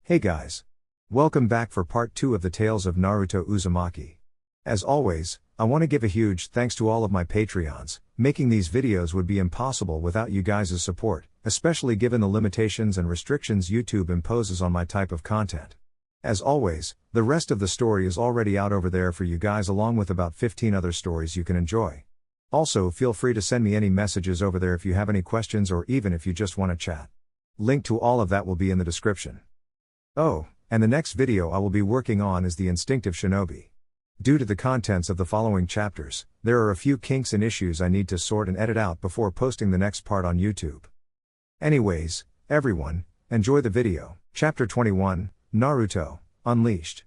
Hey guys! Welcome back for part 2 of the Tails of Naruto Uzumaki. As always, I want to give a huge thanks to all of my Patreons. Making these videos would be impossible without you guys' support, especially given the limitations and restrictions YouTube imposes on my type of content. As always, the rest of the story is already out over there for you guys along with about 15 other stories you can enjoy. Also feel free to send me any messages over there if you have any questions or even if you just want to chat. Link to all of that will be in the description. Oh, and the next video I will be working on is the Instinctive Shinobi. Due to the contents of the following chapters, there are a few kinks and issues I need to sort and edit out before posting the next part on YouTube. Anyways, everyone, enjoy the video. Chapter 21, Naruto, Unleashed.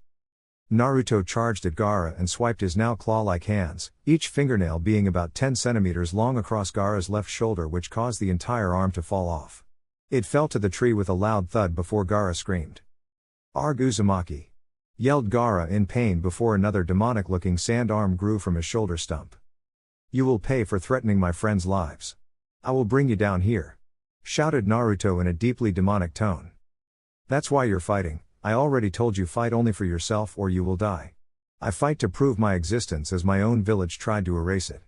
Naruto charged at Gara and swiped his now claw-like hands, each fingernail being about 10 centimeters long across Gara's left shoulder, which caused the entire arm to fall off. It fell to the tree with a loud thud before Gara screamed. "Arg Uzumaki!" yelled Gara in pain before another demonic-looking sand arm grew from his shoulder stump. "You will pay for threatening my friends' lives. I will bring you down here," shouted Naruto in a deeply demonic tone. "That's why you're fighting. I already told you, fight only for yourself or you will die. I fight to prove my existence as my own village tried to erase it.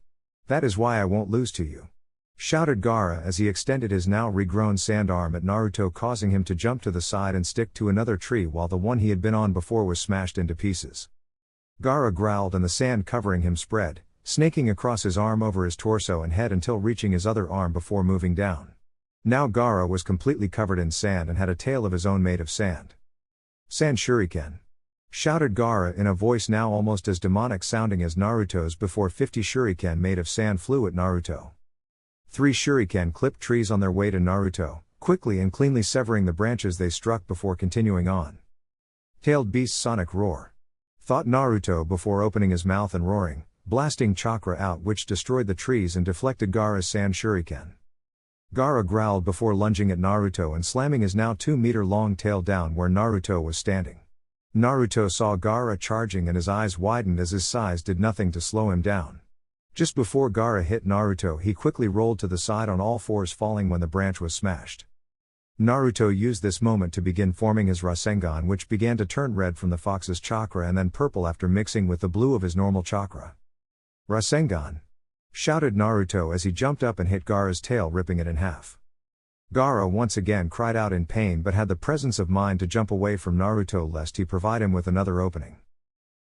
That is why I won't lose to you," shouted Gara as he extended his now regrown sand arm at Naruto, causing him to jump to the side and stick to another tree while the one he had been on before was smashed into pieces. Gara growled and the sand covering him spread, snaking across his arm over his torso and head until reaching his other arm before moving down. Now Gara was completely covered in sand and had a tail of his own made of sand. "Sand Shuriken!" shouted Gara in a voice now almost as demonic sounding as Naruto's before 50 shuriken made of sand flew at Naruto. 3 shuriken clipped trees on their way to Naruto, quickly and cleanly severing the branches they struck before continuing on. "Tailed beast's sonic roar," thought Naruto before opening his mouth and roaring, blasting chakra out which destroyed the trees and deflected Gara's sand shuriken. Gara growled before lunging at Naruto and slamming his now 2-meter-long tail down where Naruto was standing. Naruto saw Gara charging and his eyes widened as his size did nothing to slow him down. Just before Gara hit Naruto, he quickly rolled to the side on all fours, falling when the branch was smashed. Naruto used this moment to begin forming his Rasengan, which began to turn red from the fox's chakra and then purple after mixing with the blue of his normal chakra. "Rasengan!" shouted Naruto as he jumped up and hit Gara's tail, ripping it in half. Gara once again cried out in pain but had the presence of mind to jump away from Naruto lest he provide him with another opening.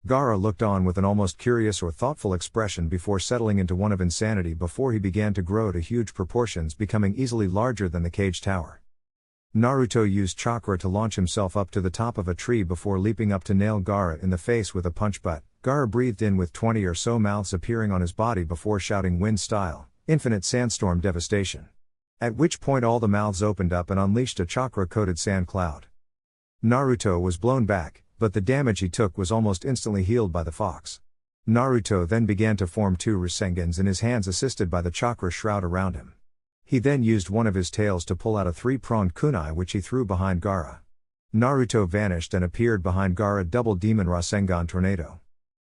Gara looked on with an almost curious or thoughtful expression before settling into one of insanity before he began to grow to huge proportions, becoming easily larger than the cage tower. Naruto used chakra to launch himself up to the top of a tree before leaping up to nail Gara in the face with a punch, but Gara breathed in with 20 or so mouths appearing on his body before shouting wind style, "Infinite sandstorm devastation." At which point all the mouths opened up and unleashed a chakra-coated sand cloud. Naruto was blown back, but the damage he took was almost instantly healed by the fox. Naruto then began to form 2 Rasengans in his hands assisted by the chakra shroud around him. He then used one of his tails to pull out a 3-pronged kunai which he threw behind Gara. Naruto vanished and appeared behind Gara. "Double Demon Rasengan Tornado!"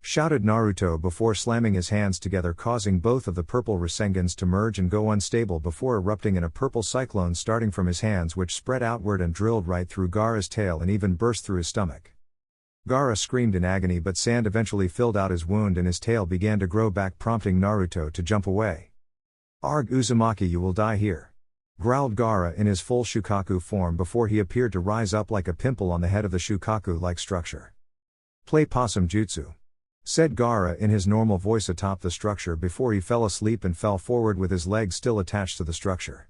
shouted Naruto before slamming his hands together, causing both of the purple Rasengans to merge and go unstable before erupting in a purple cyclone starting from his hands, which spread outward and drilled right through Gara's tail and even burst through his stomach. Gara screamed in agony, but sand eventually filled out his wound and his tail began to grow back, prompting Naruto to jump away. "Arg Uzumaki, you will die here," growled Gara in his full Shukaku form before he appeared to rise up like a pimple on the head of the Shukaku-like structure. "Play possum jutsu," said Gara in his normal voice atop the structure before he fell asleep and fell forward with his legs still attached to the structure.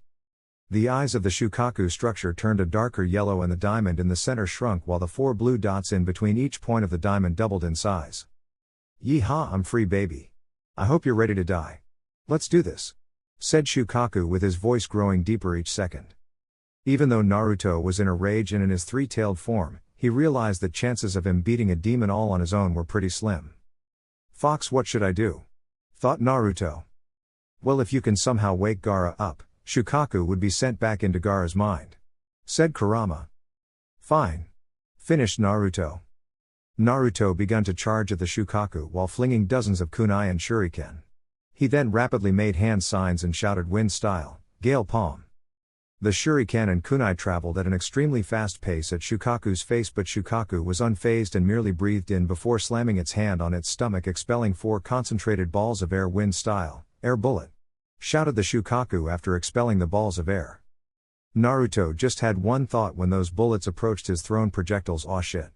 The eyes of the Shukaku structure turned a darker yellow and the diamond in the center shrunk while the 4 blue dots in between each point of the diamond doubled in size. "Yeehaw, I'm free, baby. I hope you're ready to die. Let's do this," said Shukaku with his voice growing deeper each second. Even though Naruto was in a rage and in his 3-tailed form, he realized that chances of him beating a demon all on his own were pretty slim. "Fox, what should I do?" thought Naruto. "Well, if you can somehow wake Gara up, Shukaku would be sent back into Gara's mind," said Kurama. "Fine," finished Naruto. Naruto began to charge at the Shukaku while flinging dozens of kunai and shuriken. He then rapidly made hand signs and shouted wind style, "Gale Palm." The shuriken and kunai traveled at an extremely fast pace at Shukaku's face, but Shukaku was unfazed and merely breathed in before slamming its hand on its stomach, expelling 4 concentrated balls of air, wind style, air bullet. Shouted the Shukaku after expelling the balls of air. Naruto just had one thought when those bullets approached his thrown projectiles: aw shit.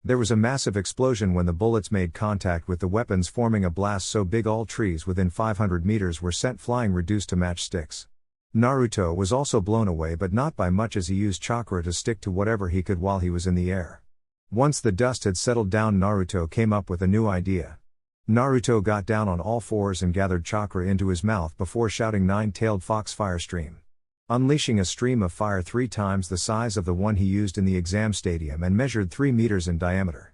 There was a massive explosion when the bullets made contact with the weapons, forming a blast so big all trees within 500 meters were sent flying, reduced to matchsticks. Naruto was also blown away, but not by much, as he used chakra to stick to whatever he could while he was in the air. Once the dust had settled down, Naruto came up with a new idea. Naruto got down on all fours and gathered chakra into his mouth before shouting, "Nine-tailed fox fire stream," unleashing a stream of fire 3 times the size of the one he used in the exam stadium and measured 3 meters in diameter.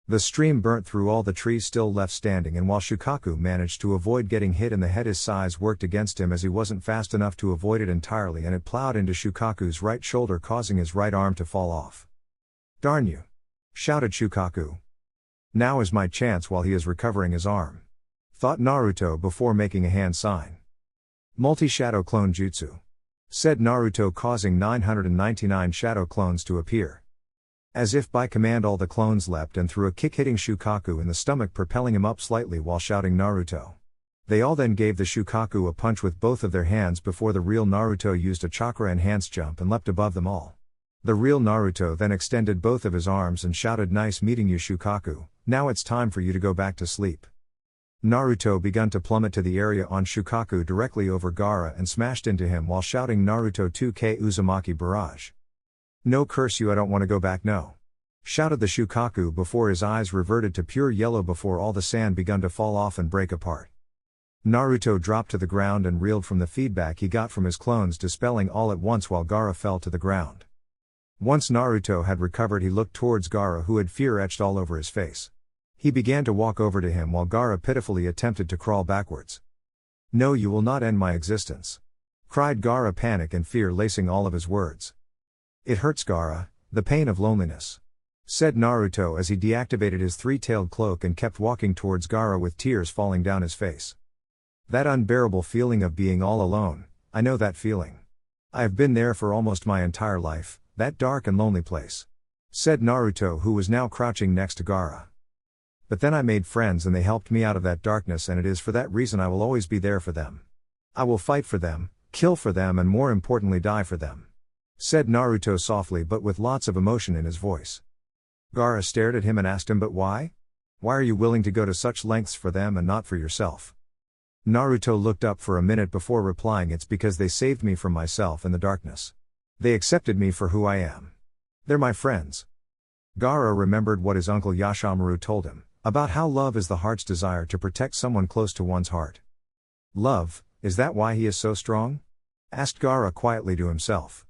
The stream burnt through all the trees still left standing, and while Shukaku managed to avoid getting hit in the head, his size worked against him as he wasn't fast enough to avoid it entirely, and it plowed into Shukaku's right shoulder, causing his right arm to fall off. "Darn you!" shouted Shukaku. "Now is my chance while he is recovering his arm," thought Naruto before making a hand sign. "Multi-shadow clone jutsu," said Naruto, causing 999 shadow clones to appear. As if by command, all the clones leapt and threw a kick, hitting Shukaku in the stomach, propelling him up slightly while shouting Naruto. They all then gave the Shukaku a punch with both of their hands before the real Naruto used a chakra enhanced jump and leapt above them all. The real Naruto then extended both of his arms and shouted, "Nice meeting you, Shukaku, now it's time for you to go back to sleep." Naruto began to plummet to the area on Shukaku directly over Gara and smashed into him while shouting, "Naruto 2K Uzumaki barrage. No, curse you, I don't want to go back, no," shouted the Shukaku before his eyes reverted to pure yellow before all the sand begun to fall off and break apart. Naruto dropped to the ground and reeled from the feedback he got from his clones, dispelling all at once while Gara fell to the ground. Once Naruto had recovered, he looked towards Gara, who had fear etched all over his face. He began to walk over to him while Gara pitifully attempted to crawl backwards. "No, you will not end my existence," cried Gara, panic and fear lacing all of his words. "It hurts, Gara, the pain of loneliness," said Naruto as he deactivated his 3-tailed cloak and kept walking towards Gara with tears falling down his face. "That unbearable feeling of being all alone, I know that feeling. I have been there for almost my entire life, that dark and lonely place," said Naruto, who was now crouching next to Gara. "But then I made friends and they helped me out of that darkness, and it is for that reason I will always be there for them. I will fight for them, kill for them, and more importantly die for them," said Naruto softly but with lots of emotion in his voice. Gara stared at him and asked him, "But why? Why are you willing to go to such lengths for them and not for yourself?" Naruto looked up for a minute before replying, "It's because they saved me from myself in the darkness. They accepted me for who I am. They're my friends." Gara remembered what his uncle Yashamaru told him, about how love is the heart's desire to protect someone close to one's heart. "Love, is that why he is so strong?" asked Gara quietly to himself.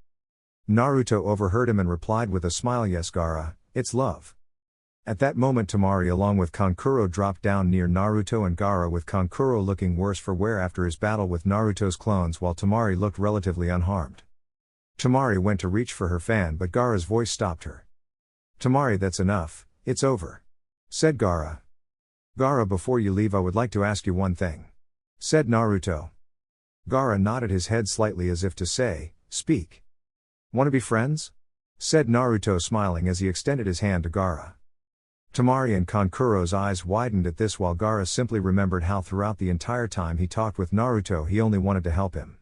Naruto overheard him and replied with a smile, "Yes, Gara, it's love." At that moment Temari along with Kankuro dropped down near Naruto and Gara, with Kankuro looking worse for wear after his battle with Naruto's clones, while Temari looked relatively unharmed. Temari went to reach for her fan, but Gara's voice stopped her. "Temari, that's enough, it's over," said Gara. "Gara, before you leave I would like to ask you one thing," said Naruto. Gara nodded his head slightly as if to say, "Speak." "Want to be friends?" said Naruto, smiling as he extended his hand to Gara. Temari and Kankuro's eyes widened at this, while Gara simply remembered how throughout the entire time he talked with Naruto he only wanted to help him.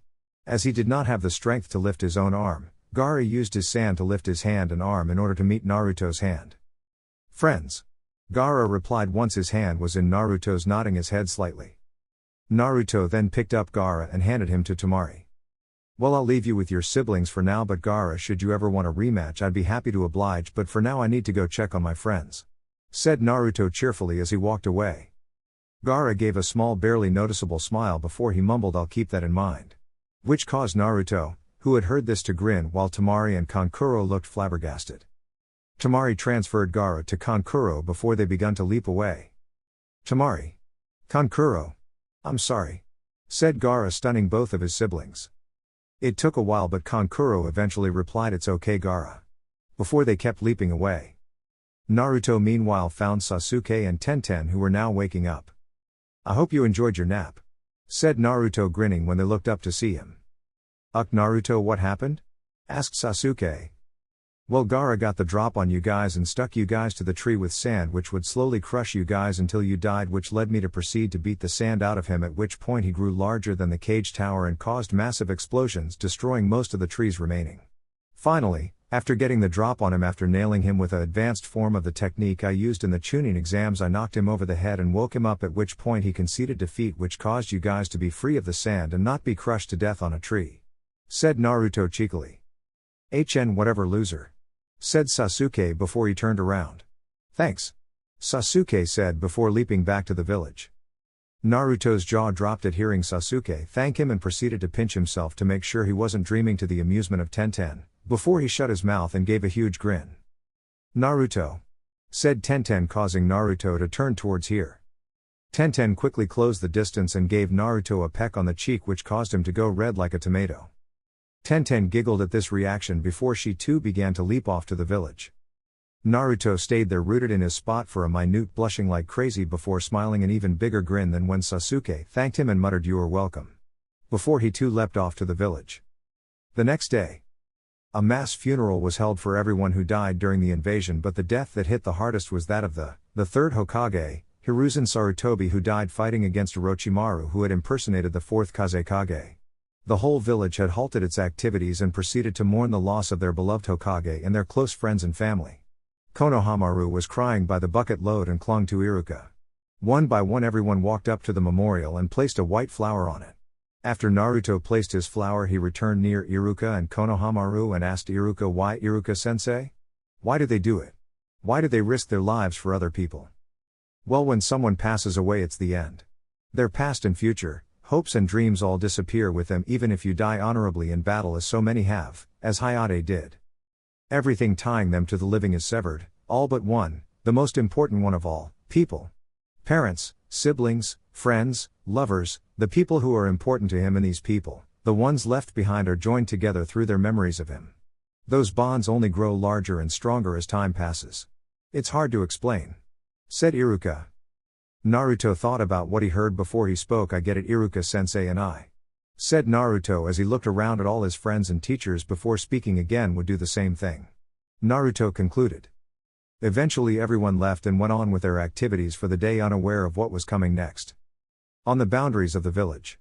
As he did not have the strength to lift his own arm, Gara used his sand to lift his hand and arm in order to meet Naruto's hand. "Friends," Gara replied once his hand was in Naruto's, nodding his head slightly. Naruto then picked up Gara and handed him to Temari. "Well, I'll leave you with your siblings for now, but Gara, should you ever want a rematch I'd be happy to oblige, but for now I need to go check on my friends," said Naruto cheerfully as he walked away. Gara gave a small, barely noticeable smile before he mumbled, "I'll keep that in mind," which caused Naruto, who had heard this, to grin, while Temari and Kankuro looked flabbergasted. Temari transferred Gara to Kankuro before they began to leap away. "Temari. Kankuro. I'm sorry," said Gara, stunning both of his siblings. It took a while, but Kankuro eventually replied, "It's okay, Gara," before they kept leaping away. Naruto meanwhile found Sasuke and Tenten, who were now waking up. "I hope you enjoyed your nap," said Naruto, grinning when they looked up to see him. Naruto, what happened? Asked Sasuke. Well, Gara got the drop on you guys and stuck you guys to the tree with sand which would slowly crush you guys until you died, which led me to proceed to beat the sand out of him, at which point he grew larger than the cage tower and caused massive explosions, destroying most of the trees remaining. Finally, after getting the drop on him after nailing him with an advanced form of the technique I used in the Chunin exams, I knocked him over the head and woke him up, at which point he conceded defeat, which caused you guys to be free of the sand and not be crushed to death on a tree. Said Naruto cheekily. Whatever, loser. Said Sasuke before he turned around. Thanks. Sasuke said before leaping back to the village. Naruto's jaw dropped at hearing Sasuke thank him and proceeded to pinch himself to make sure he wasn't dreaming, to the amusement of Tenten, before he shut his mouth and gave a huge grin. Naruto. Said Tenten, causing Naruto to turn towards here. Tenten quickly closed the distance and gave Naruto a peck on the cheek, which caused him to go red like a tomato. Tenten giggled at this reaction before she too began to leap off to the village. Naruto stayed there rooted in his spot for a minute, blushing like crazy before smiling an even bigger grin than when Sasuke thanked him and muttered, "You are welcome," before he too leapt off to the village. The next day, a mass funeral was held for everyone who died during the invasion, but the death that hit the hardest was that of the third Hokage, Hiruzen Sarutobi, who died fighting against Orochimaru, who had impersonated the fourth Kazekage. The whole village had halted its activities and proceeded to mourn the loss of their beloved Hokage and their close friends and family. Konohamaru was crying by the bucket load and clung to Iruka. One by one everyone walked up to the memorial and placed a white flower on it. After Naruto placed his flower, he returned near Iruka and Konohamaru and asked Iruka, "Why, Iruka-sensei? Why do they do it? Why do they risk their lives for other people?" Well, when someone passes away, it's the end. Their past and future, hopes and dreams all disappear with them, even if you die honorably in battle, as so many have, as Hayate did. Everything tying them to the living is severed, all but one, the most important one of all, people. Parents, siblings, friends, lovers, the people who are important to him, and these people, the ones left behind, are joined together through their memories of him. Those bonds only grow larger and stronger as time passes. It's hard to explain. Said Iruka. Naruto thought about what he heard before he spoke. "I get it, Iruka-sensei, and I," said Naruto as he looked around at all his friends and teachers before speaking again, would do the same thing. Naruto concluded. Eventually everyone left and went on with their activities for the day, unaware of what was coming next. On the boundaries of the village.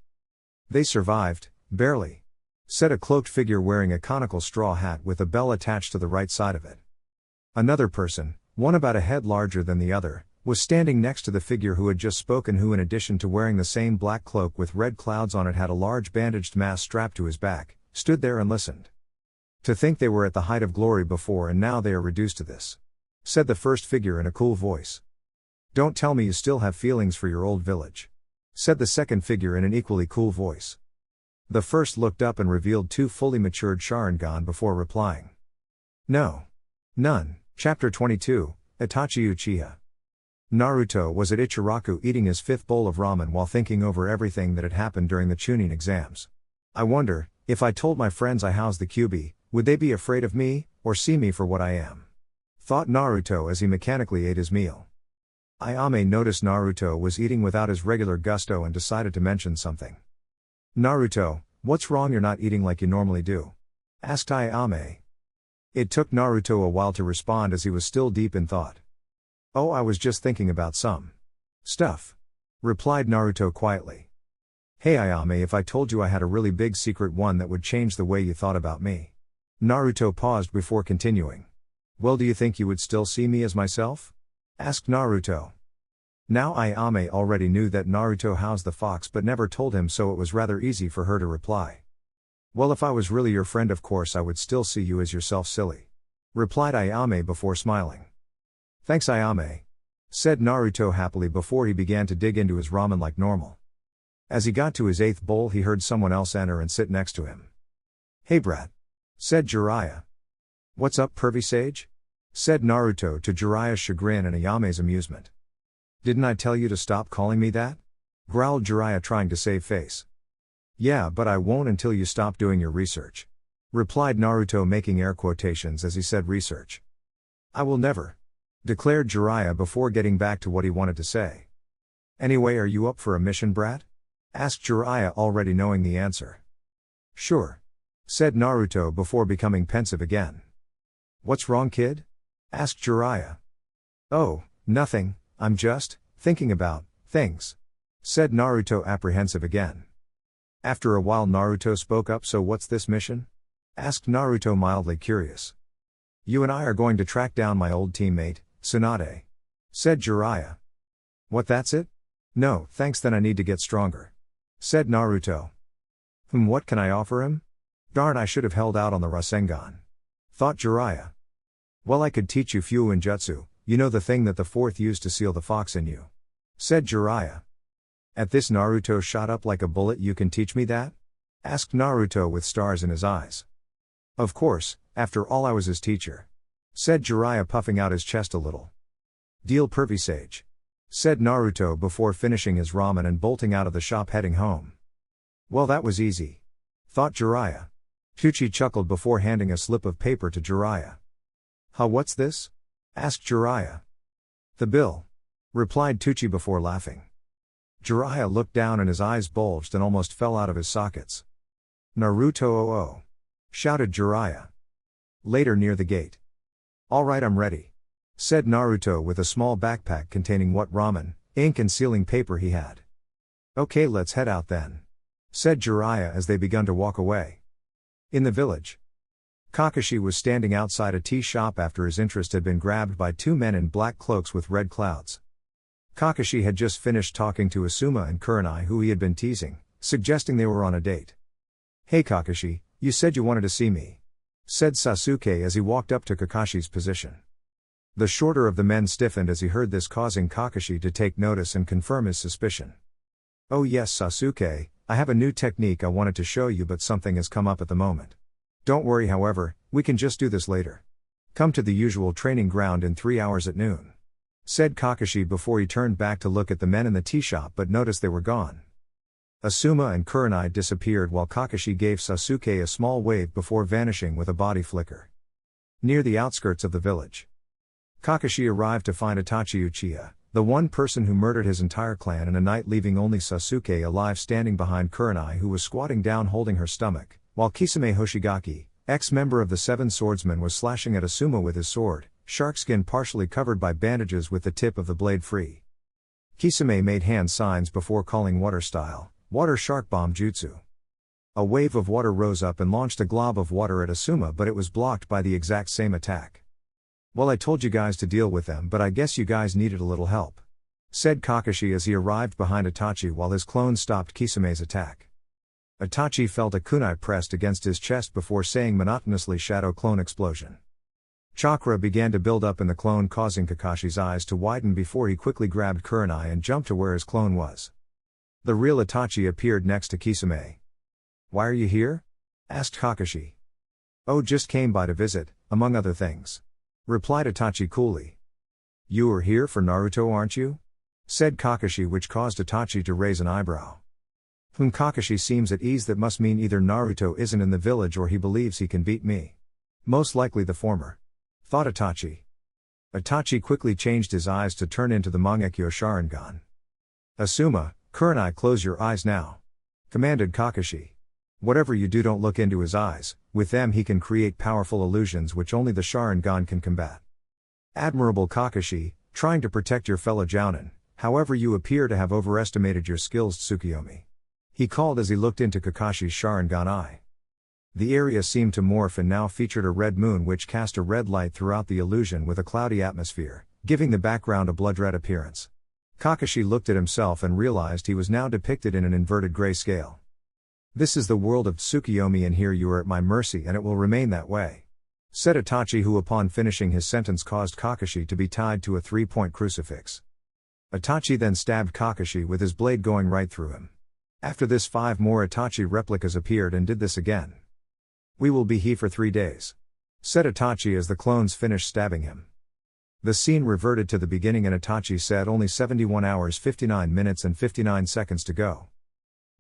"They survived, barely," said a cloaked figure wearing a conical straw hat with a bell attached to the right side of it. Another person, one about a head larger than the other, was standing next to the figure who had just spoken, who, in addition to wearing the same black cloak with red clouds on it, had a large bandaged mask strapped to his back, stood there and listened. "To think they were at the height of glory before and now they are reduced to this," said the first figure in a cool voice. "Don't tell me you still have feelings for your old village," said the second figure in an equally cool voice. The first looked up and revealed two fully matured Sharingan before replying. "No. None." Chapter 22, Itachi Uchiha. Naruto was at Ichiraku eating his fifth bowl of ramen while thinking over everything that had happened during the Chunin exams. "I wonder, if I told my friends I housed the Kyuubi, would they be afraid of me, or see me for what I am?" thought Naruto as he mechanically ate his meal. Ayame noticed Naruto was eating without his regular gusto and decided to mention something. "Naruto, what's wrong? You're not eating like you normally do?" asked Ayame. It took Naruto a while to respond as he was still deep in thought. "Oh, I was just thinking about some stuff," replied Naruto quietly. "Hey Ayame, if I told you I had a really big secret, one that would change the way you thought about me?" Naruto paused before continuing. "Well, do you think you would still see me as myself?" asked Naruto. Now Ayame already knew that Naruto housed the fox but never told him, so it was rather easy for her to reply. "Well, if I was really your friend, of course I would still see you as yourself, silly," replied Ayame before smiling. "Thanks Ayame," said Naruto happily before he began to dig into his ramen like normal. As he got to his eighth bowl, he heard someone else enter and sit next to him. "Hey brat," said Jiraiya. "What's up, pervy sage?" said Naruto, to Jiraiya's chagrin and Ayame's amusement. "Didn't I tell you to stop calling me that?" growled Jiraiya, trying to save face. "Yeah, but I won't until you stop doing your research," replied Naruto, making air quotations as he said research. "I will never," declared Jiraiya before getting back to what he wanted to say. "Anyway, are you up for a mission, brat?" asked Jiraiya, already knowing the answer. "Sure. said Naruto before becoming pensive again. What's wrong, kid? asked Jiraiya. Oh, nothing, I'm just thinking about things, said Naruto apprehensive again. After a while Naruto spoke up. So what's this mission? Asked Naruto mildly curious. You and I are going to track down my old teammate, Tsunade, said Jiraiya. What, that's it? No, thanks, then I need to get stronger, said Naruto. What can I offer him? Darn, I should have held out on the Rasengan, thought Jiraiya. Well, I could teach you Fuin Jutsu, you know, the thing that the fourth used to seal the fox in you, said Jiraiya. At this Naruto shot up like a bullet. You can teach me that? Asked Naruto with stars in his eyes. Of course, after all I was his teacher, said Jiraiya puffing out his chest a little. Deal, pervy sage, said Naruto before finishing his ramen and bolting out of the shop heading home. Well, that was easy, thought Jiraiya. Kyuubi chuckled before handing a slip of paper to Jiraiya. Huh, what's this? Asked Jiraiya. The bill, replied Kyuubi before laughing. Jiraiya looked down and his eyes bulged and almost fell out of his sockets. Naruto oh, shouted Jiraiya. Later near the gate. All right, I'm ready, said Naruto with a small backpack containing what ramen, ink and sealing paper he had. Okay, let's head out then, said Jiraiya as they begun to walk away. In the village, Kakashi was standing outside a tea shop after his interest had been grabbed by two men in black cloaks with red clouds. Kakashi had just finished talking to Asuma and Kurenai, who he had been teasing, suggesting they were on a date. Hey Kakashi, you said you wanted to see me, said Sasuke as he walked up to Kakashi's position. The shorter of the men stiffened as he heard this, causing Kakashi to take notice and confirm his suspicion. Oh yes Sasuke, I have a new technique I wanted to show you, but something has come up at the moment. Don't worry, however, we can just do this later. Come to the usual training ground in 3 hours at noon, said Kakashi before he turned back to look at the men in the tea shop but noticed they were gone. Asuma and Kurenai disappeared while Kakashi gave Sasuke a small wave before vanishing with a body flicker. Near the outskirts of the village, Kakashi arrived to find Itachi Uchiha, the one person who murdered his entire clan in a night, leaving only Sasuke alive, standing behind Kurenai, who was squatting down holding her stomach, while Kisame Hoshigaki, ex-member of the Seven Swordsmen, was slashing at Asuma with his sword, shark skin partially covered by bandages with the tip of the blade free. Kisame made hand signs before calling water style, water shark bomb jutsu. A wave of water rose up and launched a glob of water at Asuma, but it was blocked by the exact same attack. Well, I told you guys to deal with them, but I guess you guys needed a little help, said Kakashi as he arrived behind Itachi while his clone stopped Kisame's attack. Itachi felt a kunai pressed against his chest before saying monotonously, shadow clone explosion. Chakra began to build up in the clone, causing Kakashi's eyes to widen before he quickly grabbed Kurenai and jumped to where his clone was. The real Itachi appeared next to Kisame. Why are you here? Asked Kakashi. Oh, just came by to visit, among other things, replied Itachi coolly. You are here for Naruto, aren't you? Said Kakashi, which caused Itachi to raise an eyebrow. Kakashi seems at ease. That must mean either Naruto isn't in the village or he believes he can beat me. Most likely the former, thought Itachi. Itachi quickly changed his eyes to turn into the Mangekyo Sharingan. Asuma, Kurenai, close your eyes now, commanded Kakashi. Whatever you do, don't look into his eyes, with them he can create powerful illusions which only the Sharingan can combat. Admirable Kakashi, trying to protect your fellow Jounin, however you appear to have overestimated your skills, Tsukuyomi, he called as he looked into Kakashi's Sharingan eye. The area seemed to morph and now featured a red moon which cast a red light throughout the illusion with a cloudy atmosphere, giving the background a blood-red appearance. Kakashi looked at himself and realized he was now depicted in an inverted gray scale. This is the world of Tsukuyomi, and here you are at my mercy, and it will remain that way, said Itachi, who upon finishing his sentence caused Kakashi to be tied to a 3-point crucifix. Itachi then stabbed Kakashi with his blade, going right through him. After this 5 more Itachi replicas appeared and did this again. We will be here for 3 days, said Itachi as the clones finished stabbing him. The scene reverted to the beginning and Itachi said only 71 hours 59 minutes and 59 seconds to go.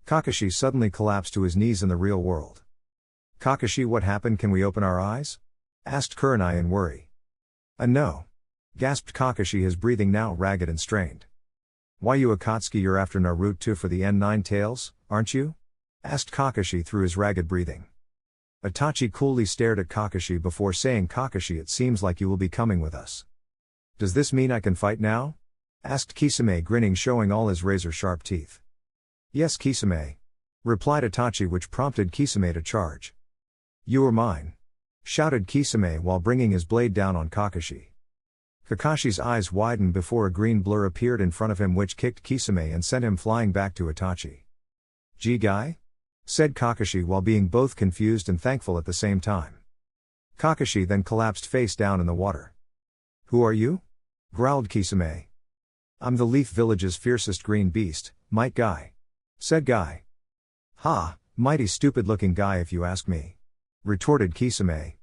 Kakashi suddenly collapsed to his knees in the real world. Kakashi, what happened? Can we open our eyes? Asked Kurenai in worry. No, gasped Kakashi, his breathing now ragged and strained. Why, you Akatsuki, you're after Naruto for the N9 tails, aren't you? Asked Kakashi through his ragged breathing. Itachi coolly stared at Kakashi before saying, "Kakashi, it seems like you will be coming with us." "Does this mean I can fight now?" asked Kisame, grinning, showing all his razor-sharp teeth. "Yes, Kisame," replied Itachi, which prompted Kisame to charge. "You are mine," shouted Kisame while bringing his blade down on Kakashi. Kakashi's eyes widened before a green blur appeared in front of him, which kicked Kisame and sent him flying back to Itachi. "Gee, guy?" said Kakashi while being both confused and thankful at the same time. Kakashi then collapsed face down in the water. "Who are you?" growled Kisame. "I'm the Leaf Village's fiercest green beast, Might Guy," said Guy. "Ha, mighty stupid looking guy if you ask me," retorted Kisame.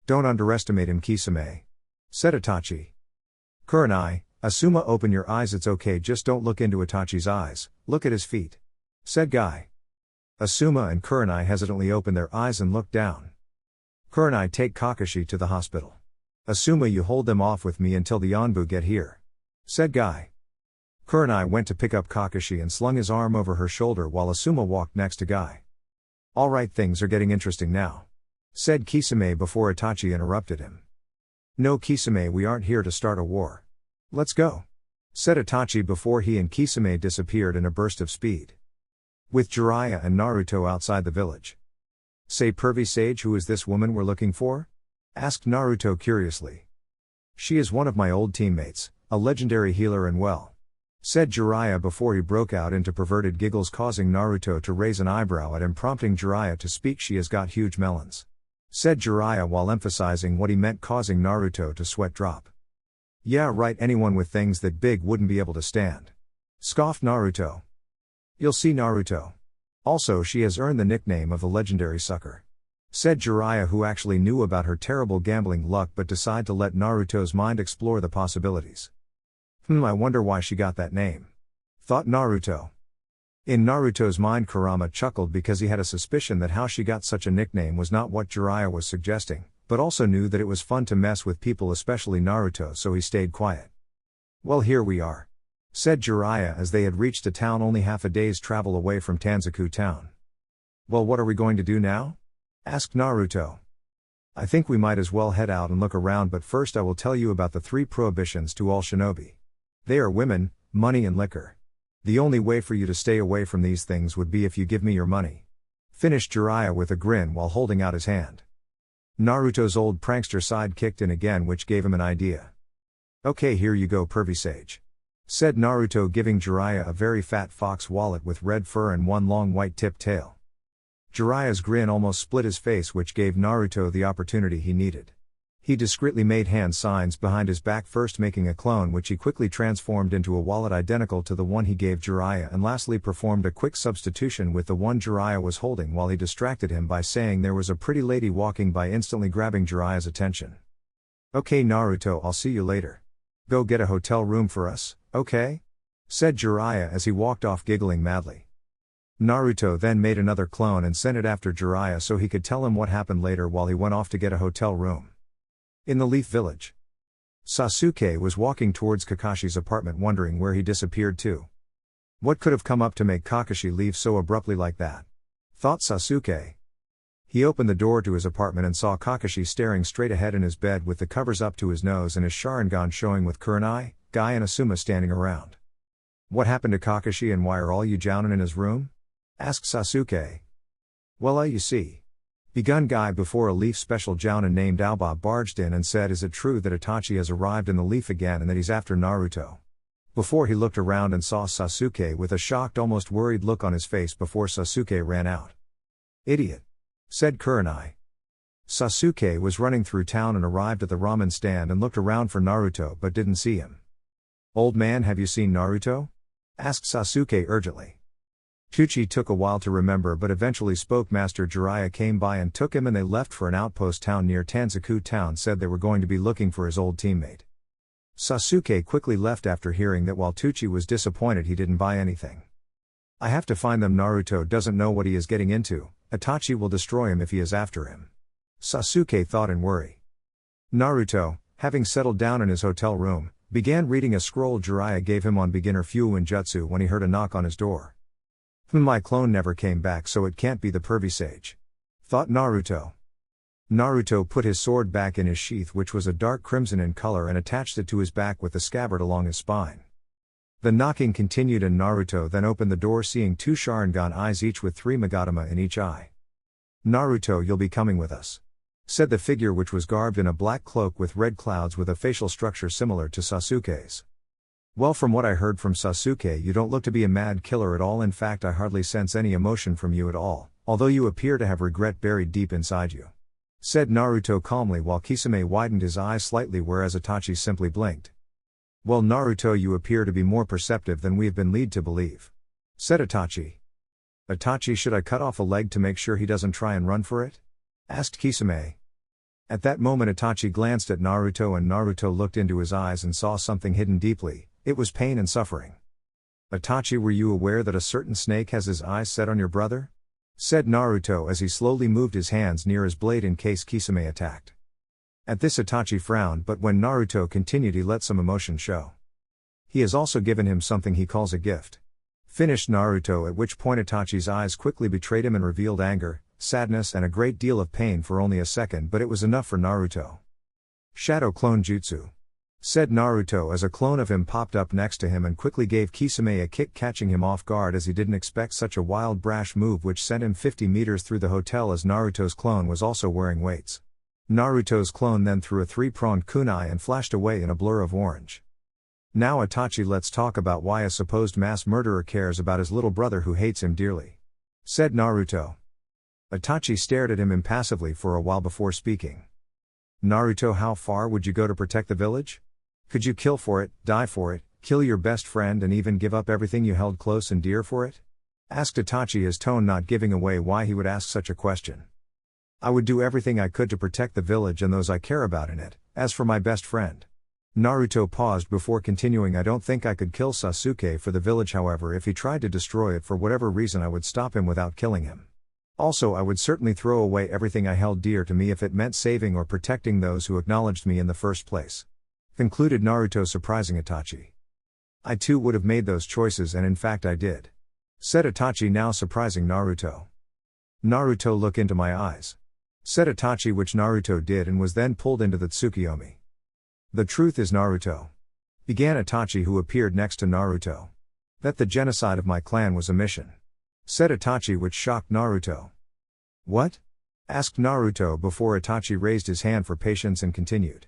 "Don't underestimate him, Kisame," said Itachi. "Kurenai, Asuma, open your eyes, it's okay, just don't look into Itachi's eyes, look at his feet," said Guy. Asuma and Kurenai hesitantly opened their eyes and looked down. "Kurenai, take Kakashi to the hospital. Asuma, you hold them off with me until the Anbu get here," said Guy. Kurenai went to pick up Kakashi and slung his arm over her shoulder while Asuma walked next to Guy. "Alright, things are getting interesting now," said Kisame before Itachi interrupted him. "No, Kisame, we aren't here to start a war. Let's go," said Itachi before he and Kisame disappeared in a burst of speed. With Jiraiya and Naruto outside the village. "Say, pervy sage, who is this woman we're looking for?" asked Naruto curiously. "She is one of my old teammates, a legendary healer and well," said Jiraiya before he broke out into perverted giggles, causing Naruto to raise an eyebrow at him, prompting Jiraiya to speak. "She has got huge melons," said Jiraiya while emphasizing what he meant, causing Naruto to sweat drop. "Yeah, right, anyone with things that big wouldn't be able to stand," scoffed Naruto. "You'll see, Naruto. Also, she has earned the nickname of the legendary sucker," said Jiraiya, who actually knew about her terrible gambling luck but decided to let Naruto's mind explore the possibilities. I wonder why she got that name," thought Naruto. In Naruto's mind, Kurama chuckled because he had a suspicion that how she got such a nickname was not what Jiraiya was suggesting, but also knew that it was fun to mess with people, especially Naruto, so he stayed quiet. "Well, here we are," said Jiraiya as they had reached a town only half a day's travel away from Tanzaku town. "Well, what are we going to do now?" asked Naruto. "I think we might as well head out and look around, but first I will tell you about the 3 prohibitions to all shinobi. They are women, money and liquor. The only way for you to stay away from these things would be if you give me your money," finished Jiraiya with a grin while holding out his hand. Naruto's old prankster side kicked in again, which gave him an idea. "Okay, here you go, pervy sage," said Naruto, giving Jiraiya a very fat fox wallet with red fur and one long white tipped tail. Jiraiya's grin almost split his face, which gave Naruto the opportunity he needed. He discreetly made hand signs behind his back, first making a clone which he quickly transformed into a wallet identical to the one he gave Jiraiya, and lastly performed a quick substitution with the one Jiraiya was holding while he distracted him by saying there was a pretty lady walking by, instantly grabbing Jiraiya's attention. "Okay, Naruto, I'll see you later. Go get a hotel room for us, okay?" said Jiraiya as he walked off giggling madly. Naruto then made another clone and sent it after Jiraiya so he could tell him what happened later while he went off to get a hotel room. In the Leaf Village, Sasuke was walking towards Kakashi's apartment, wondering where he disappeared to. What could have come up to make Kakashi leave so abruptly like that? Thought Sasuke. He opened the door to his apartment and saw Kakashi staring straight ahead in his bed with the covers up to his nose and his Sharingan showing, with Kurenai, Guy and Asuma standing around. "What happened to Kakashi and why are all you jounin' in his room?" asked Sasuke. "Well, you see," begun Guy before a Leaf special jounin named Aoba barged in and said, "Is it true that Itachi has arrived in the Leaf again and that he's after Naruto?" Before he looked around and saw Sasuke with a shocked, almost worried look on his face before Sasuke ran out. "Idiot," said Kurenai. Sasuke was running through town and arrived at the ramen stand and looked around for Naruto but didn't see him. "Old man, have you seen Naruto?" asked Sasuke urgently. Tucci took a while to remember but eventually spoke. Master Jiraiya came by and took him, and they left for an outpost town near Tanzaku town. Said they were going to be looking for his old teammate. Sasuke quickly left after hearing that, while Tucci was disappointed he didn't buy anything. "I have to find them. Naruto doesn't know what he is getting into. Itachi will destroy him if he is after him," Sasuke thought in worry. Naruto, having settled down in his hotel room, began reading a scroll Jiraiya gave him on beginner Fuin Jutsu when he heard a knock on his door. My clone never came back, so it can't be the pervy sage," thought Naruto. Naruto put his sword back in his sheath, which was a dark crimson in color, and attached it to his back with the scabbard along his spine. The knocking continued and Naruto then opened the door, seeing 2 Sharingan eyes each with 3 Magatama in each eye. "Naruto, you'll be coming with us," said the figure, which was garbed in a black cloak with red clouds with a facial structure similar to Sasuke's. "Well, from what I heard from Sasuke, you don't look to be a mad killer at all. In fact, I hardly sense any emotion from you at all, although you appear to have regret buried deep inside you," said Naruto calmly, while Kisame widened his eyes slightly, whereas Itachi simply blinked. "Well, Naruto, you appear to be more perceptive than we have been led to believe," said Itachi. "Itachi, should I cut off a leg to make sure he doesn't try and run for it?" asked Kisame. At that moment Itachi glanced at Naruto, and Naruto looked into his eyes and saw something hidden deeply. It was pain and suffering. "Itachi, were you aware that a certain snake has his eyes set on your brother?" said Naruto as he slowly moved his hands near his blade in case Kisame attacked. At this Itachi frowned, but when Naruto continued he let some emotion show. "He has also given him something he calls a gift," finished Naruto, at which point Itachi's eyes quickly betrayed him and revealed anger, sadness and a great deal of pain for only a second, but it was enough for Naruto. "Shadow Clone Jutsu," said Naruto as a clone of him popped up next to him and quickly gave Kisame a kick, catching him off guard as he didn't expect such a wild brash move, which sent him 50 meters through the hotel, as Naruto's clone was also wearing weights. Naruto's clone then threw a 3-pronged kunai and flashed away in a blur of orange. "Now Itachi, let's talk about why a supposed mass murderer cares about his little brother who hates him dearly," said Naruto. Itachi stared at him impassively for a while before speaking. "Naruto, how far would you go to protect the village? Could you kill for it, die for it, kill your best friend and even give up everything you held close and dear for it?" asked Itachi, his tone not giving away why he would ask such a question. "I would do everything I could to protect the village and those I care about in it. As for my best friend..." Naruto paused before continuing. "I don't think I could kill Sasuke for the village, however if he tried to destroy it for whatever reason I would stop him without killing him. Also, I would certainly throw away everything I held dear to me if it meant saving or protecting those who acknowledged me in the first place," concluded Naruto, surprising Itachi. "I too would have made those choices, and in fact I did," said Itachi, now surprising Naruto. "Naruto, look into my eyes," said Itachi, which Naruto did and was then pulled into the Tsukiyomi. "The truth is, Naruto," began Itachi, who appeared next to Naruto, "that the genocide of my clan was a mission," said Itachi, which shocked Naruto. "What?" asked Naruto before Itachi raised his hand for patience and continued.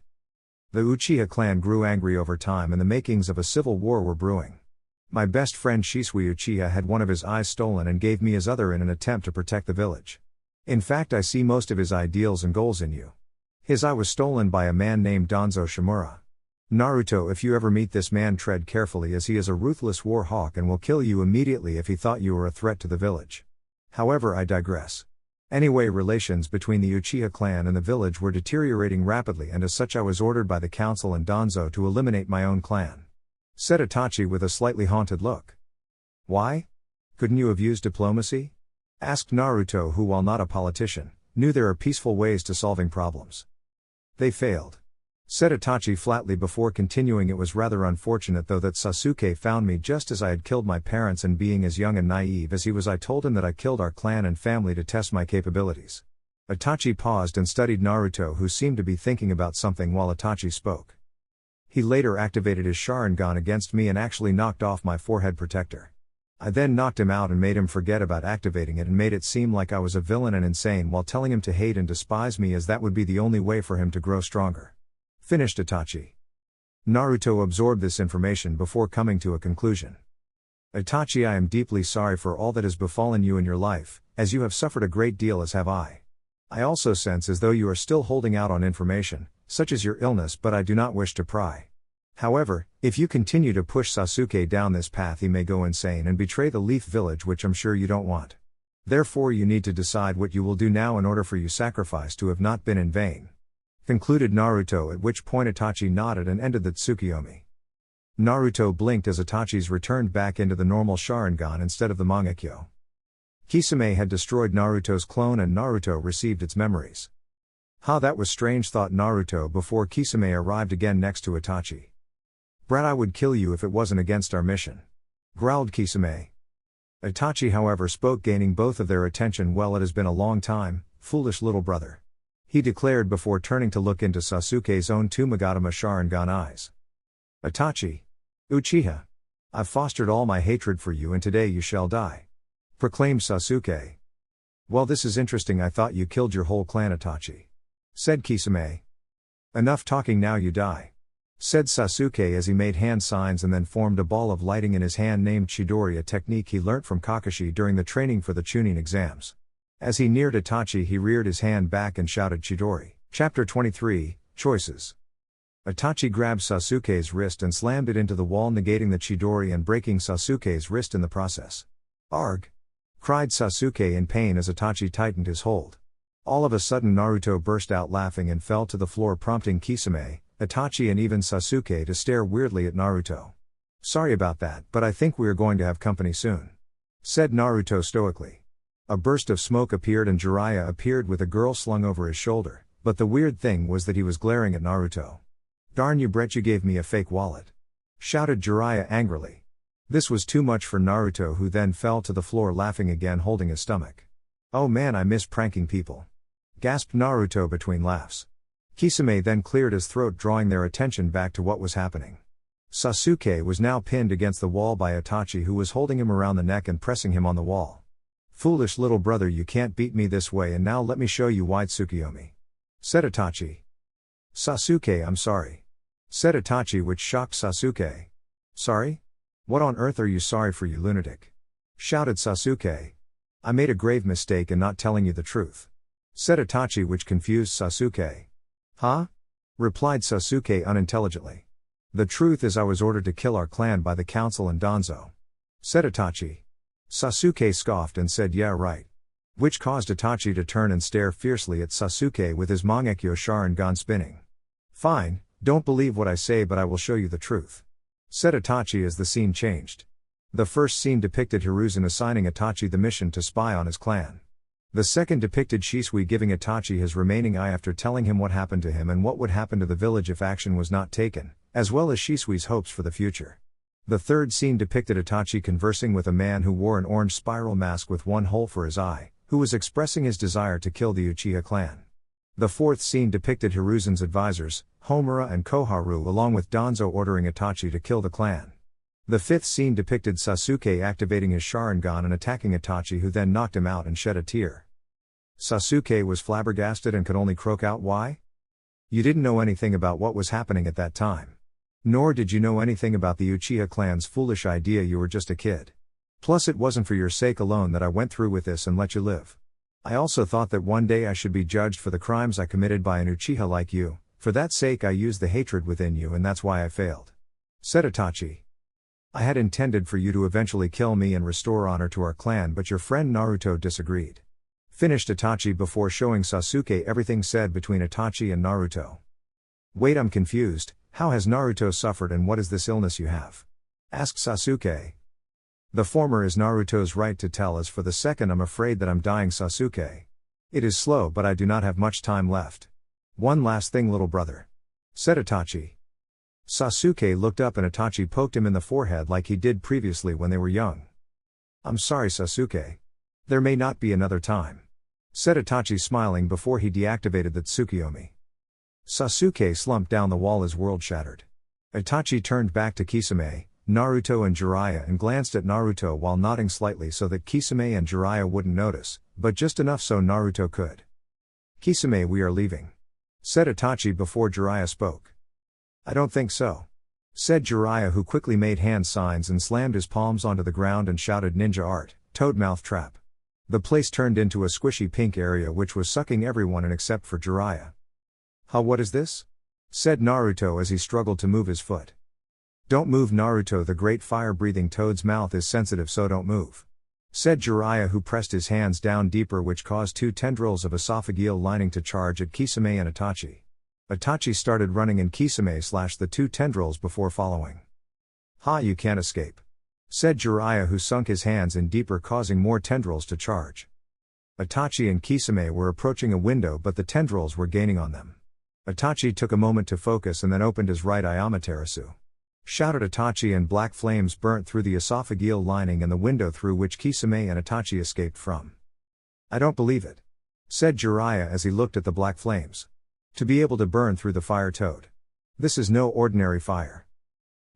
"The Uchiha clan grew angry over time and the makings of a civil war were brewing. My best friend Shisui Uchiha had one of his eyes stolen and gave me his other in an attempt to protect the village. In fact, I see most of his ideals and goals in you. His eye was stolen by a man named Danzo Shimura. Naruto, if you ever meet this man, tread carefully, as he is a ruthless war hawk and will kill you immediately if he thought you were a threat to the village. However, I digress. Anyway, relations between the Uchiha clan and the village were deteriorating rapidly, and as such I was ordered by the council and Danzo to eliminate my own clan," said Itachi with a slightly haunted look. "Why? Couldn't you have used diplomacy?" asked Naruto, who, while not a politician, knew there are peaceful ways to solving problems. "They failed," said Itachi flatly before continuing. "It was rather unfortunate though that Sasuke found me just as I had killed my parents, and being as young and naive as he was, I told him that I killed our clan and family to test my capabilities." Itachi paused and studied Naruto, who seemed to be thinking about something while Itachi spoke. "He later activated his Sharingan against me and actually knocked off my forehead protector. I then knocked him out and made him forget about activating it and made it seem like I was a villain and insane while telling him to hate and despise me, as that would be the only way for him to grow stronger," finished Itachi. Naruto absorbed this information before coming to a conclusion. "Itachi, I am deeply sorry for all that has befallen you in your life, as you have suffered a great deal, as have I. I also sense as though you are still holding out on information, such as your illness, but I do not wish to pry. However, if you continue to push Sasuke down this path, he may go insane and betray the Leaf Village, which I'm sure you don't want. Therefore you need to decide what you will do now in order for your sacrifice to have not been in vain," concluded Naruto, at which point Itachi nodded and ended the Tsukiyomi. Naruto blinked as Itachi's returned back into the normal Sharingan instead of the Mangekyo. Kisame had destroyed Naruto's clone and Naruto received its memories. "Ha, that was strange," thought Naruto before Kisame arrived again next to Itachi. "Brat, I would kill you if it wasn't against our mission," growled Kisame. Itachi, however, spoke, gaining both of their attention. "Well, it has been a long time, foolish little brother. He declared before turning to look into Sasuke's own two Magatama Sharingan eyes. Itachi. Uchiha. I've fostered all my hatred for you and today you shall die. Proclaimed Sasuke. Well, this is interesting. I thought you killed your whole clan, Itachi. Said Kisame. Enough talking, now you die. Said Sasuke as he made hand signs and then formed a ball of lighting in his hand named Chidori, a technique he learnt from Kakashi during the training for the Chunin exams. As he neared Itachi, he reared his hand back and shouted Chidori. Chapter 23, Choices. Itachi grabbed Sasuke's wrist and slammed it into the wall, negating the Chidori and breaking Sasuke's wrist in the process. Arg! Cried Sasuke in pain as Itachi tightened his hold. All of a sudden Naruto burst out laughing and fell to the floor, prompting Kisame, Itachi and even Sasuke to stare weirdly at Naruto. Sorry about that, but I think we are going to have company soon. Said Naruto stoically. A burst of smoke appeared and Jiraiya appeared with a girl slung over his shoulder, but the weird thing was that he was glaring at Naruto. Darn you, Brett, you gave me a fake wallet. Shouted Jiraiya angrily. This was too much for Naruto, who then fell to the floor laughing again, holding his stomach. Oh man, I miss pranking people. Gasped Naruto between laughs. Kisame then cleared his throat, drawing their attention back to what was happening. Sasuke was now pinned against the wall by Itachi, who was holding him around the neck and pressing him on the wall. Foolish little brother, you can't beat me this way, and now let me show you why, Tsukiyomi. Said Itachi. Sasuke, I'm sorry. Said Itachi, which shocked Sasuke. Sorry? What on earth are you sorry for, you lunatic? Shouted Sasuke. I made a grave mistake in not telling you the truth. Said Itachi, which confused Sasuke. Huh? Replied Sasuke unintelligently. The truth is I was ordered to kill our clan by the council and Danzo. Said Itachi. Sasuke scoffed and said yeah right. Which caused Itachi to turn and stare fiercely at Sasuke with his Mangekyo Sharingan spinning. Fine, don't believe what I say, but I will show you the truth. Said Itachi as the scene changed. The first scene depicted Hiruzen assigning Itachi the mission to spy on his clan. The second depicted Shisui giving Itachi his remaining eye after telling him what happened to him and what would happen to the village if action was not taken, as well as Shisui's hopes for the future. The third scene depicted Itachi conversing with a man who wore an orange spiral mask with one hole for his eye, who was expressing his desire to kill the Uchiha clan. The fourth scene depicted Hiruzen's advisors, Homura and Koharu, along with Danzo ordering Itachi to kill the clan. The fifth scene depicted Sasuke activating his Sharingan and attacking Itachi, who then knocked him out and shed a tear. Sasuke was flabbergasted and could only croak out, why? You didn't know anything about what was happening at that time. Nor did you know anything about the Uchiha clan's foolish idea, you were just a kid. Plus it wasn't for your sake alone that I went through with this and let you live. I also thought that one day I should be judged for the crimes I committed by an Uchiha like you. For that sake I used the hatred within you, and that's why I failed. Said Itachi. I had intended for you to eventually kill me and restore honor to our clan, but your friend Naruto disagreed. Finished Itachi before showing Sasuke everything said between Itachi and Naruto. Wait, I'm confused, how has Naruto suffered and what is this illness you have? Asked Sasuke. The former is Naruto's right to tell, as for the second I'm afraid that I'm dying, Sasuke. It is slow, but I do not have much time left. One last thing, little brother. Said Itachi. Sasuke looked up and Itachi poked him in the forehead like he did previously when they were young. I'm sorry, Sasuke. There may not be another time. Said Itachi, smiling before he deactivated the Tsukiyomi. Sasuke slumped down the wall, his world shattered. Itachi turned back to Kisame, Naruto and Jiraiya and glanced at Naruto while nodding slightly so that Kisame and Jiraiya wouldn't notice, but just enough so Naruto could. Kisame, we are leaving. Said Itachi before Jiraiya spoke. I don't think so. Said Jiraiya, who quickly made hand signs and slammed his palms onto the ground and shouted ninja art, toadmouth trap. The place turned into a squishy pink area which was sucking everyone in except for Jiraiya. Huh, what is this? Said Naruto as he struggled to move his foot. Don't move, Naruto, the great fire-breathing toad's mouth is sensitive, so don't move. Said Jiraiya, who pressed his hands down deeper, which caused two tendrils of esophageal lining to charge at Kisame and Itachi. Itachi started running and Kisame slashed the two tendrils before following. Ha, you can't escape. Said Jiraiya, who sunk his hands in deeper, causing more tendrils to charge. Itachi and Kisame were approaching a window, but the tendrils were gaining on them. Itachi took a moment to focus and then opened his right eye. Amaterasu. Shouted Itachi, and black flames burnt through the esophageal lining and the window through which Kisame and Itachi escaped from. I don't believe it. said Jiraiya as he looked at the black flames. To be able to burn through the fire toad. This is no ordinary fire.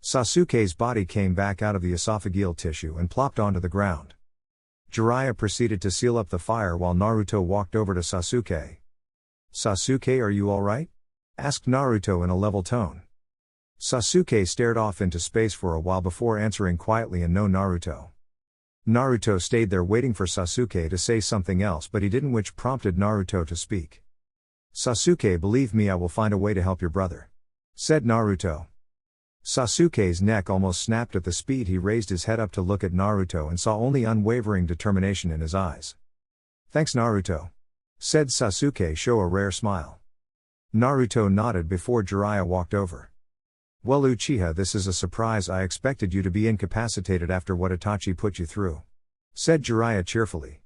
Sasuke's body came back out of the esophageal tissue and plopped onto the ground. Jiraiya proceeded to seal up the fire while Naruto walked over to Sasuke. Sasuke, are you alright? Asked Naruto in a level tone. Sasuke stared off into space for a while before answering quietly in no Naruto. Naruto stayed there waiting for Sasuke to say something else, but he didn't, which prompted Naruto to speak. Sasuke, believe me, I will find a way to help your brother, said Naruto. Sasuke's neck almost snapped at the speed he raised his head up to look at Naruto and saw only unwavering determination in his eyes. Thanks, Naruto, said Sasuke, show a rare smile. Naruto nodded before Jiraiya walked over. Well, Uchiha, this is a surprise. I expected you to be incapacitated after what Itachi put you through, said Jiraiya cheerfully.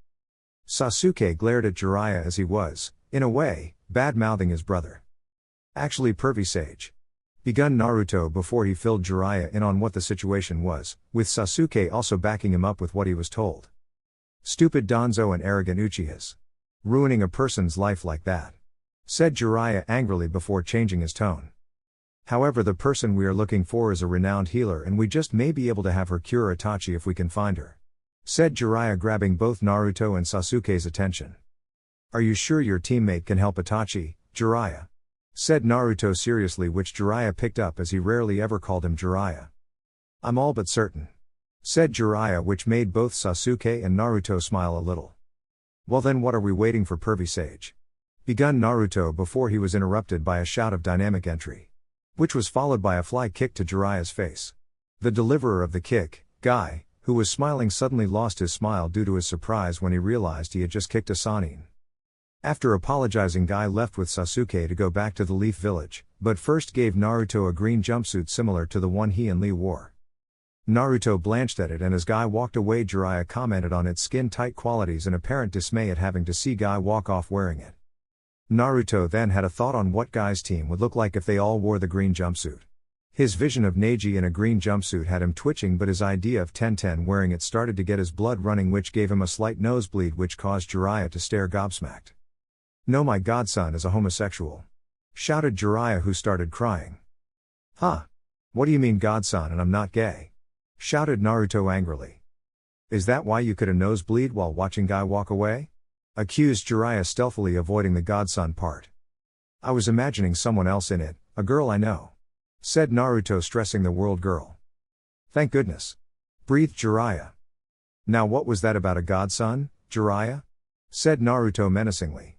Sasuke glared at Jiraiya as he was, in a way, bad-mouthing his brother. Actually, pervy sage, begun Naruto before he filled Jiraiya in on what the situation was, with Sasuke also backing him up with what he was told. Stupid Danzo and arrogant Uchihas. Ruining a person's life like that, said Jiraiya angrily before changing his tone. However, the person we are looking for is a renowned healer and we just may be able to have her cure Itachi if we can find her, said Jiraiya, grabbing both Naruto and Sasuke's attention. Are you sure your teammate can help Itachi, Jiraiya? Said Naruto seriously, which Jiraiya picked up as he rarely ever called him Jiraiya. I'm all but certain, said Jiraiya, which made both Sasuke and Naruto smile a little. Well then, what are we waiting for, pervy sage? Begun Naruto before he was interrupted by a shout of dynamic entry, which was followed by a fly kick to Jiraiya's face. The deliverer of the kick, Guy, who was smiling, suddenly lost his smile due to his surprise when he realized he had just kicked a Sannin. After apologizing, Guy left with Sasuke to go back to the Leaf Village, but first gave Naruto a green jumpsuit similar to the one he and Lee wore. Naruto blanched at it, and as Guy walked away, Jiraiya commented on its skin-tight qualities in apparent dismay at having to see Guy walk off wearing it. Naruto then had a thought on what Guy's team would look like if they all wore the green jumpsuit. His vision of Neji in a green jumpsuit had him twitching, but his idea of Tenten wearing it started to get his blood running, which gave him a slight nosebleed, which caused Jiraiya to stare gobsmacked. No, my godson is a homosexual, shouted Jiraiya, who started crying. Huh? What do you mean, godson, and I'm not gay? Shouted Naruto angrily. Is that why you could a nosebleed while watching Guy walk away? Accused Jiraiya, stealthily avoiding the godson part. I was imagining someone else in it, a girl I know, said Naruto, stressing the word girl. Thank goodness, breathed Jiraiya. Now what was that about a godson, Jiraiya? Said Naruto menacingly.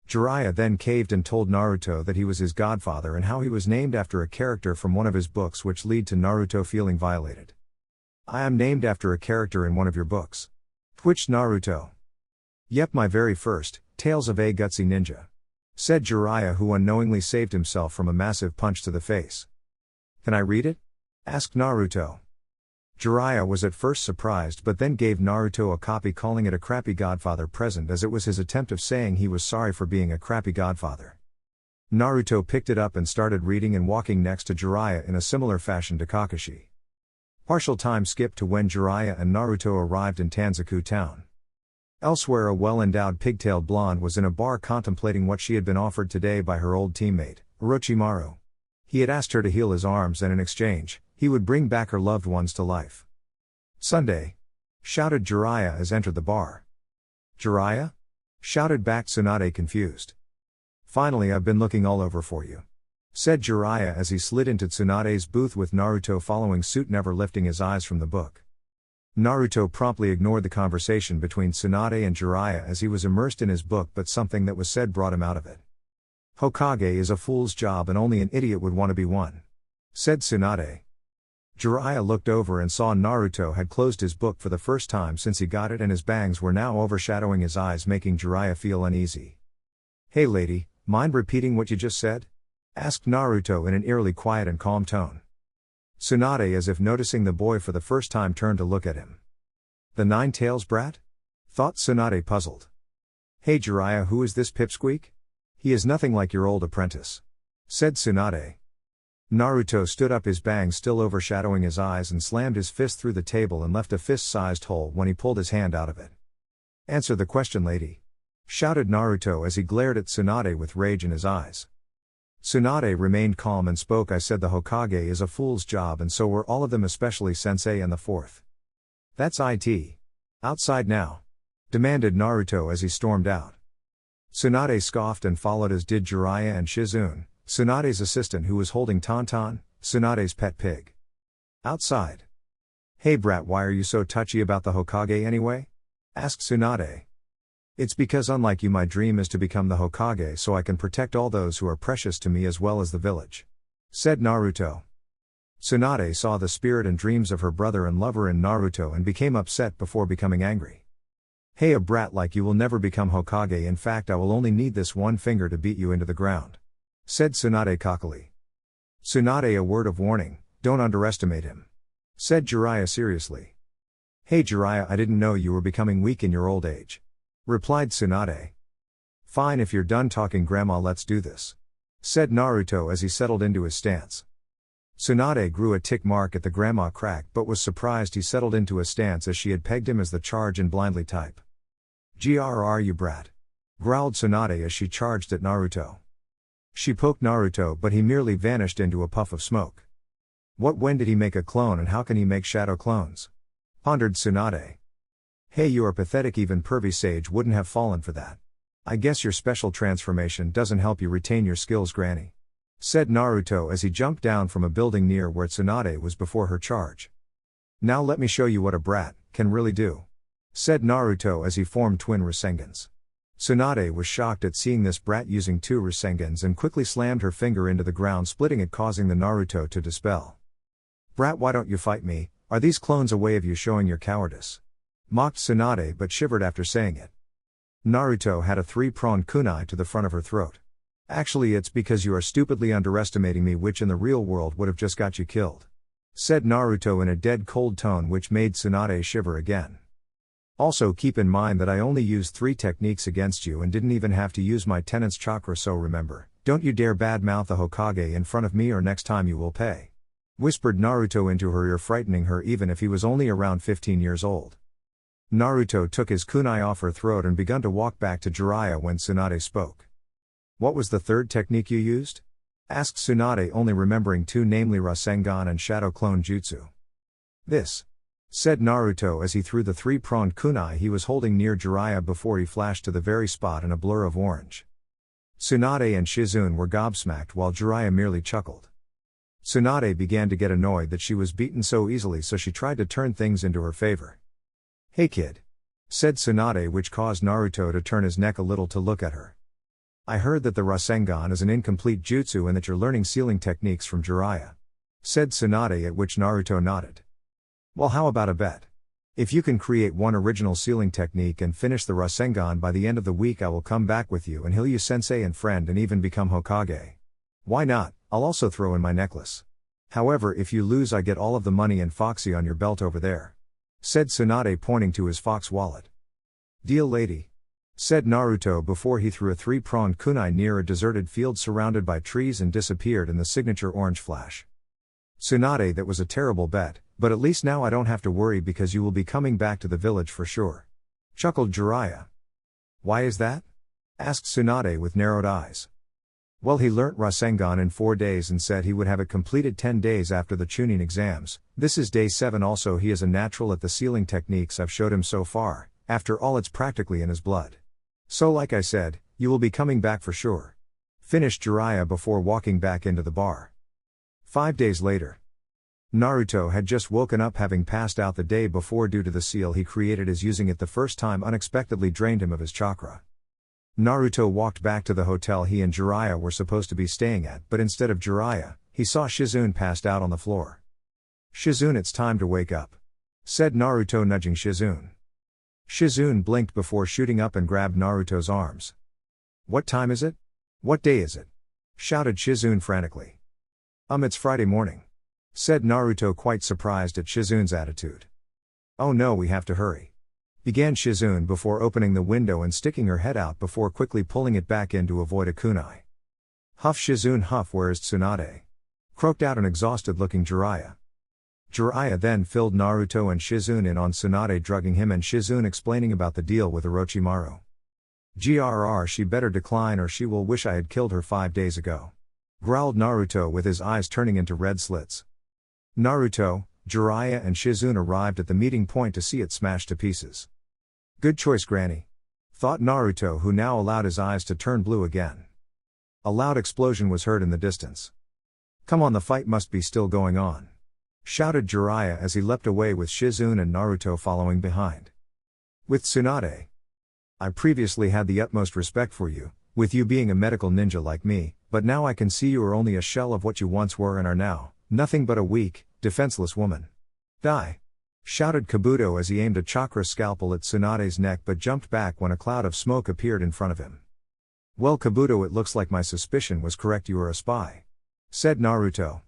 Jiraiya then caved and told Naruto that he was his godfather and how he was named after a character from one of his books, which led to Naruto feeling violated. I am named after a character in one of your books, twitched Naruto. Yep, my very first, Tails of a Gutsy Ninja, said Jiraiya, who unknowingly saved himself from a massive punch to the face. Can I read it? Asked Naruto. Jiraiya was at first surprised, but then gave Naruto a copy, calling it a crappy godfather present, as it was his attempt of saying he was sorry for being a crappy godfather. Naruto picked it up and started reading and walking next to Jiraiya in a similar fashion to Kakashi. Partial time skip to when Jiraiya and Naruto arrived in Tanzaku town. Elsewhere, a well-endowed pigtailed blonde was in a bar contemplating what she had been offered today by her old teammate, Orochimaru. He had asked her to heal his arms, and in exchange, he would bring back her loved ones to life. Sunday! Shouted Jiraiya as entered the bar. Jiraiya? Shouted back Tsunade, confused. Finally, I've been looking all over for you, said Jiraiya as he slid into Tsunade's booth with Naruto following suit, never lifting his eyes from the book. Naruto promptly ignored the conversation between Tsunade and Jiraiya as he was immersed in his book, but something that was said brought him out of it. Hokage is a fool's job and only an idiot would want to be one, said Tsunade. Jiraiya looked over and saw Naruto had closed his book for the first time since he got it, and his bangs were now overshadowing his eyes, making Jiraiya feel uneasy. Hey lady, mind repeating what you just said? Asked Naruto in an eerily quiet and calm tone. Tsunade, as if noticing the boy for the first time, turned to look at him. The Nine-Tails brat? Thought Tsunade, puzzled. Hey Jiraiya, who is this pipsqueak? He is nothing like your old apprentice, said Tsunade. Naruto stood up, his bangs still overshadowing his eyes, and slammed his fist through the table and left a fist-sized hole when he pulled his hand out of it. Answer the question, lady, shouted Naruto as he glared at Tsunade with rage in his eyes. Tsunade remained calm and spoke. I said the Hokage is a fool's job, and so were all of them, especially Sensei and the fourth. That's it. Outside now, demanded Naruto as he stormed out. Tsunade scoffed and followed, as did Jiraiya and Shizune, Tsunade's assistant who was holding Tauntaun, Tsunade's pet pig. Outside. Hey brat, why are you so touchy about the Hokage anyway? Asked Tsunade. It's because unlike you my dream is to become the Hokage so I can protect all those who are precious to me as well as the village. Said Naruto. Tsunade saw the spirit and dreams of her brother and lover in Naruto and became upset before becoming angry. Hey, a brat like you will never become Hokage, in fact I will only need this one finger to beat you into the ground. Said Tsunade cockily. Tsunade, a word of warning, don't underestimate him. Said Jiraiya seriously. Hey Jiraiya, I didn't know you were becoming weak in your old age. Replied Tsunade. Fine, if you're done talking grandma, let's do this. Said Naruto as he settled into his stance. Tsunade grew a tick mark at the grandma crack but was surprised he settled into a stance as she had pegged him as the charge and blindly type. Grr you brat. Growled Tsunade as she charged at Naruto. She poked Naruto but he merely vanished into a puff of smoke. When did he make a clone and how can he make shadow clones? Pondered Tsunade. Hey, you are pathetic, even pervy sage wouldn't have fallen for that. I guess your special transformation doesn't help you retain your skills, granny. Said Naruto as he jumped down from a building near where Tsunade was before her charge. Now let me show you what a brat can really do. Said Naruto as he formed twin Rasengans. Tsunade was shocked at seeing this brat using two Rasengans and quickly slammed her finger into the ground, splitting it, causing the Naruto to dispel. Brat, why don't you fight me? Are these clones a way of you showing your cowardice? Mocked Tsunade but shivered after saying it. Naruto had a three-pronged kunai to the front of her throat. Actually, it's because you are stupidly underestimating me, which in the real world would have just got you killed. Said Naruto in a dead cold tone, which made Tsunade shiver again. Also keep in mind that I only used 3 techniques against you and didn't even have to use my tenant's chakra, so remember, don't you dare badmouth the Hokage in front of me or next time you will pay. Whispered Naruto into her ear, frightening her even if he was only around 15 years old. Naruto took his kunai off her throat and begun to walk back to Jiraiya when Tsunade spoke. What was the third technique you used? Asked Tsunade, only remembering 2, namely Rasengan and Shadow Clone Jutsu. This. Said Naruto as he threw the 3-pronged kunai he was holding near Jiraiya before he flashed to the very spot in a blur of orange. Tsunade and Shizune were gobsmacked while Jiraiya merely chuckled. Tsunade began to get annoyed that she was beaten so easily, so she tried to turn things into her favor. Hey kid. Said Tsunade, which caused Naruto to turn his neck a little to look at her. I heard that the Rasengan is an incomplete jutsu and that you're learning sealing techniques from Jiraiya. Said Tsunade, at which Naruto nodded. Well, how about a bet? If you can create one original sealing technique and finish the Rasengan by the end of the week, I will come back with you and heal you, sensei and friend, and even become Hokage. Why not? I'll also throw in my necklace. However, if you lose, I get all of the money and Foxy on your belt over there. Said Tsunade, pointing to his fox wallet. Deal, lady. Said Naruto before he threw a 3-pronged kunai near a deserted field surrounded by trees and disappeared in the signature orange flash. Tsunade, that was a terrible bet, but at least now I don't have to worry because you will be coming back to the village for sure. Chuckled Jiraiya. Why is that? Asked Tsunade with narrowed eyes. Well, he learnt Rasengan in 4 days and said he would have it completed 10 days after the Chunin exams. This is day 7. Also, he is a natural at the sealing techniques I've showed him so far. After all, it's practically in his blood. So like I said, you will be coming back for sure. Finished Jiraiya before walking back into the bar. 5 days later. Naruto had just woken up, having passed out the day before due to the seal he created as using it the first time unexpectedly drained him of his chakra. Naruto walked back to the hotel he and Jiraiya were supposed to be staying at, but instead of Jiraiya, he saw Shizune passed out on the floor. Shizune, it's time to wake up. Said Naruto, nudging Shizune. Shizune blinked before shooting up and grabbed Naruto's arms. What time is it? What day is it? Shouted Shizune frantically. It's Friday morning. Said Naruto, quite surprised at Shizune's attitude. Oh no, we have to hurry. Began Shizune before opening the window and sticking her head out before quickly pulling it back in to avoid a kunai. Huff Shizune, huff, where is Tsunade? Croaked out an exhausted-looking Jiraiya. Jiraiya then filled Naruto and Shizune in on Tsunade drugging him and Shizune explaining about the deal with Orochimaru. Grrr, she better decline or she will wish I had killed her 5 days ago. Growled Naruto with his eyes turning into red slits. Naruto, Jiraiya and Shizune arrived at the meeting point to see it smashed to pieces. Good choice, Granny. Thought Naruto, who now allowed his eyes to turn blue again. A loud explosion was heard in the distance. Come on, the fight must be still going on. Shouted Jiraiya as he leapt away with Shizune and Naruto following behind. With Tsunade. I previously had the utmost respect for you, with you being a medical ninja like me, but now I can see you are only a shell of what you once were and are now, nothing but a weak, defenseless woman. Die! Shouted Kabuto as he aimed a chakra scalpel at Tsunade's neck but jumped back when a cloud of smoke appeared in front of him. Well, Kabuto, it looks like my suspicion was correct, you are a spy. Said Naruto.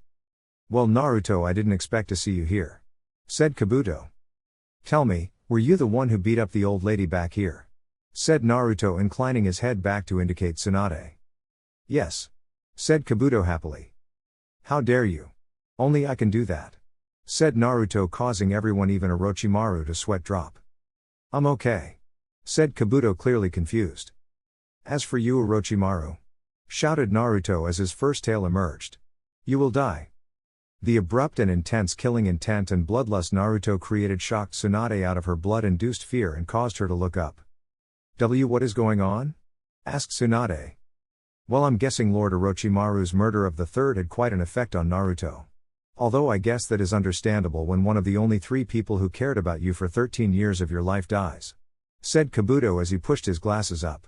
Well, Naruto, I didn't expect to see you here. Said Kabuto. Tell me, were you the one who beat up the old lady back here? Said Naruto, inclining his head back to indicate Tsunade. Yes. Said Kabuto happily. How dare you? Only I can do that. Said Naruto, causing everyone, even Orochimaru, to sweat drop. I'm okay. Said Kabuto, clearly confused. As for you, Orochimaru. Shouted Naruto as his first tail emerged. You will die. The abrupt and intense killing intent and bloodlust Naruto created shocked Tsunade out of her blood-induced fear and caused her to look up. What is going on? Asked Tsunade. Well, I'm guessing Lord Orochimaru's murder of the third had quite an effect on Naruto. Although I guess that is understandable when one of the only 3 people who cared about you for 13 years of your life dies. Said Kabuto as he pushed his glasses up.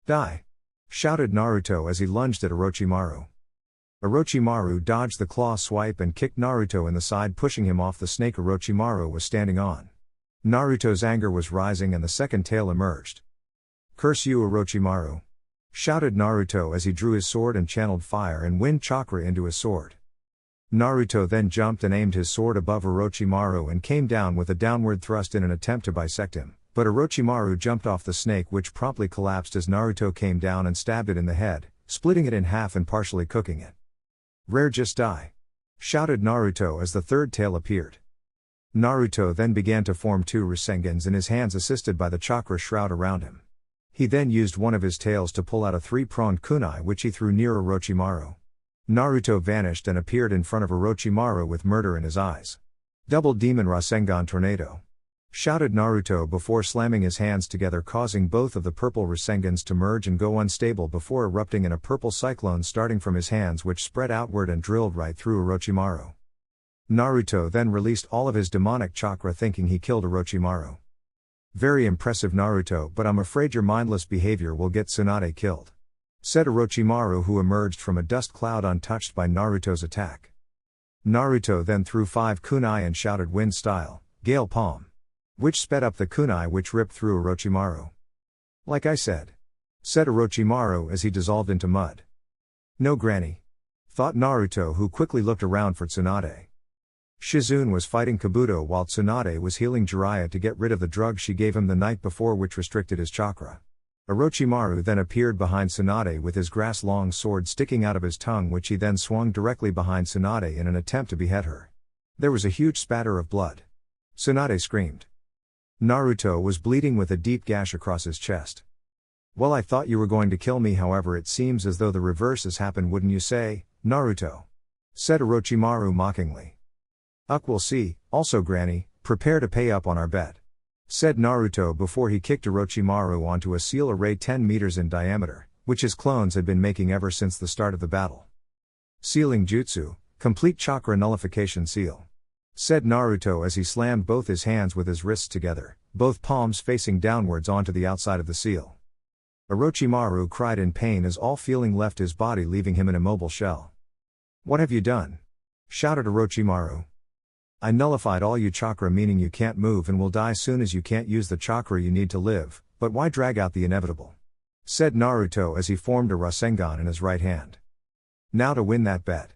Die! Shouted Naruto as he lunged at Orochimaru. Orochimaru dodged the claw swipe and kicked Naruto in the side, pushing him off the snake Orochimaru was standing on. Naruto's anger was rising and the second tail emerged. Curse you, Orochimaru! Shouted Naruto as he drew his sword and channeled fire and wind chakra into his sword. Naruto then jumped and aimed his sword above Orochimaru and came down with a downward thrust in an attempt to bisect him, but Orochimaru jumped off the snake, which promptly collapsed as Naruto came down and stabbed it in the head, splitting it in half and partially cooking it. Rare, just die! Shouted Naruto as the third tail appeared. Naruto then began to form 2 Rasengans in his hands, assisted by the chakra shroud around him. He then used one of his tails to pull out a 3-pronged kunai which he threw near Orochimaru. Naruto vanished and appeared in front of Orochimaru with murder in his eyes. Double Demon Rasengan Tornado! Shouted Naruto before slamming his hands together, causing both of the purple Rasengans to merge and go unstable before erupting in a purple cyclone starting from his hands, which spread outward and drilled right through Orochimaru. Naruto then released all of his demonic chakra, thinking he killed Orochimaru. Very impressive, Naruto, but I'm afraid your mindless behavior will get Tsunade killed. Said Orochimaru, who emerged from a dust cloud untouched by Naruto's attack. Naruto then threw 5 kunai and shouted wind style, Gale Palm, which sped up the kunai which ripped through Orochimaru. Like I said. Said Orochimaru as he dissolved into mud. No, Granny. Thought Naruto, who quickly looked around for Tsunade. Shizune was fighting Kabuto while Tsunade was healing Jiraiya to get rid of the drug she gave him the night before, which restricted his chakra. Orochimaru then appeared behind Tsunade with his grass-long sword sticking out of his tongue, which he then swung directly behind Tsunade in an attempt to behead her. There was a huge spatter of blood. Tsunade screamed. Naruto was bleeding with a deep gash across his chest. Well, I thought you were going to kill me, however it seems as though the reverse has happened, wouldn't you say, Naruto? Said Orochimaru mockingly. We'll see. Also, Granny, prepare to pay up on our bet. Said Naruto before he kicked Orochimaru onto a seal array 10 meters in diameter, which his clones had been making ever since the start of the battle. Sealing Jutsu, complete chakra nullification seal. Said Naruto as he slammed both his hands with his wrists together, both palms facing downwards onto the outside of the seal. Orochimaru cried in pain as all feeling left his body, leaving him an immobile shell. What have you done? Shouted Orochimaru. I nullified all you chakra, meaning you can't move and will die soon as you can't use the chakra you need to live, but why drag out the inevitable? Said Naruto as he formed a Rasengan in his right hand. Now to win that bet.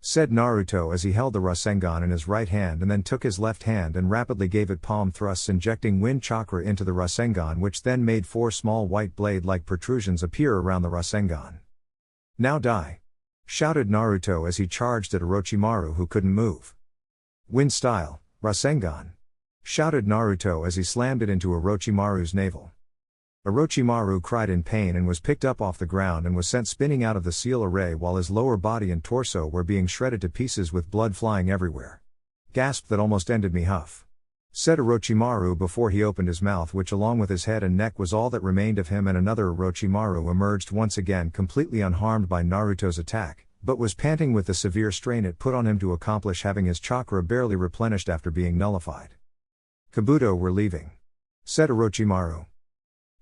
Said Naruto as he held the Rasengan in his right hand and then took his left hand and rapidly gave it palm thrusts, injecting wind chakra into the Rasengan, which then made 4 small white blade-like protrusions appear around the Rasengan. Now die! Shouted Naruto as he charged at Orochimaru, who couldn't move. Wind style, Rasengan! Shouted Naruto as he slammed it into Orochimaru's navel. Orochimaru cried in pain and was picked up off the ground and was sent spinning out of the seal array while his lower body and torso were being shredded to pieces with blood flying everywhere. Gasp, that almost ended me, huff. Said Orochimaru before he opened his mouth, which along with his head and neck was all that remained of him, and another Orochimaru emerged once again completely unharmed by Naruto's attack, but was panting with the severe strain it put on him to accomplish, having his chakra barely replenished after being nullified. Kabuto, we're leaving. Said Orochimaru.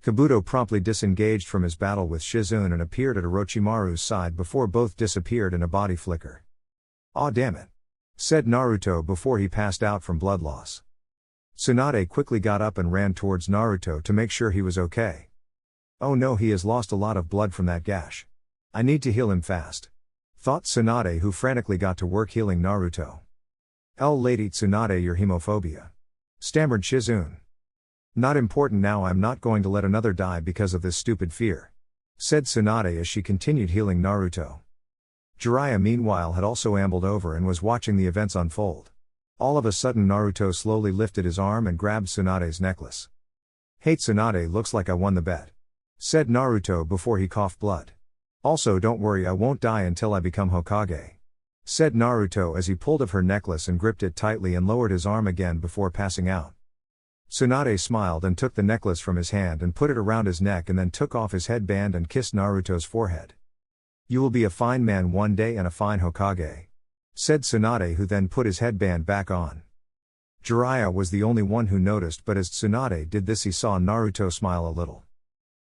Kabuto promptly disengaged from his battle with Shizune and appeared at Orochimaru's side before both disappeared in a body flicker. Aw, damn it. Said Naruto before he passed out from blood loss. Tsunade quickly got up and ran towards Naruto to make sure he was okay. Oh no, he has lost a lot of blood from that gash. I need to heal him fast. Thought Tsunade, who frantically got to work healing Naruto. Lady Tsunade, your hemophobia. Stammered Shizune. Not important now, I'm not going to let another die because of this stupid fear. Said Tsunade as she continued healing Naruto. Jiraiya meanwhile had also ambled over and was watching the events unfold. All of a sudden Naruto slowly lifted his arm and grabbed Tsunade's necklace. Hey Tsunade, looks like I won the bet. Said Naruto before he coughed blood. Also don't worry, I won't die until I become Hokage. Said Naruto as he pulled of her necklace and gripped it tightly and lowered his arm again before passing out. Tsunade smiled and took the necklace from his hand and put it around his neck and then took off his headband and kissed Naruto's forehead. You will be a fine man one day and a fine Hokage. Said Tsunade, who then put his headband back on. Jiraiya was the only one who noticed, but as Tsunade did this he saw Naruto smile a little.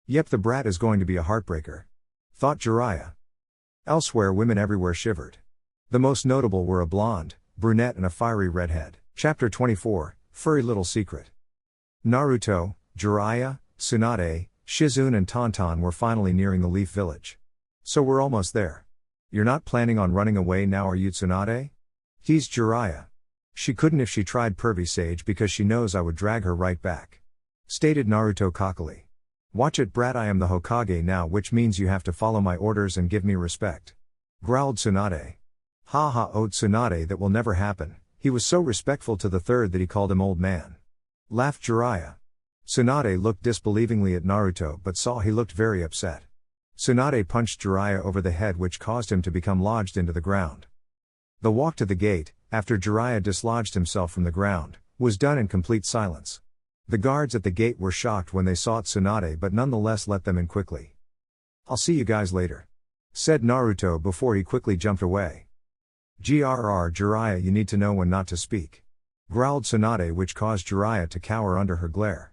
Yep, the brat is going to be a heartbreaker. Thought Jiraiya. Elsewhere women everywhere shivered. The most notable were a blonde, brunette and a fiery redhead. Chapter 24, Furry Little Secret. Naruto, Jiraiya, Tsunade, Shizune and Tauntaun were finally nearing the Leaf Village. So we're almost there. You're not planning on running away now, are you, Tsunade? Teased Jiraiya. She couldn't if she tried, pervy sage, because she knows I would drag her right back. Stated Naruto cockily. Watch it, brat, I am the Hokage now, which means you have to follow my orders and give me respect. Growled Tsunade. Ha ha, oh Tsunade, that will never happen. He was so respectful to the third that he called him old man. Laughed Jiraiya. Tsunade looked disbelievingly at Naruto but saw he looked very upset. Tsunade punched Jiraiya over the head, which caused him to become lodged into the ground. The walk to the gate, after Jiraiya dislodged himself from the ground, was done in complete silence. The guards at the gate were shocked when they saw Tsunade but nonetheless let them in quickly. I'll see you guys later. Said Naruto before he quickly jumped away. Grr Jiraiya, you need to know when not to speak. Growled Tsunade, which caused Jiraiya to cower under her glare.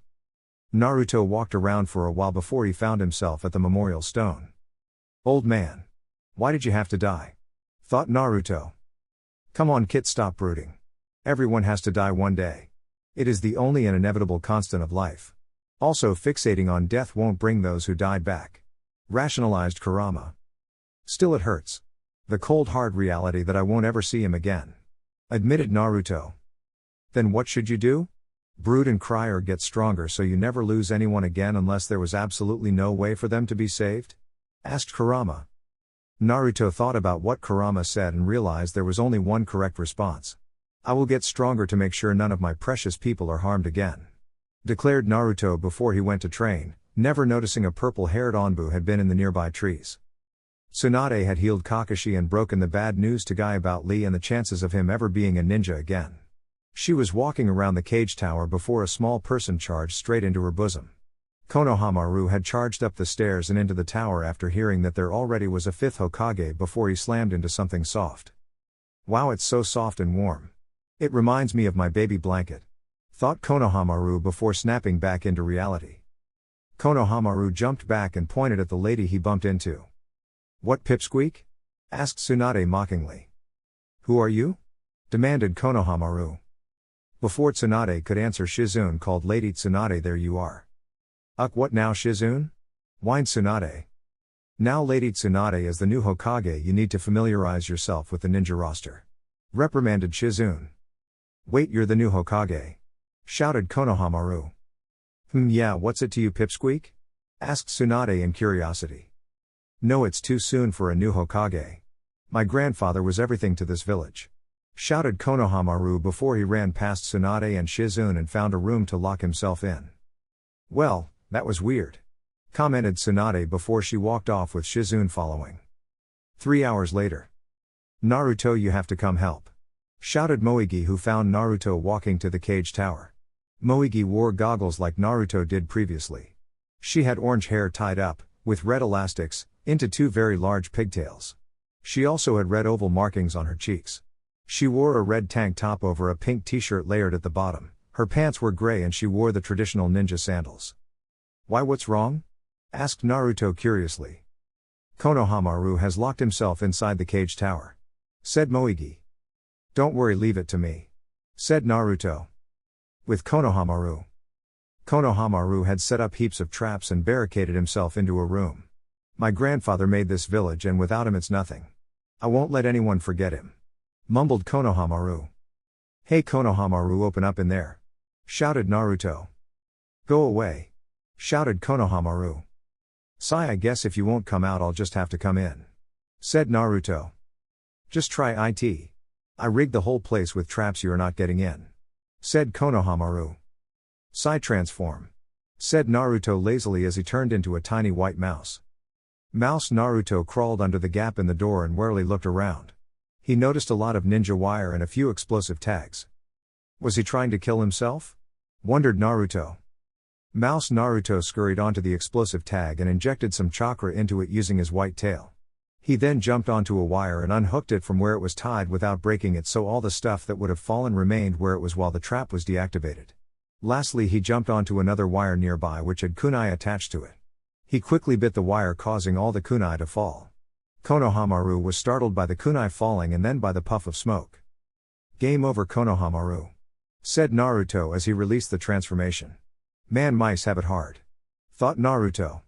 Naruto walked around for a while before he found himself at the memorial stone. Old man. Why did you have to die? Thought Naruto. Come on kid, stop brooding. Everyone has to die one day. It is the only and inevitable constant of life. Also, fixating on death won't bring those who died back. Rationalized Kurama. Still, it hurts. The cold hard reality that I won't ever see him again. Admitted Naruto. Then what should you do? Brood and cry or get stronger so you never lose anyone again unless there was absolutely no way for them to be saved? Asked Kurama. Naruto thought about what Kurama said and realized there was only one correct response. I will get stronger to make sure none of my precious people are harmed again. Declared Naruto before he went to train, never noticing a purple-haired Onbu had been in the nearby trees. Tsunade had healed Kakashi and broken the bad news to Guy about Lee and the chances of him ever being a ninja again. She was walking around the cage tower before a small person charged straight into her bosom. Konohamaru had charged up the stairs and into the tower after hearing that there already was a fifth Hokage before he slammed into something soft. Wow, it's so soft and warm. It reminds me of my baby blanket. Thought Konohamaru before snapping back into reality. Konohamaru jumped back and pointed at the lady he bumped into. What pipsqueak? Asked Tsunade mockingly. Who are you? Demanded Konohamaru. Before Tsunade could answer, Shizune called, Lady Tsunade, there you are. What now, Shizune? Whined Tsunade. Now Lady Tsunade, as the new Hokage you need to familiarize yourself with the ninja roster. Reprimanded Shizune. Wait, you're the new Hokage? Shouted Konohamaru. Yeah, what's it to you, pipsqueak? Asked Tsunade in curiosity. No, it's too soon for a new Hokage. My grandfather was everything to this village. Shouted Konohamaru before he ran past Tsunade and Shizune and found a room to lock himself in. Well, that was weird. commented Tsunade before she walked off with Shizune following. 3 hours later. Naruto, you have to come help, shouted Moegi, who found Naruto walking to the cage tower. Moegi wore goggles like Naruto did previously. She had orange hair tied up, with red elastics, into 2 very large pigtails. She also had red oval markings on her cheeks. She wore a red tank top over a pink t-shirt layered at the bottom. Her pants were gray and she wore the traditional ninja sandals. Why, what's wrong? Asked Naruto curiously. Konohamaru has locked himself inside the cage tower, said Moegi. Don't worry, leave it to me, said Naruto. With Konohamaru. Konohamaru had set up heaps of traps and barricaded himself into a room. My grandfather made this village and without him it's nothing. I won't let anyone forget him, mumbled Konohamaru. Hey Konohamaru, open up in there, shouted Naruto. Go away, shouted Konohamaru. Sigh, I guess if you won't come out I'll just have to come in, said Naruto. Just try it. I rigged the whole place with traps, you're not getting in, said Konohamaru. Sai transform, said Naruto lazily as he turned into a tiny white mouse. Mouse Naruto crawled under the gap in the door and warily looked around. He noticed a lot of ninja wire and a few explosive tags. Was he trying to kill himself? Wondered Naruto. Mouse Naruto scurried onto the explosive tag and injected some chakra into it using his white tail. He then jumped onto a wire and unhooked it from where it was tied without breaking it, so all the stuff that would have fallen remained where it was while the trap was deactivated. Lastly, he jumped onto another wire nearby which had kunai attached to it. He quickly bit the wire, causing all the kunai to fall. Konohamaru was startled by the kunai falling and then by the puff of smoke. Game over, Konohamaru, said Naruto as he released the transformation. Man, mice have it hard, thought Naruto.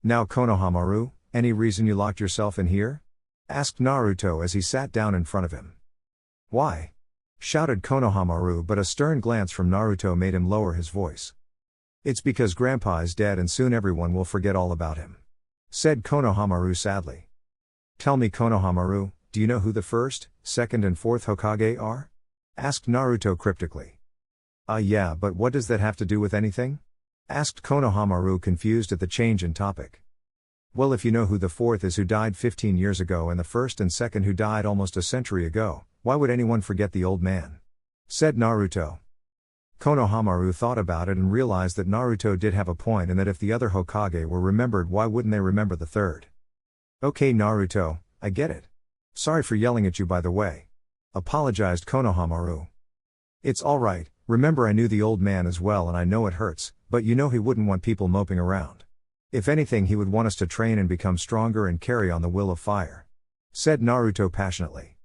Now Konohamaru, any reason you locked yourself in here? Asked Naruto as he sat down in front of him. Why? Shouted Konohamaru, but a stern glance from Naruto made him lower his voice. It's because Grandpa is dead and soon everyone will forget all about him, said Konohamaru sadly. Tell me Konohamaru, do you know who the first, second and fourth Hokage are? Asked Naruto cryptically. Yeah, but what does that have to do with anything? Asked Konohamaru, confused at the change in topic. Well, if you know who the fourth is, who died 15 years ago, and the first and second who died almost a century ago, why would anyone forget the old man? Said Naruto. Konohamaru thought about it and realized that Naruto did have a point, and that if the other Hokage were remembered, why wouldn't they remember the third? Okay Naruto, I get it. Sorry for yelling at you, by the way, apologized Konohamaru. It's alright, remember I knew the old man as well and I know it hurts, but you know he wouldn't want people moping around. If anything, he would want us to train and become stronger and carry on the will of fire, said Naruto passionately.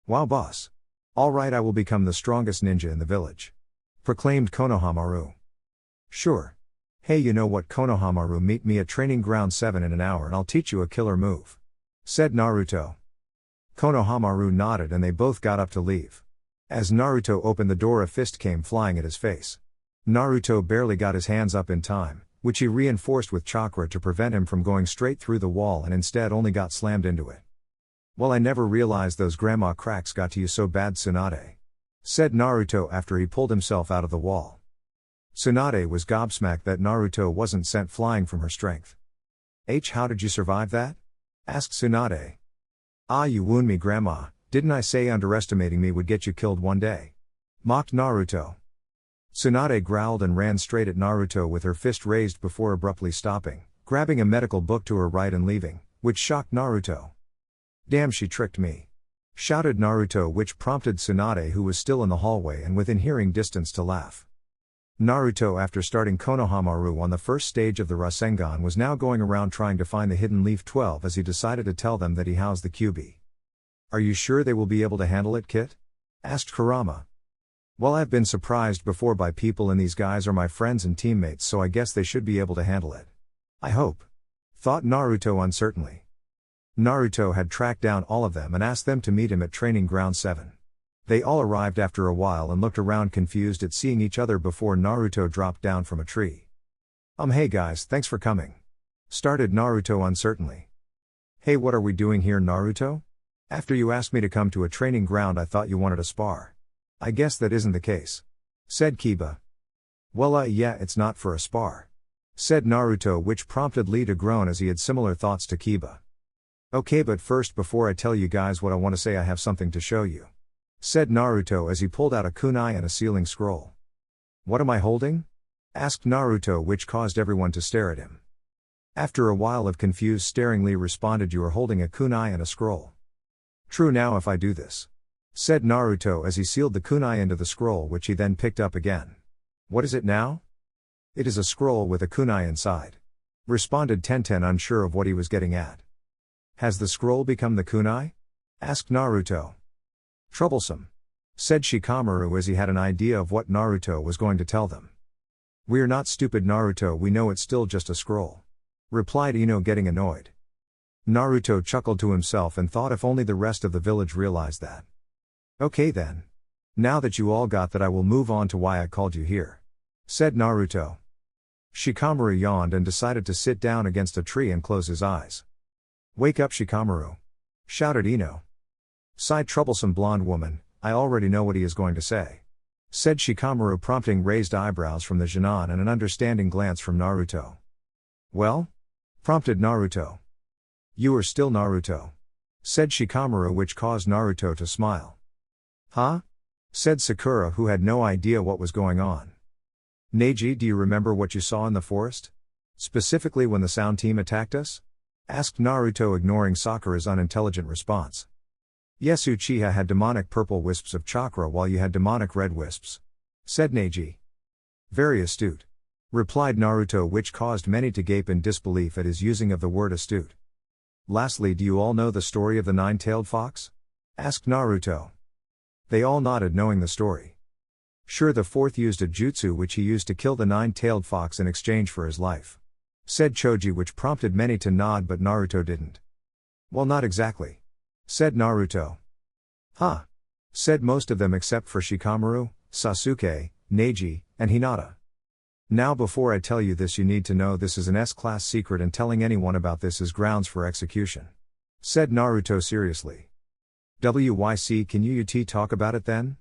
Wow boss. Alright, I will become the strongest ninja in the village, proclaimed Konohamaru. Sure. Hey, you know what Konohamaru, meet me at training ground 7 in an hour and I'll teach you a killer move, said Naruto. Konohamaru nodded and they both got up to leave. As Naruto opened the door, a fist came flying at his face. Naruto barely got his hands up in time, which he reinforced with chakra to prevent him from going straight through the wall, and instead only got slammed into it. Well, I never realized those grandma cracks got to you so bad, Tsunade, said Naruto after he pulled himself out of the wall. Tsunade was gobsmacked that Naruto wasn't sent flying from her strength. How did you survive that? Asked Tsunade. Ah, you wound me, grandma, didn't I say underestimating me would get you killed one day? Mocked Naruto. Tsunade growled and ran straight at Naruto with her fist raised before abruptly stopping, grabbing a medical book to her right and leaving, which shocked Naruto. Damn, she tricked me, shouted Naruto, which prompted Tsunade, who was still in the hallway and within hearing distance, to laugh. Naruto, after starting Konohamaru on the first stage of the Rasengan, was now going around trying to find the hidden leaf 12 as he decided to tell them that he housed the Kyuubi. Are you sure they will be able to handle it, Kit? Asked Kurama. Well, I've been surprised before by people, and these guys are my friends and teammates, so I guess they should be able to handle it. I hope, thought Naruto uncertainly. Naruto had tracked down all of them and asked them to meet him at training ground 7. They all arrived after a while and looked around confused at seeing each other before Naruto dropped down from a tree. Hey guys, thanks for coming, started Naruto uncertainly. Hey, what are we doing here, Naruto? After you asked me to come to a training ground, I thought you wanted a spar. I guess that isn't the case, said Kiba. Well, yeah, it's not for a spar. said Naruto, which prompted Lee to groan as he had similar thoughts to Kiba. Okay, but first, before I tell you guys what I want to say, I have something to show you, said Naruto as he pulled out a kunai and a sealing scroll. What am I holding? asked Naruto, which caused everyone to stare at him. After a while of confused staring, Lee responded, you are holding a kunai and a scroll. True, now if I do this, said Naruto as he sealed the kunai into the scroll, which he then picked up again. What is it now? It is a scroll with a kunai inside, responded Tenten, unsure of what he was getting at. Has the scroll become the kunai? asked Naruto. Troublesome, said Shikamaru as he had an idea of what Naruto was going to tell them. We're not stupid, Naruto, we know it's still just a scroll, replied Ino, getting annoyed. Naruto chuckled to himself and thought if only the rest of the village realized that. Okay then. Now that you all got that, I will move on to why I called you here, said Naruto. Shikamaru yawned and decided to sit down against a tree and close his eyes. Wake up, Shikamaru, shouted Ino. Sighed troublesome blonde woman, I already know what he is going to say, said Shikamaru, prompting raised eyebrows from the Jinan and an understanding glance from Naruto. Well? Prompted Naruto. You are still Naruto, said Shikamaru, which caused Naruto to smile. Huh? Said Sakura, who had no idea what was going on. Neji, do you remember what you saw in the forest? Specifically when the sound team attacked us? Asked Naruto, ignoring Sakura's unintelligent response. Yes, Uchiha had demonic purple wisps of chakra while you had demonic red wisps, said Neji. Very astute, replied Naruto, which caused many to gape in disbelief at his using of the word astute. Lastly, do you all know the story of the nine-tailed fox? Asked Naruto. They all nodded, knowing the story. Sure, the fourth used a jutsu which he used to kill the nine-tailed fox in exchange for his life, said Choji, which prompted many to nod, but Naruto didn't. Well, not exactly, said Naruto. Huh? Said most of them except for Shikamaru, Sasuke, Neji, and Hinata. Now before I tell you this, you need to know this is an S-class secret and telling anyone about this is grounds for execution, said Naruto seriously. WYC, can you talk about it then?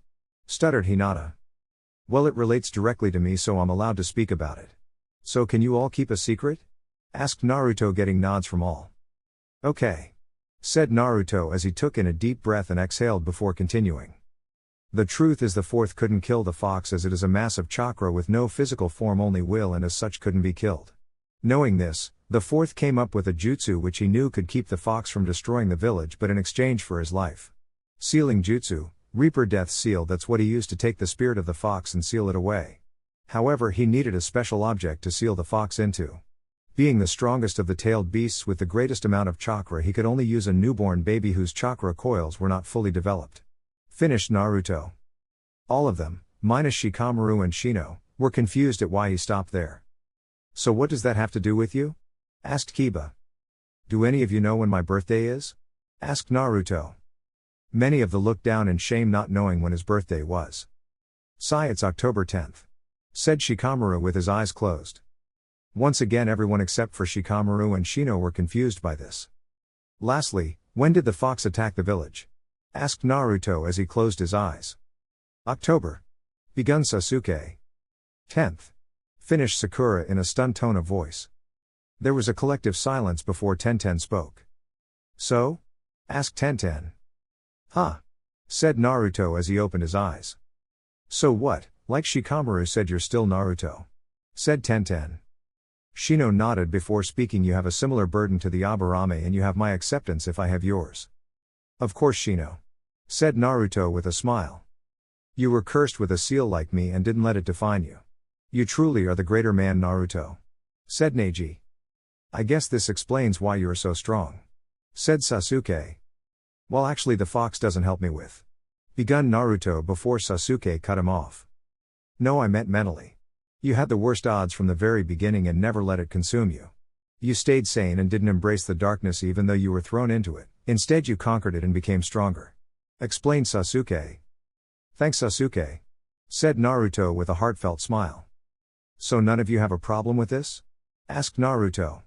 Stuttered Hinata. Well, it relates directly to me, so I'm allowed to speak about it. So can you all keep a secret? Asked Naruto, getting nods from all. Okay, said Naruto as he took in a deep breath and exhaled before continuing. The truth is the fourth couldn't kill the fox as it is a massive chakra with no physical form, only will, and as such couldn't be killed. Knowing this, the fourth came up with a jutsu which he knew could keep the fox from destroying the village, but in exchange for his life. Sealing jutsu, Reaper Death Seal, that's what he used to take the spirit of the fox and seal it away. However, he needed a special object to seal the fox into. Being the strongest of the tailed beasts with the greatest amount of chakra, he could only use a newborn baby whose chakra coils were not fully developed. Finished Naruto. All of them, minus Shikamaru and Shino, were confused at why he stopped there. So what does that have to do with you? Asked Kiba. Do any of you know when my birthday is? Asked Naruto. Many of them looked down in shame, not knowing when his birthday was. Sigh, it's October 10th. Said Shikamaru with his eyes closed. Once again, everyone except for Shikamaru and Shino were confused by this. Lastly, when did the fox attack the village? Asked Naruto as he closed his eyes. October. Begun Sasuke. 10th. Finished Sakura in a stunned tone of voice. There was a collective silence before Tenten spoke. So? Asked Tenten. Huh? Said Naruto as he opened his eyes. So what, like Shikamaru said, you're still Naruto? Said Tenten. Shino nodded before speaking. You have a similar burden to the Aburame and you have my acceptance if I have yours. Of course, Shino. Said Naruto with a smile. You were cursed with a seal like me and didn't let it define you. You truly are the greater man, Naruto. Said Neji. I guess this explains why you are so strong. Said Sasuke. Well, actually the fox doesn't help me with. Begun Naruto before Sasuke cut him off. No, I meant mentally. You had the worst odds from the very beginning and never let it consume you. You stayed sane and didn't embrace the darkness even though you were thrown into it. Instead you conquered it and became stronger. Explained Sasuke. Thanks, Sasuke. Said Naruto with a heartfelt smile. So none of you have a problem with this? Asked Naruto.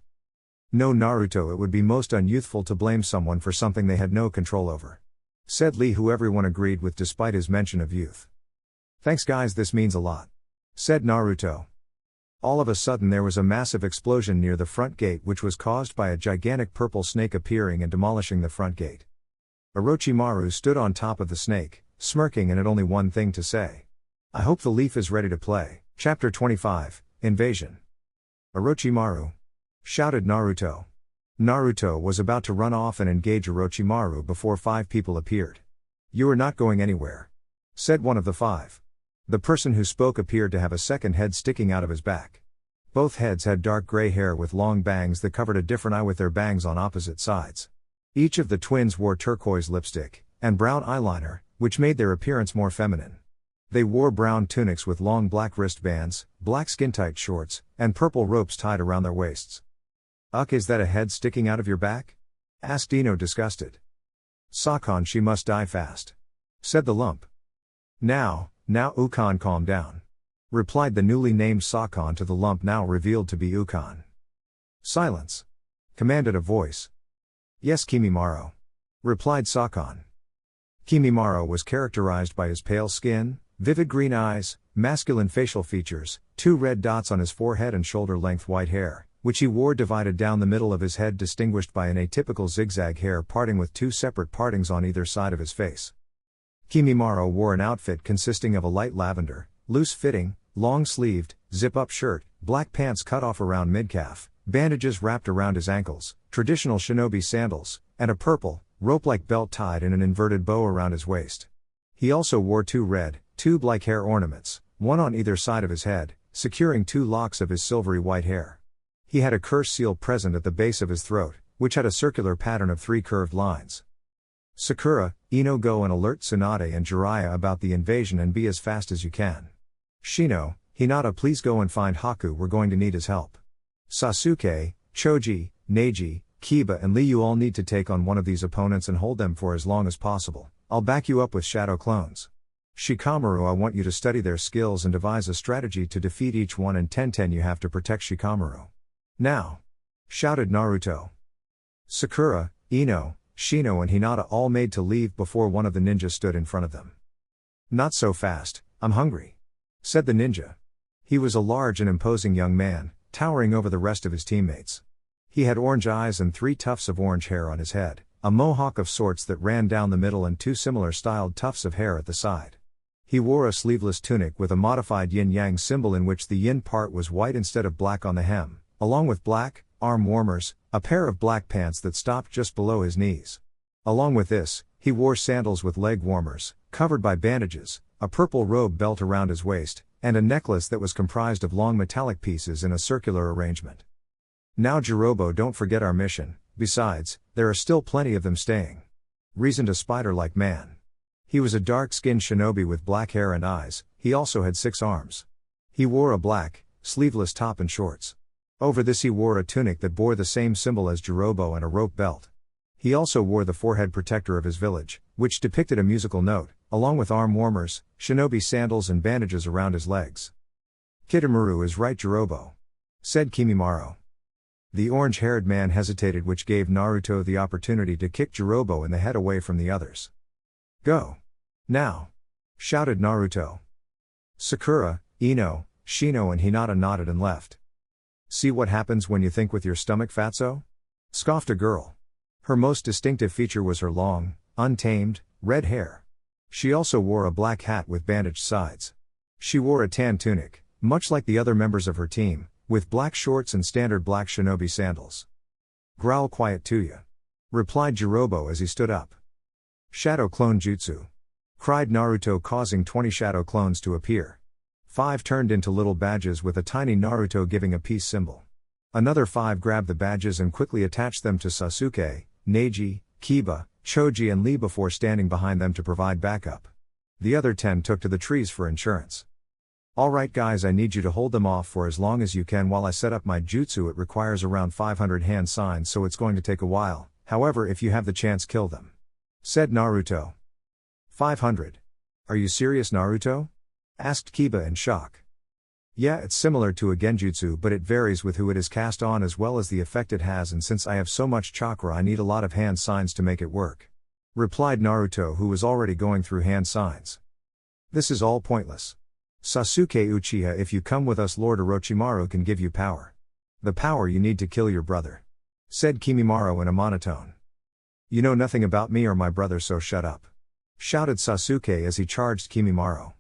No, Naruto, it would be most unyouthful to blame someone for something they had no control over. Said Lee, who everyone agreed with despite his mention of youth. Thanks guys, this means a lot. Said Naruto. All of a sudden there was a massive explosion near the front gate which was caused by a gigantic purple snake appearing and demolishing the front gate. Orochimaru stood on top of the snake, smirking and had only one thing to say. I hope the leaf is ready to play. Chapter 25, Invasion. Orochimaru! Shouted Naruto. Naruto was about to run off and engage Orochimaru before 5 people appeared. You are not going anywhere, said one of the 5. The person who spoke appeared to have a second head sticking out of his back. Both heads had dark gray hair with long bangs that covered a different eye with their bangs on opposite sides. Each of the twins wore turquoise lipstick and brown eyeliner, which made their appearance more feminine. They wore brown tunics with long black wristbands, black skin-tight shorts, and purple ropes tied around their waists. Is that a head sticking out of your back? Asked Ino disgusted. Sakon, she must die fast, said the lump. Now, Ukon, calm down, replied the newly named Sakon to the lump now revealed to be Ukon. Silence, commanded a voice. Yes, Kimimaro, replied Sakon. Kimimaro was characterized by his pale skin, vivid green eyes, masculine facial features, 2 red dots on his forehead and shoulder-length white hair, which he wore divided down the middle of his head, distinguished by an atypical zigzag hair parting with 2 separate partings on either side of his face. Kimimaro wore an outfit consisting of a light lavender, loose-fitting, long-sleeved, zip-up shirt, black pants cut off around mid-calf, bandages wrapped around his ankles, traditional shinobi sandals, and a purple, rope-like belt tied in an inverted bow around his waist. He also wore 2 red, tube-like hair ornaments, one on either side of his head, securing 2 locks of his silvery white hair. He had a curse seal present at the base of his throat, which had a circular pattern of 3 curved lines. Sakura, Ino, go and alert Tsunade and Jiraiya about the invasion and be as fast as you can. Shino, Hinata, please go and find Haku, we're going to need his help. Sasuke, Choji, Neji, Kiba and Lee, you all need to take on one of these opponents and hold them for as long as possible. I'll back you up with shadow clones. Shikamaru, I want you to study their skills and devise a strategy to defeat each one, and Tenten, you have to protect Shikamaru. Now! Shouted Naruto. Sakura, Ino, Shino and Hinata all made to leave before one of the ninjas stood in front of them. Not so fast, I'm hungry, said the ninja. He was a large and imposing young man, towering over the rest of his teammates. He had orange eyes and 3 tufts of orange hair on his head, a mohawk of sorts that ran down the middle and 2 similar styled tufts of hair at the side. He wore a sleeveless tunic with a modified yin-yang symbol in which the yin part was white instead of black on the hem, along with black arm warmers, a pair of black pants that stopped just below his knees. Along with this, he wore sandals with leg warmers, covered by bandages, a purple robe belt around his waist, and a necklace that was comprised of long metallic pieces in a circular arrangement. Now Jirobo, don't forget our mission, besides, there are still plenty of them staying. Reasoned a spider-like man. He was a dark-skinned shinobi with black hair and eyes. He also had 6 arms. He wore a black, sleeveless top and shorts. Over this he wore a tunic that bore the same symbol as Jirobo and a rope belt. He also wore the forehead protector of his village, which depicted a musical note, along with arm warmers, shinobi sandals and bandages around his legs. Kitamura is right, Jirobo, said Kimimaro. The orange-haired man hesitated, which gave Naruto the opportunity to kick Jirobo in the head away from the others. Go! Now! Shouted Naruto. Sakura, Ino, Shino and Hinata nodded and left. See what happens when you think with your stomach, fatso? Scoffed a girl. Her most distinctive feature was her long, untamed, red hair. She also wore a black hat with bandaged sides. She wore a tan tunic, much like the other members of her team, with black shorts and standard black shinobi sandals. Growl quiet to ya, replied Jirobo as he stood up. Shadow clone jutsu, cried Naruto, causing 20 shadow clones to appear. 5 turned into little badges with a tiny Naruto giving a peace symbol. Another 5 grabbed the badges and quickly attached them to Sasuke, Neji, Kiba, Choji and Lee before standing behind them to provide backup. The other 10 took to the trees for insurance. Alright guys, I need you to hold them off for as long as you can while I set up my jutsu. It requires around 500 hand signs, so it's going to take a while. However, if you have the chance, kill them, said Naruto. 500? Are you serious, Naruto? Asked Kiba in shock. Yeah, it's similar to a genjutsu, but it varies with who it is cast on as well as the effect it has, and since I have so much chakra I need a lot of hand signs to make it work, replied Naruto, who was already going through hand signs. This is all pointless. Sasuke Uchiha, if you come with us, Lord Orochimaru can give you power. The power you need to kill your brother. Said Kimimaro in a monotone. You know nothing about me or my brother, so shut up. Shouted Sasuke as he charged Kimimaro.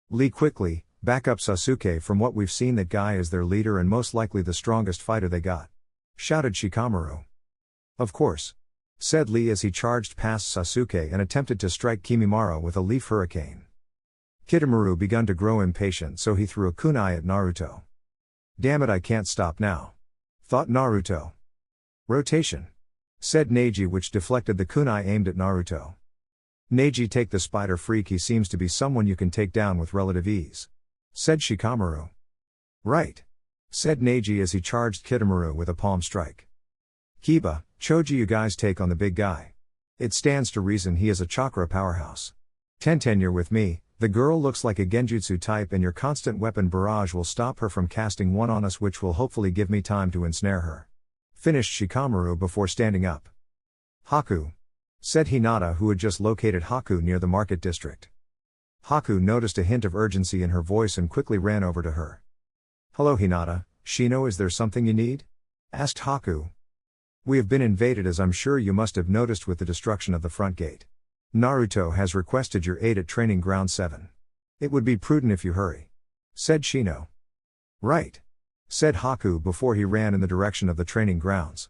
Lee, quickly, back up Sasuke. From what we've seen, that guy is their leader and most likely the strongest fighter they got. Shouted Shikamaru. Of course. Said Lee as he charged past Sasuke and attempted to strike Kimimaro with a leaf hurricane. Kitamura begun to grow impatient, so he threw a kunai at Naruto. Damn it, I can't stop now. Thought Naruto. Rotation. Said Neji, which deflected the kunai aimed at Naruto. Neji, take the spider freak, he seems to be someone you can take down with relative ease. Said Shikamaru. Right. Said Neji as he charged Kitamura with a palm strike. Kiba, Choji, you guys take on the big guy. It stands to reason he is a chakra powerhouse. Tenten, you're with me. The girl looks like a genjutsu type and your constant weapon barrage will stop her from casting one on us, which will hopefully give me time to ensnare her. Finished Shikamaru before standing up. Haku. Said Hinata, who had just located Haku near the market district. Haku noticed a hint of urgency in her voice and quickly ran over to her. Hello Hinata, Shino, is there something you need? Asked Haku. We have been invaded, as I'm sure you must have noticed with the destruction of the front gate. Naruto has requested your aid at Training Ground 7. It would be prudent if you hurry. Said Shino. Right. Said Haku before he ran in the direction of the training grounds.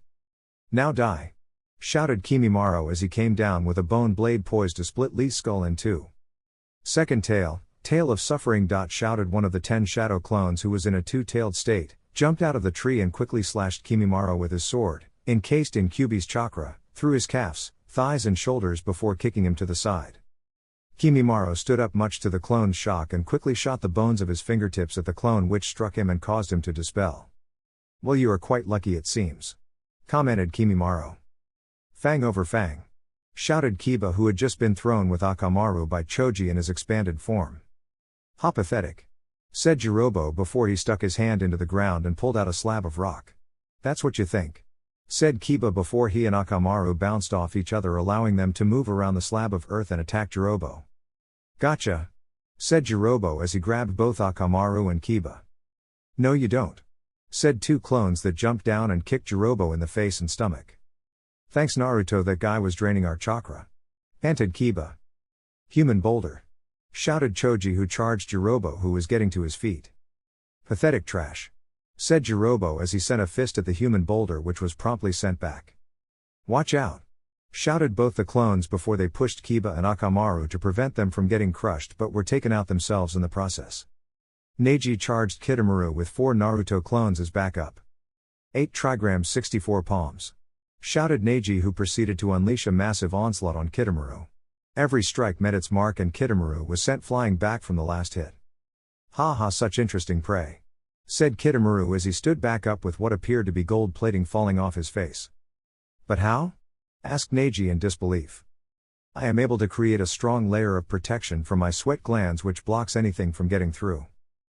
Now die. Shouted Kimimaro as he came down with a bone blade poised to split Lee's skull in two. Second tail, tail of suffering. Shouted one of the 10 shadow clones who was in a two-tailed state, jumped out of the tree and quickly slashed Kimimaro with his sword, encased in Kyuubi's chakra, through his calves, thighs and shoulders before kicking him to the side. Kimimaro stood up much to the clone's shock and quickly shot the bones of his fingertips at the clone, which struck him and caused him to dispel. Well, you are quite lucky it seems. Commented Kimimaro. Fang over fang. Shouted Kiba, who had just been thrown with Akamaru by Choji in his expanded form. How pathetic. Said Jirobo before he stuck his hand into the ground and pulled out a slab of rock. That's what you think. Said Kiba before he and Akamaru bounced off each other, allowing them to move around the slab of earth and attack Jirobo. Gotcha. Said Jirobo as he grabbed both Akamaru and Kiba. No you don't. Said two clones that jumped down and kicked Jirobo in the face and stomach. Thanks Naruto, that guy was draining our chakra. Panted Kiba. Human boulder. Shouted Choji, who charged Jirobo, who was getting to his feet. Pathetic trash. Said Jirobo as he sent a fist at the human boulder, which was promptly sent back. Watch out. Shouted both the clones before they pushed Kiba and Akamaru to prevent them from getting crushed, but were taken out themselves in the process. Neji charged Kitamura with 4 Naruto clones as backup. 8 trigrams 64 palms. Shouted Neji, who proceeded to unleash a massive onslaught on Kitamura. Every strike met its mark and Kitamura was sent flying back from the last hit. Ha ha, such interesting prey. Said Kitamura as he stood back up with what appeared to be gold plating falling off his face. But how? Asked Neji in disbelief. I am able to create a strong layer of protection from my sweat glands which blocks anything from getting through.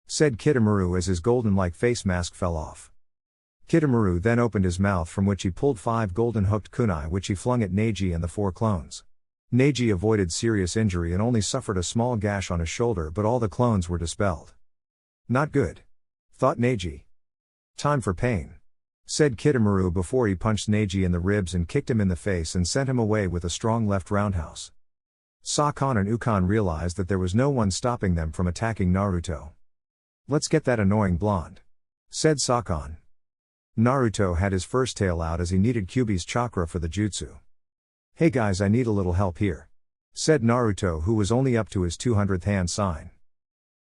Said Kitamura as his golden-like face mask fell off. Kitamura then opened his mouth, from which he pulled 5 golden hooked kunai which he flung at Neji and the 4 clones. Neji avoided serious injury and only suffered a small gash on his shoulder, but all the clones were dispelled. Not good. Thought Neji. Time for pain. Said Kitamura before he punched Neji in the ribs and kicked him in the face and sent him away with a strong left roundhouse. Sakon and Ukon realized that there was no one stopping them from attacking Naruto. Let's get that annoying blonde. Said Sakon. Naruto had his first tail out as he needed Kyuubi's chakra for the jutsu. Hey guys, I need a little help here. Said Naruto, who was only up to his 200th hand sign.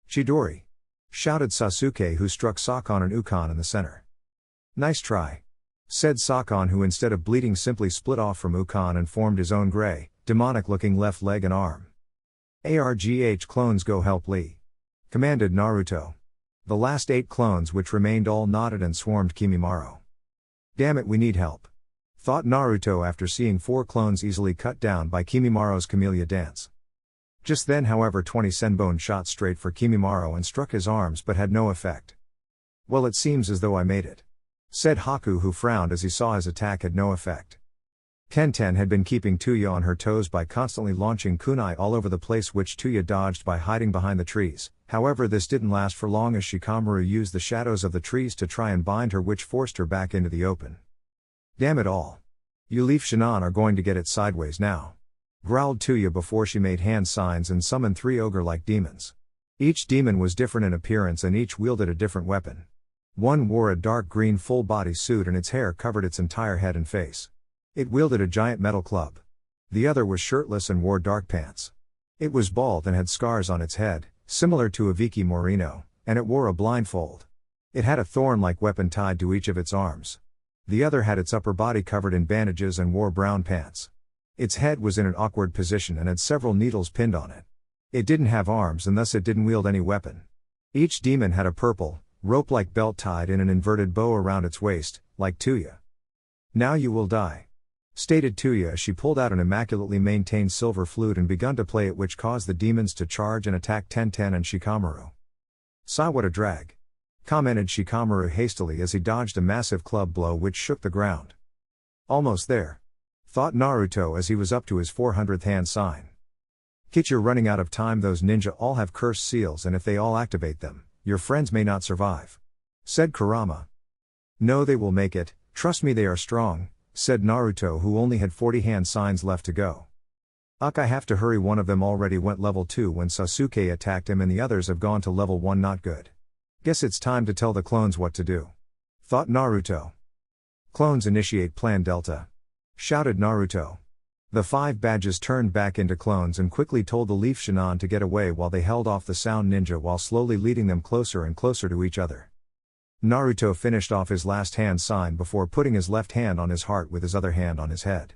Chidori. Shouted Sasuke, who struck Sakon and Ukon in the center. Nice try. Said Sakon, who instead of bleeding simply split off from Ukon and formed his own gray, demonic-looking left leg and arm. ARGH clones, go help Lee. Commanded Naruto. The last 8 clones which remained all nodded and swarmed Kimimaro. Damn it, we need help. Thought Naruto after seeing 4 clones easily cut down by Kimimaro's camellia dance. Just then, however, 20 Senbone shot straight for Kimimaro and struck his arms but had no effect. Well, it seems as though I made it. Said Haku, who frowned as he saw his attack had no effect. Tenten had been keeping Tuya on her toes by constantly launching kunai all over the place, which Tuya dodged by hiding behind the trees, However, this didn't last for long as Shikamaru used the shadows of the trees to try and bind her, which forced her back into the open. Damn it all. You Leaf Shinon are going to get it sideways now. Growled Tuya before she made hand signs and summoned 3 ogre-like demons. Each demon was different in appearance and each wielded a different weapon. One wore a dark green full-body suit and its hair covered its entire head and face. It wielded a giant metal club. The other was shirtless and wore dark pants. It was bald and had scars on its head, similar to a Vicky Morino, and it wore a blindfold. It had a thorn-like weapon tied to each of its arms. The other had its upper body covered in bandages and wore brown pants. Its head was in an awkward position and had several needles pinned on it. It didn't have arms and thus it didn't wield any weapon. Each demon had a purple, rope-like belt tied in an inverted bow around its waist, like Tuya. Now you will die, stated Tuya as she pulled out an immaculately maintained silver flute and begun to play it, which caused the demons to charge and attack Tenten and Shikamaru. Sigh, what a drag, commented Shikamaru hastily as he dodged a massive club blow which shook the ground. Almost there, thought Naruto as he was up to his 400th hand sign. Kit, you're running out of time. Those ninja all have cursed seals and if they all activate them, your friends may not survive, said Kurama. No, they will make it, trust me, they are strong, said Naruto, who only had 40 hand signs left to go. I have to hurry. One of them already went level 2 when Sasuke attacked him and the others have gone to level 1. Not good. Guess it's time to tell the clones what to do, thought Naruto. Clones initiate Plan Delta, shouted Naruto. The 5 badges turned back into clones and quickly told the Leaf Shinon to get away while they held off the Sound Ninja while slowly leading them closer and closer to each other. Naruto finished off his last hand sign before putting his left hand on his heart with his other hand on his head.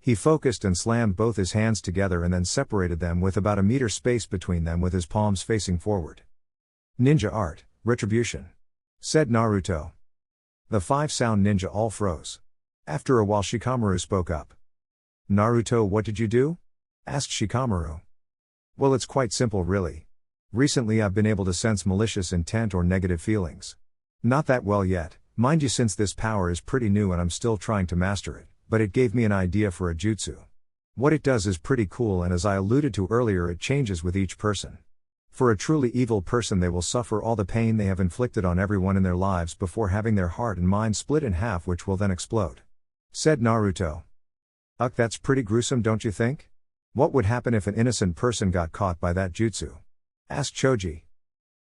He focused and slammed both his hands together and then separated them with about a meter space between them with his palms facing forward. Ninja art, retribution, said Naruto. The 5 Sound Ninja all froze. After a while Shikamaru spoke up. Naruto, what did you do? Asked Shikamaru. Well, it's quite simple really. Recently I've been able to sense malicious intent or negative feelings. Not that well yet, mind you, since this power is pretty new and I'm still trying to master it, but it gave me an idea for a jutsu. What it does is pretty cool, and as I alluded to earlier, it changes with each person. For a truly evil person, they will suffer all the pain they have inflicted on everyone in their lives before having their heart and mind split in half, which will then explode, said Naruto. That's pretty gruesome, don't you think? What would happen if an innocent person got caught by that jutsu? Asked Choji.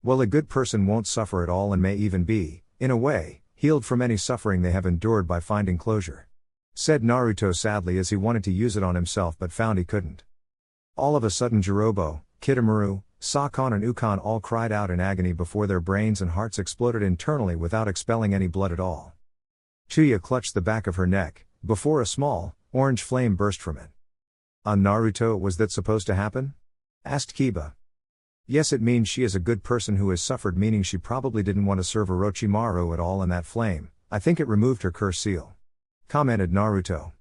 Well, a good person won't suffer at all and may even be, in a way, healed from any suffering they have endured by finding closure, said Naruto sadly as he wanted to use it on himself but found he couldn't. All of a sudden Jirobo, Kitamaru, Sakon and Ukon all cried out in agony before their brains and hearts exploded internally without expelling any blood at all. Tuya clutched the back of her neck, before a small, orange flame burst from it. On Naruto, was that supposed to happen? Asked Kiba. Yes, it means she is a good person who has suffered, meaning she probably didn't want to serve Orochimaru at all in that flame. I think it removed her curse seal, commented Naruto.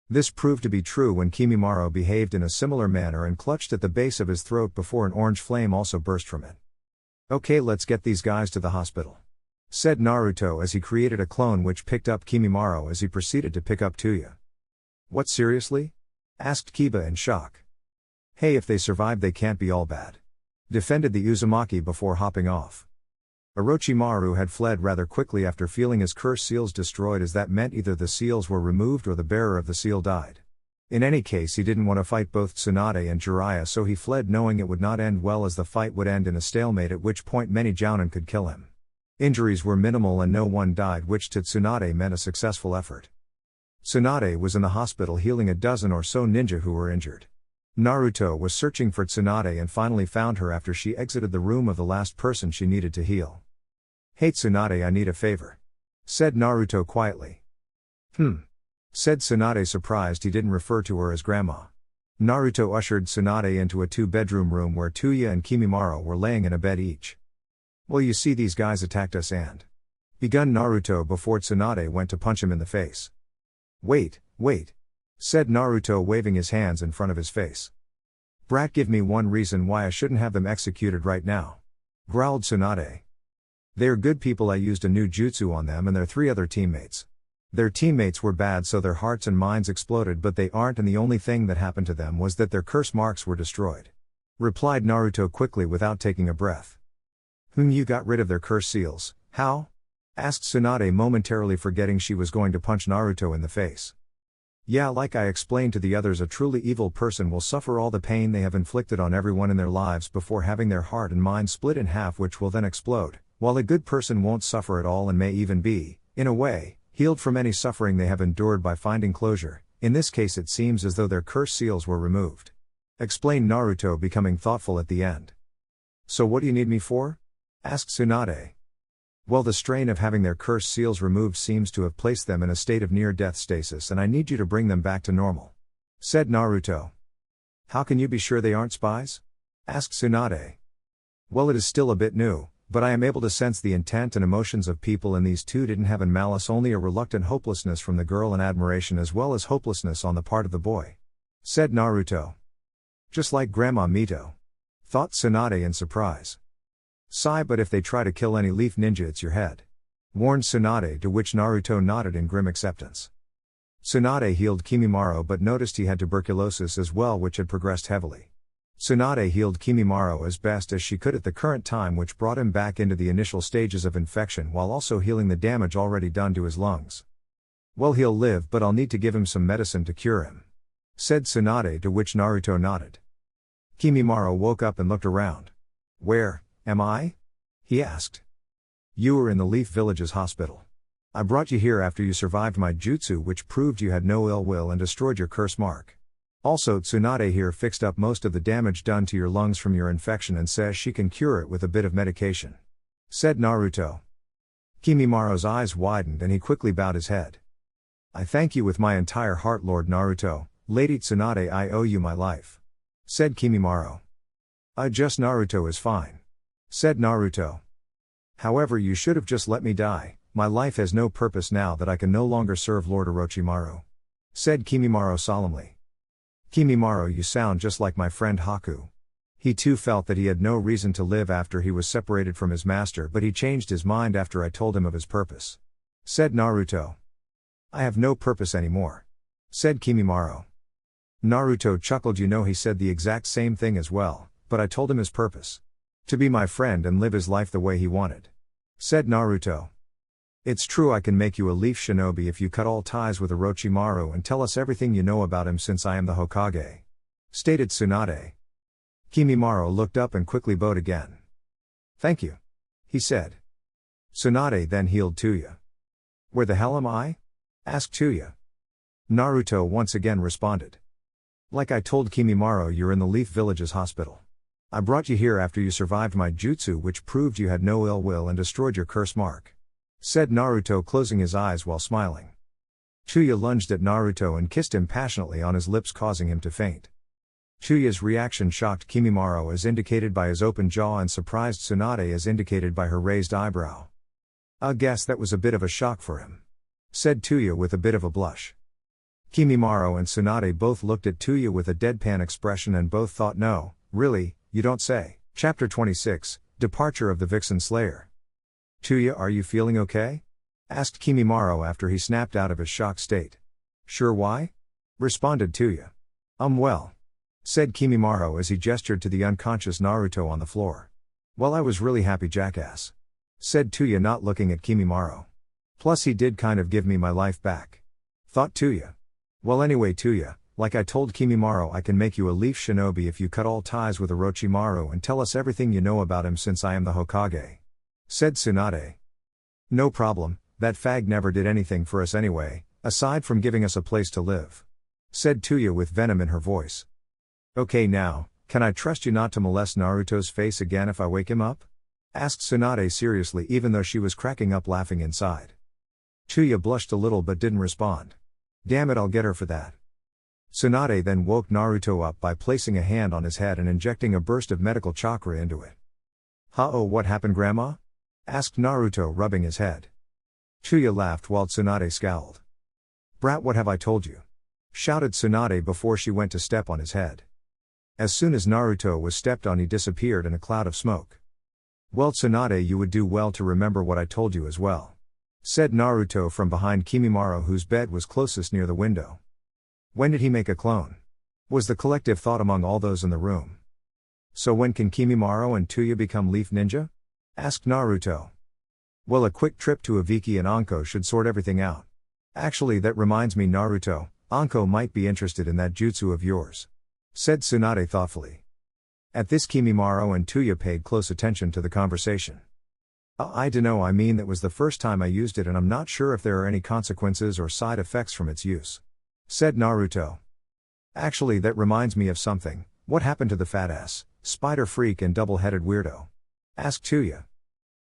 This proved to be true when Kimimaro behaved in a similar manner and clutched at the base of his throat before an orange flame also burst from it. Okay, let's get these guys to the hospital, said Naruto as he created a clone which picked up Kimimaro as he proceeded to pick up Tuya. What, seriously? Asked Kiba in shock. Hey, if they survive they can't be all bad, defended the Uzumaki before hopping off. Orochimaru had fled rather quickly after feeling his curse seals destroyed, as that meant either the seals were removed or the bearer of the seal died. In any case, he didn't want to fight both Tsunade and Jiraiya, so he fled knowing it would not end well, as the fight would end in a stalemate, at which point many Jounin could kill him. Injuries were minimal and no one died, which to Tsunade meant a successful effort. Tsunade was in the hospital healing a dozen or so ninja who were injured. Naruto was searching for Tsunade and finally found her after she exited the room of the last person she needed to heal. Hey Tsunade, I need a favor, said Naruto quietly. Said Tsunade, surprised he didn't refer to her as grandma. Naruto ushered Tsunade into a 2-bedroom room where Tuya and Kimimaro were laying in a bed each. Well, you see, these guys attacked us and begun Naruto before Tsunade went to punch him in the face. Wait, said Naruto, waving his hands in front of his face. Brat, give me one reason why I shouldn't have them executed right now, growled Tsunade. They are good people. I used a new jutsu on them and their 3 other teammates. Their teammates were bad, so their hearts and minds exploded, but they aren't, and the only thing that happened to them was that their curse marks were destroyed. replied Naruto quickly without taking a breath. You got rid of their curse seals, how? Asked Tsunade, momentarily forgetting she was going to punch Naruto in the face. Yeah, like I explained to the others, a truly evil person will suffer all the pain they have inflicted on everyone in their lives before having their heart and mind split in half, which will then explode, while a good person won't suffer at all and may even be, in a way, healed from any suffering they have endured by finding closure. In this case it seems as though their curse seals were removed. Explained Naruto, becoming thoughtful at the end. So what do you need me for? Asked Tsunade. Well, the strain of having their curse seals removed seems to have placed them in a state of near-death stasis, and I need you to bring them back to normal. Said Naruto. How can you be sure they aren't spies? Asked Tsunade. Well, it is still a bit new, but I am able to sense the intent and emotions of people, and these two didn't have in malice, only a reluctant hopelessness from the girl and admiration as well as hopelessness on the part of the boy. Said Naruto. Just like Grandma Mito. Thought Tsunade in surprise. Sigh, but if they try to kill any leaf ninja it's your head. Warned Tsunade, to which Naruto nodded in grim acceptance. Tsunade healed Kimimaro but noticed he had tuberculosis as well, which had progressed heavily. Tsunade healed Kimimaro as best as she could at the current time, which brought him back into the initial stages of infection while also healing the damage already done to his lungs. Well, he'll live, but I'll need to give him some medicine to cure him. Said Tsunade, to which Naruto nodded. Kimimaro woke up and looked around. Where am I? He asked. You were in the Leaf Village's hospital. I brought you here after you survived my jutsu, which proved you had no ill will and destroyed your curse mark. Also, Tsunade here fixed up most of the damage done to your lungs from your infection and says she can cure it with a bit of medication. Said Naruto. Kimimaro's eyes widened and he quickly bowed his head. I thank you with my entire heart, Lord Naruto. Lady Tsunade, I owe you my life. Said Kimimaro. Just Naruto is fine. Said Naruto. However, you should have just let me die. My life has no purpose now that I can no longer serve Lord Orochimaru. Said Kimimaro solemnly. Kimimaro, you sound just like my friend Haku. He too felt that he had no reason to live after he was separated from his master, but he changed his mind after I told him of his purpose. Said Naruto. I have no purpose anymore. Said Kimimaro. Naruto chuckled. You know, he said the exact same thing as well, but I told him his purpose. To be my friend and live his life the way he wanted. Said Naruto. It's true, I can make you a leaf shinobi if you cut all ties with Orochimaru and tell us everything you know about him, since I am the Hokage. Stated Tsunade. Kimimaro looked up and quickly bowed again. Thank you. He said. Tsunade then healed Tuya. Where the hell am I? Asked Tuya. Naruto once again responded. Like I told Kimimaro, you're in the Leaf Village's hospital. I brought you here after you survived my jutsu, which proved you had no ill will and destroyed your curse mark. Said Naruto, closing his eyes while smiling. Tuya lunged at Naruto and kissed him passionately on his lips, causing him to faint. Tuya's reaction shocked Kimimaro as indicated by his open jaw and surprised Tsunade as indicated by her raised eyebrow. I guess that was a bit of a shock for him. Said Tuya with a bit of a blush. Kimimaro and Tsunade both looked at Tuya with a deadpan expression and both thought, no, really, you don't say. Chapter 26, Departure of the Vixen Slayer. Tuya, are you feeling okay? Asked Kimimaro after he snapped out of his shocked state. Sure, why? Responded Tuya. Well. Said Kimimaro as he gestured to the unconscious Naruto on the floor. Well, I was really happy, jackass. Said Tuya, not looking at Kimimaro. Plus he did kind of give me my life back. Thought Tuya. Well, anyway, Tuya, like I told Kimimaro, I can make you a leaf shinobi if you cut all ties with Orochimaru and tell us everything you know about him, since I am the Hokage. Said Tsunade. No problem, that fag never did anything for us anyway, aside from giving us a place to live. Said Tuya with venom in her voice. Okay, now, can I trust you not to molest Naruto's face again if I wake him up? Asked Tsunade seriously, even though she was cracking up laughing inside. Tuya blushed a little but didn't respond. Damn it, I'll get her for that. Tsunade then woke Naruto up by placing a hand on his head and injecting a burst of medical chakra into it. Oh, what happened, Grandma? Asked Naruto, rubbing his head. Tuya laughed while Tsunade scowled. Brat, what have I told you? Shouted Tsunade before she went to step on his head. As soon as Naruto was stepped on, he disappeared in a cloud of smoke. Well, Tsunade, you would do well to remember what I told you as well. Said Naruto from behind Kimimaro, whose bed was closest near the window. When did he make a clone? Was the collective thought among all those in the room. So when can Kimimaro and Tuya become Leaf Ninja? Asked Naruto. Well, a quick trip to Ibiki and Anko should sort everything out. Actually, that reminds me, Naruto, Anko might be interested in that jutsu of yours. Said Tsunade thoughtfully. At this, Kimimaro and Tuya paid close attention to the conversation. I dunno, I mean that was the first time I used it and I'm not sure if there are any consequences or side effects from its use. Said Naruto. Actually, that reminds me of something. What happened to the fat ass, spider freak and double-headed weirdo? Asked Tuya.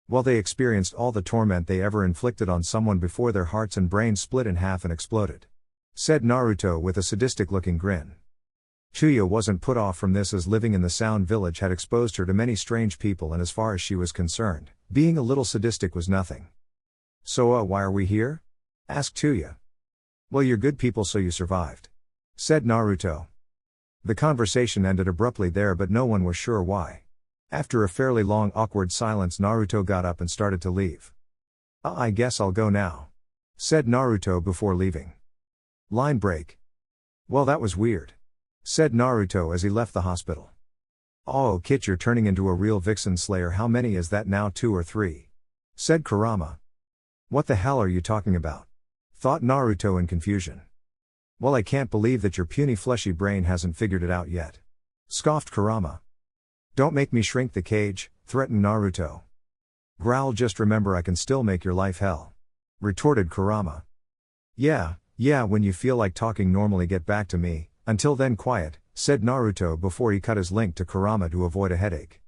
Well, they experienced all the torment they ever inflicted on someone before their hearts and brains split in half and exploded. Said Naruto with a sadistic-looking grin. Tuya wasn't put off from this, as living in the Sound Village had exposed her to many strange people, and as far as she was concerned, being a little sadistic was nothing. So why are we here? Asked Tuya. Well, you're good people, so you survived. Said Naruto. The conversation ended abruptly there, but no one was sure why. After a fairly long awkward silence, Naruto got up and started to leave. I guess I'll go now. Said Naruto before leaving. Line break. Well, that was weird. Said Naruto as he left the hospital. Oh, Kit, you're turning into a real vixen slayer. How many is that now, 2 or 3? Said Kurama. What the hell are you talking about? Thought Naruto in confusion. Well, I can't believe that your puny fleshy brain hasn't figured it out yet. Scoffed Kurama. Don't make me shrink the cage, threatened Naruto. Growl, just remember I can still make your life hell. Retorted Kurama. Yeah, when you feel like talking normally get back to me, until then quiet, said Naruto before he cut his link to Kurama to avoid a headache.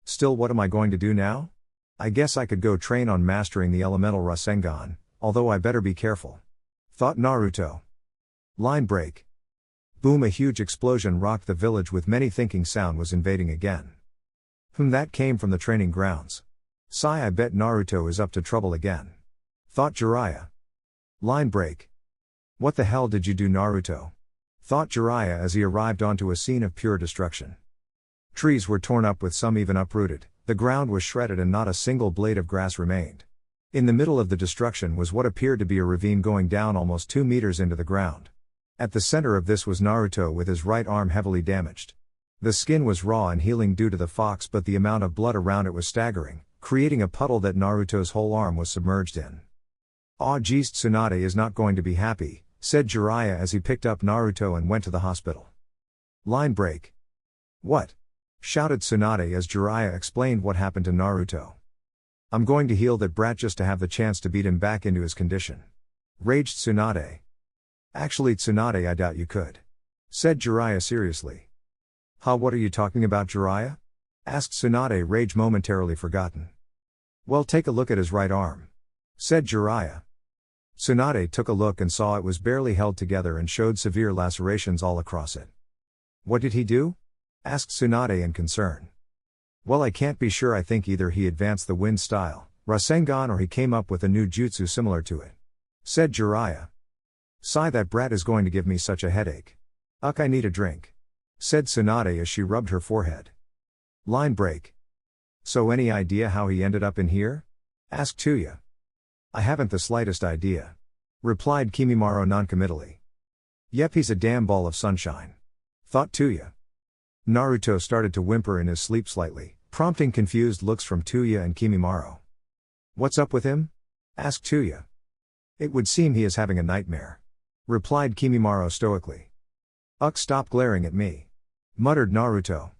Still, what am I going to do now? I guess I could go train on mastering the elemental Rasengan, although I better be careful. Thought Naruto. Line break. Boom, a huge explosion rocked the village with many thinking sound was invading again. That came from the training grounds. Sigh, I bet Naruto is up to trouble again. Thought Jiraiya. Line break. What the hell did you do, Naruto? Thought Jiraiya as he arrived onto a scene of pure destruction. Trees were torn up, with some even uprooted, the ground was shredded and not a single blade of grass remained. In the middle of the destruction was what appeared to be a ravine going down almost 2 meters into the ground. At the center of this was Naruto with his right arm heavily damaged. The skin was raw and healing due to the fox, but the amount of blood around it was staggering, creating a puddle that Naruto's whole arm was submerged in. Aw geez, Tsunade is not going to be happy, said Jiraiya as he picked up Naruto and went to the hospital. Line break. What? Shouted Tsunade as Jiraiya explained what happened to Naruto. I'm going to heal that brat just to have the chance to beat him back into his condition. Raged Tsunade. Actually, Tsunade, I doubt you could. Said Jiraiya seriously. What are you talking about, Jiraiya? Asked Tsunade, rage momentarily forgotten. Well, take a look at his right arm. Said Jiraiya. Tsunade took a look and saw it was barely held together and showed severe lacerations all across it. What did he do? Asked Tsunade in concern. Well, I can't be sure. I think either he advanced the wind style, Rasengan, or he came up with a new jutsu similar to it. Said Jiraiya. Sigh, that brat is going to give me such a headache. I need a drink. Said Tsunade as she rubbed her forehead. Line break. So any idea how he ended up in here? Asked Tuya. I haven't the slightest idea. Replied Kimimaro noncommittally. Yep, he's a damn ball of sunshine. Thought Tuya. Naruto started to whimper in his sleep slightly, prompting confused looks from Tuya and Kimimaro. What's up with him? Asked Tuya. It would seem he is having a nightmare. Replied Kimimaro stoically. Stop glaring at me. Muttered Naruto.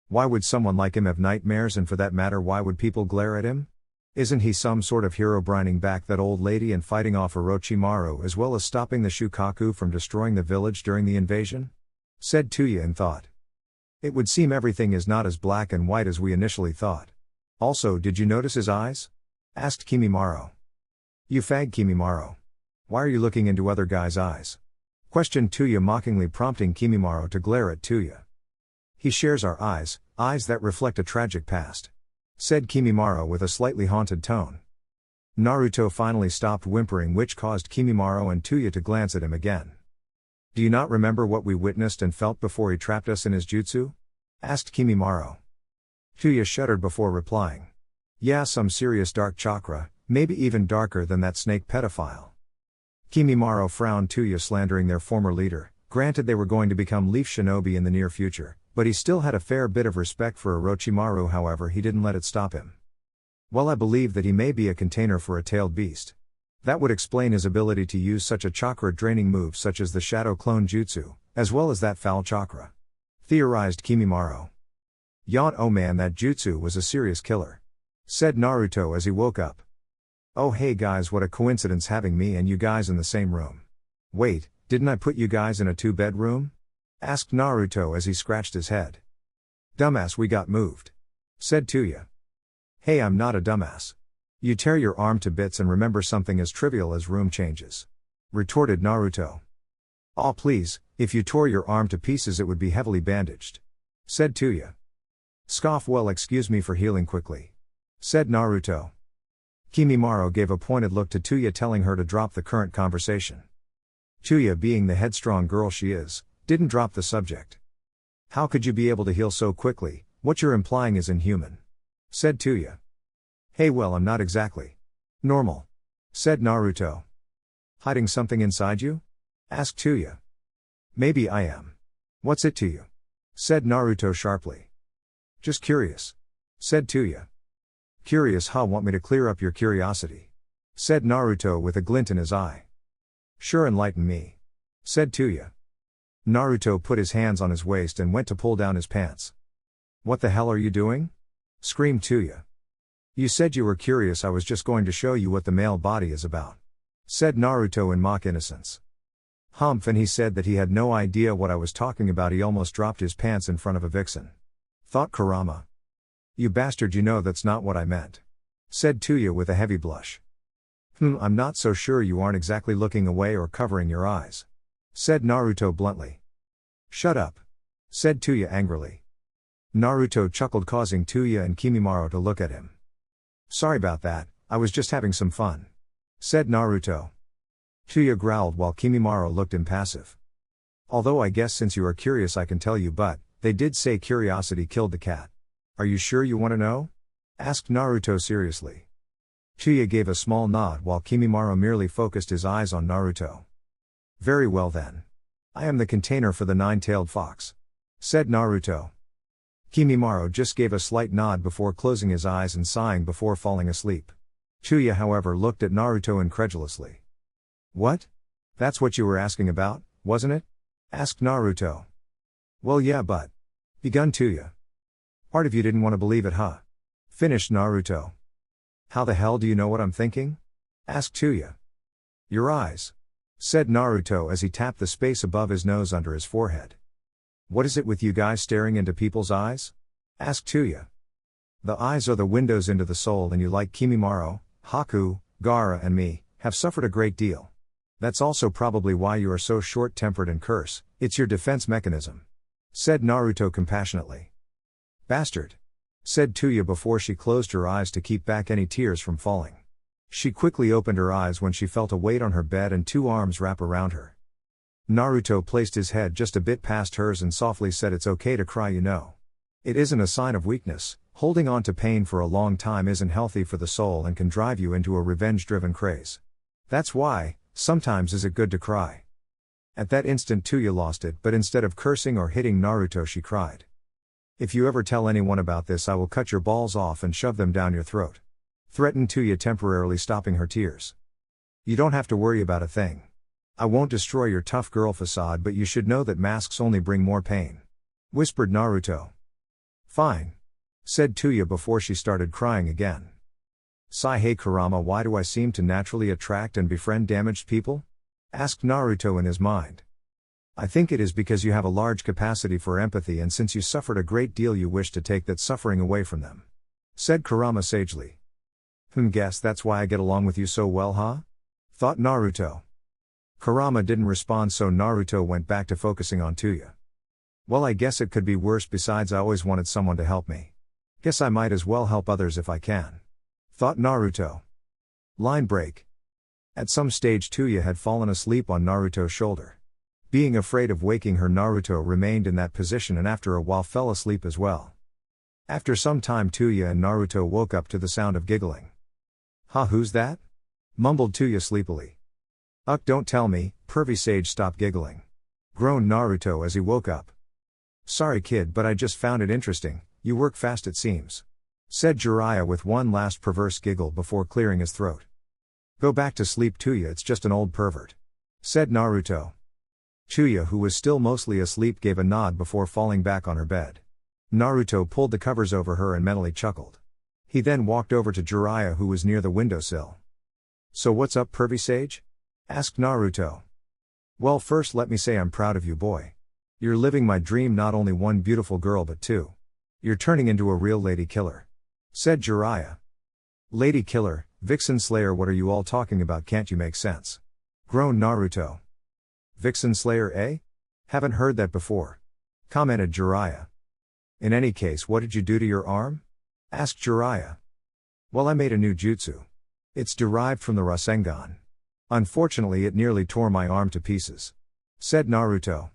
Why would someone like him have nightmares, and for that matter why would people glare at him? Isn't he some sort of hero brining back that old lady and fighting off Orochimaru as well as stopping the Shukaku from destroying the village during the invasion? Said Tuya in thought. It would seem everything is not as black and white as we initially thought. Also, did you notice his eyes? Asked Kimimaro. You fag, Kimimaro. Why are you looking into other guys' eyes? Questioned Tuya mockingly, prompting Kimimaro to glare at Tuya. He shares our eyes, eyes that reflect a tragic past. Said Kimimaro with a slightly haunted tone. Naruto finally stopped whimpering, which caused Kimimaro and Tuya to glance at him again. Do you not remember what we witnessed and felt before he trapped us in his jutsu? Asked Kimimaro. Tuya shuddered before replying. Yeah, some serious dark chakra, maybe even darker than that snake pedophile. Kimimaro frowned. Tuya slandering their former leader. Granted, they were going to become Leaf Shinobi in the near future, but he still had a fair bit of respect for Orochimaru. However, he didn't let it stop him. Well, I believe that he may be a container for a tailed beast. That would explain his ability to use such a chakra-draining move such as the Shadow Clone Jutsu, as well as that foul chakra. Theorized Kimimaro. Yawn, oh man, that jutsu was a serious killer. Said Naruto as he woke up. Oh hey guys, what a coincidence having me and you guys in the same room. Wait, didn't I put you guys in a 2-bedroom? Asked Naruto as he scratched his head. Dumbass, we got moved. Said Tuya. Hey, I'm not a dumbass. You tear your arm to bits and remember something as trivial as room changes. Retorted Naruto. Aw please, if you tore your arm to pieces it would be heavily bandaged. Said Tuya. Scoff, well excuse me for healing quickly. Said Naruto. Kimimaro gave a pointed look to Tuya telling her to drop the current conversation. Tuya, being the headstrong girl she is, didn't drop the subject. How could you be able to heal so quickly? What you're implying is inhuman. Said Tuya. Hey, well, I'm not exactly normal. Said Naruto. Hiding something inside you? Asked Tuya. Maybe I am. What's it to you? Said Naruto sharply. Just curious. Said Tuya. Curious, huh? Want me to clear up your curiosity? Said Naruto with a glint in his eye. Sure, enlighten me. Said Tuya. Naruto put his hands on his waist and went to pull down his pants. What the hell are you doing? Screamed Tuya. You said you were curious, I was just going to show you what the male body is about. Said Naruto in mock innocence. Humph, and he said that he had no idea what I was talking about. He almost dropped his pants in front of a vixen. Thought Kurama. You bastard, you know that's not what I meant. Said Tuya with a heavy blush. I'm not so sure you aren't exactly looking away or covering your eyes. Said Naruto bluntly. Shut up. Said Tuya angrily. Naruto chuckled, causing Tuya and Kimimaro to look at him. Sorry about that, I was just having some fun. Said Naruto. Tuya growled while Kimimaro looked impassive. Although I guess since you are curious I can tell you, but they did say curiosity killed the cat. Are you sure you want to know? Asked Naruto seriously. Tuya gave a small nod while Kimimaro merely focused his eyes on Naruto. Very well then. I am the container for the 9-tailed fox. Said Naruto. Kimimaro just gave a slight nod before closing his eyes and sighing before falling asleep. Tuya, however, looked at Naruto incredulously. What? That's what you were asking about, wasn't it? Asked Naruto. Well yeah, but... begun Tuya. Part of you didn't want to believe it, huh? Finished Naruto. How the hell do you know what I'm thinking? Asked Tuya. Your eyes. Said Naruto as he tapped the space above his nose under his forehead. What is it with you guys staring into people's eyes? Asked Tuya. The eyes are the windows into the soul, and you, like Kimimaro, Haku, Gara and me, have suffered a great deal. That's also probably why you are so short-tempered and curse, it's your defense mechanism. Said Naruto compassionately. Bastard. Said Tuya before she closed her eyes to keep back any tears from falling. She quickly opened her eyes when she felt a weight on her bed and 2 arms wrap around her. Naruto placed his head just a bit past hers and softly said, it's okay to cry, you know. It isn't a sign of weakness. Holding on to pain for a long time isn't healthy for the soul and can drive you into a revenge-driven craze. That's why, sometimes is it good to cry. At that instant Tuya lost it, but instead of cursing or hitting Naruto she cried. If you ever tell anyone about this I will cut your balls off and shove them down your throat. Threatened Tuya, temporarily stopping her tears. You don't have to worry about a thing. I won't destroy your tough girl facade, but you should know that masks only bring more pain. Whispered Naruto. Fine. Said Tuya before she started crying again. Sigh. Hey Kurama, why do I seem to naturally attract and befriend damaged people? Asked Naruto in his mind. I think it is because you have a large capacity for empathy, and since you suffered a great deal you wish to take that suffering away from them. Said Kurama sagely. Guess that's why I get along with you so well, huh? Thought Naruto. Kurama didn't respond, so Naruto went back to focusing on Tuya. Well, I guess it could be worse, besides I always wanted someone to help me. Guess I might as well help others if I can. Thought Naruto. Line break. At some stage Tuya had fallen asleep on Naruto's shoulder. Being afraid of waking her, Naruto remained in that position and after a while fell asleep as well. After some time Tuya and Naruto woke up to the sound of giggling. Huh, who's that? Mumbled Tuya sleepily. Don't tell me, pervy sage, stop giggling. Groaned Naruto as he woke up. Sorry kid, but I just found it interesting, you work fast it seems. Said Jiraiya with one last perverse giggle before clearing his throat. Go back to sleep Tuya, it's just an old pervert. Said Naruto. Tuya, who was still mostly asleep, gave a nod before falling back on her bed. Naruto pulled the covers over her and mentally chuckled. He then walked over to Jiraiya, who was near the windowsill. So what's up pervy sage? Asked Naruto. Well, first let me say I'm proud of you boy. You're living my dream, not only one beautiful girl but two. You're turning into a real lady killer. Said Jiraiya. Lady killer, Vixen Slayer, what are you all talking about, can't you make sense? Groaned Naruto. Vixen Slayer, eh? Haven't heard that before. Commented Jiraiya. In any case, what did you do to your arm? Asked Jiraiya. Well, I made a new jutsu. It's derived from the Rasengan. Unfortunately it nearly tore my arm to pieces. Said Naruto.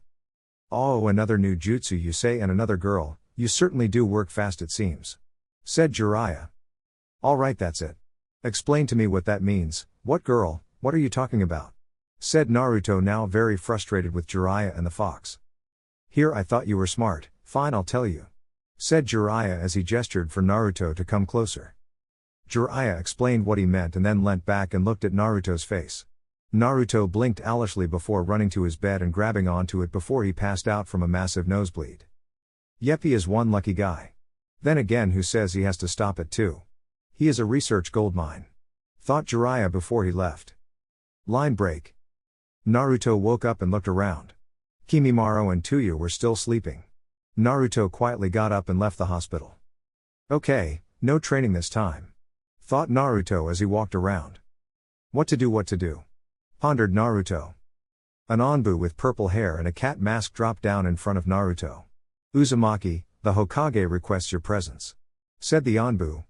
Oh, another new jutsu you say, and another girl, you certainly do work fast it seems. Said Jiraiya. Alright, that's it. Explain to me what that means, what girl, what are you talking about? Said Naruto, now very frustrated with Jiraiya and the fox. Here, I thought you were smart, fine I'll tell you. Said Jiraiya as he gestured for Naruto to come closer. Jiraiya explained what he meant and then leant back and looked at Naruto's face. Naruto blinked owlishly before running to his bed and grabbing onto it before he passed out from a massive nosebleed. Yep, he is one lucky guy. Then again, who says he has to stop at 2? He is a research goldmine. Thought Jiraiya before he left. Line break. Naruto woke up and looked around. Kimimaro and Tuya were still sleeping. Naruto quietly got up and left the hospital. Okay, no training this time. Thought Naruto as he walked around. What to do? Pondered Naruto. An Anbu with purple hair and a cat mask dropped down in front of Naruto. Uzumaki, the Hokage requests your presence. Said the Anbu.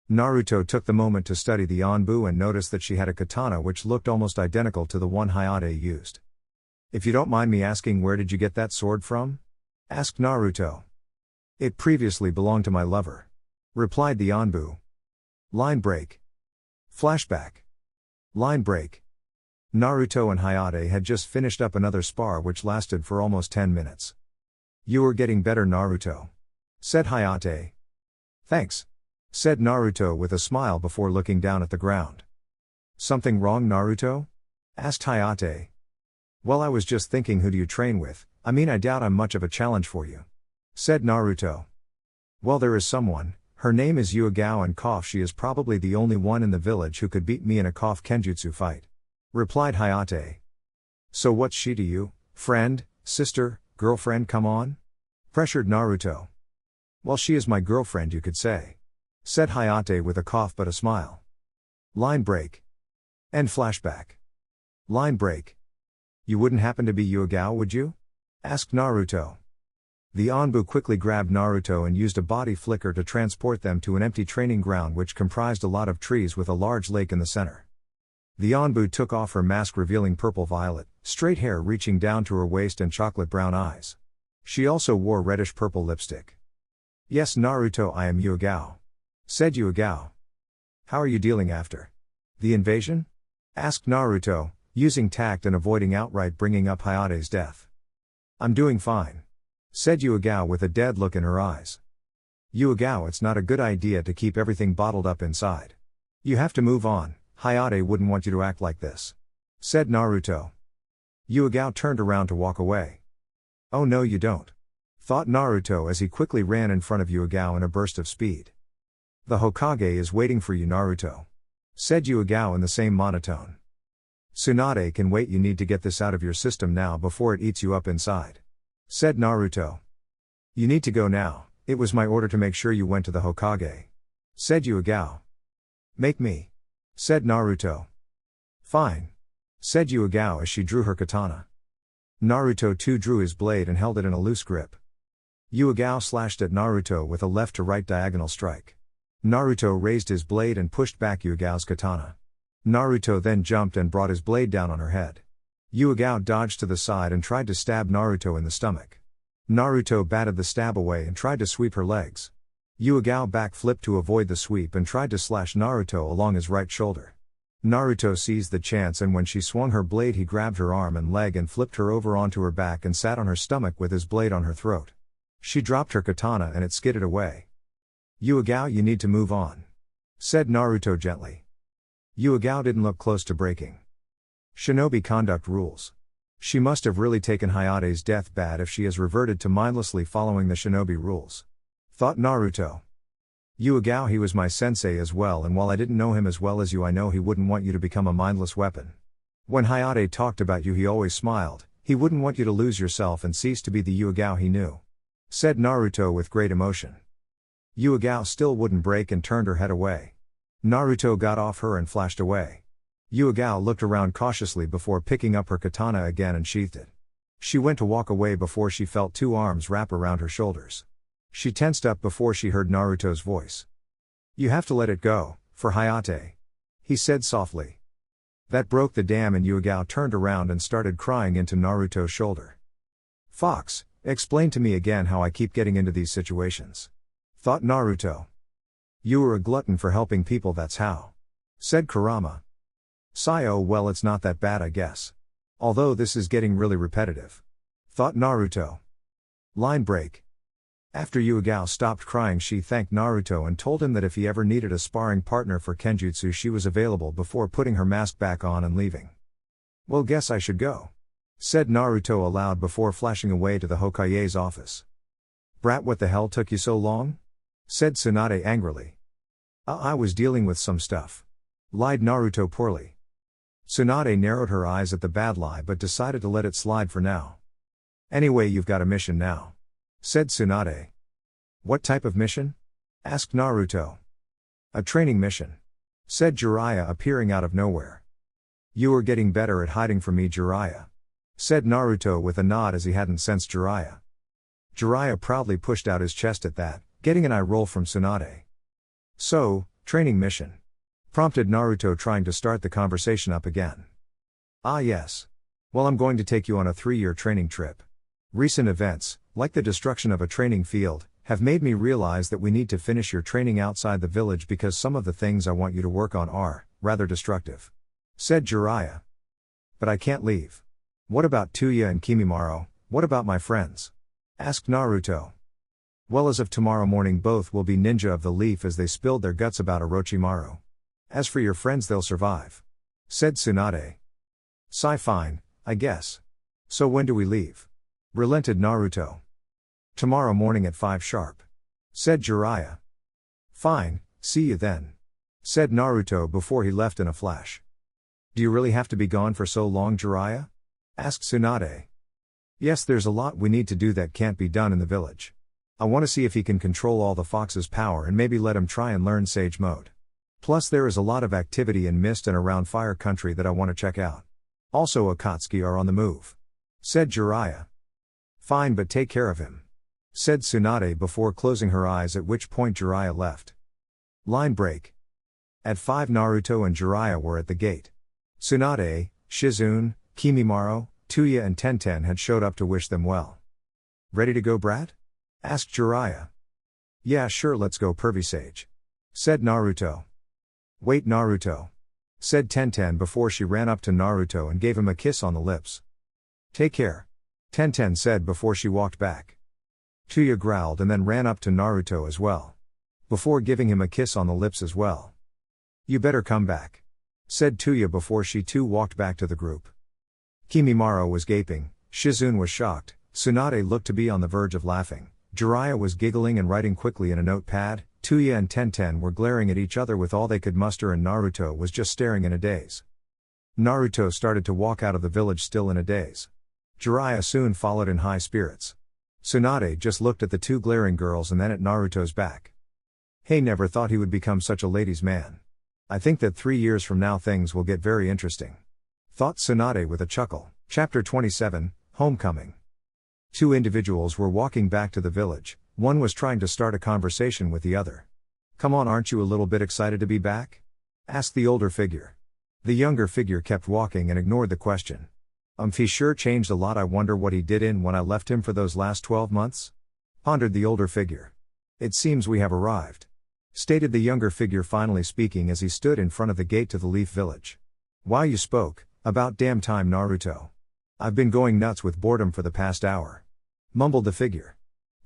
Naruto took the moment to study the Anbu and noticed that she had a katana which looked almost identical to the one Hayate used. If you don't mind me asking, where did you get that sword from? Asked Naruto. It previously belonged to my lover. Replied the Anbu. Line break. Flashback. Line break. Naruto and Hayate had just finished up another spar which lasted for almost 10 minutes. You are getting better Naruto. Said Hayate. Thanks. Said Naruto with a smile before looking down at the ground. Something wrong Naruto? Asked Hayate. Well, I was just thinking, who do you train with? I mean, I doubt I'm much of a challenge for you. Said Naruto. Well, there is someone, her name is Yugao and she is probably the only one in the village who could beat me in a kenjutsu fight. Replied Hayate. So what's she to you, friend, sister, girlfriend, come on? Pressured Naruto. Well, she is my girlfriend, you could say. Said Hayate with a cough but a smile. Line break. End flashback. Line break. You wouldn't happen to be Yugao, would you? Asked Naruto. The Anbu quickly grabbed Naruto and used a body flicker to transport them to an empty training ground which comprised a lot of trees with a large lake in the center. The Anbu took off her mask revealing purple-violet, straight hair reaching down to her waist and chocolate-brown eyes. She also wore reddish-purple lipstick. Yes Naruto, I am Yugao. Said Yugao. How are you dealing after the invasion? Asked Naruto, using tact and avoiding outright bringing up Hayate's death. I'm doing fine. Said Yugao with a dead look in her eyes. Yugao, it's not a good idea to keep everything bottled up inside. You have to move on, Hayate wouldn't want you to act like this. Said Naruto. Yugao turned around to walk away. Oh no you don't. Thought Naruto as he quickly ran in front of Yugao in a burst of speed. The Hokage is waiting for you Naruto. Said Yugao in the same monotone. Tsunade can wait, you need to get this out of your system now before it eats you up inside. Said Naruto. You need to go now, it was my order to make sure you went to the Hokage. Said Yugao. Make me. Said Naruto. Fine. Said Yugao as she drew her katana. Naruto too drew his blade and held it in a loose grip. Yugao slashed at Naruto with a left to right diagonal strike. Naruto raised his blade and pushed back Yugao's katana. Naruto then jumped and brought his blade down on her head. Yugao dodged to the side and tried to stab Naruto in the stomach. Naruto batted the stab away and tried to sweep her legs. Yugao backflipped to avoid the sweep and tried to slash Naruto along his right shoulder. Naruto seized the chance and when she swung her blade he grabbed her arm and leg and flipped her over onto her back and sat on her stomach with his blade on her throat. She dropped her katana and it skidded away. Yuigao, you need to move on, said Naruto gently. Yuigao didn't look close to breaking shinobi conduct rules. She must have really taken Hayate's death bad if she has reverted to mindlessly following the shinobi rules, thought Naruto. Yuigao, he was my sensei as well, and while I didn't know him as well as you, I know he wouldn't want you to become a mindless weapon. When Hayate talked about you, he always smiled. He wouldn't want you to lose yourself and cease to be the Yuigao he knew, said Naruto with great emotion. Yuigao still wouldn't break and turned her head away. Naruto got off her and flashed away. Yuigao looked around cautiously before picking up her katana again and sheathed it. She went to walk away before she felt two arms wrap around her shoulders. She tensed up before she heard Naruto's voice. You have to let it go, for Hayate, he said softly. That broke the dam, and Yuigao turned around and started crying into Naruto's shoulder. Fox, explain to me again how I keep getting into these situations, thought Naruto. You were a glutton for helping people, that's how, said Kurama. Sayo, well, it's not that bad, I guess. Although this is getting really repetitive, thought Naruto. Line break. After Yuigao stopped crying, she thanked Naruto and told him that if he ever needed a sparring partner for Kenjutsu, she was available, before putting her mask back on and leaving. Well, guess I should go, said Naruto aloud before flashing away to the Hokage's office. Brat, what the hell took you so long? Said Tsunade angrily. I was dealing with some stuff, lied Naruto poorly. Tsunade narrowed her eyes at the bad lie but decided to let it slide for now. Anyway, you've got a mission now, said Tsunade. What type of mission? Asked Naruto. A training mission, said Jiraiya, appearing out of nowhere. You are getting better at hiding from me, Jiraiya, said Naruto with a nod, as he hadn't sensed Jiraiya. Jiraiya proudly pushed out his chest at that, getting an eye roll from Tsunade. So, training mission, prompted Naruto, trying to start the conversation up again. Ah yes. Well, I'm going to take you on a 3-year training trip. Recent events, like the destruction of a training field, have made me realize that we need to finish your training outside the village, because some of the things I want you to work on are rather destructive, said Jiraiya. But I can't leave. What about Tuya and Kimimaro? What about my friends? Asked Naruto. Well, as of tomorrow morning, both will be ninja of the leaf, as they spilled their guts about Orochimaru. As for your friends, they'll survive, said Tsunade. Fine, I guess. So when do we leave? Relented Naruto. Tomorrow morning at 5 sharp, said Jiraiya. Fine, see you then, said Naruto before he left in a flash. Do you really have to be gone for so long, Jiraiya? Asked Tsunade. Yes, there's a lot we need to do that can't be done in the village. I want to see if he can control all the fox's power and maybe let him try and learn Sage Mode. Plus there is a lot of activity in Mist and around Fire Country that I want to check out. Also Akatsuki are on the move, said Jiraiya. Fine, but take care of him, said Tsunade before closing her eyes, at which point Jiraiya left. Line break. At 5, Naruto and Jiraiya were at the gate. Tsunade, Shizune, Kimimaro, Tuya and Tenten had showed up to wish them well. Ready to go, brat? Asked Jiraiya. Yeah, sure, let's go, pervy sage, said Naruto. Wait, Naruto, said Tenten before she ran up to Naruto and gave him a kiss on the lips. Take care, Tenten said before she walked back. Tuya growled and then ran up to Naruto as well, before giving him a kiss on the lips as well. You better come back, said Tuya before she too walked back to the group. Kimimaro was gaping, Shizune was shocked, Tsunade looked to be on the verge of laughing, Jiraiya was giggling and writing quickly in a notepad, Tuya and Tenten were glaring at each other with all they could muster, and Naruto was just staring in a daze. Naruto started to walk out of the village still in a daze. Jiraiya soon followed in high spirits. Tsunade just looked at the two glaring girls and then at Naruto's back. Hey, never thought he would become such a ladies' man. I think that 3 years from now things will get very interesting, thought Tsunade with a chuckle. Chapter 27, Homecoming. 2 individuals were walking back to the village. One was trying to start a conversation with the other. Come on, aren't you a little bit excited to be back? Asked the older figure. The younger figure kept walking and ignored the question. He sure changed a lot. I wonder what he did in when I left him for those last 12 months? Pondered the older figure. It seems we have arrived, stated the younger figure, finally speaking as he stood in front of the gate to the Leaf Village. Wow, you spoke. About damn time, Naruto. I've been going nuts with boredom for the past hour, mumbled the figure.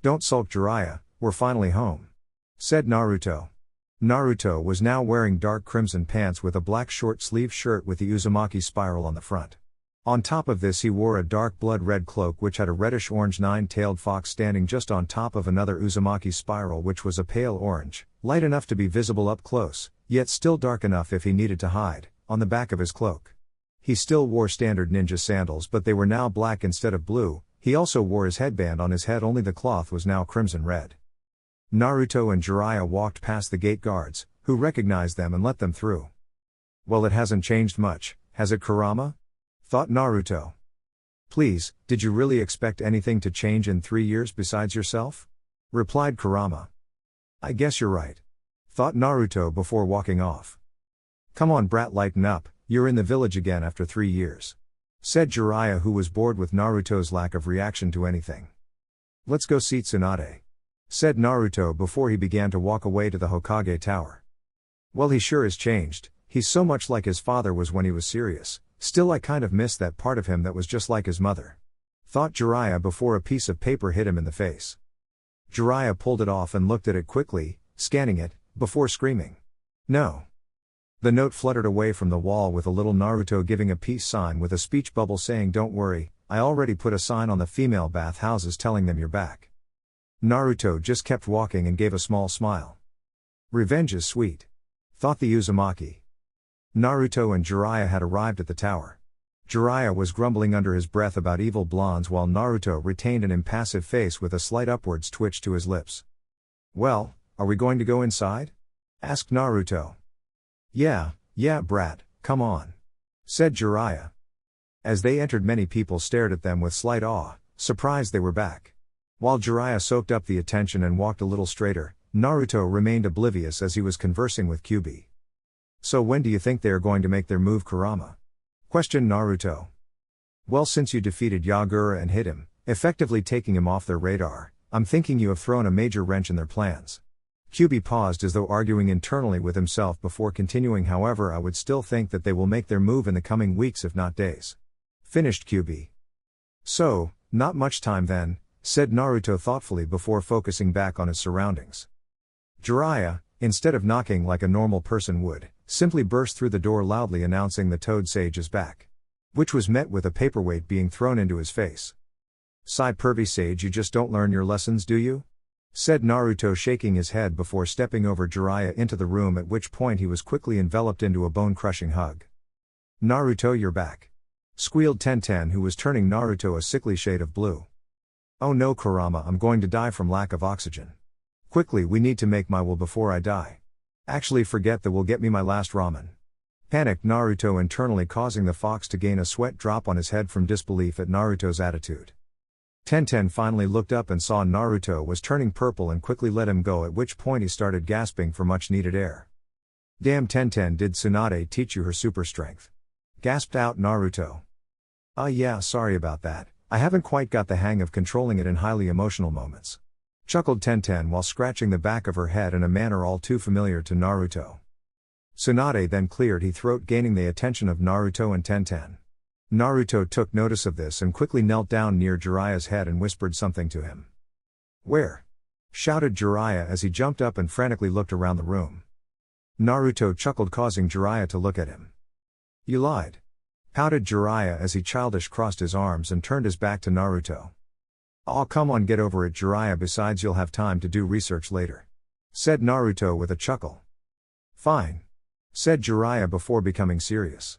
Don't sulk, Jiraiya, we're finally home. Said Naruto. Naruto was now wearing dark crimson pants with a black short sleeve shirt with the Uzumaki spiral on the front. On top of this he wore a dark blood red cloak which had a reddish-orange nine-tailed fox standing just on top of another Uzumaki spiral which was a pale orange, light enough to be visible up close, yet still dark enough if he needed to hide, on the back of his cloak. He still wore standard ninja sandals but they were now black instead of blue. He also wore his headband on his head, only the cloth was now crimson red. Naruto and Jiraiya walked past the gate guards, who recognized them and let them through. Well, it hasn't changed much, has it, Kurama? Thought Naruto. Please, did you really expect anything to change in 3 years besides yourself? Replied Kurama. I guess you're right. Thought Naruto before walking off. Come on, brat, lighten up, you're in the village again after 3 years. Said Jiraiya, who was bored with Naruto's lack of reaction to anything. Let's go see Tsunade. Said Naruto before he began to walk away to the Hokage tower. Well, he sure is changed, he's so much like his father was when he was serious, still I kind of miss that part of him that was just like his mother. Thought Jiraiya before a piece of paper hit him in the face. Jiraiya pulled it off and looked at it quickly, scanning it, before screaming. No. The note fluttered away from the wall with a little Naruto giving a peace sign with a speech bubble saying, "Don't worry, I already put a sign on the female bath houses telling them you're back." Naruto just kept walking and gave a small smile. Revenge is sweet. Thought the Uzumaki. Naruto and Jiraiya had arrived at the tower. Jiraiya was grumbling under his breath about evil blondes while Naruto retained an impassive face with a slight upwards twitch to his lips. Well, are we going to go inside? Asked Naruto. Yeah, brat, come on. Said Jiraiya. As they entered, many people stared at them with slight awe, surprised they were back. While Jiraiya soaked up the attention and walked a little straighter, Naruto remained oblivious as he was conversing with Kyuubi. So when do you think they are going to make their move, Kurama? Questioned Naruto. Well, since you defeated Yagura and hit him, effectively taking him off their radar, I'm thinking you have thrown a major wrench in their plans. Kyuubi paused as though arguing internally with himself before continuing. However, I would still think that they will make their move in the coming weeks if not days. Finished Kyuubi. So, not much time then, said Naruto thoughtfully before focusing back on his surroundings. Jiraiya, instead of knocking like a normal person would, simply burst through the door loudly announcing the Toad Sage is back. Which was met with a paperweight being thrown into his face. Sigh, pervy sage, you just don't learn your lessons, do you? Said Naruto, shaking his head before stepping over Jiraiya into the room, at which point he was quickly enveloped into a bone-crushing hug. Naruto, you're back. Squealed Tenten, who was turning Naruto a sickly shade of blue. Oh no, Kurama, I'm going to die from lack of oxygen. Quickly, we need to make my will before I die. Actually, forget the will, get me my last ramen. Panicked Naruto internally, causing the fox to gain a sweat drop on his head from disbelief at Naruto's attitude. Tenten finally looked up and saw Naruto was turning purple and quickly let him go, at which point he started gasping for much needed air. Damn, Tenten, did Tsunade teach you her super strength? Gasped out Naruto. Yeah, sorry about that, I haven't quite got the hang of controlling it in highly emotional moments. Chuckled Tenten while scratching the back of her head in a manner all too familiar to Naruto. Tsunade then cleared his throat, gaining the attention of Naruto and Tenten. Naruto took notice of this and quickly knelt down near Jiraiya's head and whispered something to him. Where? Shouted Jiraiya as he jumped up and frantically looked around the room. Naruto chuckled, causing Jiraiya to look at him. You lied. Pouted Jiraiya as he childish crossed his arms and turned his back to Naruto. Aw, come on, get over it, Jiraiya, besides you'll have time to do research later. Said Naruto with a chuckle. Fine. Said Jiraiya before becoming serious.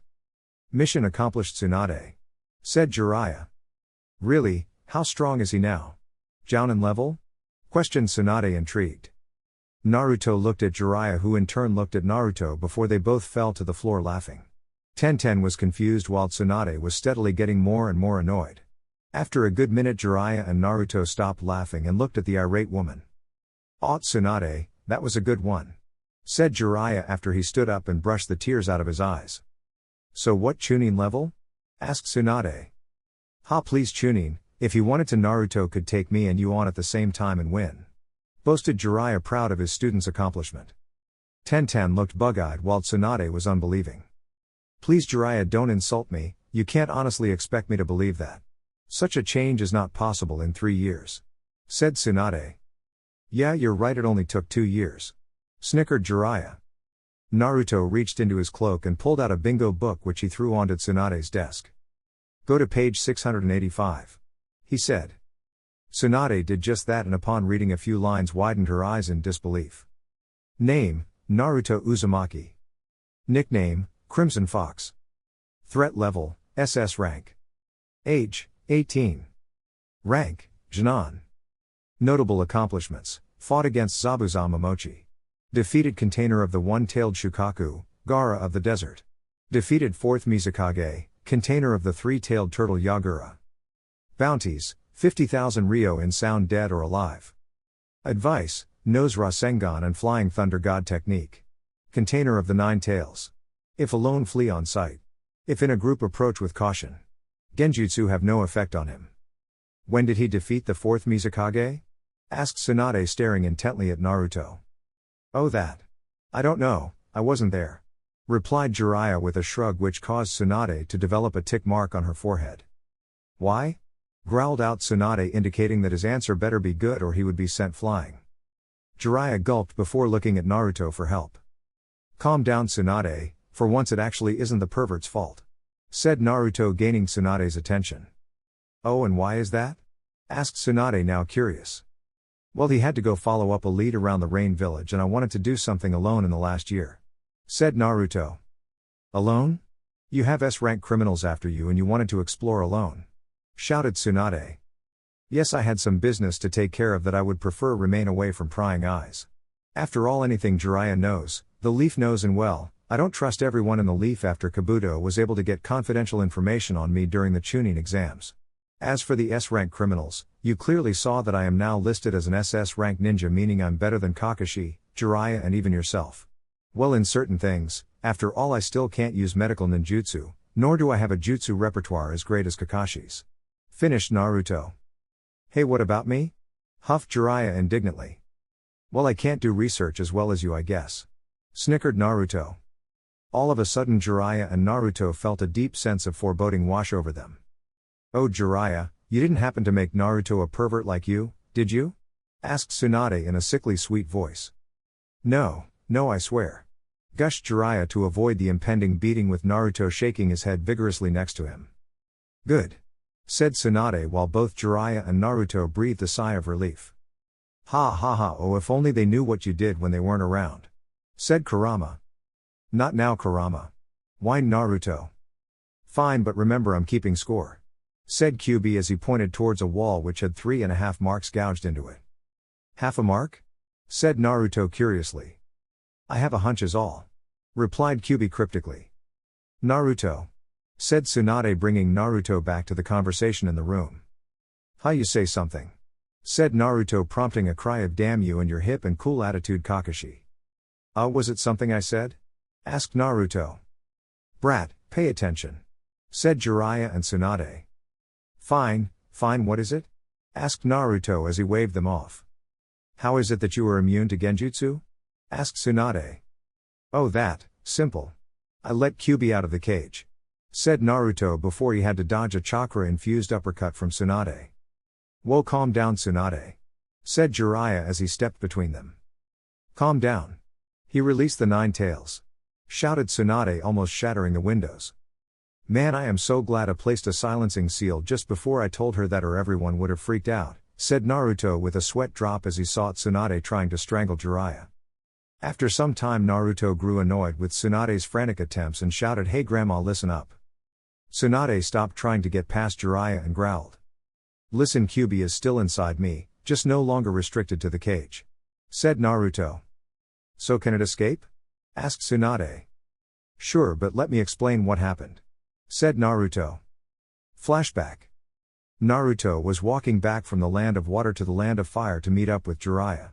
Mission accomplished, Tsunade. Said Jiraiya. Really, how strong is he now? Jounin level? Questioned Tsunade, intrigued. Naruto looked at Jiraiya, who in turn looked at Naruto before they both fell to the floor laughing. Tenten was confused while Tsunade was steadily getting more and more annoyed. After a good minute, Jiraiya and Naruto stopped laughing and looked at the irate woman. Tsunade, that was a good one. Said Jiraiya after he stood up and brushed the tears out of his eyes. So what Chunin level? Asked Tsunade. Please Chunin, if he wanted to, Naruto could take me and you on at the same time and win. Boasted Jiraiya, proud of his student's accomplishment. Tenten looked bug-eyed while Tsunade was unbelieving. Please Jiraiya, don't insult me, you can't honestly expect me to believe that. Such a change is not possible in 3 years. said Tsunade. Yeah, you're right, it only took 2 years. Snickered Jiraiya. Naruto reached into his cloak and pulled out a bingo book which he threw onto Tsunade's desk. Go to page 685. He said. Tsunade did just that, and upon reading a few lines widened her eyes in disbelief. Name, Naruto Uzumaki. Nickname, Crimson Fox. Threat level, SS rank. Age, 18. Rank, Junon. Notable accomplishments: fought against Zabuza Momochi. Defeated container of the one-tailed Shukaku, Gara of the desert. Defeated 4th Mizukage, container of the three-tailed turtle Yagura. Bounties, 50,000 Ryo in sound dead or alive. Advice, Nose Rasengan and Flying Thunder God technique. Container of the 9 tails. If alone, flee on sight. If in a group, approach with caution. Genjutsu have no effect on him. When did he defeat the 4th Mizukage? Asked Tsunade, staring intently at Naruto. Oh, that. I don't know, I wasn't there. Replied Jiraiya with a shrug which caused Tsunade to develop a tick mark on her forehead. Why? Growled out Tsunade, indicating that his answer better be good or he would be sent flying. Jiraiya gulped before looking at Naruto for help. Calm down, Tsunade, for once it actually isn't the pervert's fault. Said Naruto, gaining Tsunade's attention. Oh, and why is that? Asked Tsunade, now curious. Well, he had to go follow up a lead around the Rain Village and I wanted to do something alone in the last year. Said Naruto. Alone? You have S-rank criminals after you and you wanted to explore alone. Shouted Tsunade. Yes, I had some business to take care of that I would prefer remain away from prying eyes. After all, anything Jiraiya knows, the Leaf knows, and well, I don't trust everyone in the Leaf after Kabuto was able to get confidential information on me during the Chunin exams. As for the S-rank criminals, you clearly saw that I am now listed as an SS-rank ninja, meaning I'm better than Kakashi, Jiraiya and even yourself. Well, in certain things, after all, I still can't use medical ninjutsu, nor do I have a jutsu repertoire as great as Kakashi's. Finished Naruto. Hey, what about me? Huffed Jiraiya indignantly. Well, I can't do research as well as you, I guess. Snickered Naruto. All of a sudden Jiraiya and Naruto felt a deep sense of foreboding wash over them. Oh, Jiraiya, you didn't happen to make Naruto a pervert like you, did you? Asked Tsunade in a sickly sweet voice. No, I swear. Gushed Jiraiya to avoid the impending beating, with Naruto shaking his head vigorously next to him. Good. Said Tsunade, while both Jiraiya and Naruto breathed a sigh of relief. Ha ha ha, oh, if only they knew what you did when they weren't around. Said Kurama. Not now, Kurama. Whined Naruto. Fine, but remember I'm keeping score. Said Kyuubi as he pointed towards a wall which had 3.5 marks gouged into it. Half a mark? Said Naruto curiously. I have a hunch is all. Replied Kyuubi cryptically. Naruto. Said Tsunade, bringing Naruto back to the conversation in the room. How you say something? Said Naruto, prompting a cry of damn you and your hip and cool attitude, Kakashi. Was it something I said? Asked Naruto. Brat, pay attention. Said Jiraiya and Tsunade. Fine, what is it? Asked Naruto as he waved them off. How is it that you are immune to genjutsu? Asked Tsunade. Oh, that, simple. I let Kyuubi out of the cage. Said Naruto before he had to dodge a chakra-infused uppercut from Tsunade. Whoa, calm down, Tsunade. Said Jiraiya as he stepped between them. Calm down. He released the 9 tails. Shouted Tsunade, almost shattering the windows. Man, I am so glad I placed a silencing seal just before I told her that, or everyone would have freaked out, said Naruto with a sweat drop as he saw Tsunade trying to strangle Jiraiya. After some time Naruto grew annoyed with Tsunade's frantic attempts and shouted, Hey grandma, listen up. Tsunade stopped trying to get past Jiraiya and growled. Listen, Kyuubi is still inside me, just no longer restricted to the cage. Said Naruto. So can it escape? Asked Tsunade. Sure, but let me explain what happened. Said Naruto. Flashback. Naruto was walking back from the land of water to the land of fire to meet up with Jiraiya.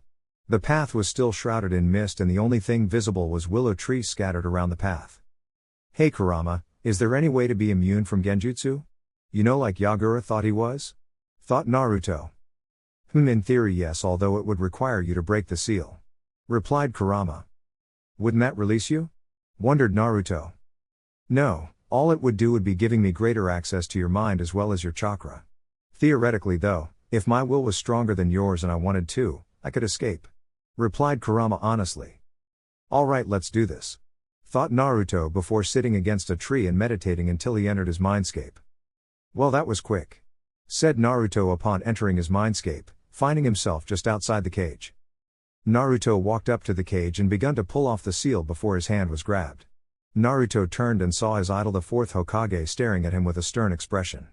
The path was still shrouded in mist and the only thing visible was willow trees scattered around the path. Hey Kurama, is there any way to be immune from genjutsu? You know, like Yagura thought he was? Thought Naruto. In theory yes, although it would require you to break the seal. Replied Kurama. Wouldn't that release you? Wondered Naruto. No, all it would do would be giving me greater access to your mind as well as your chakra. Theoretically though, If my will was stronger than yours and I wanted to, I could escape. Replied Kurama honestly. Alright, let's do this. Thought Naruto before sitting against a tree and meditating until he entered his mindscape. Well, that was quick. Said Naruto upon entering his mindscape, finding himself just outside the cage. Naruto walked up to the cage and begun to pull off the seal before his hand was grabbed. Naruto turned and saw his idol the fourth Hokage staring at him with a stern expression.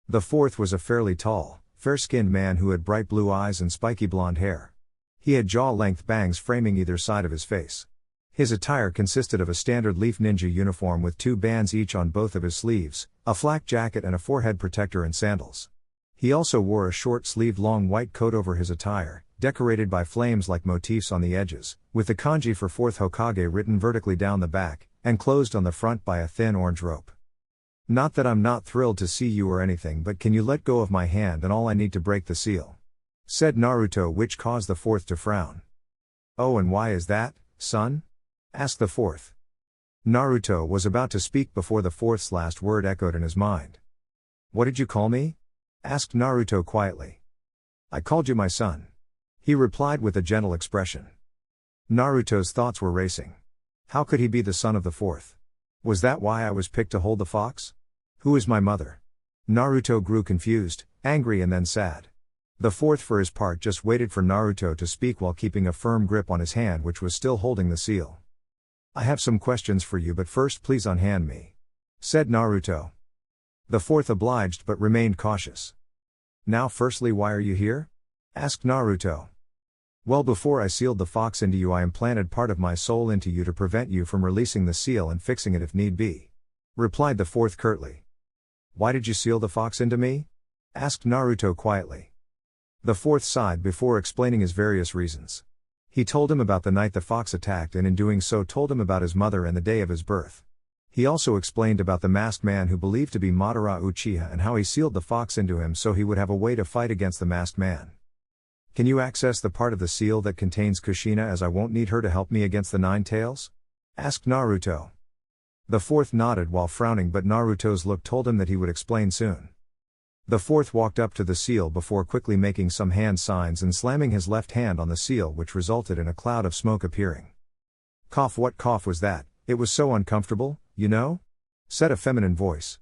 The fourth was a fairly tall, fair-skinned man who had bright blue eyes and spiky blonde hair. He had jaw-length bangs framing either side of his face. His attire consisted of a standard leaf ninja uniform with 2 bands each on both of his sleeves, a flak jacket and a forehead protector and sandals. He also wore a short-sleeved long white coat over his attire, decorated by flames-like motifs on the edges, with the kanji for fourth Hokage written vertically down the back, and closed on the front by a thin orange rope. Not that I'm not thrilled to see you or anything, but can you let go of my hand and all I need to break the seal? Said Naruto, which caused the fourth to frown. Oh, and why is that, son? Asked the fourth. Naruto was about to speak before the fourth's last word echoed in his mind. What did you call me? Asked Naruto quietly. I called you my son. He replied with a gentle expression. Naruto's thoughts were racing. How could he be the son of the fourth? Was that why I was picked to hold the fox? Who is my mother? Naruto grew confused, angry and then sad. The fourth for his part just waited for Naruto to speak while keeping a firm grip on his hand which was still holding the seal. I have some questions for you, but first please unhand me. Said Naruto. The fourth obliged but remained cautious. Now firstly, why are you here? Asked Naruto. Well, before I sealed the fox into you I implanted part of my soul into you to prevent you from releasing the seal and fixing it if need be. Replied the fourth curtly. Why did you seal the fox into me? Asked Naruto quietly. The fourth sighed before explaining his various reasons. He told him about the night the fox attacked and in doing so told him about his mother and the day of his birth. He also explained about the masked man who believed to be Madara Uchiha and how he sealed the fox into him so he would have a way to fight against the masked man. Can you access the part of the seal that contains Kushina, as I won't need her to help me against the 9 tails? Asked Naruto. The fourth nodded while frowning, but Naruto's look told him that he would explain soon. The fourth walked up to the seal before quickly making some hand signs and slamming his left hand on the seal, which resulted in a cloud of smoke appearing. Cough, what cough was that? It was so uncomfortable, you know? Said a feminine voice.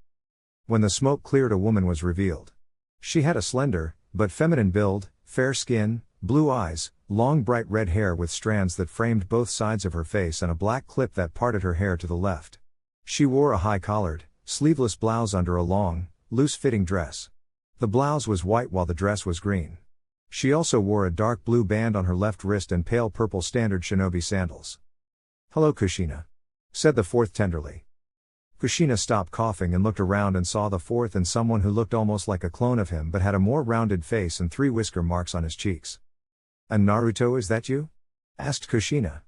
When the smoke cleared, a woman was revealed. She had a slender, but feminine build, fair skin, blue eyes, long bright red hair with strands that framed both sides of her face and a black clip that parted her hair to the left. She wore a high-collared, sleeveless blouse under a long, loose-fitting dress. The blouse was white while the dress was green. She also wore a dark blue band on her left wrist and pale purple standard shinobi sandals. Hello, Kushina. Said the fourth tenderly. Kushina stopped coughing and looked around and saw the fourth and someone who looked almost like a clone of him but had a more rounded face and 3 whisker marks on his cheeks. And Naruto, is that you? Asked Kushina.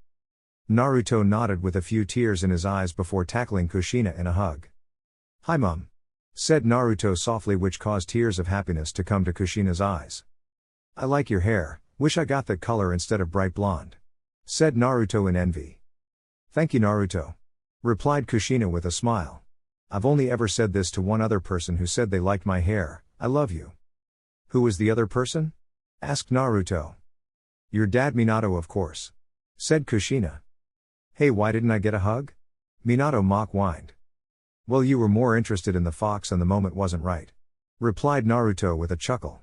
Naruto nodded with a few tears in his eyes before tackling Kushina in a hug. Hi mum. Said Naruto softly, which caused tears of happiness to come to Kushina's eyes. I like your hair, wish I got that color instead of bright blonde. Said Naruto in envy. Thank you, Naruto. Replied Kushina with a smile. I've only ever said this to one other person who said they liked my hair. I love you. Who was the other person? Asked Naruto. Your dad Minato, of course. Said Kushina. Hey, why didn't I get a hug? Minato mock whined. Well, you were more interested in the fox and the moment wasn't right. Replied Naruto with a chuckle.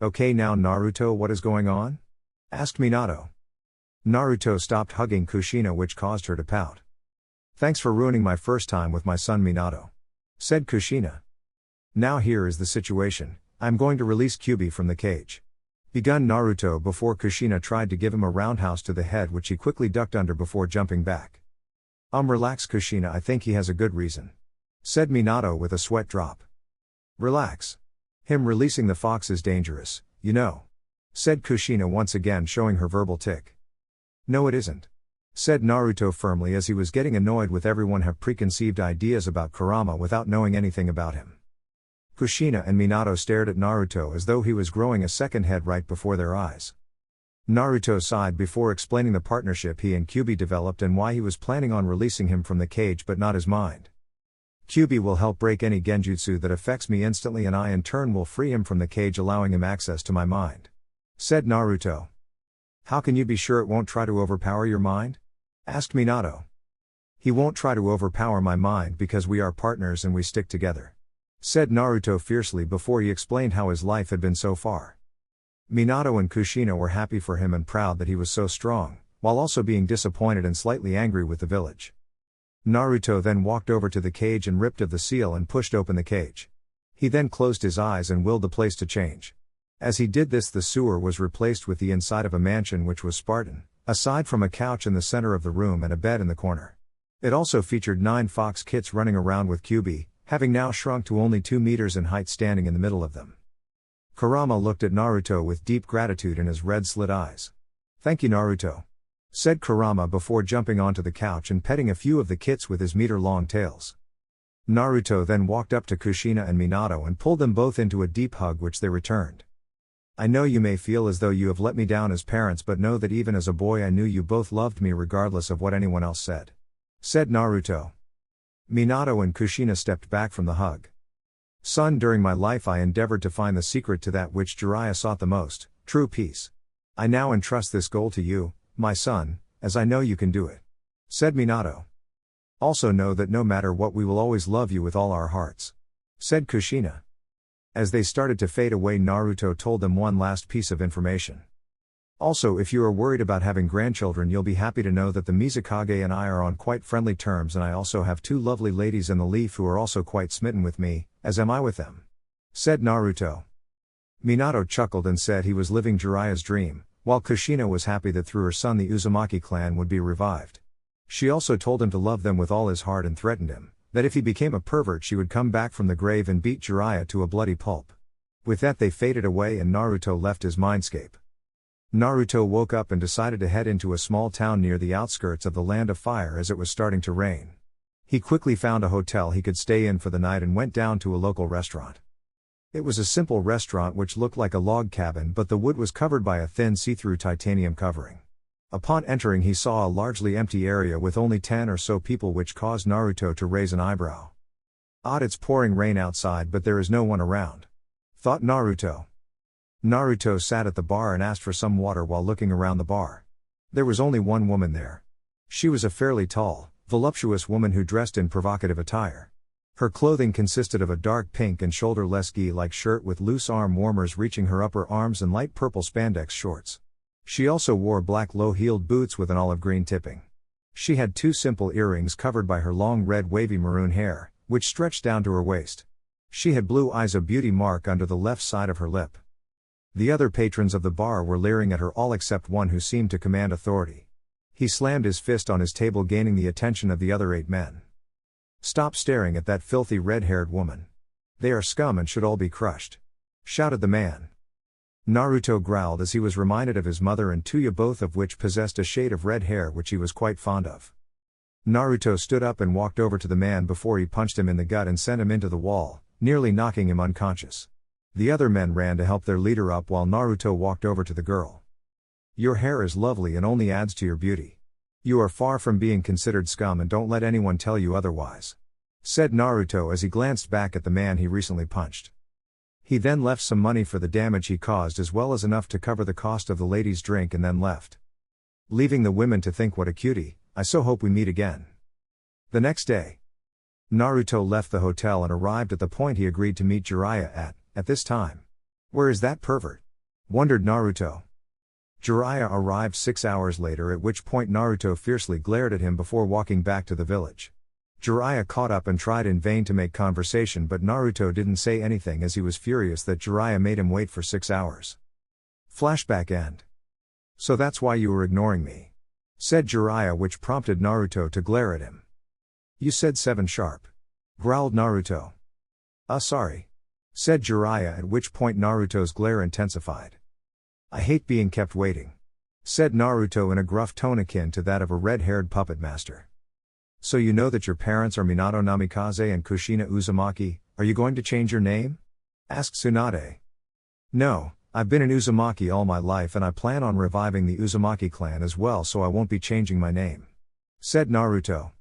Okay, now Naruto, what is going on? Asked Minato. Naruto stopped hugging Kushina, which caused her to pout. Thanks for ruining my first time with my son Minato. Said Kushina. Now here is the situation, I'm going to release Kyuubi from the cage. Begun Naruto before Kushina tried to give him a roundhouse to the head, which he quickly ducked under before jumping back. Relax Kushina, I think he has a good reason. Said Minato with a sweat drop. Relax. Him releasing the fox is dangerous, you know. Said Kushina once again, showing her verbal tick. No, it isn't. Said Naruto firmly, as he was getting annoyed with everyone have preconceived ideas about Kurama without knowing anything about him. Kushina and Minato stared at Naruto as though he was growing a second head right before their eyes. Naruto sighed before explaining the partnership he and Kyuubi developed and why he was planning on releasing him from the cage but not his mind. Kyuubi will help break any genjutsu that affects me instantly and I in turn will free him from the cage, allowing him access to my mind. Said Naruto. How can you be sure it won't try to overpower your mind? Asked Minato. He won't try to overpower my mind because we are partners and we stick together. Said Naruto fiercely before he explained how his life had been so far. Minato and Kushina were happy for him and proud that he was so strong, while also being disappointed and slightly angry with the village. Naruto then walked over to the cage and ripped of the seal and pushed open the cage. He then closed his eyes and willed the place to change. As he did this, the sewer was replaced with the inside of a mansion which was Spartan, aside from a couch in the center of the room and a bed in the corner. It also featured 9 fox kits running around with Kyuubi, having now shrunk to only 2 meters in height, standing in the middle of them. Kurama looked at Naruto with deep gratitude in his red-slit eyes. Thank you, Naruto. Said Kurama before jumping onto the couch and petting a few of the kits with his meter-long tails. Naruto then walked up to Kushina and Minato and pulled them both into a deep hug, which they returned. I know you may feel as though you have let me down as parents, but know that even as a boy I knew you both loved me regardless of what anyone else said. Said Naruto. Minato and Kushina stepped back from the hug. Son, during my life I endeavored to find the secret to that which Jiraiya sought the most, true peace. I now entrust this goal to you, my son, as I know you can do it. Said Minato. Also know that no matter what we will always love you with all our hearts. Said Kushina. As they started to fade away, Naruto told them one last piece of information. Also, if you are worried about having grandchildren, you'll be happy to know that the Mizukage and I are on quite friendly terms, and I also have 2 lovely ladies in the leaf who are also quite smitten with me, as am I with them. Said Naruto. Minato chuckled and said he was living Jiraiya's dream, while Kushina was happy that through her son the Uzumaki clan would be revived. She also told him to love them with all his heart and threatened him that if he became a pervert she would come back from the grave and beat Jiraiya to a bloody pulp. With that they faded away and Naruto left his mindscape. Naruto woke up and decided to head into a small town near the outskirts of the Land of Fire as it was starting to rain. He quickly found a hotel he could stay in for the night and went down to a local restaurant. It was a simple restaurant which looked like a log cabin, but the wood was covered by a thin see-through titanium covering. Upon entering he saw a largely empty area with only 10 or so people, which caused Naruto to raise an eyebrow. Odd, it's pouring rain outside but there is no one around. Thought Naruto. Naruto sat at the bar and asked for some water while looking around the bar. There was only one woman there. She was a fairly tall, voluptuous woman who dressed in provocative attire. Her clothing consisted of a dark pink and shoulderless gi-like shirt with loose arm warmers reaching her upper arms and light purple spandex shorts. She also wore black low-heeled boots with an olive green tipping. She had 2 simple earrings covered by her long red wavy maroon hair, which stretched down to her waist. She had blue eyes, a beauty mark under the left side of her lip. The other patrons of the bar were leering at her, all except one who seemed to command authority. He slammed his fist on his table, gaining the attention of the other 8 men. Stop staring at that filthy red-haired woman. They are scum and should all be crushed. Shouted the man. Naruto growled as he was reminded of his mother and Tuya, both of which possessed a shade of red hair which he was quite fond of. Naruto stood up and walked over to the man before he punched him in the gut and sent him into the wall, nearly knocking him unconscious. The other men ran to help their leader up while Naruto walked over to the girl. Your hair is lovely and only adds to your beauty. You are far from being considered scum and don't let anyone tell you otherwise. Said Naruto as he glanced back at the man he recently punched. He then left some money for the damage he caused as well as enough to cover the cost of the lady's drink and then left. Leaving the women to think what a cutie, I so hope we meet again. The next day, Naruto left the hotel and arrived at the point he agreed to meet Jiraiya at this time. Where is that pervert? Wondered Naruto. Jiraiya arrived 6 hours later, at which point Naruto fiercely glared at him before walking back to the village. Jiraiya caught up and tried in vain to make conversation, but Naruto didn't say anything as he was furious that Jiraiya made him wait for 6 hours. Flashback end. So that's why you were ignoring me? Said Jiraiya, which prompted Naruto to glare at him. You said 7 sharp. Growled Naruto. Sorry. Said Jiraiya, at which point Naruto's glare intensified. I hate being kept waiting. Said Naruto in a gruff tone akin to that of a red-haired puppet master. So you know that your parents are Minato Namikaze and Kushina Uzumaki, are you going to change your name? Asked Tsunade. No, I've been an Uzumaki all my life and I plan on reviving the Uzumaki clan as well, so I won't be changing my name. Said Naruto.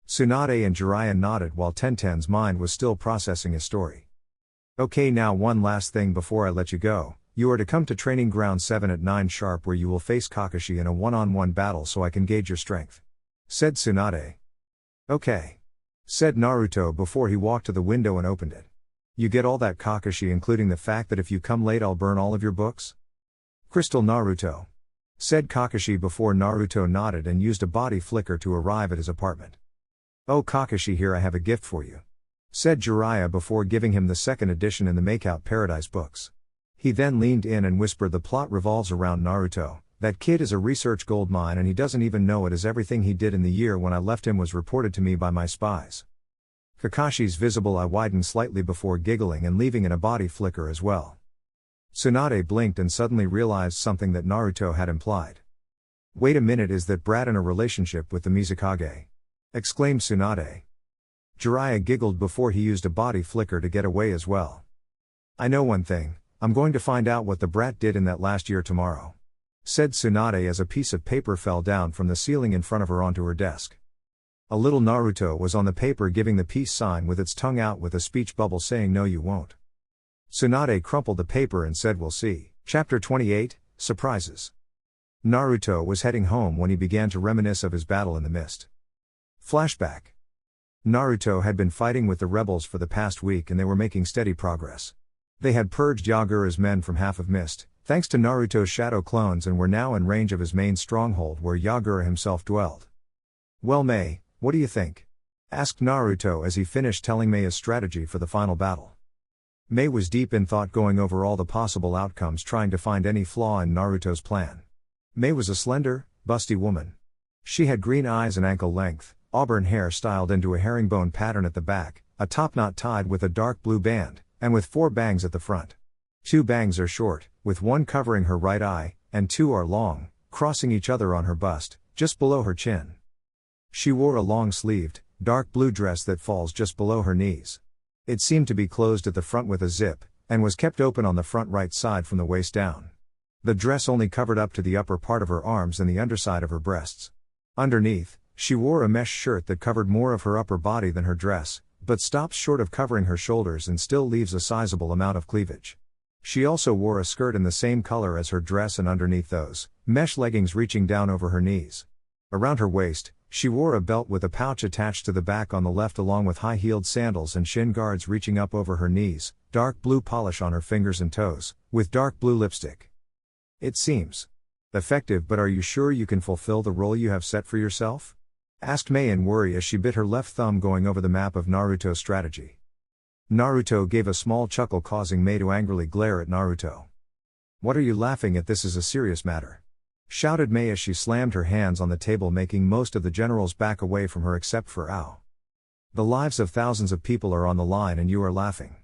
Tsunade and Jiraiya nodded while Tenten's mind was still processing his story. Okay, now one last thing before I let you go. You are to come to Training Ground 7 at 9 sharp where you will face Kakashi in a one-on-one battle so I can gauge your strength. Said Tsunade. Okay. Said Naruto before he walked to the window and opened it. You get all that, Kakashi, including the fact that if you come late I'll burn all of your books? Crystal Naruto. Said Kakashi before Naruto nodded and used a body flicker to arrive at his apartment. Oh Kakashi, here I have a gift for you. Said Jiraiya before giving him the second edition in the Makeout Paradise books. He then leaned in and whispered, the plot revolves around Naruto. That kid is a research goldmine and he doesn't even know it, as everything he did in the year when I left him was reported to me by my spies. Kakashi's visible eye widened slightly before giggling and leaving in a body flicker as well. Tsunade blinked and suddenly realized something that Naruto had implied. Wait a minute, is that brat in a relationship with the Mizukage? Exclaimed Tsunade. Jiraiya giggled before he used a body flicker to get away as well. I know one thing. I'm going to find out what the brat did in that last year tomorrow. Said Tsunade as a piece of paper fell down from the ceiling in front of her onto her desk. A little Naruto was on the paper giving the peace sign with its tongue out with a speech bubble saying no you won't. Tsunade crumpled the paper and said we'll see. Chapter 28, Surprises. Naruto was heading home when he began to reminisce of his battle in the mist. Flashback. Naruto had been fighting with the rebels for the past week and they were making steady progress. They had purged Yagura's men from half of Mist, thanks to Naruto's shadow clones, and were now in range of his main stronghold where Yagura himself dwelled. Well Mei, what do you think? Asked Naruto as he finished telling Mei his strategy for the final battle. Mei was deep in thought, going over all the possible outcomes, trying to find any flaw in Naruto's plan. Mei was a slender, busty woman. She had green eyes and ankle length, auburn hair styled into a herringbone pattern at the back, a top knot tied with a dark blue band, and with 4 bangs at the front. 2 bangs are short, with one covering her right eye, and 2 are long, crossing each other on her bust, just below her chin. She wore a long-sleeved, dark blue dress that falls just below her knees. It seemed to be closed at the front with a zip, and was kept open on the front right side from the waist down. The dress only covered up to the upper part of her arms and the underside of her breasts. Underneath, she wore a mesh shirt that covered more of her upper body than her dress, but stops short of covering her shoulders and still leaves a sizable amount of cleavage. She also wore a skirt in the same color as her dress, and underneath those, mesh leggings reaching down over her knees. Around her waist, she wore a belt with a pouch attached to the back on the left, along with high-heeled sandals and shin guards reaching up over her knees, dark blue polish on her fingers and toes, with dark blue lipstick. It seems effective, but are you sure you can fulfill the role you have set for yourself? Asked Mei in worry as she bit her left thumb going over the map of Naruto's strategy. Naruto gave a small chuckle, causing Mei to angrily glare at Naruto. What are you laughing at? This is a serious matter. Shouted Mei as she slammed her hands on the table, making most of the generals back away from her except for Ao. The lives of thousands of people are on the line and you are laughing.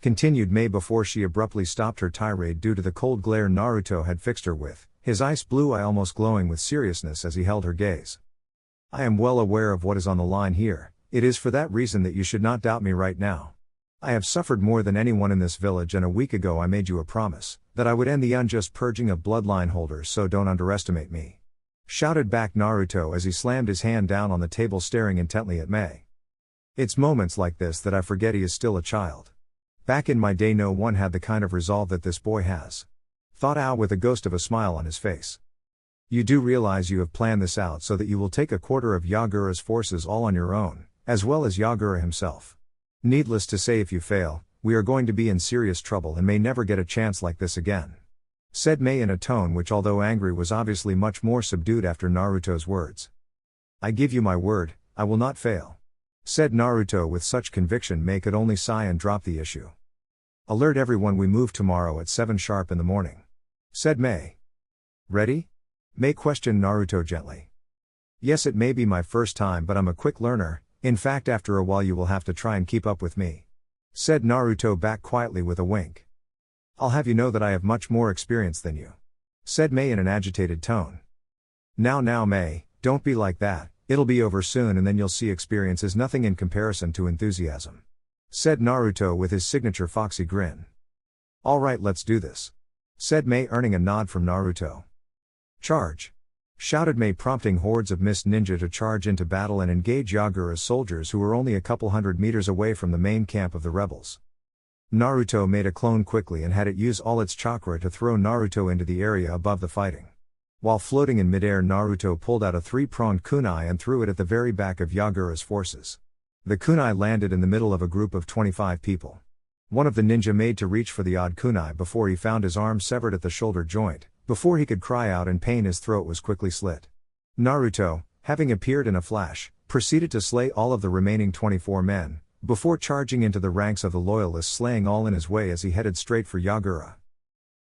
Continued Mei before she abruptly stopped her tirade due to the cold glare Naruto had fixed her with, his ice blue eye almost glowing with seriousness as he held her gaze. I am well aware of what is on the line here. It is for that reason that you should not doubt me right now. I have suffered more than anyone in this village, and a week ago I made you a promise, that I would end the unjust purging of bloodline holders, so don't underestimate me. Shouted back Naruto as he slammed his hand down on the table, staring intently at Mei. It's moments like this that I forget he is still a child. Back in my day no one had the kind of resolve that this boy has. Thought Ao with a ghost of a smile on his face. You do realize you have planned this out so that you will take a quarter of Yagura's forces all on your own, as well as Yagura himself. Needless to say, if you fail, we are going to be in serious trouble and may never get a chance like this again. Said Mei in a tone which, although angry, was obviously much more subdued after Naruto's words. I give you my word, I will not fail. Said Naruto with such conviction Mei could only sigh and drop the issue. Alert everyone, we move tomorrow at 7 sharp in the morning. Said Mei. Ready? Mei questioned Naruto gently. Yes, it may be my first time, but I'm a quick learner. In fact, after a while you will have to try and keep up with me. Said Naruto back quietly with a wink. I'll have you know that I have much more experience than you. Said Mei in an agitated tone. Now Mei, don't be like that, it'll be over soon and then you'll see experience is nothing in comparison to enthusiasm. Said Naruto with his signature foxy grin. Alright, let's do this. Said Mei, earning a nod from Naruto. Charge. shouted Mei, prompting hordes of mist ninja to charge into battle and engage Yagura's soldiers who were only a couple hundred meters away from the main camp of the rebels. Naruto made a clone quickly and had it use all its chakra to throw Naruto into the area above the fighting. While floating in midair, Naruto pulled out a three-pronged kunai and threw it at the very back of Yagura's forces. The kunai landed in the middle of a group of 25 people. One of the ninja made to reach for the odd kunai before he found his arm severed at the shoulder joint. Before he could cry out in pain, his throat was quickly slit. Naruto, having appeared in a flash, proceeded to slay all of the remaining 24 men, before charging into the ranks of the loyalists, slaying all in his way as he headed straight for Yagura.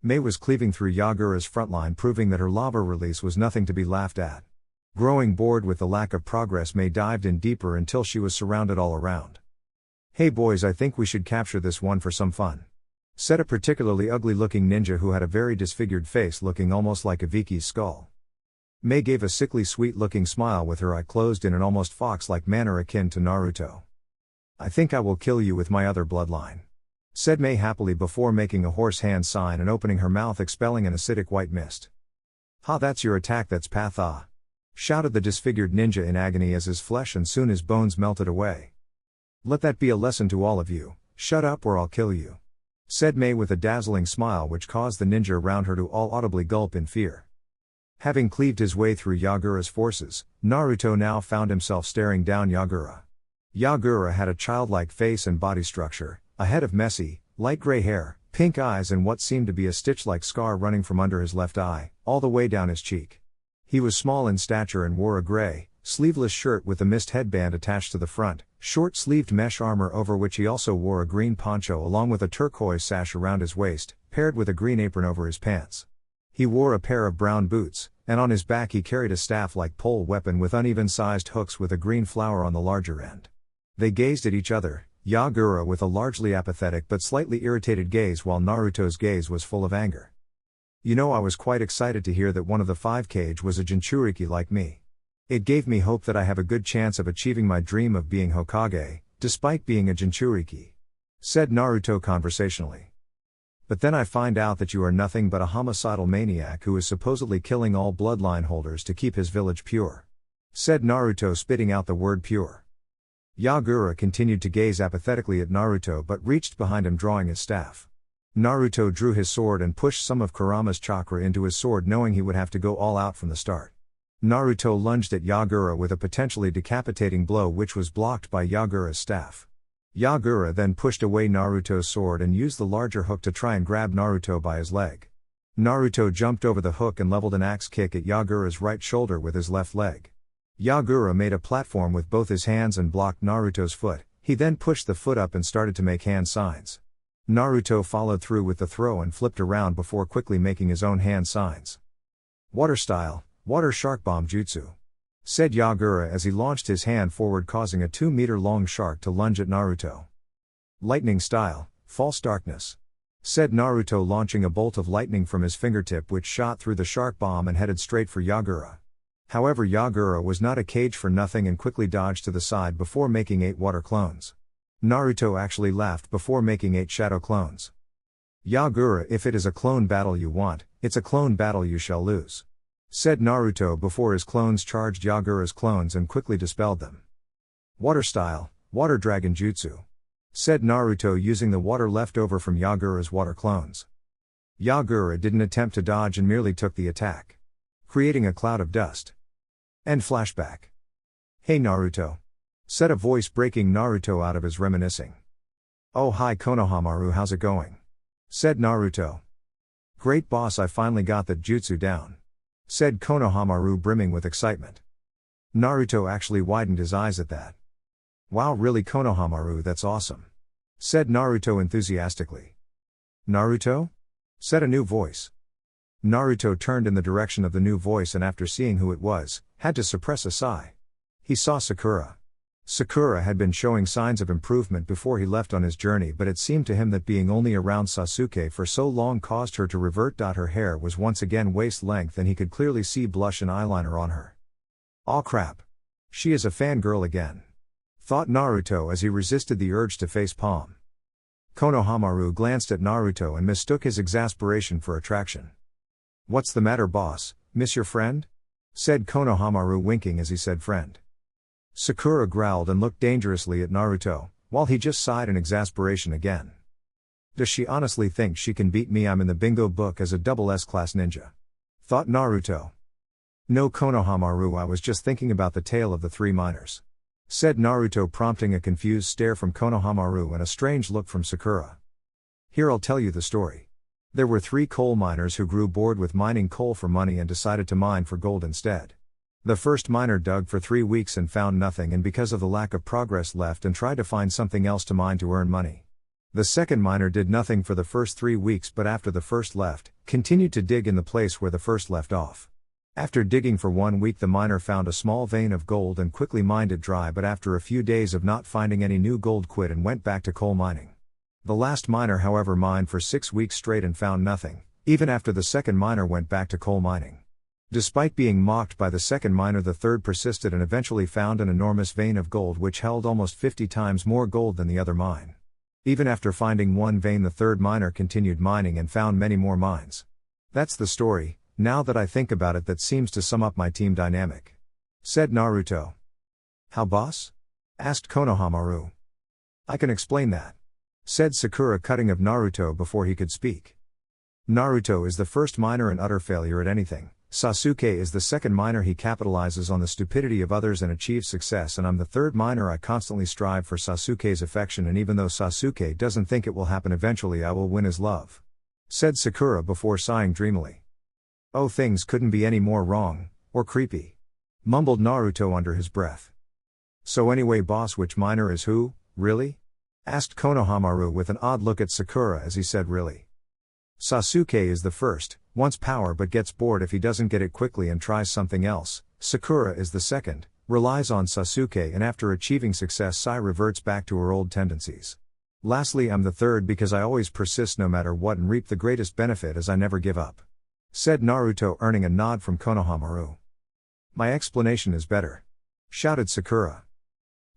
Mei was cleaving through Yagura's frontline, proving that her lava release was nothing to be laughed at. Growing bored with the lack of progress, Mei dived in deeper until she was surrounded all around. "Hey boys, I think we should capture this one for some fun," said a particularly ugly-looking ninja who had a very disfigured face looking almost like a Viki's skull. Mei gave a sickly sweet-looking smile with her eye closed in an almost fox-like manner akin to Naruto. "I think I will kill you with my other bloodline," said Mei happily before making a horse hand sign and opening her mouth, expelling an acidic white mist. "Ha, that's your attack, that's path, ah," shouted the disfigured ninja in agony as his flesh and soon his bones melted away. "Let that be a lesson to all of you, shut up or I'll kill you," said Mei with a dazzling smile which caused the ninja around her to all audibly gulp in fear. Having cleaved his way through Yagura's forces, Naruto now found himself staring down Yagura. Yagura had a childlike face and body structure, a head of messy, light gray hair, pink eyes and what seemed to be a stitch-like scar running from under his left eye, all the way down his cheek. He was small in stature and wore a gray, sleeveless shirt with a mist headband attached to the front, short-sleeved mesh armor over which he also wore a green poncho along with a turquoise sash around his waist, paired with a green apron over his pants. He wore a pair of brown boots, and on his back he carried a staff-like pole weapon with uneven-sized hooks with a green flower on the larger end. They gazed at each other, Yagura with a largely apathetic but slightly irritated gaze while Naruto's gaze was full of anger. "You know, I was quite excited to hear that one of the 5 was a Jinchuriki like me. It gave me hope that I have a good chance of achieving my dream of being Hokage, despite being a Jinchuriki," said Naruto conversationally. "But then I find out that you are nothing but a homicidal maniac who is supposedly killing all bloodline holders to keep his village pure," said Naruto, spitting out the word pure. Yagura continued to gaze apathetically at Naruto but reached behind him drawing his staff. Naruto drew his sword and pushed some of Kurama's chakra into his sword, knowing he would have to go all out from the start. Naruto lunged at Yagura with a potentially decapitating blow which was blocked by Yagura's staff. Yagura then pushed away Naruto's sword and used the larger hook to try and grab Naruto by his leg. Naruto jumped over the hook and leveled an axe kick at Yagura's right shoulder with his left leg. Yagura made a platform with both his hands and blocked Naruto's foot. He then pushed the foot up and started to make hand signs. Naruto followed through with the throw and flipped around before quickly making his own hand signs. "Water style, water shark bomb jutsu," said Yagura as he launched his hand forward, causing a 2-meter-long shark to lunge at Naruto. "Lightning style, false darkness," said Naruto, launching a bolt of lightning from his fingertip which shot through the shark bomb and headed straight for Yagura. However, Yagura was not a cage for nothing and quickly dodged to the side before making 8 water clones. Naruto actually laughed before making 8 shadow clones. "Yagura, if it is a clone battle you want, it's a clone battle you shall lose," said Naruto before his clones charged Yagura's clones and quickly dispelled them. "Water style, water dragon jutsu," said Naruto using the water left over from Yagura's water clones. Yagura didn't attempt to dodge and merely took the attack, creating a cloud of dust. End flashback. "Hey Naruto," said a voice, breaking Naruto out of his reminiscing. "Oh hi Konohamaru, how's it going?" said Naruto. "Great boss, I finally got that jutsu down," said Konohamaru, brimming with excitement. Naruto actually widened his eyes at that. "Wow, really Konohamaru, that's awesome," said Naruto enthusiastically. "Naruto?" said a new voice. Naruto turned in the direction of the new voice and after seeing who it was, had to suppress a sigh. He saw Sakura. Sakura had been showing signs of improvement before he left on his journey, but it seemed to him that being only around Sasuke for so long caused her to revert. Her hair was once again waist length and he could clearly see blush and eyeliner on her. "Aw crap. She is a fangirl again," thought Naruto as he resisted the urge to face palm. Konohamaru glanced at Naruto and mistook his exasperation for attraction. "What's the matter boss, miss your friend?" said Konohamaru winking as he said friend. Sakura growled and looked dangerously at Naruto, while he just sighed in exasperation again. Does she honestly think she can beat me? I'm in the bingo book as a double S-class ninja, thought Naruto. No Konohamaru, I was just thinking about the tale of the three miners, said Naruto, prompting a confused stare from Konohamaru and a strange look from Sakura. Here, I'll tell you the story. There were 3 coal miners who grew bored with mining coal for money and decided to mine for gold instead. The first miner dug for 3 weeks and found nothing, and because of the lack of progress left and tried to find something else to mine to earn money. The second miner did nothing for the first 3 weeks, but after the first left, continued to dig in the place where the first left off. After digging for 1 week, the miner found a small vein of gold and quickly mined it dry, but after a few days of not finding any new gold, quit and went back to coal mining. The last miner, however, mined for 6 weeks straight and found nothing, even after the second miner went back to coal mining. Despite being mocked by the second miner, the third persisted and eventually found an enormous vein of gold which held almost 50 times more gold than the other mine. Even after finding one vein, the third miner continued mining and found many more mines. That's the story, now that I think about it. That seems to sum up my team dynamic, said Naruto. How, boss? asked Konohamaru. I can explain that, said Sakura, cutting of Naruto before he could speak. Naruto is the first miner, an utter failure at anything. Sasuke is the second miner, he capitalizes on the stupidity of others and achieves success, and I'm the third miner. I constantly strive for Sasuke's affection, and even though Sasuke doesn't think it will happen, eventually I will win his love, said Sakura before sighing dreamily. Oh, things couldn't be any more wrong, or creepy, mumbled Naruto under his breath. So anyway, boss, which miner is who, really? asked Konohamaru with an odd look at Sakura as he said really. Sasuke is the first, wants power but gets bored if he doesn't get it quickly and tries something else. Sakura is the second, relies on Sasuke and after achieving success reverts back to her old tendencies. Lastly, I'm the third because I always persist no matter what and reap the greatest benefit as I never give up, said Naruto, earning a nod from Konohamaru. My explanation is better, shouted Sakura.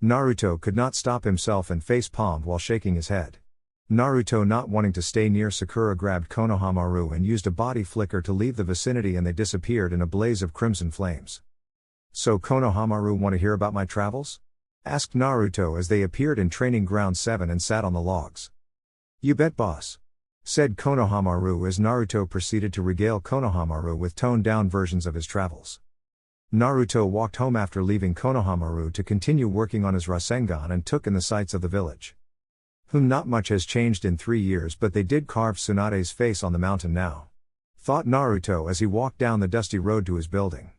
Naruto could not stop himself and face-palmed while shaking his head. Naruto, not wanting to stay near Sakura, grabbed Konohamaru and used a body flicker to leave the vicinity, and they disappeared in a blaze of crimson flames. So Konohamaru, want to hear about my travels? asked Naruto as they appeared in Training Ground 7 and sat on the logs. You bet, boss, said Konohamaru as Naruto proceeded to regale Konohamaru with toned-down versions of his travels. Naruto walked home after leaving Konohamaru to continue working on his Rasengan and took in the sights of the village. Not much has changed in 3 years, but they did carve Tsunade's face on the mountain now, thought Naruto as he walked down the dusty road to his building.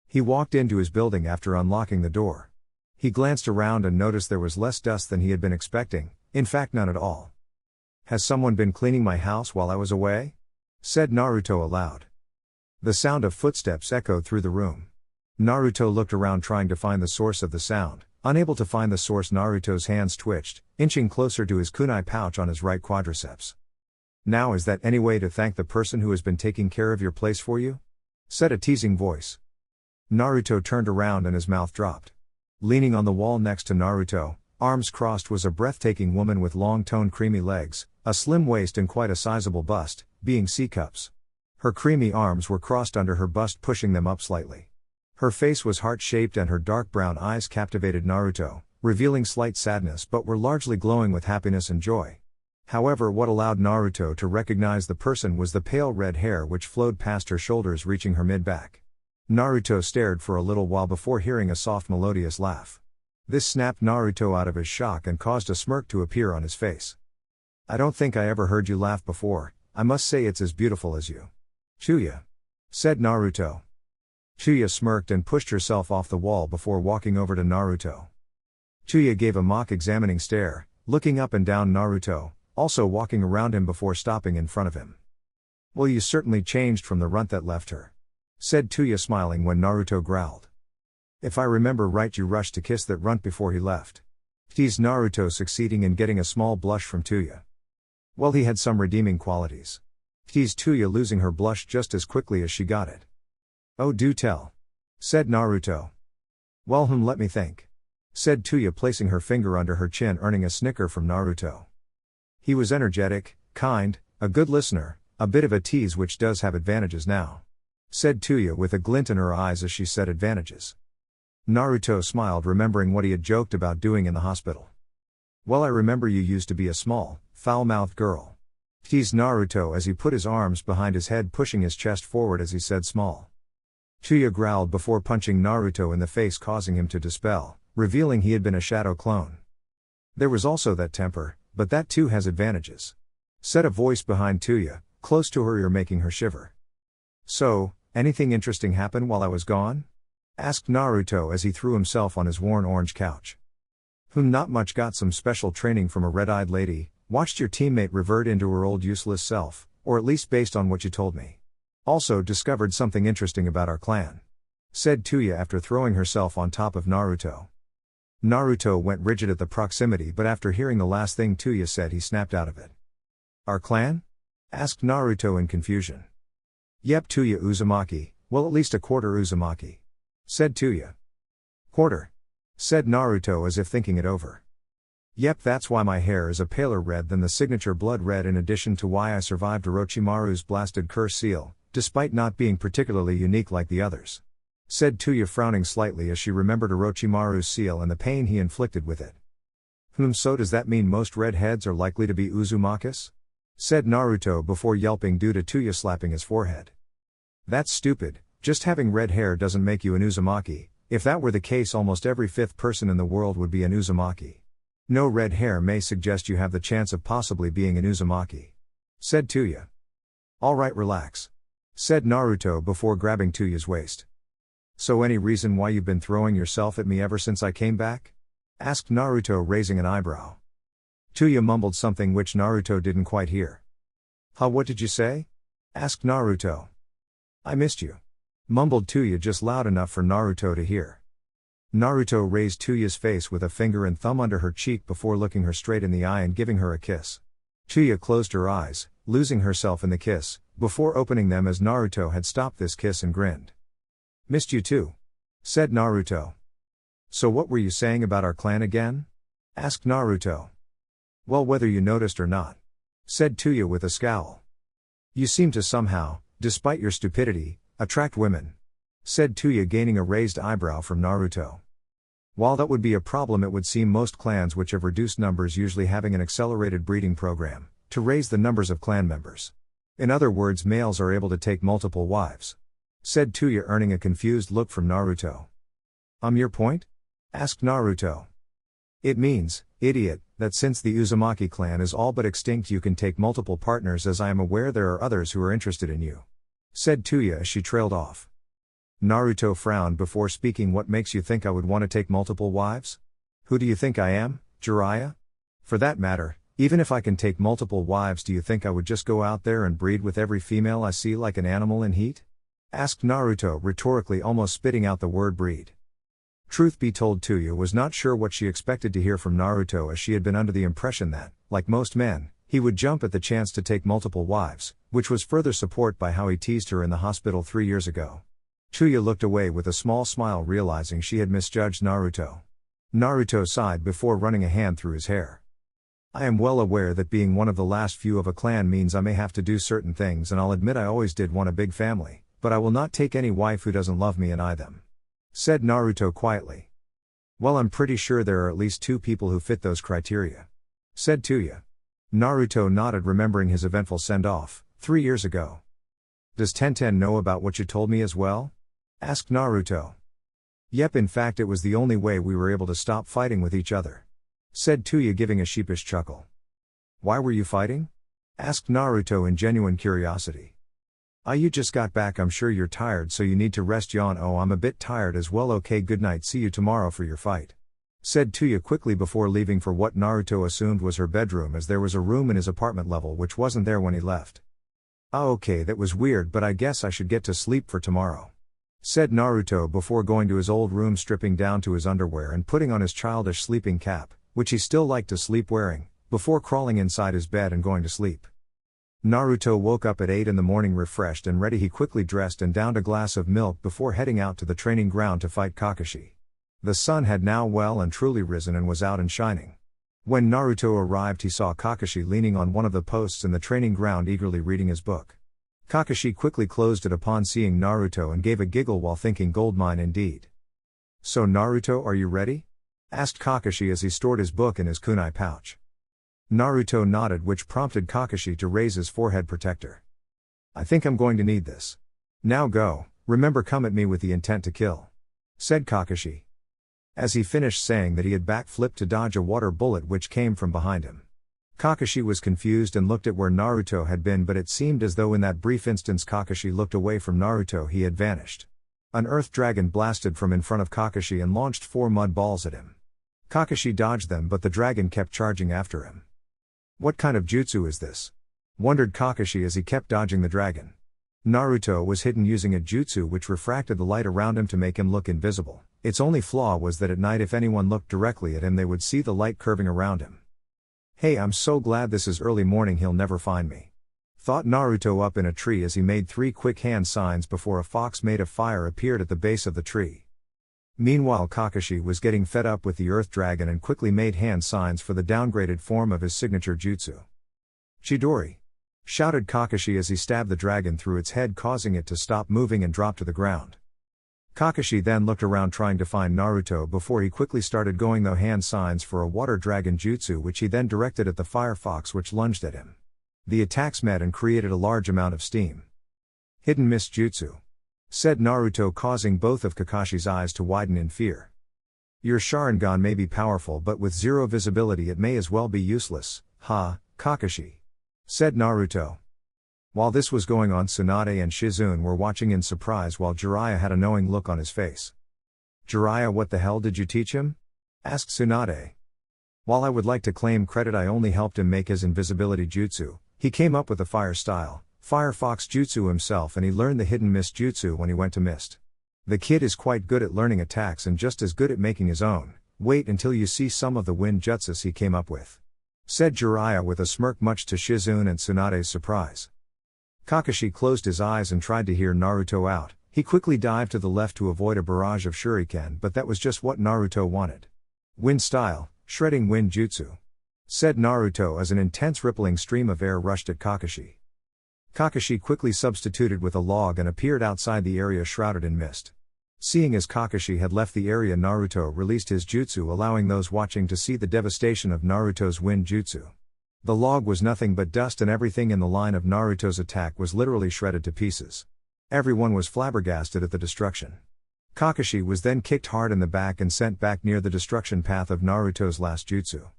He walked into his building after unlocking the door. He glanced around and noticed there was less dust than he had been expecting, in fact none at all. Has someone been cleaning my house while I was away? said Naruto aloud. The sound of footsteps echoed through the room. Naruto looked around trying to find the source of the sound. Unable to find the source, Naruto's hands twitched, inching closer to his kunai pouch on his right quadriceps. Now, is that any way to thank the person who has been taking care of your place for you? said a teasing voice. Naruto turned around and his mouth dropped. Leaning on the wall next to Naruto, arms crossed, was a breathtaking woman with long toned creamy legs, a slim waist and quite a sizable bust, being C-cups. Her creamy arms were crossed under her bust, pushing them up slightly. Her face was heart-shaped and her dark brown eyes captivated Naruto, revealing slight sadness but were largely glowing with happiness and joy. However, what allowed Naruto to recognize the person was the pale red hair which flowed past her shoulders, reaching her mid-back. Naruto stared for a little while before hearing a soft melodious laugh. This snapped Naruto out of his shock and caused a smirk to appear on his face. I don't think I ever heard you laugh before. I must say it's as beautiful as you. Chuya, said Naruto. Chuya smirked and pushed herself off the wall before walking over to Naruto. Chuya gave a mock examining stare, looking up and down Naruto, also walking around him before stopping in front of him. Well, you certainly changed from the runt that left her, said Chuya, smiling when Naruto growled. If I remember right, you rushed to kiss that runt before he left, teased Naruto, succeeding in getting a small blush from Chuya. Well, he had some redeeming qualities, teased Chuya, losing her blush just as quickly as she got it. Oh, do tell, said Naruto. Well, let me think, said Chuya, placing her finger under her chin, earning a snicker from Naruto. He was energetic, kind, a good listener, a bit of a tease, which does have advantages now. said Tuya with a glint in her eyes as she said advantages. Naruto smiled, remembering what he had joked about doing in the hospital. Well, I remember you used to be a small, foul-mouthed girl. Teased Naruto as he put his arms behind his head, pushing his chest forward as he said small. Tuya growled before punching Naruto in the face, causing him to dispel, revealing he had been a shadow clone. There was also that temper, but that too has advantages. Said a voice behind Tuya, close to her ear, making her shiver. So, anything interesting happen while I was gone? Asked Naruto as he threw himself on his worn orange couch. Not much, got some special training from a red-eyed lady, watched your teammate revert into her old useless self, or at least based on what you told me. Also discovered something interesting about our clan. Said Tuya after throwing herself on top of Naruto. Naruto went rigid at the proximity, but after hearing the last thing Tuya said he snapped out of it. Our clan? Asked Naruto in confusion. Yep, Tuya Uzumaki, well at least a quarter Uzumaki. Said Tuya. Quarter? Said Naruto as if thinking it over. Yep, that's why my hair is a paler red than the signature blood red, in addition to why I survived Orochimaru's blasted curse seal, despite not being particularly unique like the others. Said Tuya, frowning slightly as she remembered Orochimaru's seal and the pain he inflicted with it. So does that mean most redheads are likely to be Uzumakis? Said Naruto before yelping due to Tuya slapping his forehead. That's stupid, just having red hair doesn't make you an Uzumaki. If that were the case, almost every fifth person in the world would be an Uzumaki. No red hair may suggest you have the chance of possibly being an Uzumaki. Said Tuya. Alright, relax. Said Naruto before grabbing Tuya's waist. So any reason why you've been throwing yourself at me ever since I came back? Asked Naruto, raising an eyebrow. Tuya mumbled something which Naruto didn't quite hear. What did you say? Asked Naruto. I missed you. Mumbled Tuya just loud enough for Naruto to hear. Naruto raised Tuya's face with a finger and thumb under her cheek before looking her straight in the eye and giving her a kiss. Tuya closed her eyes, losing herself in the kiss, before opening them as Naruto had stopped this kiss and grinned. Missed you too. Said Naruto. So what were you saying about our clan again? Asked Naruto. Well, whether you noticed or not. Said Tuya with a scowl. You seem to somehow, despite your stupidity, attract women. Said Tuya, gaining a raised eyebrow from Naruto. While that would be a problem, it would seem most clans which have reduced numbers usually having an accelerated breeding program, to raise the numbers of clan members. In other words, males are able to take multiple wives. Said Tuya, earning a confused look from Naruto. Your point? Asked Naruto. It means, idiot, that since the Uzumaki clan is all but extinct, you can take multiple partners, as I am aware there are others who are interested in you. Said Tuya as she trailed off. Naruto frowned before speaking. What makes you think I would want to take multiple wives? Who do you think I am, Jiraiya? For that matter, even if I can take multiple wives, do you think I would just go out there and breed with every female I see like an animal in heat? Asked Naruto rhetorically, almost spitting out the word breed. Truth be told, Tuya was not sure what she expected to hear from Naruto, as she had been under the impression that, like most men, he would jump at the chance to take multiple wives, which was further support by how he teased her in the hospital 3 years ago. Tuya looked away with a small smile, realizing she had misjudged Naruto. Naruto sighed before running a hand through his hair. I am well aware that being one of the last few of a clan means I may have to do certain things, and I'll admit I always did want a big family, but I will not take any wife who doesn't love me and eye them. Said Naruto quietly. Well, I'm pretty sure there are at least 2 people who fit those criteria. Said Tuya. Naruto nodded, remembering his eventful send-off 3 years ago. Does Tenten know about what you told me as well? Asked Naruto. Yep, in fact it was the only way we were able to stop fighting with each other. Said Tuya, giving a sheepish chuckle. Why were you fighting? Asked Naruto in genuine curiosity. You just got back, I'm sure you're tired, so you need to rest. Yawn. Oh, I'm a bit tired as well. Okay, good night, see you tomorrow for your fight. Said Tuya quickly before leaving for what Naruto assumed was her bedroom, as there was a room in his apartment level which wasn't there when he left. Okay, that was weird, but I guess I should get to sleep for tomorrow. Said Naruto before going to his old room, stripping down to his underwear and putting on his childish sleeping cap, which he still liked to sleep wearing, before crawling inside his bed and going to sleep. Naruto woke up at 8 in the morning refreshed and ready. He quickly dressed and downed a glass of milk before heading out to the training ground to fight Kakashi. The sun had now well and truly risen and was out and shining. When Naruto arrived, he saw Kakashi leaning on one of the posts in the training ground, eagerly reading his book. Kakashi quickly closed it upon seeing Naruto and gave a giggle while thinking goldmine indeed. So Naruto, are you ready? Asked Kakashi as he stored his book in his kunai pouch. Naruto nodded, which prompted Kakashi to raise his forehead protector. I think I'm going to need this. Now go, remember, come at me with the intent to kill, said Kakashi. As he finished saying that, he had backflipped to dodge a water bullet which came from behind him. Kakashi was confused and looked at where Naruto had been, but it seemed as though in that brief instance Kakashi looked away from Naruto, he had vanished. An earth dragon blasted from in front of Kakashi and launched 4 mud balls at him. Kakashi dodged them, but the dragon kept charging after him. What kind of jutsu is this? Wondered Kakashi as he kept dodging the dragon. Naruto was hidden using a jutsu which refracted the light around him to make him look invisible. Its only flaw was that at night if anyone looked directly at him they would see the light curving around him. Hey, I'm so glad this is early morning, he'll never find me, thought Naruto up in a tree as he made 3 quick hand signs before a fox made of fire appeared at the base of the tree. Meanwhile Kakashi was getting fed up with the earth dragon and quickly made hand signs for the downgraded form of his signature jutsu. Chidori! Shouted Kakashi as he stabbed the dragon through its head, causing it to stop moving and drop to the ground. Kakashi then looked around trying to find Naruto before he quickly started going the hand signs for a water dragon jutsu, which he then directed at the fire fox which lunged at him. The attacks met and created a large amount of steam. Hidden mist jutsu, said Naruto, causing both of Kakashi's eyes to widen in fear. Your Sharingan may be powerful, but with 0 visibility it may as well be useless, Kakashi, said Naruto. While this was going on, Tsunade and Shizune were watching in surprise while Jiraiya had a knowing look on his face. Jiraiya, what the hell did you teach him? Asked Tsunade. While I would like to claim credit, I only helped him make his invisibility jutsu. He came up with the fire style, Fire Fox Jutsu himself, and he learned the hidden mist jutsu when he went to Mist. The kid is quite good at learning attacks and just as good at making his own. Wait until you see some of the wind jutsus he came up with, said Jiraiya with a smirk, much to Shizune and Tsunade's surprise. Kakashi closed his eyes and tried to hear Naruto out. He quickly dived to the left to avoid a barrage of shuriken, but that was just what Naruto wanted. Wind style, shredding wind jutsu, said Naruto as an intense rippling stream of air rushed at Kakashi. Kakashi quickly substituted with a log and appeared outside the area shrouded in mist. Seeing as Kakashi had left the area, Naruto released his jutsu, allowing those watching to see the devastation of Naruto's wind jutsu. The log was nothing but dust, and everything in the line of Naruto's attack was literally shredded to pieces. Everyone was flabbergasted at the destruction. Kakashi was then kicked hard in the back and sent back near the destruction path of Naruto's last jutsu.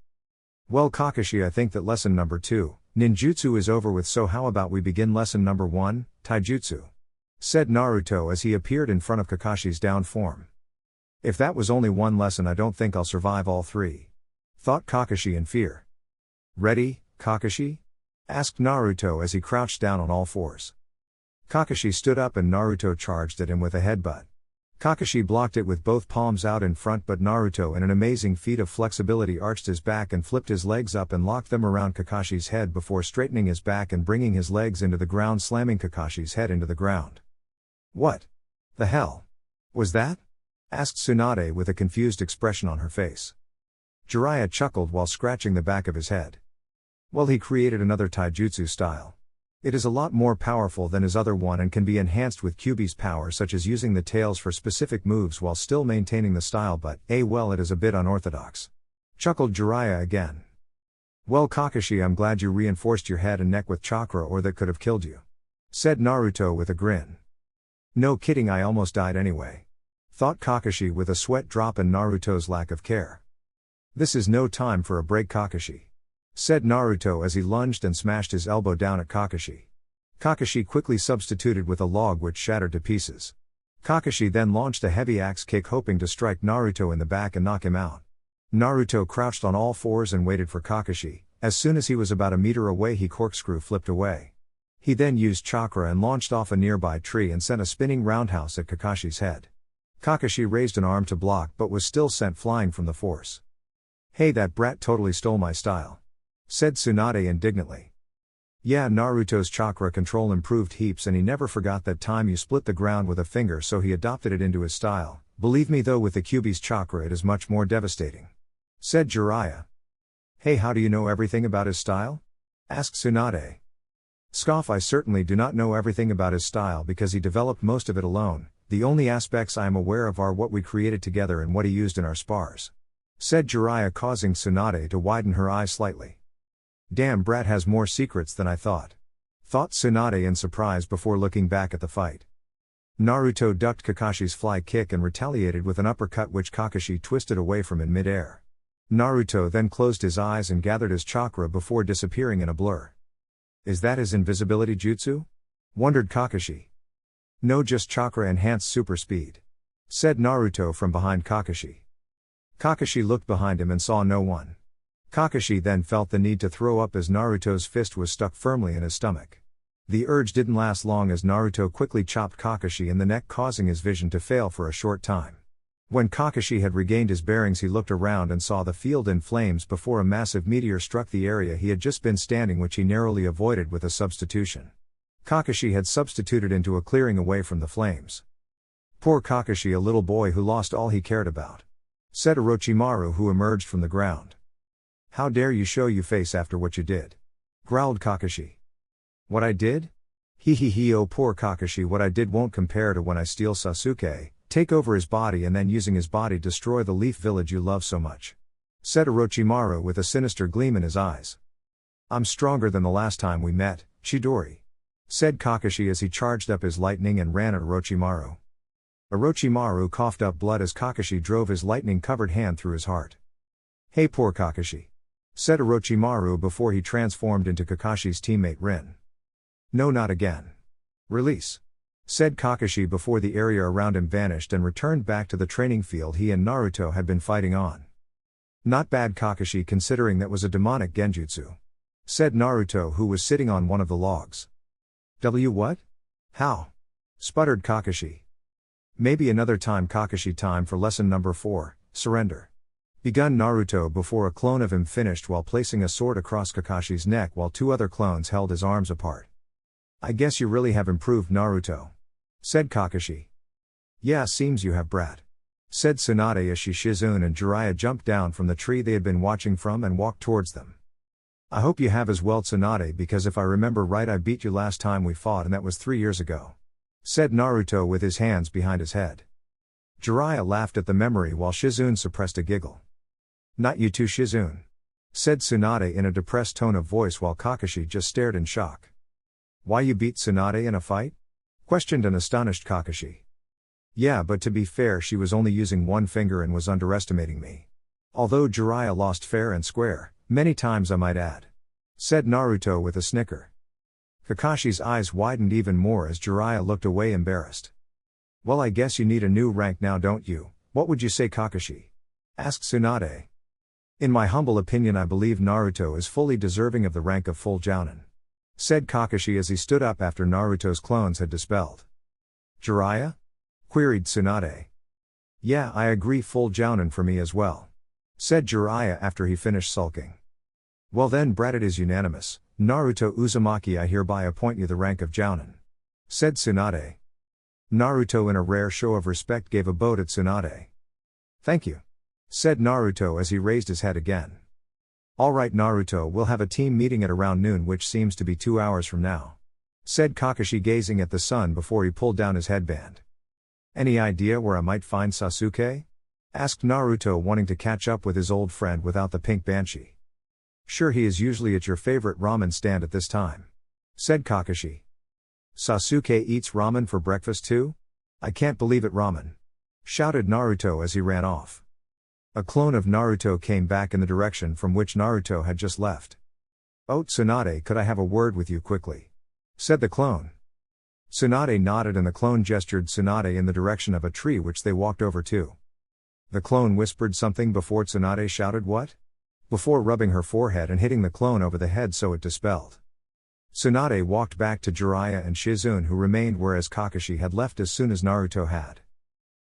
Well Kakashi, I think that lesson number 2, ninjutsu, is over with, so how about we begin lesson number 1, taijutsu, said Naruto as he appeared in front of Kakashi's down form. If that was only 1 lesson, I don't think I'll survive all 3, thought Kakashi in fear. Ready, Kakashi? Asked Naruto as he crouched down on all 4s. Kakashi stood up and Naruto charged at him with a headbutt. Kakashi blocked it with both palms out in front, but Naruto, in an amazing feat of flexibility, arched his back and flipped his legs up and locked them around Kakashi's head before straightening his back and bringing his legs into the ground, slamming Kakashi's head into the ground. What the hell was that? Asked Tsunade with a confused expression on her face. Jiraiya chuckled while scratching the back of his head. Well, he created another taijutsu style. It is a lot more powerful than his other one and can be enhanced with Kyuubi's power, such as using the tails for specific moves while still maintaining the style, but, well, it is a bit unorthodox, chuckled Jiraiya again. Well Kakashi, I'm glad you reinforced your head and neck with chakra, or that could have killed you, said Naruto with a grin. No kidding, I almost died anyway, thought Kakashi with a sweat drop in Naruto's lack of care. This is no time for a break, Kakashi, said Naruto as he lunged and smashed his elbow down at Kakashi. Kakashi quickly substituted with a log which shattered to pieces. Kakashi then launched a heavy axe kick, hoping to strike Naruto in the back and knock him out. Naruto crouched on all 4s and waited for Kakashi. As soon as he was about a meter away, he corkscrew flipped away. He then used chakra and launched off a nearby tree and sent a spinning roundhouse at Kakashi's head. Kakashi raised an arm to block but was still sent flying from the force. Hey, that brat totally stole my style, said Tsunade indignantly. Yeah, Naruto's chakra control improved heaps and he never forgot that time you split the ground with a finger, so he adopted it into his style. Believe me though, with the Kyuubi's chakra it is much more devastating, said Jiraiya. Hey, how do you know everything about his style? Asked Tsunade. Scoff, I certainly do not know everything about his style because he developed most of it alone. The only aspects I am aware of are what we created together and what he used in our spars. Said Jiraiya, causing Tsunade to widen her eyes slightly. Damn, Brat has more secrets than I thought. Thought Tsunade in surprise before looking back at the fight. Naruto ducked Kakashi's fly kick and retaliated with an uppercut which Kakashi twisted away from in mid-air. Naruto then closed his eyes and gathered his chakra before disappearing in a blur. Is that his invisibility jutsu? Wondered Kakashi. No, just chakra-enhanced super speed. Said Naruto from behind Kakashi. Kakashi looked behind him and saw no one. Kakashi then felt the need to throw up as Naruto's fist was stuck firmly in his stomach. The urge didn't last long as Naruto quickly chopped Kakashi in the neck, causing his vision to fail for a short time. When Kakashi had regained his bearings, he looked around and saw the field in flames before a massive meteor struck the area he had just been standing, which he narrowly avoided with a substitution. Kakashi had substituted into a clearing away from the flames. Poor Kakashi, a little boy who lost all he cared about. Said Orochimaru, who emerged from the ground. How dare you show your face after what you did? Growled Kakashi. What I did? Hee, oh poor Kakashi, what I did won't compare to when I steal Sasuke, take over his body and then using his body destroy the Leaf Village you love so much. Said Orochimaru with a sinister gleam in his eyes. I'm stronger than the last time we met, Chidori. Said Kakashi as he charged up his lightning and ran at Orochimaru. Orochimaru coughed up blood as Kakashi drove his lightning-covered hand through his heart. Hey poor Kakashi. Said Orochimaru before he transformed into Kakashi's teammate Rin. No, not again. Release. Said Kakashi before the area around him vanished and returned back to the training field he and Naruto had been fighting on. Not bad, Kakashi, considering that was a demonic genjutsu. Said Naruto, who was sitting on one of the logs. What? How? Sputtered Kakashi. Maybe another time, Kakashi. Time for lesson number 4, surrender. Begun Naruto before a clone of him finished while placing a sword across Kakashi's neck while 2 other clones held his arms apart. I guess you really have improved, Naruto. Said Kakashi. Yeah, seems you have, Brat. Said Tsunade as Shizune and Jiraiya jumped down from the tree they had been watching from and walked towards them. I hope you have as well, Tsunade, because if I remember right I beat you last time we fought and that was 3 years ago. Said Naruto with his hands behind his head. Jiraiya laughed at the memory while Shizune suppressed a giggle. Not you too, Shizune. Said Tsunade in a depressed tone of voice while Kakashi just stared in shock. Why, you beat Tsunade in a fight? Questioned an astonished Kakashi. Yeah, but to be fair she was only using one finger and was underestimating me. Although Jiraiya lost fair and square, many times I might add. Said Naruto with a snicker. Kakashi's eyes widened even more as Jiraiya looked away embarrassed. Well, I guess you need a new rank now, don't you? What would you say, Kakashi? Asked Tsunade. In my humble opinion, I believe Naruto is fully deserving of the rank of full jounin. Said Kakashi as he stood up after Naruto's clones had dispelled. Jiraiya? Queried Tsunade. Yeah, I agree, full jounin for me as well. Said Jiraiya after he finished sulking. Well then, Brat, it is unanimous. Naruto Uzumaki, I hereby appoint you the rank of jounin. Said Tsunade. Naruto, in a rare show of respect, gave a bow to Tsunade. Thank you. Said Naruto as he raised his head again. Alright Naruto, we'll have a team meeting at around noon, which seems to be 2 hours from now. Said Kakashi gazing at the sun before he pulled down his headband. Any idea where I might find Sasuke? Asked Naruto, wanting to catch up with his old friend without the pink banshee. Sure, he is usually at your favorite ramen stand at this time. Said Kakashi. Sasuke eats ramen for breakfast too? I can't believe it, ramen. Shouted Naruto as he ran off. A clone of Naruto came back in the direction from which Naruto had just left. Oh, Tsunade, could I have a word with you quickly? Said the clone. Tsunade nodded and the clone gestured Tsunade in the direction of a tree which they walked over to. The clone whispered something before Tsunade shouted what? Before rubbing her forehead and hitting the clone over the head so it dispelled. Tsunade walked back to Jiraiya and Shizune, who remained whereas Kakashi had left as soon as Naruto had.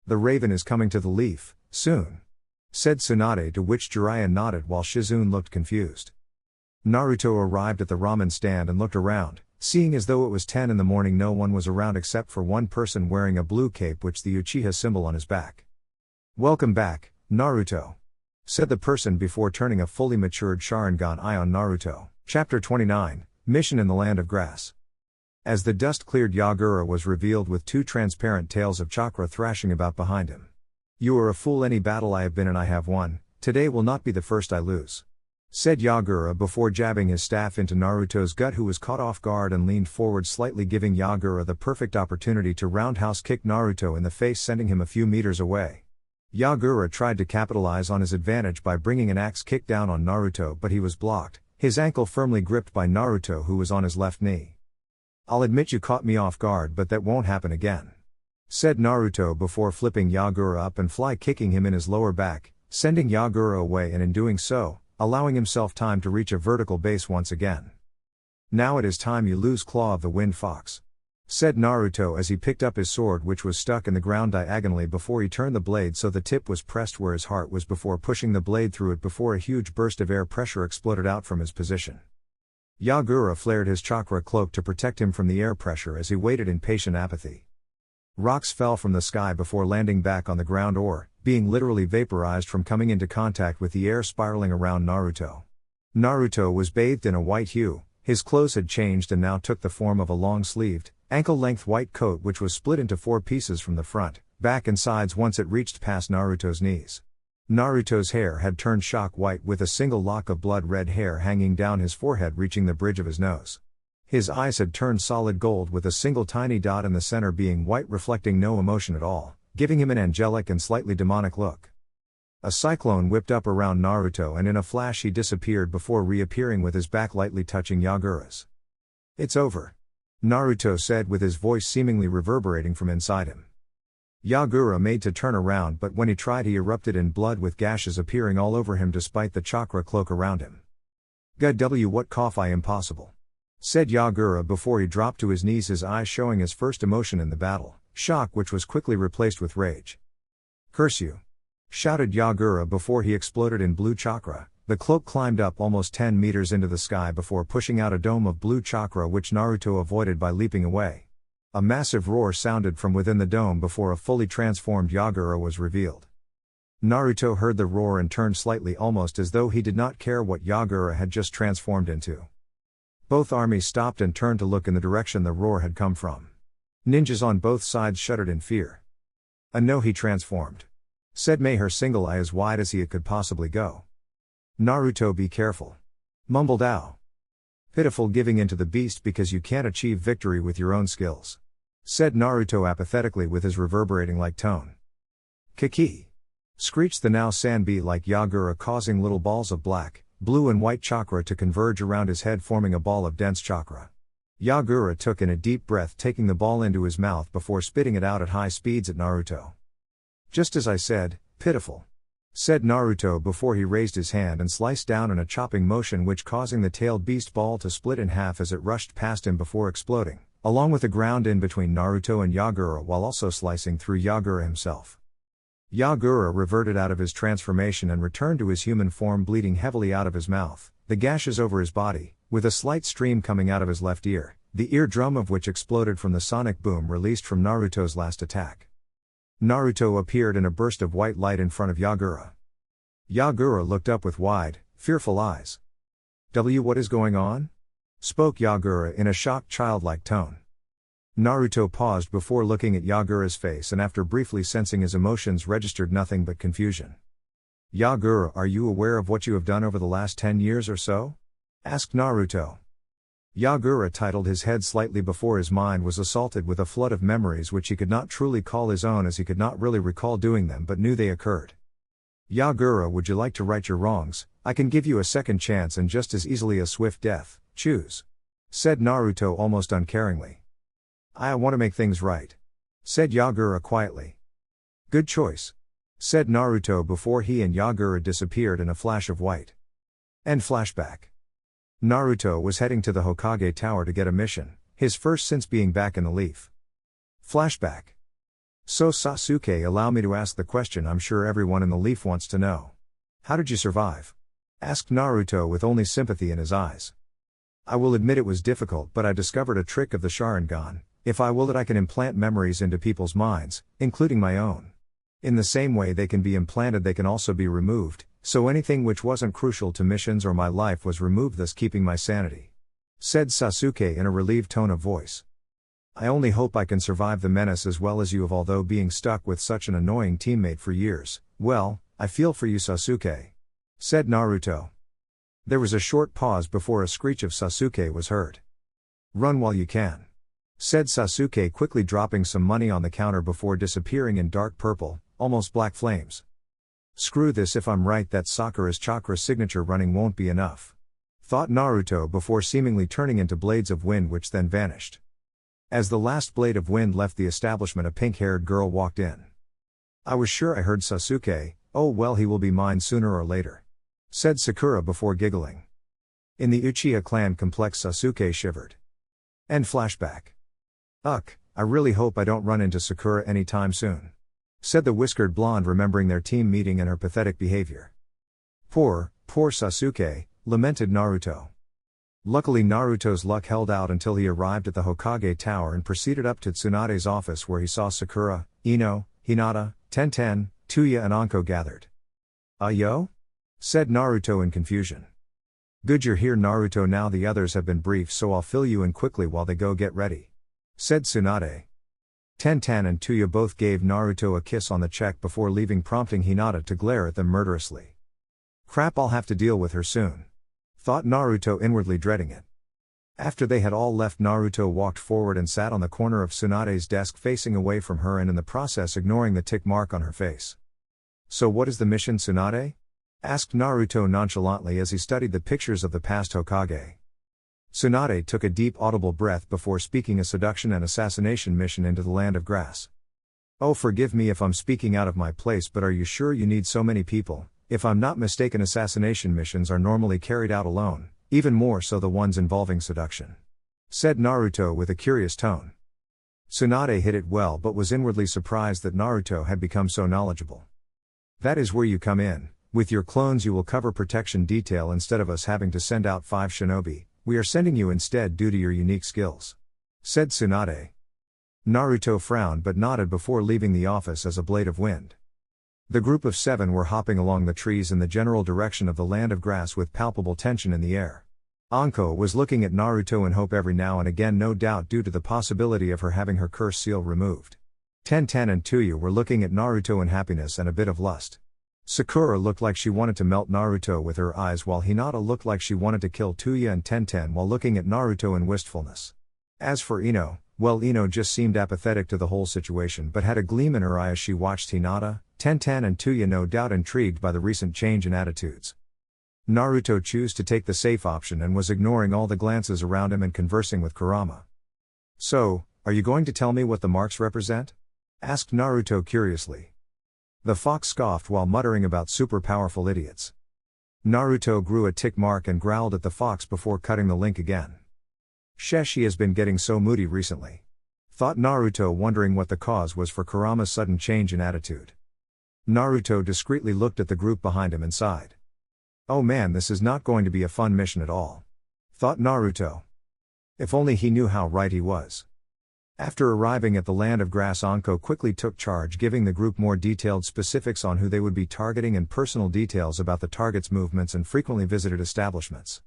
The raven is coming to the leaf, soon. Said Tsunade, to which Jiraiya nodded while Shizune looked confused. Naruto arrived at the ramen stand and looked around, seeing as though it was 10 in the morning no one was around except for one person wearing a blue cape with the Uchiha symbol on his back. Welcome back, Naruto. Said the person before turning a fully matured Sharingan eye on Naruto. Chapter 29, Mission in the Land of Grass. As the dust cleared, Yagura was revealed with two transparent tails of chakra thrashing about behind him. "You are a fool. Any battle I have been in I have won, today will not be the first I lose," said Yagura before jabbing his staff into Naruto's gut, who was caught off guard and leaned forward slightly, giving Yagura the perfect opportunity to roundhouse kick Naruto in the face, sending him a few meters away. Yagura tried to capitalize on his advantage by bringing an axe kick down on Naruto, but he was blocked, his ankle firmly gripped by Naruto, who was on his left knee. "I'll admit you caught me off guard, but that won't happen again," said Naruto before flipping Yagura up and fly kicking him in his lower back, sending Yagura away and in doing so, allowing himself time to reach a vertical base once again. "Now it is time you lose, Claw of the Wind Fox," said Naruto as he picked up his sword, which was stuck in the ground diagonally, before he turned the blade so the tip was pressed where his heart was before pushing the blade through it before a huge burst of air pressure exploded out from his position. Yagura flared his chakra cloak to protect him from the air pressure as he waited in patient apathy. Rocks fell from the sky before landing back on the ground or being literally vaporized from coming into contact with the air spiraling around Naruto. Naruto was bathed in a white hue, his clothes had changed and now took the form of a long-sleeved, ankle-length white coat which was split into 4 pieces from the front, back and sides once it reached past Naruto's knees. Naruto's hair had turned shock white with a single lock of blood-red hair hanging down his forehead reaching the bridge of his nose. His eyes had turned solid gold with a single tiny dot in the center being white, reflecting no emotion at all, giving him an angelic and slightly demonic look. A cyclone whipped up around Naruto and in a flash he disappeared before reappearing with his back lightly touching Yagura's. "It's over," Naruto said with his voice seemingly reverberating from inside him. Yagura made to turn around, but when he tried he erupted in blood with gashes appearing all over him despite the chakra cloak around him. "God W, what cough I impossible," said Yagura before he dropped to his knees, his eyes showing his first emotion in the battle, shock, which was quickly replaced with rage. "Curse you," shouted Yagura before he exploded in blue chakra. The cloak climbed up almost 10 meters into the sky before pushing out a dome of blue chakra which Naruto avoided by leaping away. A massive roar sounded from within the dome before a fully transformed Yagura was revealed. Naruto heard the roar and turned slightly, almost as though he did not care what Yagura had just transformed into. Both armies stopped and turned to look in the direction the roar had come from. Ninjas on both sides shuddered in fear. "I know he transformed," said Mei, her single eye as wide as he could possibly go. "Naruto, be careful," mumbled Ao. "Pitiful, giving in to the beast because you can't achieve victory with your own skills," said Naruto apathetically with his reverberating like tone. "Kiki!" screeched the now Sanbi like Yagura, causing little balls of black, blue and white chakra to converge around his head, forming a ball of dense chakra. Yagura took in a deep breath, taking the ball into his mouth before spitting it out at high speeds at Naruto. "Just as I said, pitiful," said Naruto before he raised his hand and sliced down in a chopping motion, which causing the tailed beast ball to split in half as it rushed past him before exploding, along with the ground in between Naruto and Yagura, while also slicing through Yagura himself. Yagura reverted out of his transformation and returned to his human form, bleeding heavily out of his mouth, the gashes over his body, with a slight stream coming out of his left ear, the eardrum of which exploded from the sonic boom released from Naruto's last attack. Naruto appeared in a burst of white light in front of Yagura. Yagura looked up with wide, fearful eyes. What is going on?" spoke Yagura in a shocked, childlike tone. Naruto paused before looking at Yagura's face and after briefly sensing his emotions registered nothing but confusion. "Yagura, are you aware of what you have done over the last 10 years or so?" asked Naruto. Yagura titled his head slightly before his mind was assaulted with a flood of memories which he could not truly call his own, as he could not really recall doing them but knew they occurred. "Yagura, would you like to right your wrongs? I can give you a second chance and just as easily a swift death, choose," said Naruto almost uncaringly. "I want to make things right," said Yagura quietly. "Good choice," said Naruto before he and Yagura disappeared in a flash of white. End flashback. Naruto was heading to the Hokage Tower to get a mission, his first since being back in the Leaf. Flashback. "So Sasuke, allow me to ask the question I'm sure everyone in the Leaf wants to know. How did you survive?" asked Naruto with only sympathy in his eyes. "I will admit it was difficult, but I discovered a trick of the Sharingan. If I will it, I can implant memories into people's minds, including my own. In the same way they can be implanted, they can also be removed, so anything which wasn't crucial to missions or my life was removed, thus keeping my sanity," said Sasuke in a relieved tone of voice. I only hope I can survive the menace as well as you have, although being stuck with such an annoying teammate for years. Well, I feel for you, Sasuke," said Naruto. There was a short pause before a screech of Sasuke was heard. "Run while you can," said Sasuke, quickly dropping some money on the counter before disappearing in dark purple, almost black flames. "Screw this, if I'm right that Sakura's chakra signature running won't be enough," thought Naruto before seemingly turning into blades of wind which then vanished. As the last blade of wind left the establishment, a pink-haired girl walked in. "I was sure I heard Sasuke. Oh well, he will be mine sooner or later," said Sakura before giggling. In the Uchiha clan complex, Sasuke shivered. End flashback. I really hope I don't run into Sakura anytime soon," said the whiskered blonde, remembering their team meeting and her pathetic behavior. Poor Sasuke," lamented Naruto. Luckily, Naruto's luck held out until he arrived at the Hokage Tower and proceeded up to Tsunade's office, where he saw Sakura, Ino, Hinata, Tenten, Tuya and Anko gathered. "Yo?" said Naruto in confusion. "Good you're here, Naruto. Now the others have been briefed, so I'll fill you in quickly while they go get ready," said Tsunade. Tenten and Tuya both gave Naruto a kiss on the cheek before leaving, prompting Hinata to glare at them murderously. "Crap, I'll have to deal with her soon," thought Naruto, inwardly dreading it. After they had all left, Naruto walked forward and sat on the corner of Tsunade's desk, facing away from her and in the process ignoring the tick mark on her face. "So what is the mission, Tsunade?" asked Naruto nonchalantly as he studied the pictures of the past Hokage. Tsunade took a deep audible breath before speaking. "A seduction and assassination mission into the land of grass." "Oh, forgive me if I'm speaking out of my place, but are you sure you need so many people? If I'm not mistaken, assassination missions are normally carried out alone, even more so the ones involving seduction," said Naruto with a curious tone. Tsunade hit it well, but was inwardly surprised that Naruto had become so knowledgeable. "That is where you come in. With your clones you will cover protection detail instead of us having to send out 5 shinobi. We are sending you instead due to your unique skills," said Tsunade. Naruto frowned but nodded before leaving the office as a blade of wind. The group of 7 were hopping along the trees in the general direction of the land of grass with palpable tension in the air. Anko was looking at Naruto in hope every now and again, no doubt due to the possibility of her having her curse seal removed. Tenten and Tuya were looking at Naruto in happiness and a bit of lust. Sakura looked like she wanted to melt Naruto with her eyes, while Hinata looked like she wanted to kill Tuya and Tenten while looking at Naruto in wistfulness. As for Ino, well, Ino just seemed apathetic to the whole situation but had a gleam in her eye as she watched Hinata, Tenten and Tuya, no doubt intrigued by the recent change in attitudes. Naruto chose to take the safe option and was ignoring all the glances around him and conversing with Kurama. "So, are you going to tell me what the marks represent?" asked Naruto curiously. The fox scoffed while muttering about super powerful idiots. Naruto grew a tick mark and growled at the fox before cutting the link again. "Sheshi has been getting so moody recently," thought Naruto, wondering what the cause was for Kurama's sudden change in attitude. Naruto discreetly looked at the group behind him and sighed. "Oh man, this is not going to be a fun mission at all," thought Naruto. If only he knew how right he was. After arriving at the land of grass, Anko quickly took charge, giving the group more detailed specifics on who they would be targeting and personal details about the target's movements and frequently visited establishments.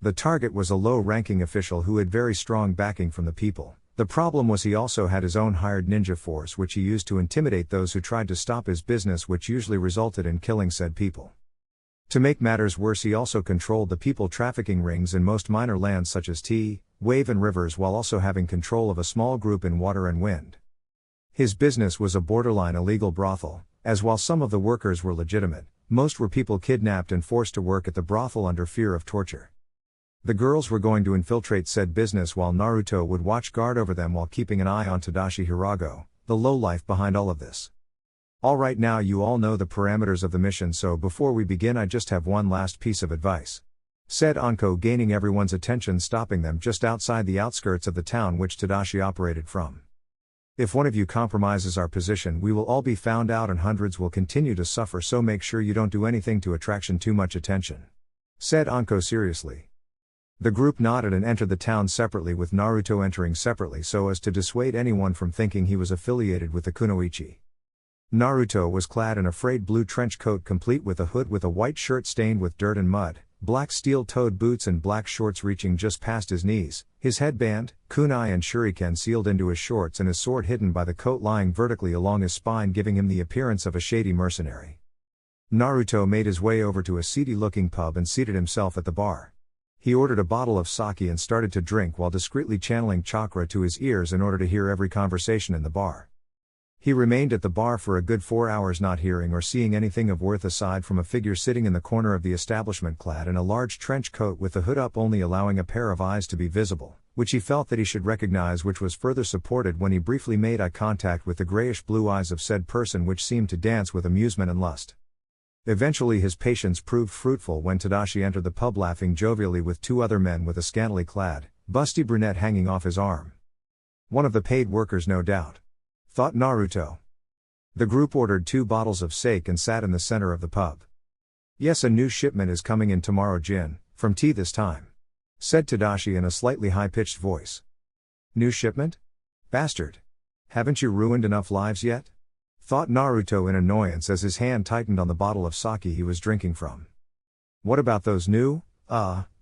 The target was a low-ranking official who had very strong backing from the people. The problem was he also had his own hired ninja force which he used to intimidate those who tried to stop his business, which usually resulted in killing said people. To make matters worse, he also controlled the people trafficking rings in most minor lands such as tea, wave and rivers, while also having control of a small group in water and wind. His business was a borderline illegal brothel, as while some of the workers were legitimate, most were people kidnapped and forced to work at the brothel under fear of torture. The girls were going to infiltrate said business while Naruto would watch guard over them while keeping an eye on Tadashi Hirago, the lowlife behind all of this. Alright, now you all know the parameters of the mission, so before we begin I just have one last piece of advice," said Anko, gaining everyone's attention, stopping them just outside the outskirts of the town which Tadashi operated from. "If one of you compromises our position, we will all be found out and hundreds will continue to suffer, so make sure you don't do anything to attract too much attention," said Anko seriously. The group nodded and entered the town separately, with Naruto entering separately so as to dissuade anyone from thinking he was affiliated with the Kunoichi. Naruto was clad in a frayed blue trench coat complete with a hood with a white shirt stained with dirt and mud, black steel-toed boots and black shorts reaching just past his knees, his headband, kunai and shuriken sealed into his shorts and his sword hidden by the coat lying vertically along his spine, giving him the appearance of a shady mercenary. Naruto made his way over to a seedy-looking pub and seated himself at the bar. He ordered a bottle of sake and started to drink while discreetly channeling chakra to his ears in order to hear every conversation in the bar. He remained at the bar for a good 4 hours, not hearing or seeing anything of worth aside from a figure sitting in the corner of the establishment clad in a large trench coat with the hood up, only allowing a pair of eyes to be visible, which he felt that he should recognize, which was further supported when he briefly made eye contact with the grayish-blue eyes of said person, which seemed to dance with amusement and lust. Eventually his patience proved fruitful when Tadashi entered the pub laughing jovially with 2 other men with a scantily clad, busty brunette hanging off his arm. One of the paid workers, no doubt, thought Naruto. The group ordered 2 bottles of sake and sat in the center of the pub. Yes, a new shipment is coming in tomorrow, Jin, from tea this time, said Tadashi in a slightly high-pitched voice. New shipment? Bastard. Haven't you ruined enough lives yet? Thought Naruto in annoyance as his hand tightened on the bottle of sake he was drinking from. What about those new,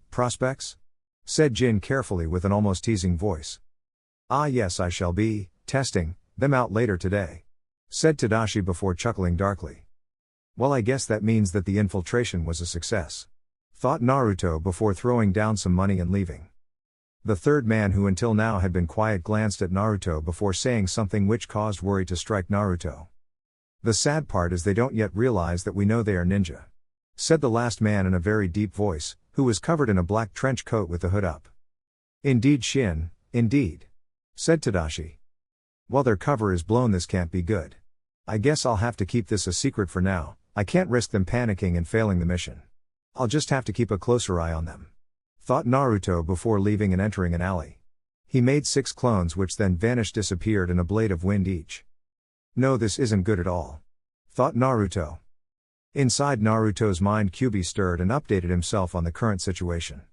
prospects? Said Jin carefully with an almost teasing voice. Ah yes, I shall be testing them out later today, said Tadashi before chuckling darkly. Well, I guess that means that the infiltration was a success, thought Naruto before throwing down some money and leaving. The third man, who until now had been quiet, glanced at Naruto before saying something which caused worry to strike Naruto. The sad part is they don't yet realize that we know they are ninja, said the last man in a very deep voice, who was covered in a black trench coat with the hood up. Indeed, Shin, indeed, said Tadashi. Well, their cover is blown, this can't be good. I guess I'll have to keep this a secret for now. I can't risk them panicking and failing the mission. I'll just have to keep a closer eye on them, thought Naruto before leaving and entering an alley. He made 6 clones which then vanished, disappeared in a blade of wind each. No, this isn't good at all, thought Naruto. Inside Naruto's mind, Kyuubi stirred and updated himself on the current situation.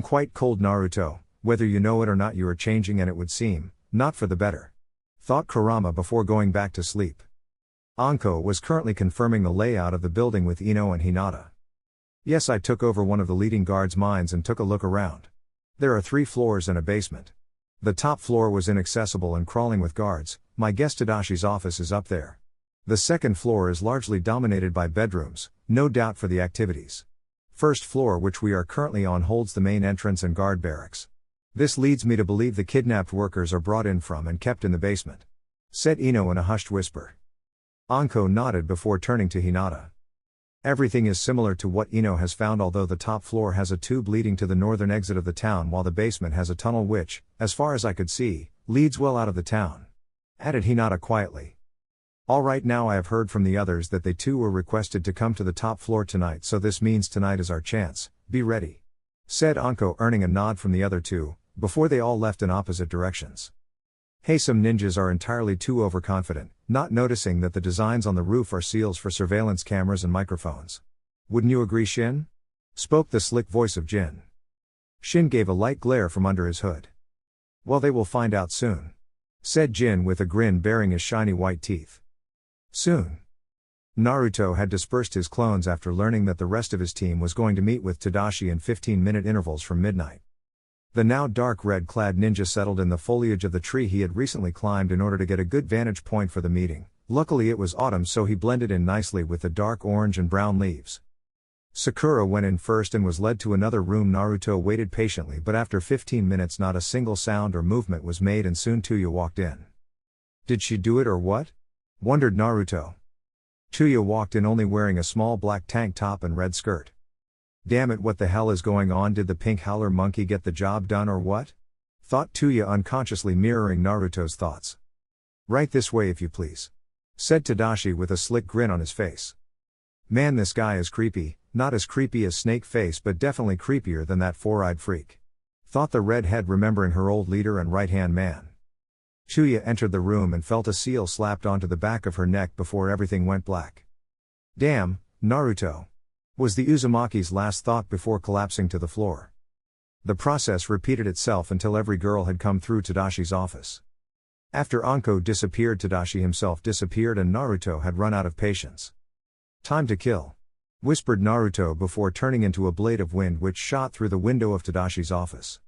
Quite cold, Naruto, whether you know it or not you are changing, and it would seem, not for the better, thought Kurama before going back to sleep. Anko was currently confirming the layout of the building with Ino and Hinata. Yes, I took over one of the leading guards' minds and took a look around. There are 3 floors and a basement. The top floor was inaccessible and crawling with guards. My guest Tadashi's office is up there. The second floor is largely dominated by bedrooms, no doubt for the activities. First floor, which we are currently on, holds the main entrance and guard barracks. This leads me to believe the kidnapped workers are brought in from and kept in the basement, said Ino in a hushed whisper. Anko nodded before turning to Hinata. Everything is similar to what Ino has found, although the top floor has a tube leading to the northern exit of the town, while the basement has a tunnel which, as far as I could see, leads well out of the town, added Hinata quietly. All right, now I have heard from the others that they too were requested to come to the top floor tonight, so this means tonight is our chance. Be ready, said Anko, earning a nod from the other 2, before they all left in opposite directions. Hey, some ninjas are entirely too overconfident, not noticing that the designs on the roof are seals for surveillance cameras and microphones. Wouldn't you agree, Shin? Spoke the slick voice of Jin. Shin gave a light glare from under his hood. Well, they will find out soon, said Jin with a grin baring his shiny white teeth. Soon. Naruto had dispersed his clones after learning that the rest of his team was going to meet with Tadashi in 15-minute intervals from midnight. The now dark red-clad ninja settled in the foliage of the tree he had recently climbed in order to get a good vantage point for the meeting. Luckily it was autumn, so he blended in nicely with the dark orange and brown leaves. Sakura went in first and was led to another room. Naruto waited patiently, but after 15 minutes not a single sound or movement was made, and soon Tuya walked in. Did she do it or what? Wondered Naruto. Tuya walked in only wearing a small black tank top and red skirt. Damn it, what the hell is going on? Did the pink howler monkey get the job done or what? Thought Tuya, unconsciously mirroring Naruto's thoughts. Right this way if you please, said Tadashi with a slick grin on his face. Man, this guy is creepy, not as creepy as Snake Face but definitely creepier than that 4-eyed freak, thought the redhead, remembering her old leader and right-hand man. Tuya entered the room and felt a seal slapped onto the back of her neck before everything went black. Damn, Naruto, was the Uzumaki's last thought before collapsing to the floor. The process repeated itself until every girl had come through Tadashi's office. After Anko disappeared, Tadashi himself disappeared and Naruto had run out of patience. Time to kill. whispered Naruto before turning into a blade of wind which shot through the window of Tadashi's office.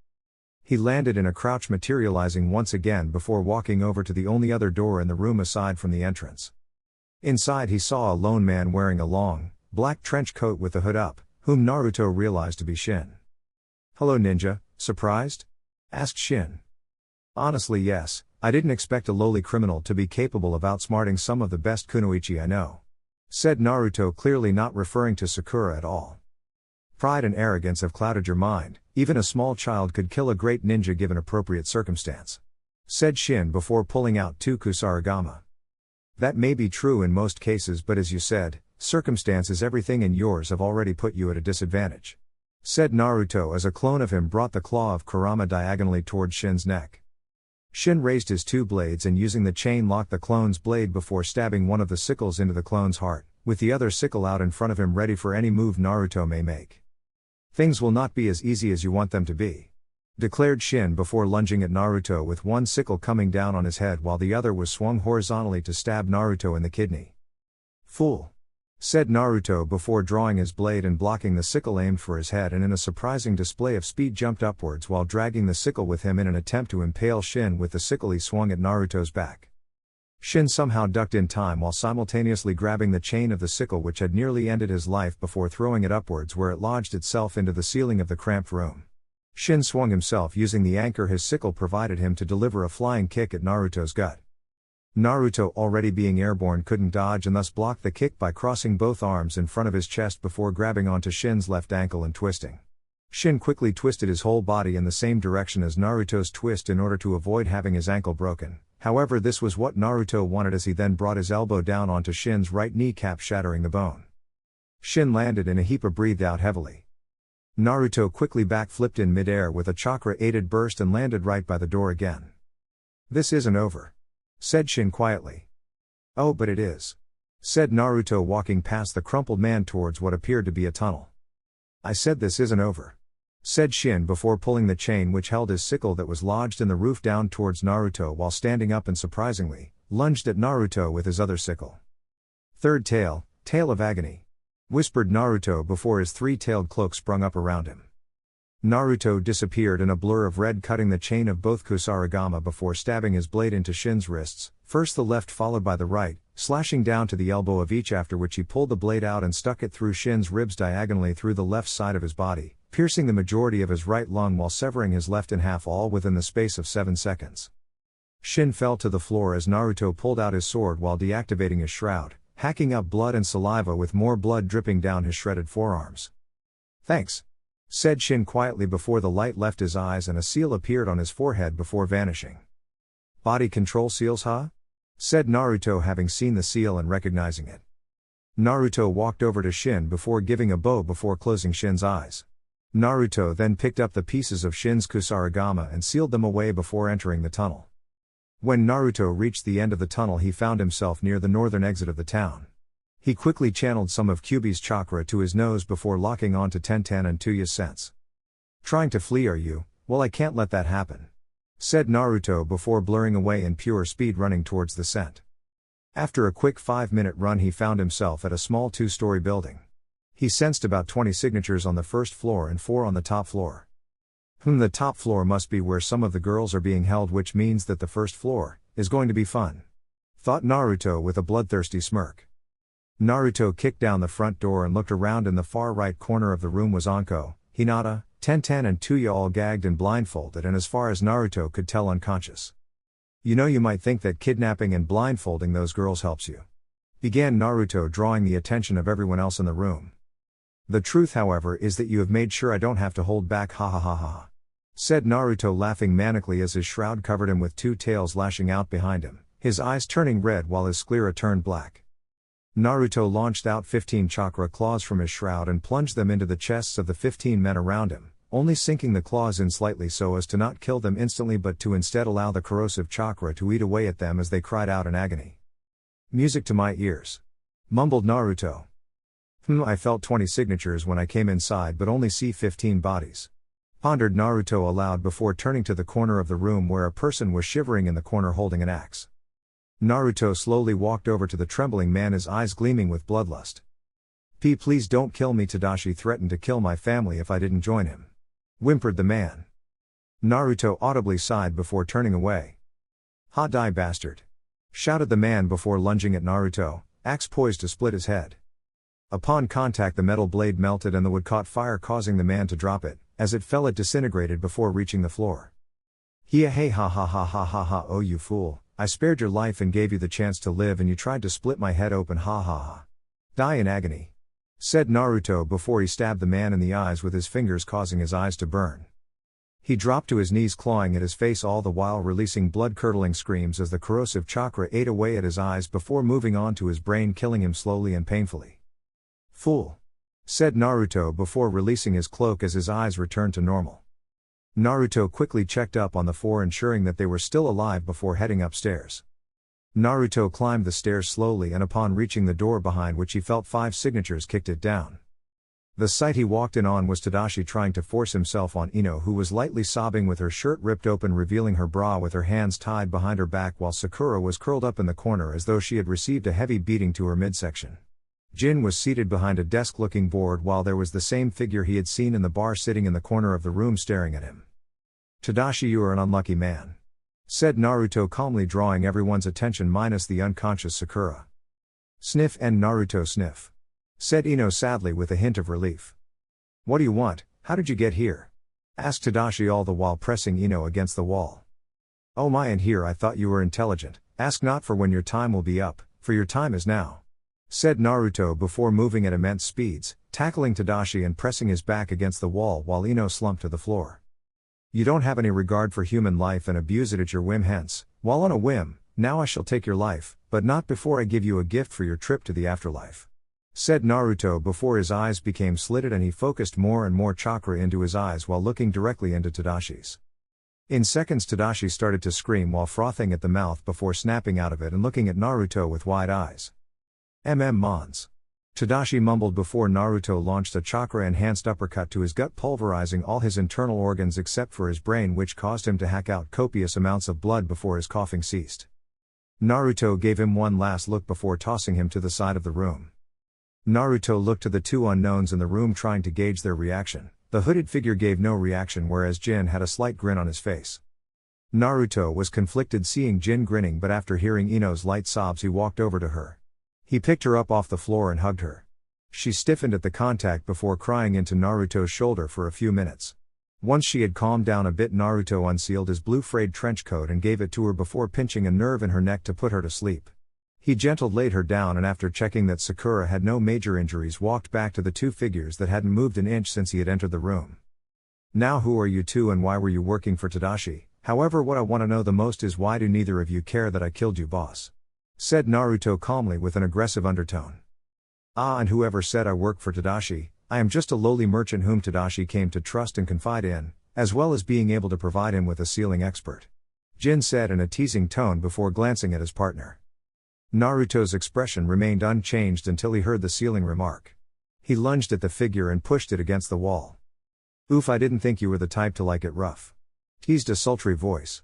He landed in a crouch, materializing once again before walking over to the only other door in the room aside from the entrance. Inside he saw a lone man wearing a long, black trench coat with the hood up, whom Naruto realized to be Shin. "Hello ninja, surprised?" asked Shin. "Honestly yes, I didn't expect a lowly criminal to be capable of outsmarting some of the best kunoichi I know," said Naruto, clearly not referring to Sakura at all. "Pride and arrogance have clouded your mind, even a small child could kill a great ninja given appropriate circumstance," said Shin before pulling out 2 kusarigama. "That may be true in most cases, but as you said, circumstance is everything and yours have already put you at a disadvantage," said Naruto as a clone of him brought the claw of Kurama diagonally towards Shin's neck. Shin raised his 2 blades and using the chain locked the clone's blade before stabbing one of the sickles into the clone's heart, with the other sickle out in front of him ready for any move Naruto may make. "Things will not be as easy as you want them to be," declared Shin before lunging at Naruto with one sickle coming down on his head while the other was swung horizontally to stab Naruto in the kidney. "Fool," said Naruto before drawing his blade and blocking the sickle aimed for his head, and in a surprising display of speed jumped upwards while dragging the sickle with him in an attempt to impale Shin with the sickle he swung at Naruto's back. Shin somehow ducked in time while simultaneously grabbing the chain of the sickle which had nearly ended his life before throwing it upwards where it lodged itself into the ceiling of the cramped room. Shin swung himself using the anchor his sickle provided him to deliver a flying kick at Naruto's gut. Naruto, already being airborne, couldn't dodge and thus blocked the kick by crossing both arms in front of his chest before grabbing onto Shin's left ankle and twisting. Shin quickly twisted his whole body in the same direction as Naruto's twist in order to avoid having his ankle broken. However, this was what Naruto wanted, as he then brought his elbow down onto Shin's right kneecap, shattering the bone. Shin landed in a heap and breathed out heavily. Naruto quickly backflipped in midair with a chakra-aided burst and landed right by the door again. "This isn't over," said Shin quietly. "Oh, but it is," said Naruto, walking past the crumpled man towards what appeared to be a tunnel. "I said this isn't over," said Shin before pulling the chain which held his sickle that was lodged in the roof down towards Naruto while standing up and surprisingly, lunged at Naruto with his other sickle. "Third tail, tail of agony," whispered Naruto before his 3-tailed cloak sprung up around him. Naruto disappeared in a blur of red, cutting the chain of both kusarigama before stabbing his blade into Shin's wrists, first the left followed by the right, slashing down to the elbow of each, after which he pulled the blade out and stuck it through Shin's ribs diagonally through the left side of his body, piercing the majority of his right lung while severing his left in half, all within the space of 7 seconds. Shin fell to the floor as Naruto pulled out his sword while deactivating his shroud, hacking up blood and saliva with more blood dripping down his shredded forearms. "Thanks," said Shin quietly before the light left his eyes and a seal appeared on his forehead before vanishing. "Body control seals, huh?" said Naruto, having seen the seal and recognizing it. Naruto walked over to Shin before giving a bow before closing Shin's eyes. Naruto then picked up the pieces of Shin's kusarigama and sealed them away before entering the tunnel. When Naruto reached the end of the tunnel, he found himself near the northern exit of the town. He quickly channeled some of Kyuubi's chakra to his nose before locking on to Tenten and Tuya's sense. "Trying to flee, are you? Well, I can't let that happen," said Naruto before blurring away in pure speed running towards the scent. After a quick 5-minute run, he found himself at a small 2-story building. He sensed about 20 signatures on the first floor and 4 on the top floor. The top floor must be where some of the girls are being held, which means that the first floor is going to be fun, thought Naruto with a bloodthirsty smirk. Naruto kicked down the front door and looked around. In the far right corner of the room was Anko, Hinata, Tenten and Tuya, all gagged and blindfolded and, as far as Naruto could tell, unconscious. "You know, you might think that kidnapping and blindfolding those girls helps you," began Naruto, drawing the attention of everyone else in the room. "The truth, however, is that you have made sure I don't have to hold back, ha ha ha ha," said Naruto, laughing manically as his shroud covered him with 2 tails lashing out behind him, his eyes turning red while his sclera turned black. Naruto launched out 15 chakra claws from his shroud and plunged them into the chests of the 15 men around him, only sinking the claws in slightly so as to not kill them instantly but to instead allow the corrosive chakra to eat away at them as they cried out in agony. "Music to my ears," mumbled Naruto. I felt 20 signatures when I came inside but only see 15 bodies," pondered Naruto aloud before turning to the corner of the room where a person was shivering in the corner holding an axe. Naruto slowly walked over to the trembling man, his eyes gleaming with bloodlust. Please don't kill me. Tadashi threatened to kill my family if I didn't join him," whimpered the man. Naruto audibly sighed before turning away. "Ha, die bastard," shouted the man before lunging at Naruto, axe poised to split his head. Upon contact, the metal blade melted and the wood caught fire, causing the man to drop it. As it fell, it disintegrated before reaching the floor. "Hey ha ha ha ha ha ha, oh you fool, I spared your life and gave you the chance to live and you tried to split my head open, ha ha ha. Die in agony," said Naruto before he stabbed the man in the eyes with his fingers, causing his eyes to burn. He dropped to his knees, clawing at his face, all the while releasing blood-curdling screams as the corrosive chakra ate away at his eyes before moving on to his brain, killing him slowly and painfully. "Fool," said Naruto before releasing his cloak as his eyes returned to normal. Naruto quickly checked up on the four, ensuring that they were still alive before heading upstairs. Naruto climbed the stairs slowly and upon reaching the door behind which he felt 5 signatures, kicked it down. The sight he walked in on was Tadashi trying to force himself on Ino, who was lightly sobbing with her shirt ripped open, revealing her bra with her hands tied behind her back, while Sakura was curled up in the corner as though she had received a heavy beating to her midsection. Jin was seated behind a desk looking bored, while there was the same figure he had seen in the bar sitting in the corner of the room staring at him. "Tadashi, you are an unlucky man," said Naruto calmly, drawing everyone's attention minus the unconscious Sakura. "Sniff and Naruto sniff," said Ino sadly with a hint of relief. "What do you want? How did you get here?" asked Tadashi, all the while pressing Ino against the wall. "Oh my, and here I thought you were intelligent. Ask not for when your time will be up, for your time is now," said Naruto before moving at immense speeds, tackling Tadashi and pressing his back against the wall while Ino slumped to the floor. "You don't have any regard for human life and abuse it at your whim, hence, while on a whim, now I shall take your life, but not before I give you a gift for your trip to the afterlife," said Naruto before his eyes became slitted and he focused more and more chakra into his eyes while looking directly into Tadashi's. In seconds, Tadashi started to scream while frothing at the mouth before snapping out of it and looking at Naruto with wide eyes. Mons. Tadashi mumbled before Naruto launched a chakra-enhanced uppercut to his gut, pulverizing all his internal organs except for his brain, which caused him to hack out copious amounts of blood before his coughing ceased. Naruto gave him one last look before tossing him to the side of the room. Naruto looked to the two unknowns in the room, trying to gauge their reaction. The hooded figure gave no reaction, whereas Jin had a slight grin on his face. Naruto was conflicted seeing Jin grinning, but after hearing Ino's light sobs he walked over to her. He picked her up off the floor and hugged her. She stiffened at the contact before crying into Naruto's shoulder for a few minutes. Once she had calmed down a bit, Naruto unsealed his blue frayed trench coat and gave it to her before pinching a nerve in her neck to put her to sleep. He gently laid her down and after checking that Sakura had no major injuries walked back to the two figures that hadn't moved an inch since he had entered the room. "Now who are you two and why were you working for Tadashi? However, what I want to know the most is why do neither of you care that I killed you, boss?" said Naruto calmly with an aggressive undertone. "Ah, and whoever said I work for Tadashi, I am just a lowly merchant whom Tadashi came to trust and confide in, as well as being able to provide him with a sealing expert," Jin said in a teasing tone before glancing at his partner. Naruto's expression remained unchanged until he heard the sealing remark. He lunged at the figure and pushed it against the wall. "Oof, I didn't think you were the type to like it rough," teased a sultry voice.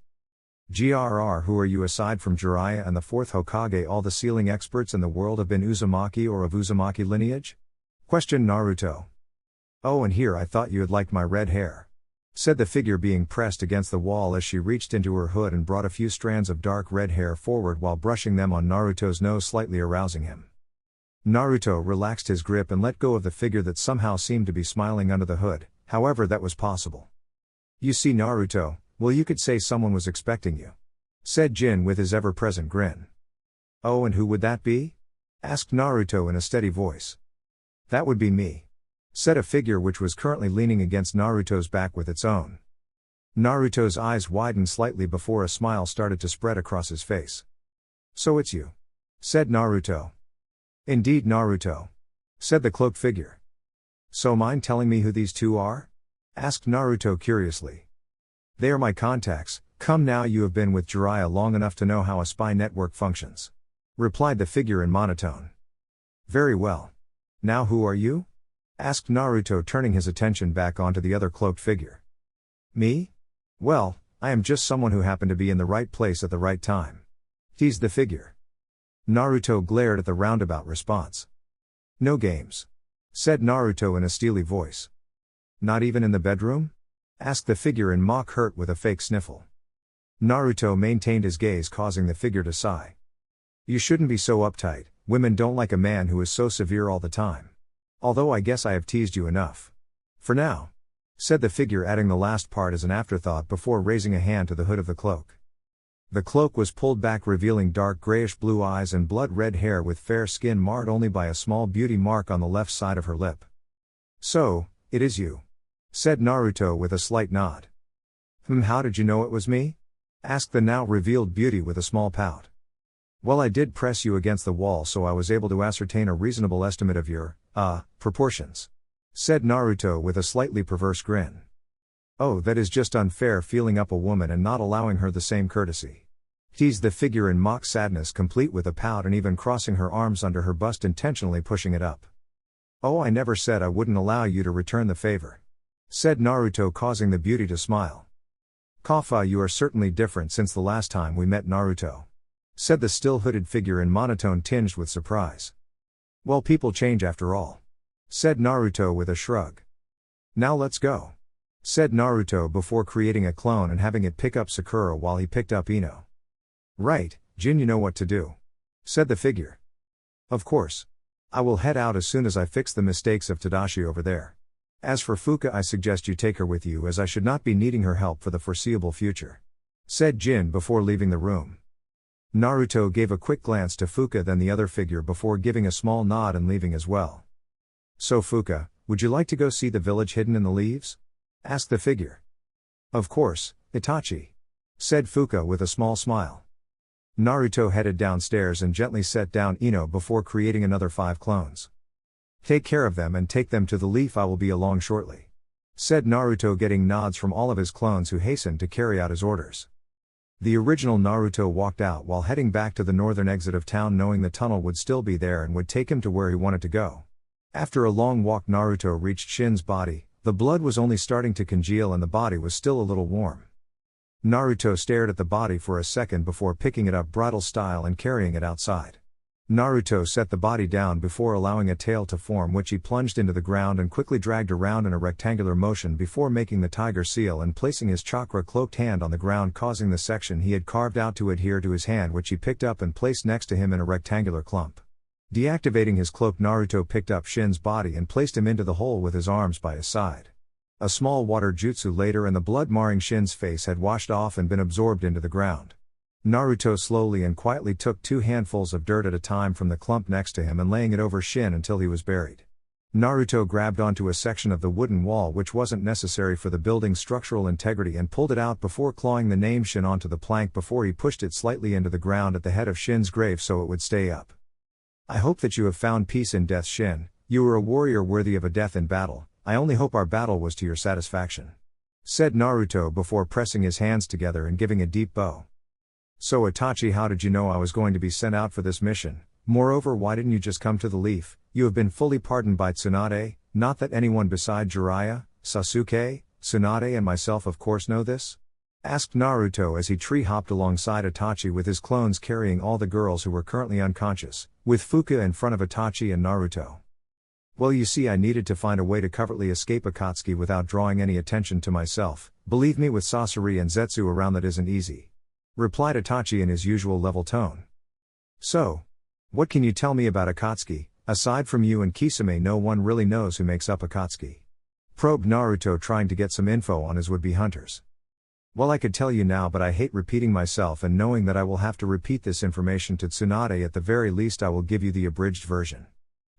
"Grr, who are you aside from Jiraiya and the fourth Hokage? All the sealing experts in the world have been Uzumaki or of Uzumaki lineage?" questioned Naruto. "Oh, and here I thought you had liked my red hair," said the figure being pressed against the wall as she reached into her hood and brought a few strands of dark red hair forward while brushing them on Naruto's nose, slightly arousing him. Naruto relaxed his grip and let go of the figure that somehow seemed to be smiling under the hood, however that was possible. "You see, Naruto, well, you could say someone was expecting you," said Jin with his ever-present grin. "Oh, and who would that be?" asked Naruto in a steady voice. "That would be me," said a figure which was currently leaning against Naruto's back with its own. Naruto's eyes widened slightly before a smile started to spread across his face. "So it's you," said Naruto. "Indeed, Naruto," said the cloaked figure. "So mind telling me who these two are?" asked Naruto curiously. "They are my contacts. Come now, you have been with Jiraiya long enough to know how a spy network functions," replied the figure in monotone. "Very well. Now who are you?" asked Naruto, turning his attention back onto the other cloaked figure. "Me? Well, I am just someone who happened to be in the right place at the right time," teased the figure. Naruto glared at the roundabout response. "No games. said Naruto in a steely voice. Not even in the bedroom? Asked the figure in mock hurt with a fake sniffle. Naruto maintained his gaze, causing the figure to sigh. You shouldn't be so uptight, women don't like a man who is so severe all the time. Although I guess I have teased you enough. For now, said the figure, adding the last part as an afterthought before raising a hand to the hood of the cloak. The cloak was pulled back, revealing dark grayish-blue eyes and blood-red hair with fair skin marred only by a small beauty mark on the left side of her lip. So, it is you, said Naruto with a slight nod. How did you know it was me? Asked the now revealed beauty with a small pout. Well, I did press you against the wall, so I was able to ascertain a reasonable estimate of your, proportions, said Naruto with a slightly perverse grin. Oh, that is just unfair, feeling up a woman and not allowing her the same courtesy. Teased the figure in mock sadness, complete with a pout and even crossing her arms under her bust, intentionally pushing it up. Oh, I never said I wouldn't allow you to return the favor, said Naruto, causing the beauty to smile. Kaffa, you are certainly different since the last time we met, Naruto, said the still hooded figure in monotone tinged with surprise. Well, people change after all, said Naruto with a shrug. Now let's go, said Naruto before creating a clone and having it pick up Sakura while he picked up Ino. Right, Jin, you know what to do, said the figure. Of course. I will head out as soon as I fix the mistakes of Tadashi over there. As for Fuka, I suggest you take her with you, as I should not be needing her help for the foreseeable future, said Jin before leaving the room. Naruto gave a quick glance to Fuka, then the other figure, before giving a small nod and leaving as well. So Fuka, would you like to go see the village hidden in the leaves? Asked the figure. Of course, Itachi, said Fuka with a small smile. Naruto headed downstairs and gently set down Ino before creating another 5 clones. Take care of them and take them to the leaf, I will be along shortly, said Naruto, getting nods from all of his clones who hastened to carry out his orders. The original Naruto walked out while heading back to the northern exit of town, knowing the tunnel would still be there and would take him to where he wanted to go. After a long walk, Naruto reached Shin's body. The blood was only starting to congeal and the body was still a little warm. Naruto stared at the body for a second before picking it up bridal style and carrying it outside. Naruto set the body down before allowing a tail to form, which he plunged into the ground and quickly dragged around in a rectangular motion before making the tiger seal and placing his chakra-cloaked hand on the ground, causing the section he had carved out to adhere to his hand, which he picked up and placed next to him in a rectangular clump. Deactivating his cloak, Naruto picked up Shin's body and placed him into the hole with his arms by his side. A small water jutsu later and the blood marring Shin's face had washed off and been absorbed into the ground. Naruto slowly and quietly took 2 handfuls of dirt at a time from the clump next to him and laying it over Shin until he was buried. Naruto grabbed onto a section of the wooden wall which wasn't necessary for the building's structural integrity and pulled it out before clawing the name Shin onto the plank before he pushed it slightly into the ground at the head of Shin's grave so it would stay up. I hope that you have found peace in death, Shin. You were a warrior worthy of a death in battle. I only hope our battle was to your satisfaction, said Naruto before pressing his hands together and giving a deep bow. So Itachi, how did you know I was going to be sent out for this mission? Moreover, why didn't you just come to the leaf? You have been fully pardoned by Tsunade, not that anyone beside Jiraiya, Sasuke, Tsunade and myself of course know this? Asked Naruto as he tree-hopped alongside Itachi with his clones carrying all the girls who were currently unconscious, with Fuka in front of Itachi and Naruto. Well, you see, I needed to find a way to covertly escape Akatsuki without drawing any attention to myself. Believe me, with Sasori and Zetsu around that isn't easy, replied Itachi in his usual level tone. So, what can you tell me about Akatsuki? Aside from you and Kisame, no one really knows who makes up Akatsuki, probed Naruto, trying to get some info on his would-be hunters. Well, I could tell you now, but I hate repeating myself, and knowing that I will have to repeat this information to Tsunade, at the very least I will give you the abridged version.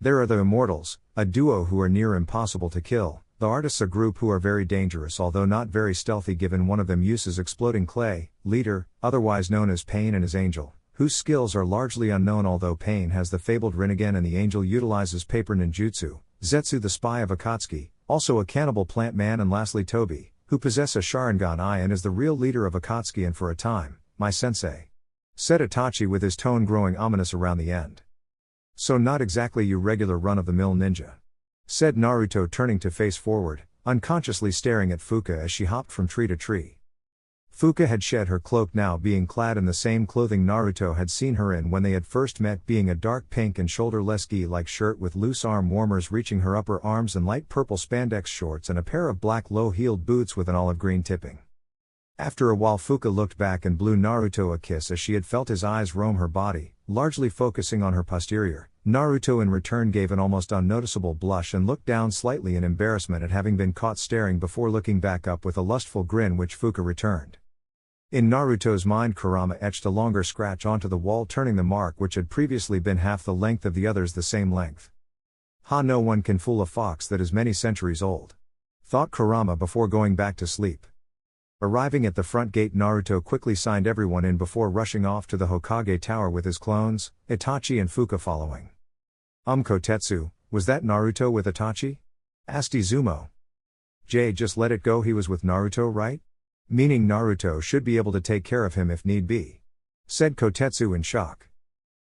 There are the Immortals, a duo who are near impossible to kill, the Artists, a group who are very dangerous although not very stealthy, given one of them uses exploding clay, Leader, otherwise known as Pain, and his Angel, whose skills are largely unknown although Pain has the fabled Rinnegan and the Angel utilizes paper ninjutsu, Zetsu the spy of Akatsuki, also a cannibal plant man, and lastly Tobi, who possess a Sharingan eye and is the real leader of Akatsuki and for a time, my sensei, said Itachi with his tone growing ominous around the end. So not exactly your regular run-of-the-mill ninja, said Naruto, turning to face forward, unconsciously staring at Fuka as she hopped from tree to tree. Fuka had shed her cloak, now being clad in the same clothing Naruto had seen her in when they had first met, being a dark pink and shoulderless gi-like shirt with loose arm warmers reaching her upper arms and light purple spandex shorts and a pair of black low-heeled boots with an olive green tipping. After a while Fuka looked back and blew Naruto a kiss as she had felt his eyes roam her body, largely focusing on her posterior. Naruto in return gave an almost unnoticeable blush and looked down slightly in embarrassment at having been caught staring before looking back up with a lustful grin which Fuka returned. In Naruto's mind, Kurama etched a longer scratch onto the wall, turning the mark which had previously been half the length of the others the same length. Ha, no one can fool a fox that is many centuries old, thought Kurama before going back to sleep. Arriving at the front gate, Naruto quickly signed everyone in before rushing off to the Hokage Tower with his clones, Itachi and Fuka following. Kotetsu, was that Naruto with Itachi? Asked Izumo. Jay, just let it go, he was with Naruto, right? Meaning Naruto should be able to take care of him if need be, said Kotetsu in shock.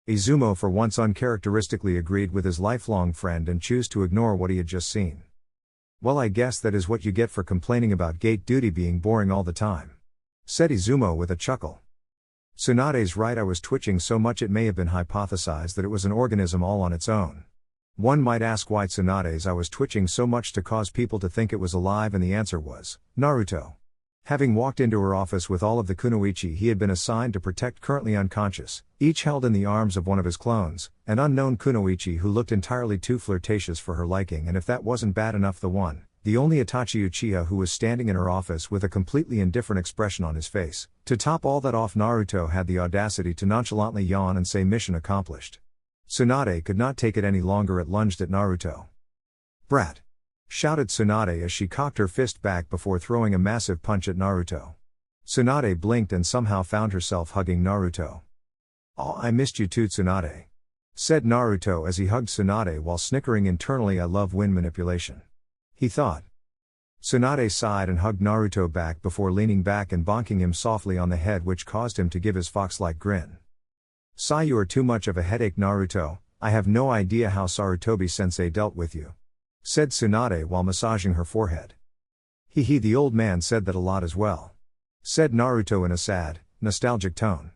Izumo for once uncharacteristically agreed with his lifelong friend and chose to ignore what he had just seen. Well, I guess that is what you get for complaining about gate duty being boring all the time, said Izumo with a chuckle. Tsunade's right, I was twitching so much it may have been hypothesized that it was an organism all on its own. One might ask why Tsunade's I was twitching so much to cause people to think it was alive, and the answer was Naruto. Having walked into her office with all of the kunoichi he had been assigned to protect currently unconscious, each held in the arms of one of his clones, an unknown kunoichi who looked entirely too flirtatious for her liking, and if that wasn't bad enough, the only Itachi Uchiha who was standing in her office with a completely indifferent expression on his face. To top all that off, Naruto had the audacity to nonchalantly yawn and say mission accomplished. Tsunade could not take it any longer. It lunged at Naruto. Brat! Shouted Tsunade as she cocked her fist back before throwing a massive punch at Naruto. Tsunade blinked and somehow found herself hugging Naruto. "Aw, I missed you too, Tsunade," said Naruto as he hugged Tsunade while snickering internally, "I love wind manipulation," he thought. Tsunade sighed and hugged Naruto back before leaning back and bonking him softly on the head, which caused him to give his fox-like grin. "Sigh, you are too much of a headache, Naruto. I have no idea how Sarutobi-sensei dealt with you," said Tsunade while massaging her forehead. "Hee, the old man said that a lot as well," said Naruto in a sad, nostalgic tone.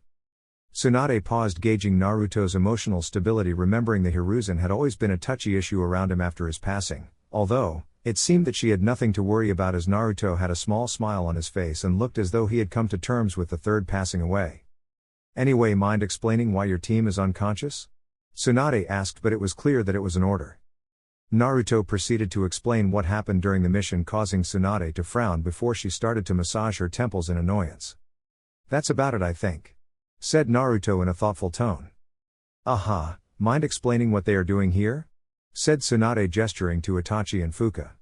Tsunade paused, gauging Naruto's emotional stability, remembering the Hiruzen had always been a touchy issue around him after his passing, although it seemed that she had nothing to worry about as Naruto had a small smile on his face and looked as though he had come to terms with the third passing away. "Anyway, mind explaining why your team is unconscious?" Tsunade asked, but it was clear that it was an order. Naruto proceeded to explain what happened during the mission, causing Tsunade to frown before she started to massage her temples in annoyance. "That's about it, I think," said Naruto in a thoughtful tone. "Aha, mind explaining what they are doing here?" said Tsunade, gesturing to Itachi and Fuka.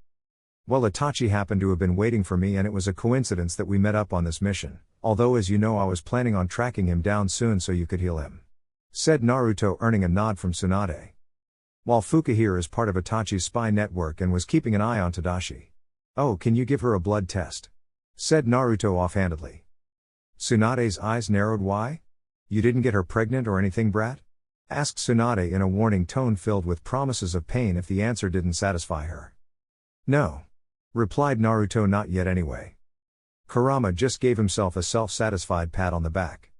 "Well, Itachi happened to have been waiting for me, and it was a coincidence that we met up on this mission, although as you know I was planning on tracking him down soon so you could heal him," said Naruto, earning a nod from Tsunade. "While Fuka here is part of Itachi's spy network and was keeping an eye on Tadashi." "Oh, can you give her a blood test?" said Naruto offhandedly. Tsunade's eyes narrowed. "Why? You didn't get her pregnant or anything, brat?" asked Tsunade in a warning tone filled with promises of pain if the answer didn't satisfy her. "No," replied Naruto, "not yet anyway." Kurama just gave himself a self-satisfied pat on the back.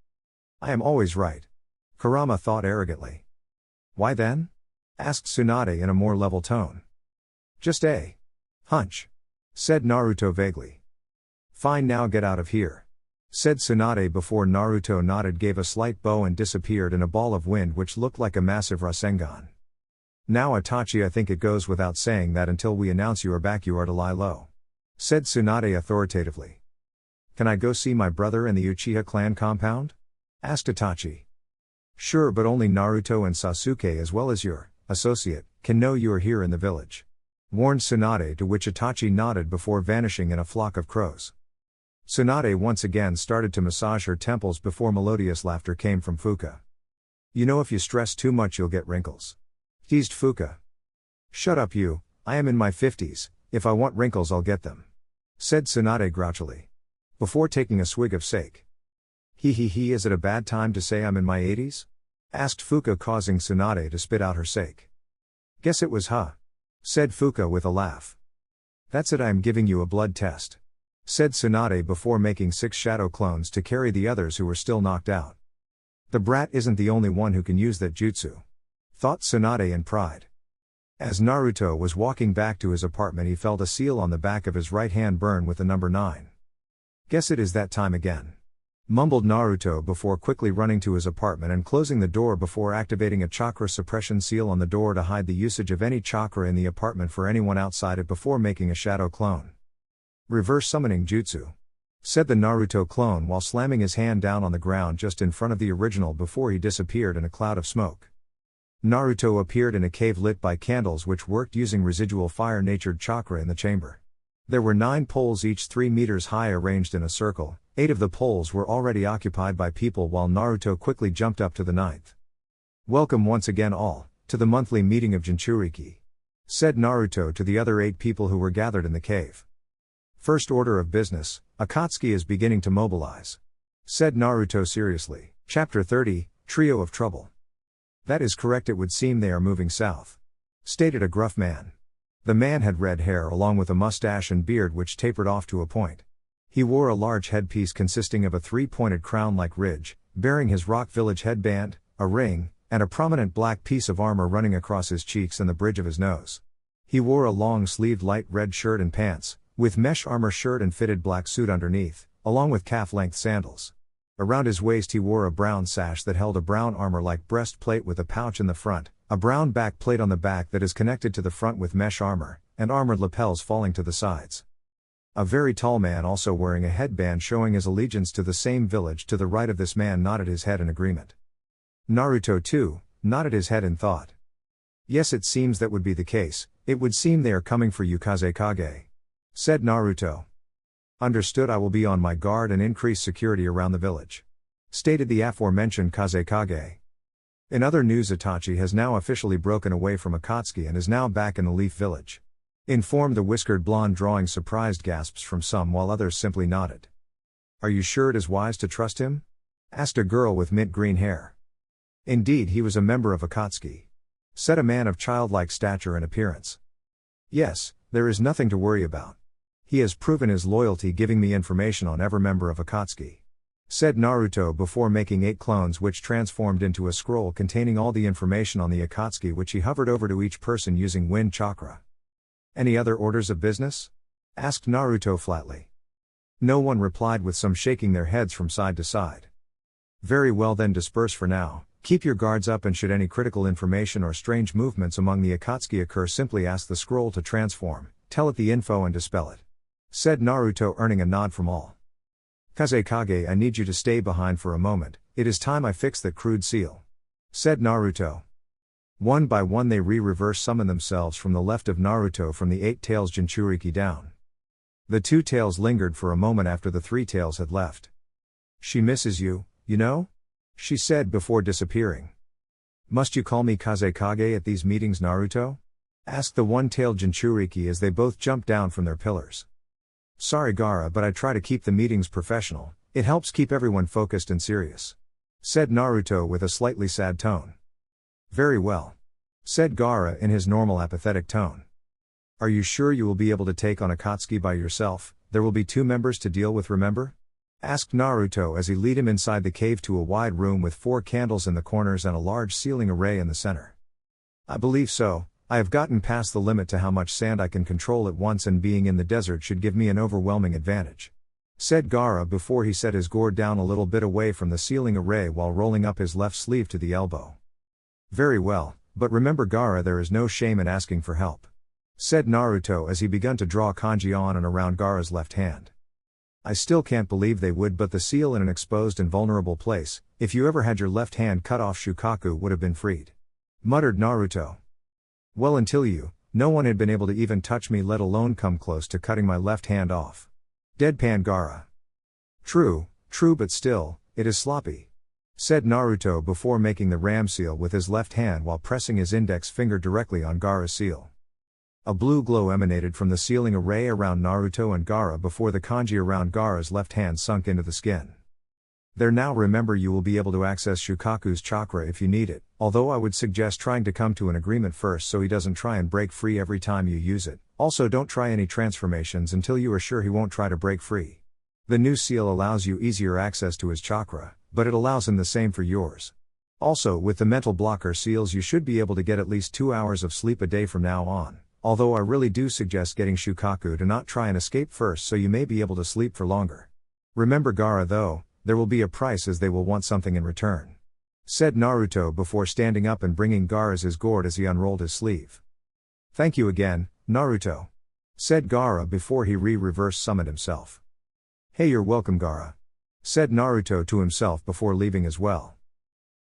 "I am always right," Kurama thought arrogantly. "Why then?" asked Tsunade in a more level tone. "Just a hunch," said Naruto vaguely. "Fine, now get out of here," said Tsunade before Naruto nodded, gave a slight bow and disappeared in a ball of wind which looked like a massive Rasengan. "Now Itachi, I think it goes without saying that until we announce you are back you are to lie low," said Tsunade authoritatively. "Can I go see my brother in the Uchiha clan compound?" asked Itachi. "Sure, but only Naruto and Sasuke as well as your associate can know you are here in the village," warned Tsunade, to which Itachi nodded before vanishing in a flock of crows. Tsunade once again started to massage her temples before melodious laughter came from Fuka. "You know, if you stress too much you'll get wrinkles," teased Fuka. "Shut up you, I am in my 50s, if I want wrinkles I'll get them," said Tsunade grouchily, before taking a swig of sake. He, is it a bad time to say I'm in my 80s? asked Fuka, causing Tsunade to spit out her sake. "Guess it was, huh?" said Fuka with a laugh. "That's it, I am giving you a blood test," said Tsunade before making 6 shadow clones to carry the others who were still knocked out. The brat isn't the only one who can use that jutsu, thought Tsunade in pride. As Naruto was walking back to his apartment, he felt a seal on the back of his right hand burn with the number 9. Guess it is that time again, mumbled Naruto before quickly running to his apartment and closing the door before activating a chakra suppression seal on the door to hide the usage of any chakra in the apartment for anyone outside it before making a shadow clone. Reverse summoning jutsu, said the Naruto clone while slamming his hand down on the ground just in front of the original before he disappeared in a cloud of smoke. Naruto appeared in a cave lit by candles which worked using residual fire-natured chakra in the chamber. There were 9 poles, each 3 meters high, arranged in a circle. 8 of the poles were already occupied by people while Naruto quickly jumped up to the 9th. Welcome once again all, to the monthly meeting of Jinchuriki, said Naruto to the other 8 people who were gathered in the cave. First order of business, Akatsuki is beginning to mobilize, said Naruto seriously. Chapter 30, Trio of Trouble. That is correct, it would seem they are moving south, stated a gruff man. The man had red hair along with a mustache and beard which tapered off to a point. He wore a large headpiece consisting of a 3-pointed crown-like ridge, bearing his Rock Village headband, a ring, and a prominent black piece of armor running across his cheeks and the bridge of his nose. He wore a long-sleeved light red shirt and pants, with mesh armor shirt and fitted black suit underneath, along with calf-length sandals. Around his waist he wore a brown sash that held a brown armor-like breastplate with a pouch in the front, a brown back plate on the back that is connected to the front with mesh armor, and armored lapels falling to the sides. A very tall man also wearing a headband showing his allegiance to the same village to the right of this man nodded his head in agreement. Naruto too, nodded his head in thought. Yes, it seems that would be the case, it would seem they are coming for you, Kazekage, said Naruto. Understood, I will be on my guard and increase security around the village, stated the aforementioned Kazekage. In other news, Itachi has now officially broken away from Akatsuki and is now back in the Leaf Village, informed the whiskered blonde, drawing surprised gasps from some while others simply nodded. Are you sure it is wise to trust him? Asked a girl with mint green hair. Indeed, he was a member of Akatsuki, said a man of childlike stature and appearance. Yes, there is nothing to worry about. He has proven his loyalty, giving me information on every member of Akatsuki, said Naruto before making 8 clones which transformed into a scroll containing all the information on the Akatsuki, which he hovered over to each person using wind chakra. Any other orders of business? Asked Naruto flatly. No one replied, with some shaking their heads from side to side. Very well then, disperse for now, keep your guards up, and should any critical information or strange movements among the Akatsuki occur, simply ask the scroll to transform, tell it the info and dispel it, said Naruto, earning a nod from all. Kazekage, I need you to stay behind for a moment, it is time I fix that crude seal, said Naruto. One by one they reverse summon themselves from the left of Naruto from the 8 tails Jinchuriki down. The 2 tails lingered for a moment after the 3 tails had left. She misses you, you know? She said before disappearing. Must you call me Kazekage at these meetings, Naruto? Asked the 1-tailed Jinchuriki as they both jumped down from their pillars. Sorry Gara, but I try to keep the meetings professional, it helps keep everyone focused and serious, said Naruto with a slightly sad tone. Very well, said Gara in his normal apathetic tone. Are you sure you will be able to take on Akatsuki by yourself? There will be 2 members to deal with, remember? Asked Naruto as he led him inside the cave to a wide room with 4 candles in the corners and a large ceiling array in the center. I believe so. I have gotten past the limit to how much sand I can control at once, and being in the desert should give me an overwhelming advantage, said Gara before he set his gourd down a little bit away from the ceiling array while rolling up his left sleeve to the elbow. Very well, but remember Gara, there is no shame in asking for help, said Naruto as he began to draw kanji on and around Gara's left hand. I still can't believe they would, but the seal in an exposed and vulnerable place, if you ever had your left hand cut off, Shukaku would have been freed, muttered Naruto. Well, until you, no one had been able to even touch me, let alone come close to cutting my left hand off. Deadpan Gara. True, but still, it is sloppy, said Naruto before making the ram seal with his left hand while pressing his index finger directly on Gara's seal. A blue glow emanated from the ceiling array around Naruto and Gara before the kanji around Gara's left hand sunk into the skin. There now remember you will be able to access Shukaku's chakra if you need it, although I would suggest trying to come to an agreement first so he doesn't try and break free every time you use it. Also don't try any transformations until you are sure he won't try to break free. The new seal allows you easier access to his chakra, but it allows him the same for yours. Also, with the mental blocker seals you should be able to get at least 2 hours of sleep a day from now on, although I really do suggest getting Shukaku to not try and escape first so you may be able to sleep for longer. Remember Gara though, there will be a price as they will want something in return. Said Naruto before standing up and bringing Gara's his gourd as he unrolled his sleeve. Thank you again, Naruto. Said Gara before he reverse summoned himself. Hey, you're welcome Gara. Said Naruto to himself before leaving as well.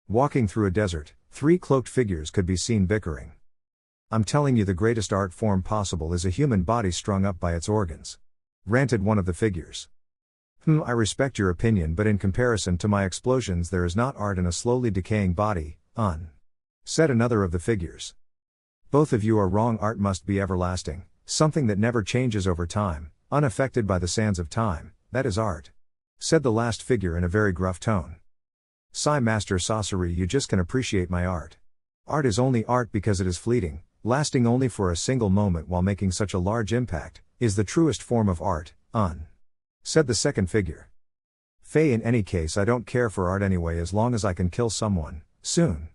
Walking through a desert, 3 cloaked figures could be seen bickering. I'm telling you the greatest art form possible is a human body strung up by its organs. Ranted one of the figures. I respect your opinion but in comparison to my explosions there is not art in a slowly decaying body, said another of the figures. Both of you are wrong, art must be everlasting, something that never changes over time, unaffected by the sands of time, that is art. Said the last figure in a very gruff tone. Sigh Master Sasori, you just can appreciate my art. Art is only art because it is fleeting, lasting only for a single moment while making such a large impact, is the truest form of art, said the second figure. Faye, in any case I don't care for art anyway as long as I can kill someone, soon.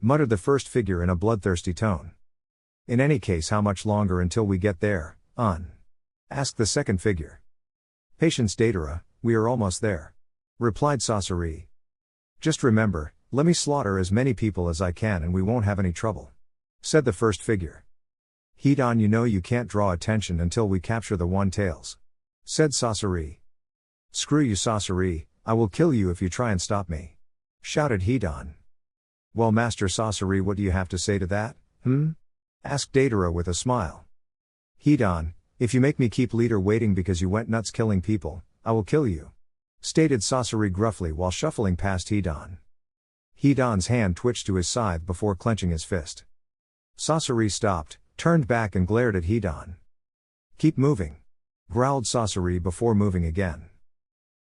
Muttered the first figure in a bloodthirsty tone. In any case how much longer until we get there, asked the second figure. Patience Datara, we are almost there. Replied Sasori. Just remember, let me slaughter as many people as I can and we won't have any trouble. Said the first figure. Hidan, you know you can't draw attention until we capture the one Tails. Said Sasori. Screw you Sasori, I will kill you if you try and stop me. Shouted Hidan. Well Master Sasori, what do you have to say to that, Asked Datara with a smile. Hidan, if you make me keep leader waiting because you went nuts killing people, I will kill you. Stated Sasori gruffly while shuffling past Hidan. Hidan's hand twitched to his side before clenching his fist. Sasori stopped, turned back and glared at Hidan. Keep moving. Growled Sasori before moving again.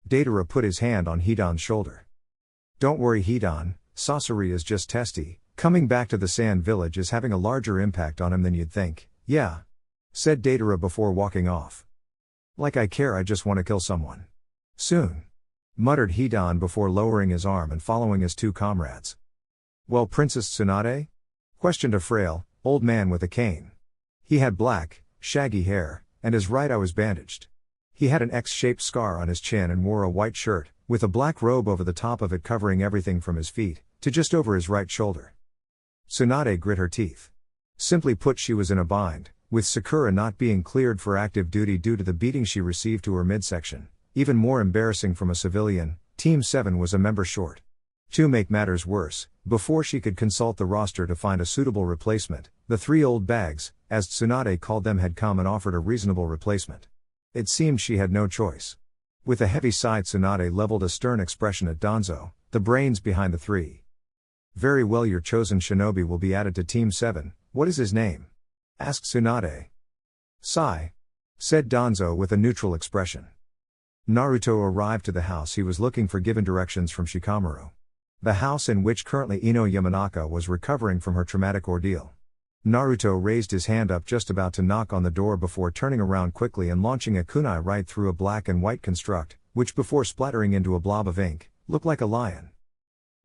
Datara put his hand on Hidan's shoulder. Don't worry Hidan, Sasori is just testy, coming back to the Sand Village is having a larger impact on him than you'd think, yeah. Said Datara before walking off. Like I care, I just want to kill someone. Soon. Muttered Hidan before lowering his arm and following his 2 comrades. Well Princess Tsunade? Questioned a frail, old man with a cane. He had black, shaggy hair, and his right eye was bandaged. He had an X-shaped scar on his chin and wore a white shirt, with a black robe over the top of it covering everything from his feet, to just over his right shoulder. Tsunade grit her teeth. Simply put, she was in a bind, with Sakura not being cleared for active duty due to the beating she received to her midsection. Even more embarrassing from a civilian, Team 7 was a member short. To make matters worse, before she could consult the roster to find a suitable replacement, the 3 old bags, as Tsunade called them, had come and offered a reasonable replacement. It seemed she had no choice. With a heavy sigh Tsunade leveled a stern expression at Danzo, the brains behind the 3. Very well, your chosen shinobi will be added to Team 7, what is his name? Asked Tsunade. Sai. Said Danzo with a neutral expression. Naruto arrived to the house he was looking for given directions from Shikamaru. The house in which currently Ino Yamanaka was recovering from her traumatic ordeal. Naruto raised his hand up just about to knock on the door before turning around quickly and launching a kunai right through a black and white construct, which before splattering into a blob of ink, looked like a lion.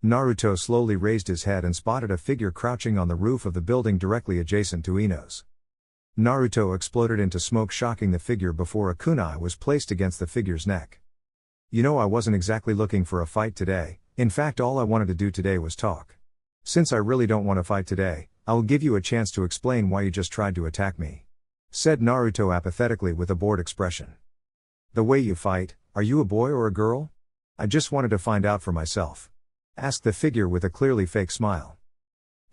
Naruto slowly raised his head and spotted a figure crouching on the roof of the building directly adjacent to Ino's. Naruto exploded into smoke, shocking the figure before a kunai was placed against the figure's neck. You know, I wasn't exactly looking for a fight today, in fact all I wanted to do today was talk. Since I really don't want to fight today, I will give you a chance to explain why you just tried to attack me. Said Naruto apathetically with a bored expression. The way you fight, are you a boy or a girl? I just wanted to find out for myself. Asked the figure with a clearly fake smile.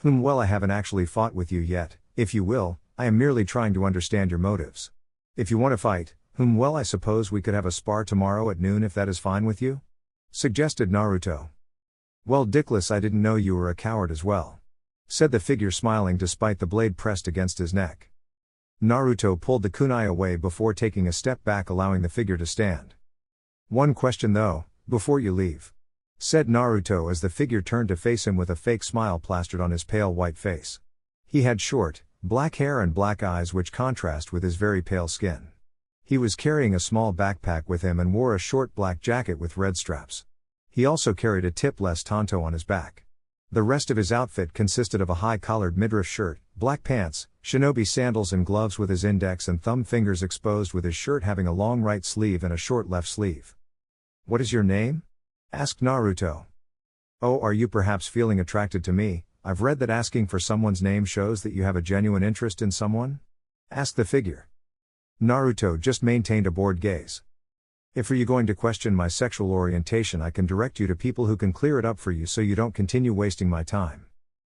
Well, I haven't actually fought with you yet, if you will. I am merely trying to understand your motives. If you want to fight, well, I suppose we could have a spar tomorrow at noon if that is fine with you? Suggested Naruto. Well, dickless, I didn't know you were a coward as well. Said the figure smiling despite the blade pressed against his neck. Naruto pulled the kunai away before taking a step back, allowing the figure to stand. One question though, before you leave. said Naruto as the figure turned to face him with a fake smile plastered on his pale white face. He had short, black hair and black eyes which contrast with his very pale skin. He was carrying a small backpack with him and wore a short black jacket with red straps. He also carried a tip-less tanto on his back. The rest of his outfit consisted of a high-collared midriff shirt, black pants, shinobi sandals and gloves with his index and thumb fingers exposed, with his shirt having a long right sleeve and a short left sleeve. "What is your name?" asked Naruto. "Oh, are you perhaps feeling attracted to me? I've read that asking for someone's name shows that you have a genuine interest in someone?" asked the figure. Naruto just maintained a bored gaze. "If are you going to question my sexual orientation, I can direct you to people who can clear it up for you so you don't continue wasting my time,"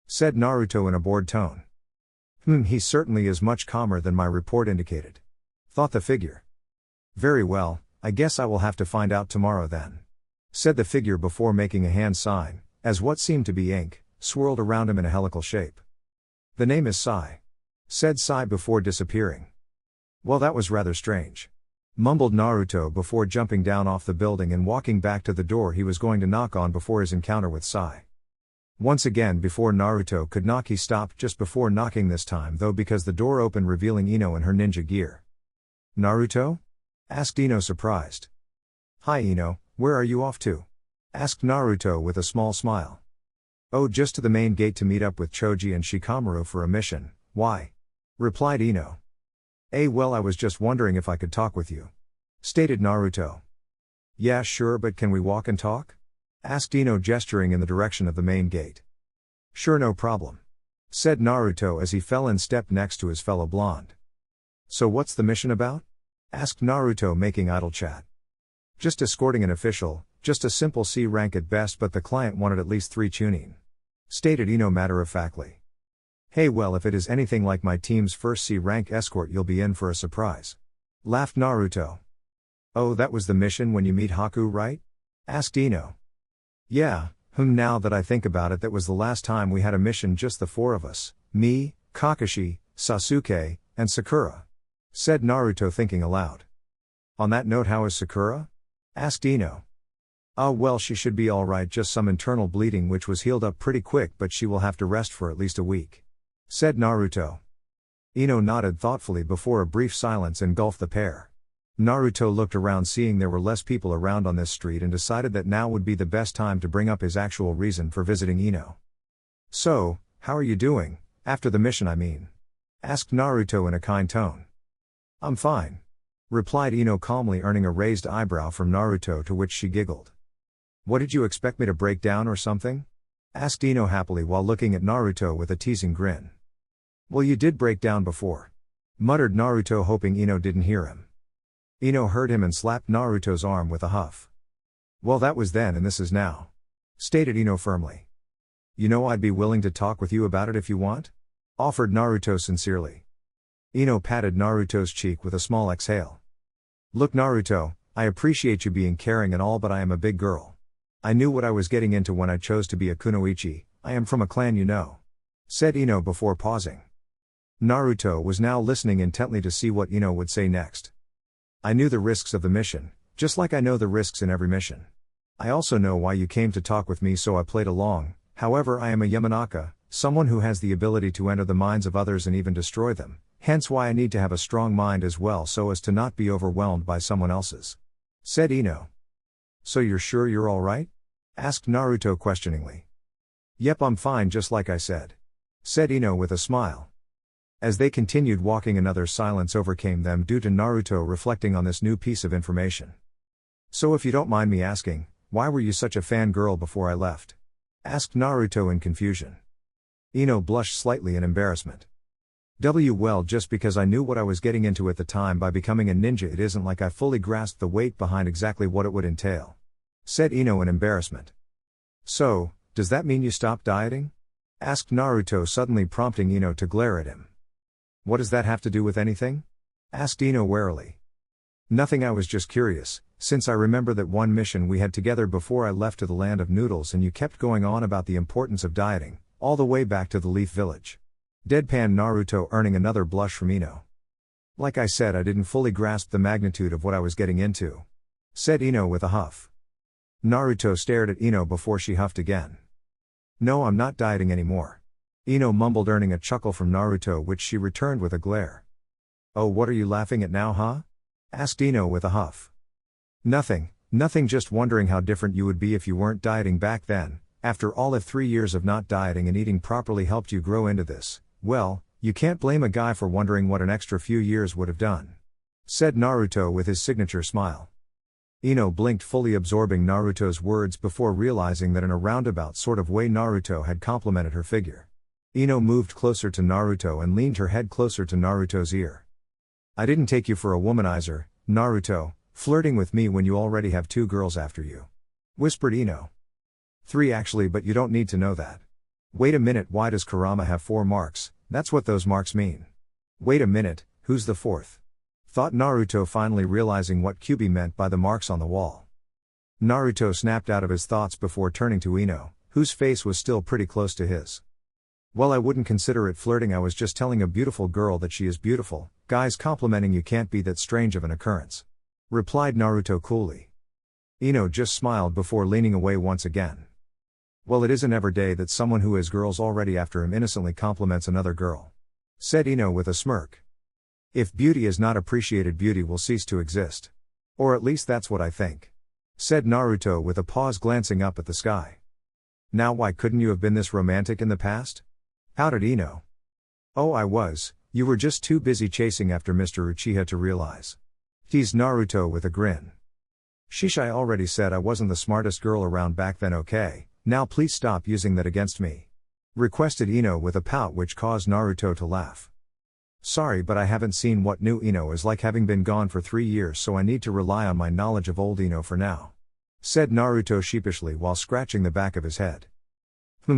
said Naruto in a bored tone. He certainly is much calmer than my report indicated," thought the figure. "Very well, I guess I will have to find out tomorrow then," said the figure before making a hand sign, as what seemed to be ink swirled around him in a helical shape. "The name is Sai," said Sai before disappearing. "Well, that was rather strange," mumbled Naruto before jumping down off the building and walking back to the door he was going to knock on before his encounter with Sai. Once again, before Naruto could knock, he stopped just before knocking, this time though because the door opened, revealing Ino in her ninja gear. "Naruto?" asked Ino, surprised. "Hi Ino, where are you off to?" asked Naruto with a small smile. "Oh, just to the main gate to meet up with Choji and Shikamaru for a mission." "Why?" replied Ino. Well, I was just wondering if I could talk with you," stated Naruto. "Yeah, sure, but can we walk and talk?" asked Ino, gesturing in the direction of the main gate. "Sure, no problem," said Naruto as he fell in step next to his fellow blonde. "So what's the mission about?" asked Naruto, making idle chat. "Just escorting an official, just a simple C rank at best, but the client wanted at least 3 chunin," stated Ino matter-of-factly. "Hey, well, if it is anything like my team's first C rank escort, you'll be in for a surprise," laughed Naruto. "Oh, that was the mission when you meet Haku, right?" asked Ino. "Yeah, now that I think about it, that was the last time we had a mission, just the 4 of us, me, Kakashi, Sasuke, and Sakura," said Naruto, thinking aloud. "On that note, how is Sakura?" asked Ino. Well, she should be alright, just some internal bleeding which was healed up pretty quick, but she will have to rest for at least a week," said Naruto. Ino nodded thoughtfully before a brief silence engulfed the pair. Naruto looked around, seeing there were less people around on this street, and decided that now would be the best time to bring up his actual reason for visiting Ino. "So, how are you doing, after the mission I mean?" asked Naruto in a kind tone. "I'm fine," replied Ino calmly, earning a raised eyebrow from Naruto, to which she giggled. "What, did you expect me to break down or something?" asked Ino happily while looking at Naruto with a teasing grin. "Well, you did break down before," muttered Naruto, hoping Ino didn't hear him. Ino heard him and slapped Naruto's arm with a huff. "Well, that was then and this is now," stated Ino firmly. "You know, I'd be willing to talk with you about it if you want," offered Naruto sincerely. Ino patted Naruto's cheek with a small exhale. "Look, Naruto, I appreciate you being caring and all, but I am a big girl. I knew what I was getting into when I chose to be a kunoichi. I am from a clan, you know," said Ino before pausing. Naruto was now listening intently to see what Ino would say next. "I knew the risks of the mission, just like I know the risks in every mission. I also know why you came to talk with me, so I played along. However, I am a Yamanaka, someone who has the ability to enter the minds of others and even destroy them, hence why I need to have a strong mind as well, so as to not be overwhelmed by someone else's," said Ino. "So you're sure you're alright?" asked Naruto questioningly. "Yep, I'm fine, just like I said," said Ino with a smile. As they continued walking, another silence overcame them due to Naruto reflecting on this new piece of information. "So if you don't mind me asking, why were you such a fangirl before I left?" asked Naruto in confusion. Ino blushed slightly in embarrassment. Well, just because I knew what I was getting into at the time by becoming a ninja. It isn't like I fully grasped the weight behind exactly what it would entail," said Ino in embarrassment. "So, does that mean you stopped dieting?" asked Naruto, suddenly prompting Ino to glare at him. "What does that have to do with anything?" asked Ino warily. "Nothing, I was just curious, since I remember that one mission we had together before I left to the land of noodles, and you kept going on about the importance of dieting, all the way back to the Leaf Village." Deadpan Naruto, earning another blush from Ino. "Like I said, I didn't fully grasp the magnitude of what I was getting into," said Ino with a huff. Naruto stared at Ino before she huffed again. No, I'm not dieting anymore. Ino mumbled, earning a chuckle from Naruto, which she returned with a glare. Oh, what are you laughing at now, huh? Asked Ino with a huff. Nothing, just wondering how different you would be if you weren't dieting back then. After all, if 3 years of not dieting and eating properly helped you grow into this, well, you can't blame a guy for wondering what an extra few years would have done. Said Naruto with his signature smile. Ino blinked, fully absorbing Naruto's words before realizing that in a roundabout sort of way Naruto had complimented her figure. Ino moved closer to Naruto and leaned her head closer to Naruto's ear. I didn't take you for a womanizer, Naruto, flirting with me when you already have 2 girls after you. Whispered Ino. 3 actually, but you don't need to know that. Wait a minute, why does Kurama have 4 marks? That's what those marks mean. Wait a minute, who's the 4th? Thought Naruto, finally realizing what Kyuubi meant by the marks on the wall. Naruto snapped out of his thoughts before turning to Ino, whose face was still pretty close to his. Well, I wouldn't consider it flirting, I was just telling a beautiful girl that she is beautiful. Guys complimenting you can't be that strange of an occurrence. Replied Naruto coolly. Ino just smiled before leaning away once again. Well, it isn't every day that someone who has girls already after him innocently compliments another girl. Said Ino with a smirk. If beauty is not appreciated, beauty will cease to exist. Or at least that's what I think. Said Naruto with a pause, glancing up at the sky. Now, why couldn't you have been this romantic in the past? Pouted Ino. Oh, I was, you were just too busy chasing after Mr. Uchiha to realize. Teased Naruto with a grin. Sheesh, I already said I wasn't the smartest girl around back then, okay? Now please stop using that against me. Requested Ino with a pout which caused Naruto to laugh. Sorry, but I haven't seen what new Ino is like, having been gone for 3 years, so I need to rely on my knowledge of old Ino for now. Said Naruto sheepishly while scratching the back of his head.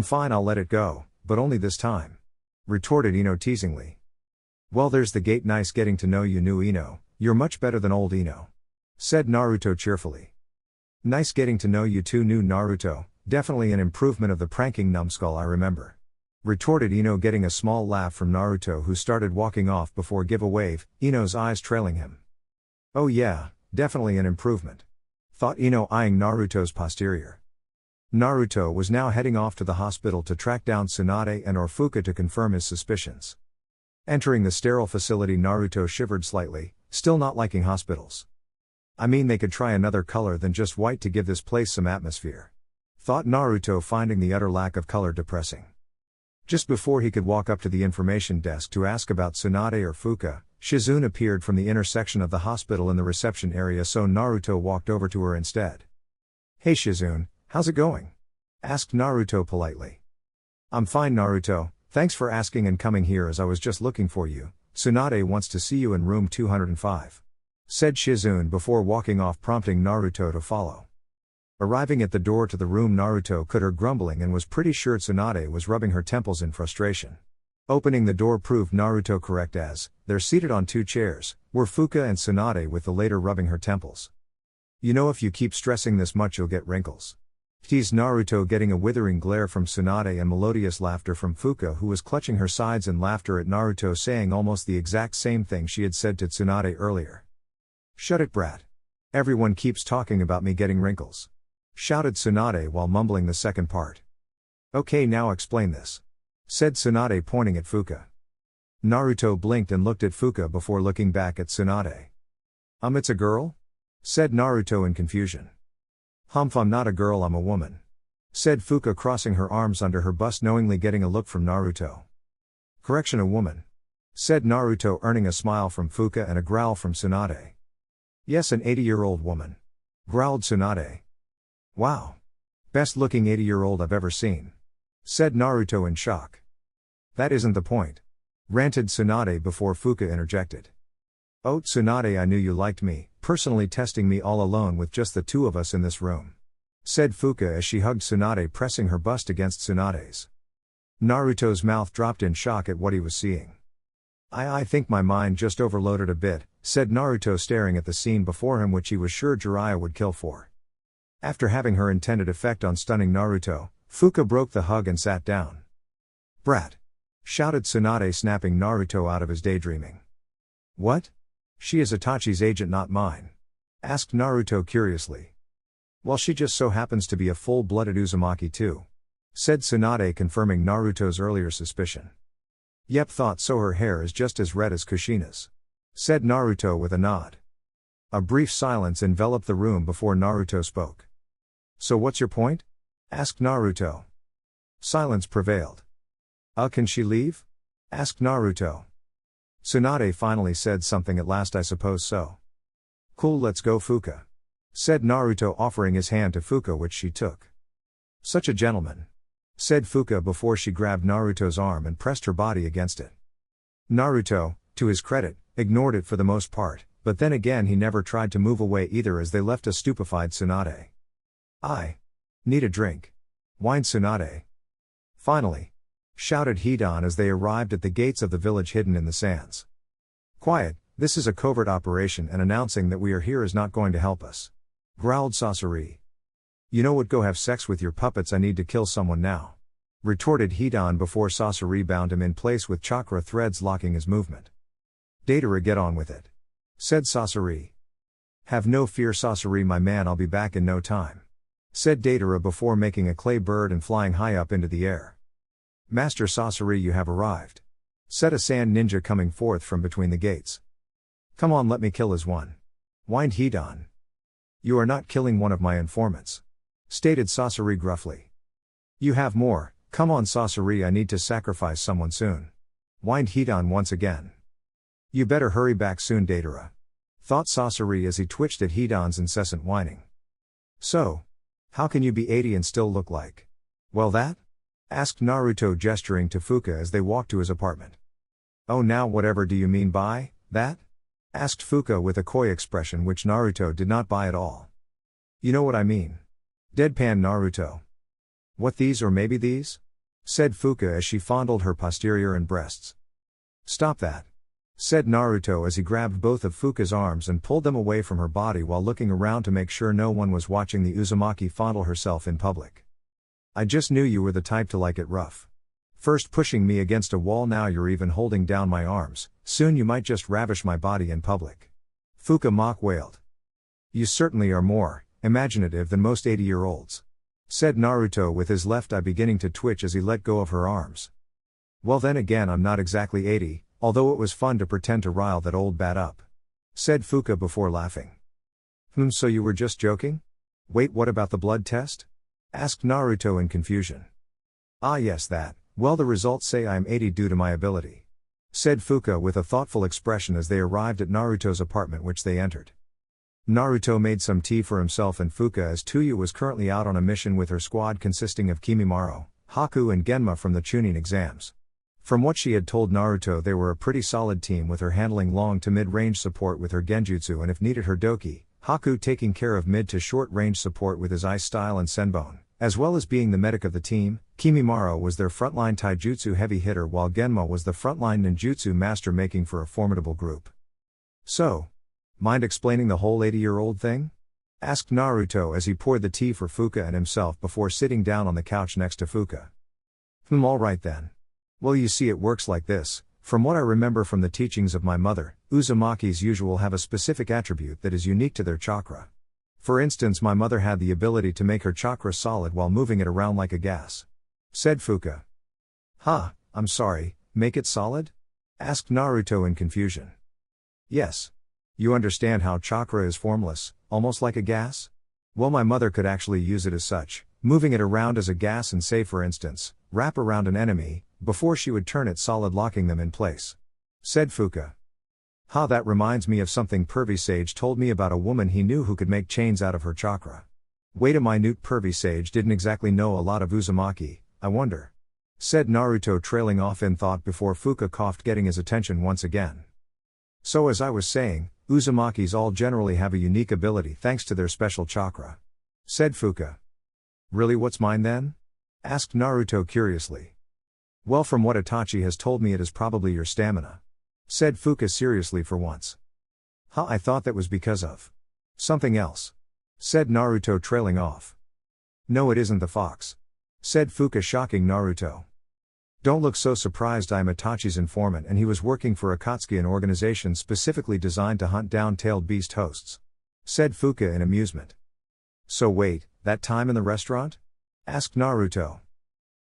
Fine, I'll let it go, but only this time. Retorted Ino teasingly. Well, there's the gate. Nice getting to know you, new Ino. You're much better than old Ino. Said Naruto cheerfully. Nice getting to know you too, new Naruto. Definitely an improvement of the pranking numbskull I remember. Retorted Ino, getting a small laugh from Naruto, who started walking off before give a wave, Ino's eyes trailing him. Oh yeah, definitely an improvement. Thought Ino, eyeing Naruto's posterior. Naruto was now heading off to the hospital to track down Tsunade and or Fuka to confirm his suspicions. Entering the sterile facility, Naruto shivered slightly, still not liking hospitals. I mean, they could try another color than just white to give this place some atmosphere. Thought Naruto, finding the utter lack of color depressing. Just before he could walk up to the information desk to ask about Tsunade or Fuka, Shizune appeared from the intersection of the hospital in the reception area, so Naruto walked over to her instead. Hey Shizune, how's it going? Asked Naruto politely. I'm fine, Naruto, thanks for asking and coming here, as I was just looking for you. Tsunade wants to see you in room 205. Said Shizune before walking off, prompting Naruto to follow. Arriving at the door to the room, Naruto could hear grumbling and was pretty sure Tsunade was rubbing her temples in frustration. Opening the door proved Naruto correct, as they're seated on 2 chairs, were Fuka and Tsunade, with the latter rubbing her temples. You know, if you keep stressing this much you'll get wrinkles. Teased Naruto, getting a withering glare from Tsunade and melodious laughter from Fuka, who was clutching her sides in laughter at Naruto saying almost the exact same thing she had said to Tsunade earlier. Shut it, brat. Everyone keeps talking about me getting wrinkles. Shouted Tsunade while mumbling the second part. Okay, now explain this. Said Tsunade, pointing at Fuka. Naruto blinked and looked at Fuka before looking back at Tsunade. It's a girl? Said Naruto in confusion. I'm not a girl, I'm a woman. Said Fuka, crossing her arms under her bust, knowingly getting a look from Naruto. Correction, a woman. Said Naruto, earning a smile from Fuka and a growl from Tsunade. Yes, an 80-year-old woman. Growled Tsunade. Wow. Best looking 80-year-old I've ever seen. Said Naruto in shock. That isn't the point. Ranted Tsunade before Fuka interjected. Oh, Tsunade, I knew you liked me, personally testing me all alone with just the 2 of us in this room. Said Fuka as she hugged Tsunade, pressing her bust against Tsunade's. Naruto's mouth dropped in shock at what he was seeing. I think my mind just overloaded a bit, said Naruto, staring at the scene before him, which he was sure Jiraiya would kill for. After having her intended effect on stunning Naruto, Fuka broke the hug and sat down. Brat! Shouted Tsunade, snapping Naruto out of his daydreaming. What? She is Itachi's agent, not mine. Asked Naruto curiously. Well, she just so happens to be a full-blooded Uzumaki too. Said Tsunade, confirming Naruto's earlier suspicion. Yep, thought so, her hair is just as red as Kushina's. Said Naruto with a nod. A brief silence enveloped the room before Naruto spoke. So what's your point? Asked Naruto. Silence prevailed. Can she leave? Asked Naruto. Tsunade finally said something at last. I suppose so. Cool, let's go, Fuka. Said Naruto, offering his hand to Fuka, which she took. Such a gentleman. Said Fuka before she grabbed Naruto's arm and pressed her body against it. Naruto, to his credit, ignored it for the most part, but then again he never tried to move away either as they left a stupefied Tsunade. I need a drink. Whined Tsunade. Finally, shouted Hidan as they arrived at the gates of the village hidden in the sands. Quiet, this is a covert operation and announcing that we are here is not going to help us. Growled Sasori. You know what, go have sex with your puppets, I need to kill someone now. Retorted Hidan before Sasori bound him in place with chakra threads locking his movement. Datara, get on with it. Said Sasori. Have no fear, Sasori my man, I'll be back in no time. Said Datara before making a clay bird and flying high up into the air. Master Sasori, you have arrived. Said a sand ninja coming forth from between the gates. Come on, let me kill his one. Whined Hidan. You are not killing one of my informants. Stated Sasori gruffly. You have more, come on Sasori, I need to sacrifice someone soon. Whined Hidan once again. You better hurry back soon, Datara. Thought Sasori as he twitched at Hidan's incessant whining. So, how can you be 80 and still look like? Well, that? Asked Naruto, gesturing to Fuka as they walked to his apartment. Oh, now whatever do you mean by that? Asked Fuka with a coy expression which Naruto did not buy at all. You know what I mean. Deadpan Naruto. What, these or maybe these? Said Fuka as she fondled her posterior and breasts. Stop that. Said Naruto as he grabbed both of Fuka's arms and pulled them away from her body while looking around to make sure no one was watching the Uzumaki fondle herself in public. I just knew you were the type to like it rough. First pushing me against a wall, now you're even holding down my arms, soon you might just ravish my body in public. Fuka mock wailed. You certainly are more imaginative than most 80-year-olds. Said Naruto with his left eye beginning to twitch as he let go of her arms. Well then again, I'm not exactly 80, although it was fun to pretend to rile that old bat up. Said Fuka before laughing. So you were just joking? Wait, what about the blood test? Asked Naruto in confusion. Ah yes, that. Well, the results say I am 80 due to my ability. Said Fuka with a thoughtful expression as they arrived at Naruto's apartment, which they entered. Naruto made some tea for himself and Fuka as Tuya was currently out on a mission with her squad consisting of Kimimaro, Haku and Genma from the Chunin exams. From what she had told Naruto, they were a pretty solid team, with her handling long to mid-range support with her genjutsu and if needed her doki, Haku taking care of mid to short-range support with his ice style and senbon, as well as being the medic of the team. Kimimaro was their frontline taijutsu heavy hitter while Genma was the frontline ninjutsu master, making for a formidable group. So, mind explaining the whole 80-year-old thing? Asked Naruto as he poured the tea for Fuka and himself before sitting down on the couch next to Fuka. Alright then. Well, you see, it works like this. From what I remember from the teachings of my mother, Uzumakis usually have a specific attribute that is unique to their chakra. For instance, my mother had the ability to make her chakra solid while moving it around like a gas. Said Fuka. I'm sorry, make it solid? Asked Naruto in confusion. Yes. You understand how chakra is formless, almost like a gas? Well, my mother could actually use it as such, moving it around as a gas and, say for instance, wrap around an enemy, before she would turn it solid, locking them in place. Said Fuka. That reminds me of something Pervy Sage told me about a woman he knew who could make chains out of her chakra. Wait a minute, Pervy Sage didn't exactly know a lot of Uzumaki, I wonder. Said Naruto, trailing off in thought before Fuka coughed, getting his attention once again. So as I was saying, Uzumakis all generally have a unique ability thanks to their special chakra. Said Fuka. Really, what's mine then? Asked Naruto curiously. Well, from what Itachi has told me, it is probably your stamina. Said Fuka seriously for once. I thought that was because of something else. Said Naruto, trailing off. No, it isn't the fox. Said Fuka, shocking Naruto. Don't look so surprised, I am Itachi's informant and he was working for Akatsuki, an organization specifically designed to hunt down tailed beast hosts. Said Fuka in amusement. So wait, that time in the restaurant? Asked Naruto.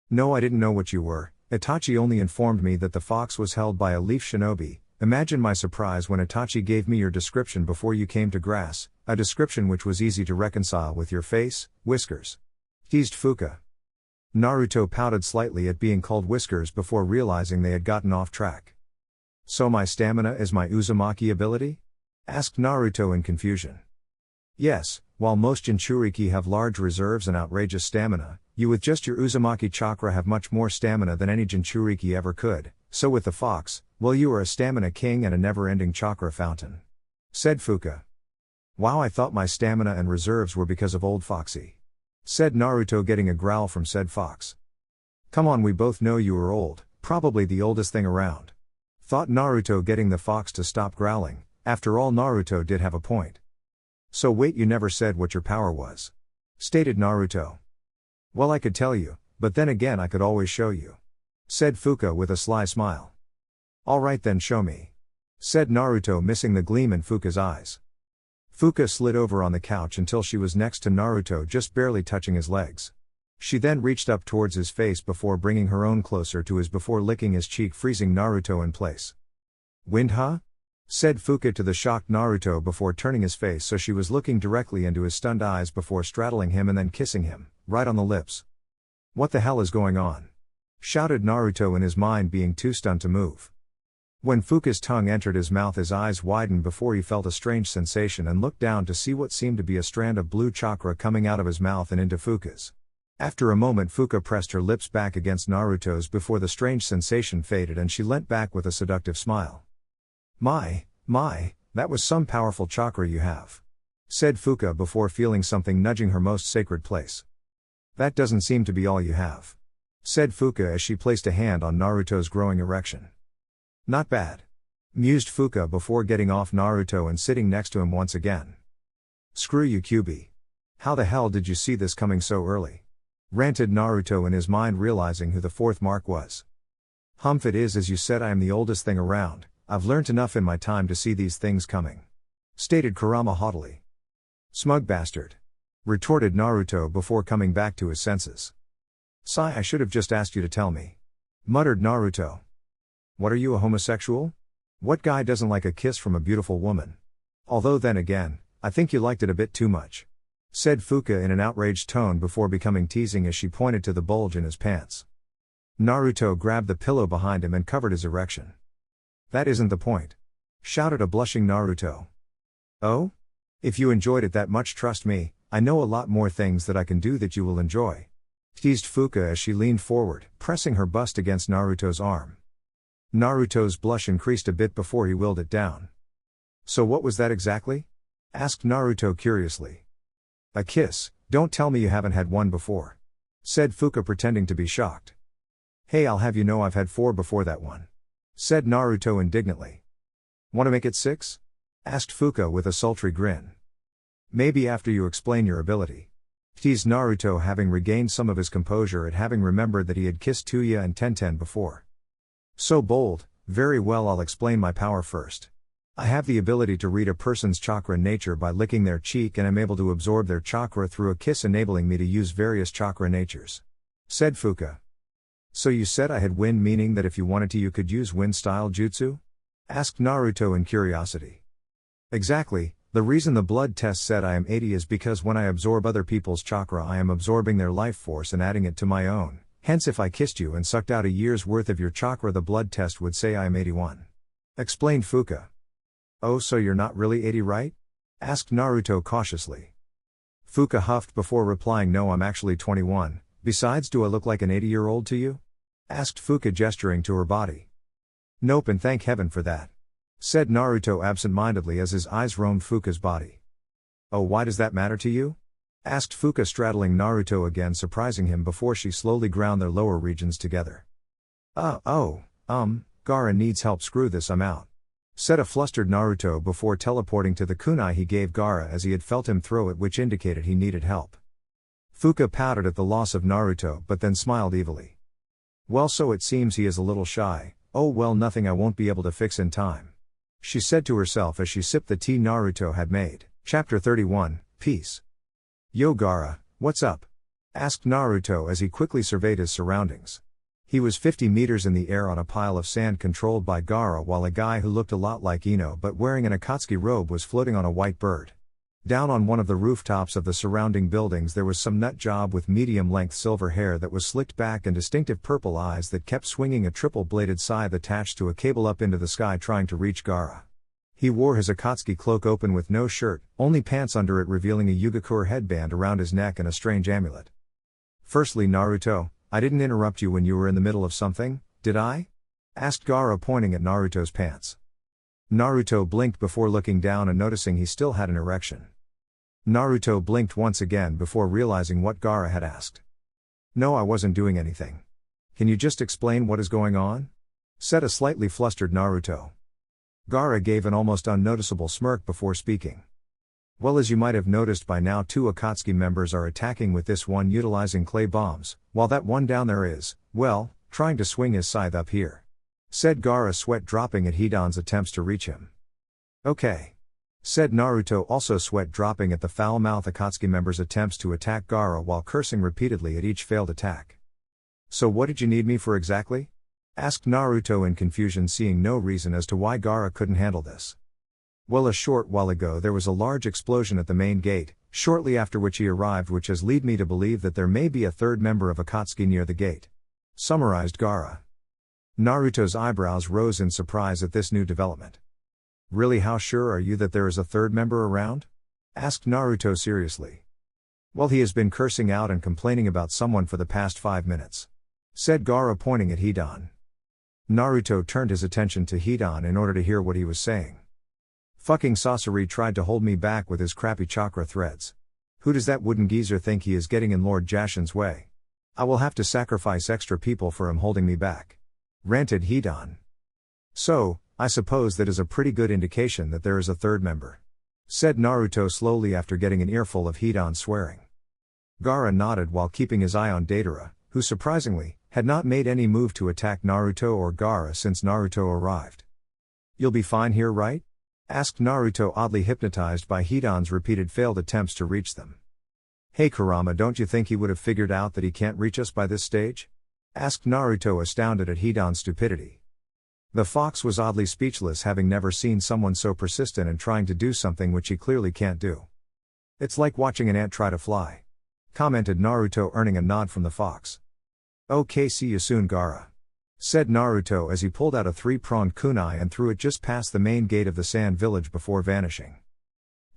No, I didn't know what you were. Itachi only informed me that the fox was held by a leaf shinobi. Imagine my surprise when Itachi gave me your description before you came to grass, a description which was easy to reconcile with your face, Whiskers. Teased Fuka. Naruto pouted slightly at being called Whiskers before realizing they had gotten off track. So my stamina is my Uzumaki ability? Asked Naruto in confusion. Yes, while most Jinchuriki have large reserves and outrageous stamina, you with just your Uzumaki chakra have much more stamina than any Jinchuriki ever could, so with the fox, well, you are a stamina king and a never-ending chakra fountain. Said Fuka. Wow, I thought my stamina and reserves were because of old Foxy. Said Naruto, getting a growl from said fox. Come on, we both know you are old, probably the oldest thing around. Thought Naruto, getting the fox to stop growling. After all, Naruto did have a point. So wait, you never said what your power was. Stated Naruto. Well, I could tell you, but then again I could always show you. Said Fuka with a sly smile. Alright then, show me. Said Naruto, missing the gleam in Fuka's eyes. Fuka slid over on the couch until she was next to Naruto, just barely touching his legs. She then reached up towards his face before bringing her own closer to his before licking his cheek, freezing Naruto in place. Wind, huh? Said Fuka to the shocked Naruto before turning his face so she was looking directly into his stunned eyes before straddling him and then kissing him, right on the lips. What the hell is going on? Shouted Naruto, in his mind being too stunned to move. When Fuka's tongue entered his mouth, his eyes widened before he felt a strange sensation and looked down to see what seemed to be a strand of blue chakra coming out of his mouth and into Fuka's. After a moment, Fuka pressed her lips back against Naruto's before the strange sensation faded and she leant back with a seductive smile. My, that was some powerful chakra you have. Said Fuka before feeling something nudging her most sacred place. That doesn't seem to be all you have. Said Fuka as she placed a hand on Naruto's growing erection. Not bad. Mused Fuka before getting off Naruto and sitting next to him once again. Screw you, Kyuubi. How the hell did you see this coming so early? Ranted Naruto, in his mind realizing who the fourth mark was. Humph, it is as you said, I am the oldest thing around. I've learnt enough in my time to see these things coming. Stated Kurama haughtily. Smug bastard. Retorted Naruto before coming back to his senses. Sigh, I should have just asked you to tell me. Muttered Naruto. What, are you a homosexual? What guy doesn't like a kiss from a beautiful woman? Although then again, I think you liked it a bit too much. Said Fuka in an outraged tone before becoming teasing as she pointed to the bulge in his pants. Naruto grabbed the pillow behind him and covered his erection. That isn't the point. Shouted a blushing Naruto. Oh? If you enjoyed it that much, trust me, I know a lot more things that I can do that you will enjoy. Teased Fuka as she leaned forward, pressing her bust against Naruto's arm. Naruto's blush increased a bit before he willed it down. So what was that exactly? Asked Naruto curiously. A kiss, don't tell me you haven't had one before. Said Fuka pretending to be shocked. Hey, I'll have you know I've had 4 before that one. Said Naruto indignantly. Want to make it 6? Asked Fuka with a sultry grin. Maybe after you explain your ability. Teased Naruto, having regained some of his composure at having remembered that he had kissed Tuya and Tenten before. So bold. Very well, I'll explain my power first. I have the ability to read a person's chakra nature by licking their cheek, and am able to absorb their chakra through a kiss, enabling me to use various chakra natures. Said Fuka. So you said I had wind, meaning that if you wanted to you could use wind-style jutsu? Asked Naruto in curiosity. Exactly, the reason the blood test said I am 80 is because when I absorb other people's chakra I am absorbing their life force and adding it to my own, hence if I kissed you and sucked out a year's worth of your chakra the blood test would say I am 81. Explained Fuka. Oh, so you're not really 80, right? Asked Naruto cautiously. Fuka huffed before replying, no, I'm actually 21. Besides, do I look like an 80-year-old to you? Asked Fuka, gesturing to her body. Nope, and thank heaven for that. Said Naruto absent-mindedly as his eyes roamed Fuka's body. Oh, why does that matter to you? Asked Fuka, straddling Naruto again, surprising him before she slowly ground their lower regions together. Gara needs help, screw this, I'm out. Said a flustered Naruto before teleporting to the kunai he gave Gara as he had felt him throw it, which indicated he needed help. Fuka pouted at the loss of Naruto but then smiled evilly. Well, so it seems he is a little shy. Oh well, nothing I won't be able to fix in time. She said to herself as she sipped the tea Naruto had made. Chapter 31, Peace. Yo Gara, what's up? Asked Naruto as he quickly surveyed his surroundings. He was 50 meters in the air on a pile of sand controlled by Gara, while a guy who looked a lot like Ino but wearing an Akatsuki robe was floating on a white bird. Down on one of the rooftops of the surrounding buildings there was some nut job with medium-length silver hair that was slicked back and distinctive purple eyes that kept swinging a triple-bladed scythe attached to a cable up into the sky trying to reach Gara. He wore his Akatsuki cloak open with no shirt, only pants under it, revealing a Yugakure headband around his neck and a strange amulet. Firstly, Naruto, I didn't interrupt you when you were in the middle of something, did I? Asked Gara, pointing at Naruto's pants. Naruto blinked before looking down and noticing he still had an erection. Naruto blinked once again before realizing what Gara had asked. No, I wasn't doing anything. Can you just explain what is going on? Said a slightly flustered Naruto. Gara gave an almost unnoticeable smirk before speaking. Well, as you might have noticed by now, 2 Akatsuki members are attacking, with this one utilizing clay bombs, while that one down there is, well, trying to swing his scythe up here. Said Gara, sweat dropping at Hidan's attempts to reach him. Okay. Said Naruto, also sweat dropping at the foul-mouthed Akatsuki members' attempts to attack Gara while cursing repeatedly at each failed attack. So what did you need me for exactly? Asked Naruto in confusion, seeing no reason as to why Gara couldn't handle this. Well, a short while ago there was a large explosion at the main gate, shortly after which he arrived, which has led me to believe that there may be a third member of Akatsuki near the gate. Summarized Gara. Naruto's eyebrows rose in surprise at this new development. Really, how sure are you that there is a third member around? Asked Naruto seriously. Well, he has been cursing out and complaining about someone for the past 5 minutes. Said Gara, pointing at Hidan. Naruto turned his attention to Hidan in order to hear what he was saying. Fucking Sasori tried to hold me back with his crappy chakra threads. Who does that wooden geezer think he is getting in Lord Jashin's way? I will have to sacrifice extra people for him holding me back. Ranted Hidan. So, I suppose that is a pretty good indication that there is a third member. Said Naruto slowly after getting an earful of Hidan swearing. Gara nodded while keeping his eye on Deidara, who surprisingly, had not made any move to attack Naruto or Gara since Naruto arrived. You'll be fine here, right? Asked Naruto, oddly hypnotized by Hidan's repeated failed attempts to reach them. Hey Kurama, don't you think he would have figured out that he can't reach us by this stage? Asked Naruto, astounded at Hidan's stupidity. The fox was oddly speechless, having never seen someone so persistent in trying to do something which he clearly can't do. It's like watching an ant try to fly. Commented Naruto, earning a nod from the fox. Okay, see you soon, Gara. Said Naruto as he pulled out a 3-pronged kunai and threw it just past the main gate of the sand village before vanishing.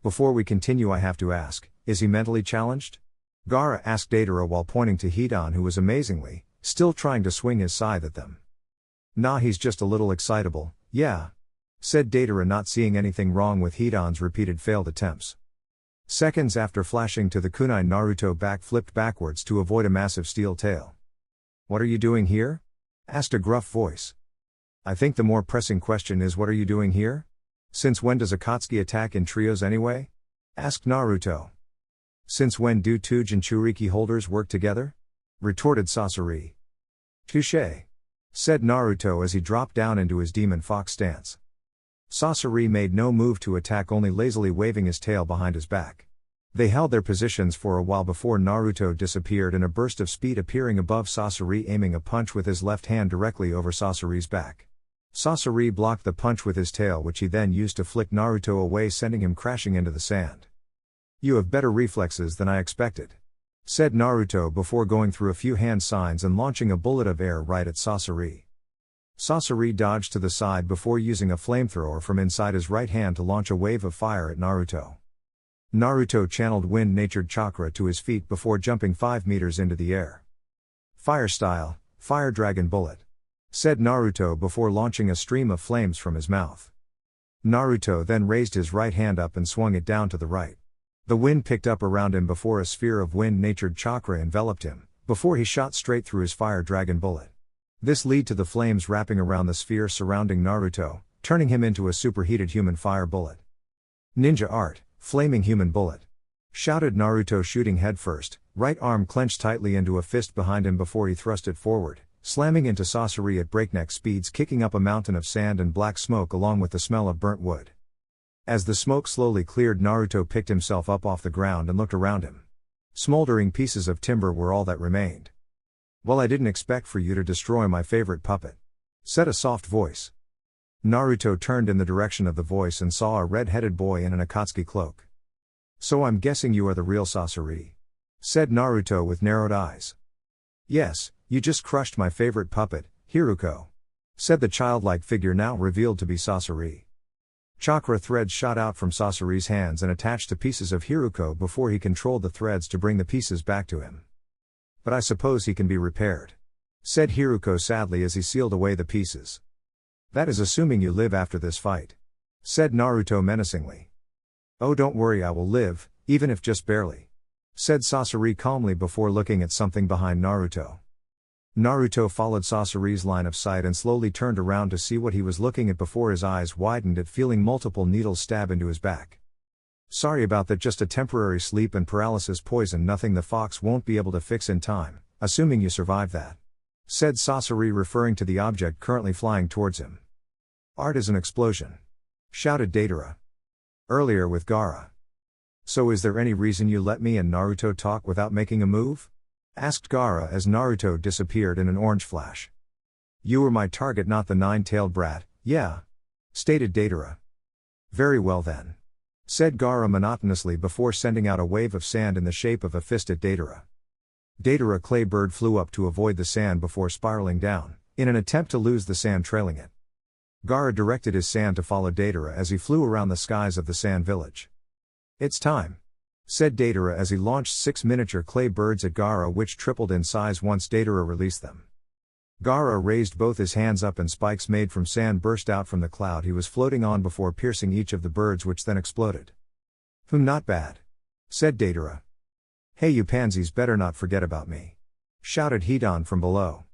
Before we continue, I have to ask, is he mentally challenged? Gara asked Deidara while pointing to Hidan, who was amazingly, still trying to swing his scythe at them. Nah, he's just a little excitable, yeah. Said Deidara, not seeing anything wrong with Hidan's repeated failed attempts. Seconds after flashing to the kunai, Naruto backflipped backwards to avoid a massive steel tail. What are you doing here? Asked a gruff voice. I think the more pressing question is, what are you doing here? Since when does Akatsuki attack in trios anyway? Asked Naruto. Since when do Tuge and Churiki holders work together? Retorted Sasori. Touché. Said Naruto as he dropped down into his demon fox stance. Sasori made no move to attack, only lazily waving his tail behind his back. They held their positions for a while before Naruto disappeared in a burst of speed, appearing above Sasori, aiming a punch with his left hand directly over Sasori's back. Sasori blocked the punch with his tail, which he then used to flick Naruto away, sending him crashing into the sand. You have better reflexes than I expected. Said Naruto before going through a few hand signs and launching a bullet of air right at Sasori. Sasori dodged to the side before using a flamethrower from inside his right hand to launch a wave of fire at Naruto. Naruto channeled wind-natured chakra to his feet before jumping 5 meters into the air. Fire style, fire dragon bullet. Said Naruto before launching a stream of flames from his mouth. Naruto then raised his right hand up and swung it down to the right. The wind picked up around him before a sphere of wind-natured chakra enveloped him, before he shot straight through his fire dragon bullet. This led to the flames wrapping around the sphere surrounding Naruto, turning him into a superheated human fire bullet. Ninja art, flaming human bullet. Shouted Naruto, shooting headfirst, right arm clenched tightly into a fist behind him before he thrust it forward, slamming into Sasori at breakneck speeds, kicking up a mountain of sand and black smoke along with the smell of burnt wood. As the smoke slowly cleared, Naruto picked himself up off the ground and looked around him. Smoldering pieces of timber were all that remained. Well, I didn't expect for you to destroy my favorite puppet, said a soft voice. Naruto turned in the direction of the voice and saw a red-headed boy in an Akatsuki cloak. So I'm guessing you are the real Sasori, said Naruto with narrowed eyes. Yes, you just crushed my favorite puppet, Hiruko, said the childlike figure now revealed to be Sasori. Chakra threads shot out from Sasori's hands and attached to pieces of Hiruko before he controlled the threads to bring the pieces back to him. But I suppose he can be repaired, said Hiruko sadly as he sealed away the pieces. That is assuming you live after this fight, said Naruto menacingly. Oh, don't worry, I will live, even if just barely, said Sasori calmly before looking at something behind Naruto. Naruto followed Sasori's line of sight and slowly turned around to see what he was looking at before his eyes widened at feeling multiple needles stab into his back. Sorry about that, just a temporary sleep and paralysis poison, nothing the fox won't be able to fix in time, assuming you survive that, said Sasori referring to the object currently flying towards him. Art is an explosion, shouted Deidara. Earlier with Gara. So is there any reason you let me and Naruto talk without making a move? Asked Gara as Naruto disappeared in an orange flash. You were my target, not the nine-tailed brat, yeah, stated Deidara. Very well then, said Gara monotonously before sending out a wave of sand in the shape of a fist at Deidara. Deidara clay bird flew up to avoid the sand before spiraling down, in an attempt to lose the sand trailing it. Gara directed his sand to follow Deidara as he flew around the skies of the sand village. It's time, said Deidara as he launched 6 miniature clay birds at Gara, which tripled in size once Deidara released them. Gara raised both his hands up and spikes made from sand burst out from the cloud he was floating on before piercing each of the birds, which then exploded. Not bad, said Deidara. Hey, you pansies, better not forget about me, shouted Hidan from below.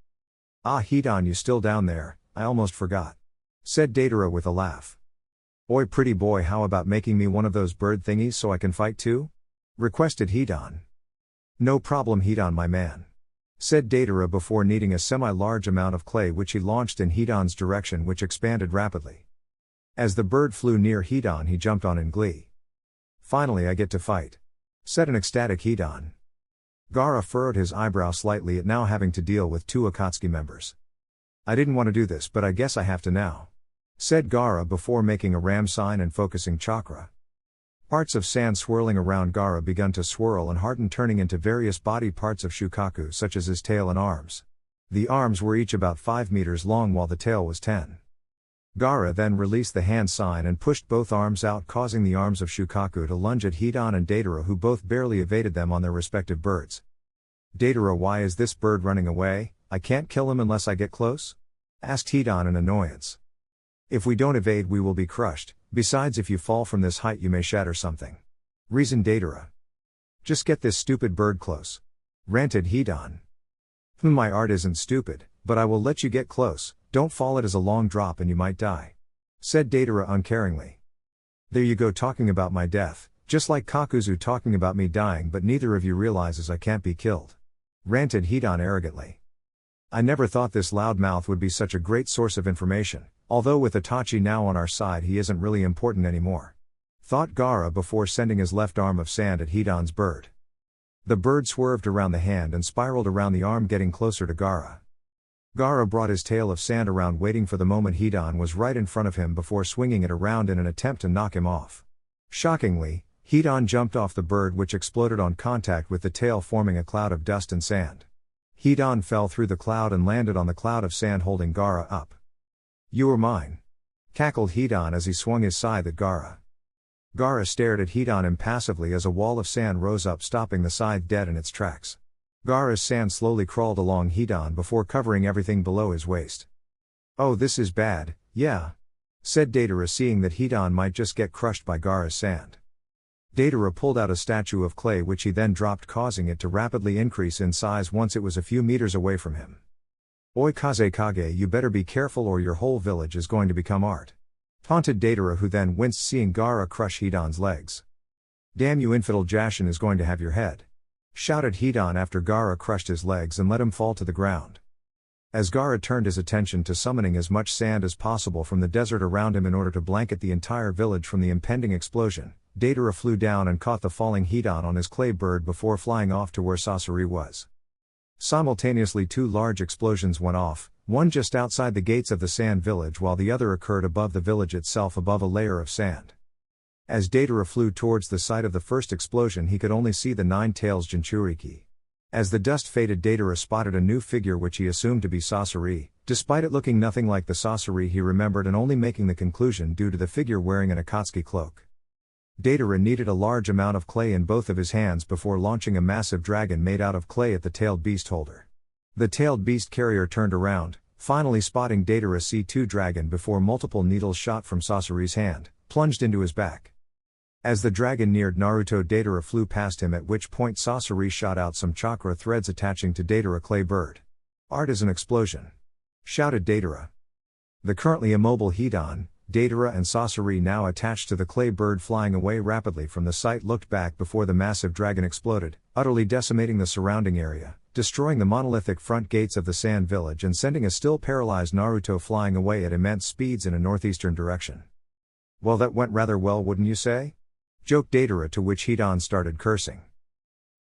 Ah, Hidan, you still down there? I almost forgot, said Deidara with a laugh. Oi, pretty boy, how about making me one of those bird thingies so I can fight too? Requested Hidan. No problem, Hidan, my man, said Deidara before kneading a semi-large amount of clay which he launched in Hidan's direction, which expanded rapidly. As the bird flew near Hidan, he jumped on in glee. Finally I get to fight, said an ecstatic Hidan. Gara furrowed his eyebrow slightly at now having to deal with 2 Akatsuki members. I didn't want to do this, but I guess I have to now, said Gara before making a ram sign and focusing chakra. Parts of sand swirling around Gara begun to swirl and harden, turning into various body parts of Shukaku, such as his tail and arms. The arms were each about 5 meters long while the tail was 10. Gara then released the hand sign and pushed both arms out, causing the arms of Shukaku to lunge at Hidan and Deidara, who both barely evaded them on their respective birds. Deidara, why is this bird running away? I can't kill him unless I get close? Asked Hidan in annoyance. If we don't evade, we will be crushed. Besides, if you fall from this height, you may shatter something, reasoned Deidara. Just get this stupid bird close, ranted Hidan. My art isn't stupid, but I will let you get close. Don't fall, it is a long drop and you might die, said Deidara uncaringly. There you go, talking about my death, just like Kakuzu talking about me dying, but neither of you realizes I can't be killed, ranted Hidan arrogantly. I never thought this loudmouth would be such a great source of information, although with Itachi now on our side he isn't really important anymore, thought Gara before sending his left arm of sand at Hidan's bird. The bird swerved around the hand and spiraled around the arm, getting closer to Gara. Gara brought his tail of sand around, waiting for the moment Hidan was right in front of him before swinging it around in an attempt to knock him off. Shockingly, Hidan jumped off the bird, which exploded on contact with the tail, forming a cloud of dust and sand. Hidan fell through the cloud and landed on the cloud of sand, holding Gara up. You are mine, cackled Hidan as he swung his scythe at Gara. Gara stared at Hidan impassively as a wall of sand rose up, stopping the scythe dead in its tracks. Gara's sand slowly crawled along Hidan before covering everything below his waist. Oh, this is bad, yeah, said Deidara, seeing that Hidan might just get crushed by Gara's sand. Deidara pulled out a statue of clay, which he then dropped, causing it to rapidly increase in size once it was a few meters away from him. Oi Kazekage, you better be careful or your whole village is going to become art, taunted Deidara, who then winced seeing Gara crush Hidan's legs. Damn you, infidel, Jashin is going to have your head, shouted Hidan after Gara crushed his legs and let him fall to the ground. As Gara turned his attention to summoning as much sand as possible from the desert around him in order to blanket the entire village from the impending explosion, Datara flew down and caught the falling Hidan on his clay bird before flying off to where Sasori was. Simultaneously, two large explosions went off, one just outside the gates of the sand village while the other occurred above the village itself above a layer of sand. As Datara flew towards the site of the first explosion, he could only see the 9 tails Jinchuriki. As the dust faded, Datara spotted a new figure which he assumed to be Sasori, despite it looking nothing like the Sasori he remembered and only making the conclusion due to the figure wearing an Akatsuki cloak. Datara needed a large amount of clay in both of his hands before launching a massive dragon made out of clay at the tailed beast holder. The tailed beast carrier turned around, finally spotting Datara's C2 dragon before multiple needles shot from Sasori's hand, plunged into his back. As the dragon neared Naruto, Datara flew past him, at which point Sasori shot out some chakra threads attaching to Datara clay bird. "Art is an explosion!" shouted Datara. The currently immobile Hidan, Datara and Sasori, now attached to the clay bird flying away rapidly from the site, looked back before the massive dragon exploded, utterly decimating the surrounding area, destroying the monolithic front gates of the sand village and sending a still paralyzed Naruto flying away at immense speeds in a northeastern direction. "Well, that went rather well, wouldn't you say?" joked Datara, to which Hidan started cursing.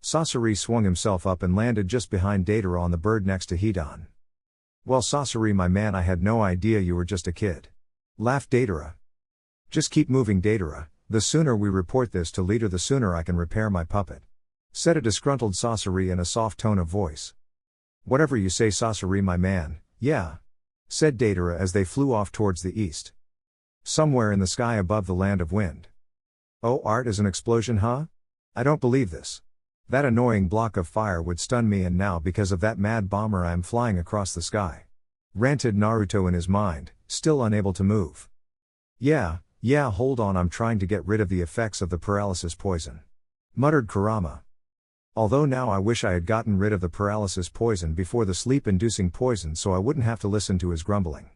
Sasori swung himself up and landed just behind Datara on the bird next to Hidan. "Well, Sasori, my man, I had no idea you were just a kid," laughed Datara. "Just keep moving, Datara. The sooner we report this to leader, the sooner I can repair my puppet," said a disgruntled Sasori in a soft tone of voice. "Whatever you say, Sasori, my man, yeah," said Datara as they flew off towards the east. Somewhere in the sky above the land of wind. "Oh, art is an explosion, huh? I don't believe this. That annoying block of fire would stun me, and now because of that mad bomber I am flying across the sky," ranted Naruto in his mind, still unable to move. Yeah, hold on, I'm trying to get rid of the effects of the paralysis poison," muttered Kurama. "Although now I wish I had gotten rid of the paralysis poison before the sleep-inducing poison so I wouldn't have to listen to his grumbling,"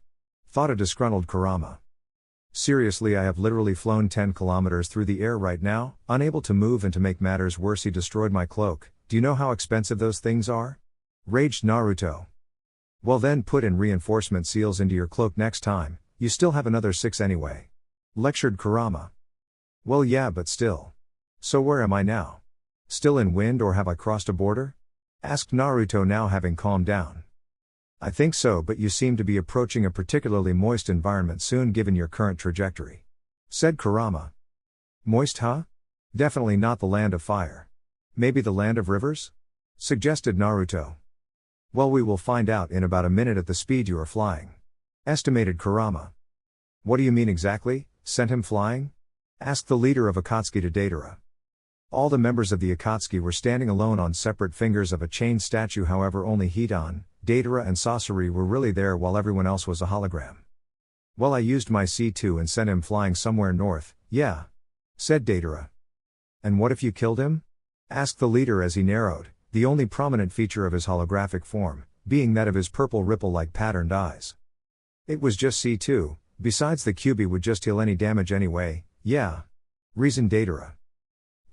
thought a disgruntled Kurama. "Seriously, I have literally flown 10 kilometers through the air right now, unable to move, and to make matters worse he destroyed my cloak. Do you know how expensive those things are?" raged Naruto. "Well then, put in reinforcement seals into your cloak next time, you still have another 6 anyway," lectured Kurama. "Well yeah, but still. So where am I now? Still in wind, or have I crossed a border?" asked Naruto, now having calmed down. "I think so, but you seem to be approaching a particularly moist environment soon given your current trajectory," said Kurama. "Moist, huh? Definitely not the land of fire. Maybe the land of rivers?" suggested Naruto. "Well, we will find out in about a minute at the speed you are flying," estimated Kurama. "What do you mean exactly, sent him flying?" asked the leader of Akatsuki to Datara. All the members of the Akatsuki were standing alone on separate fingers of a chain statue, however only Hidan, Datara and Sasori were really there while everyone else was a hologram. "Well, I used my C2 and sent him flying somewhere north, yeah," said Datara. "And what if you killed him?" asked the leader as he narrowed, the only prominent feature of his holographic form being that of his purple ripple-like patterned eyes. "It was just C2, besides the Kyuubi would just heal any damage anyway, yeah," reasoned Datara.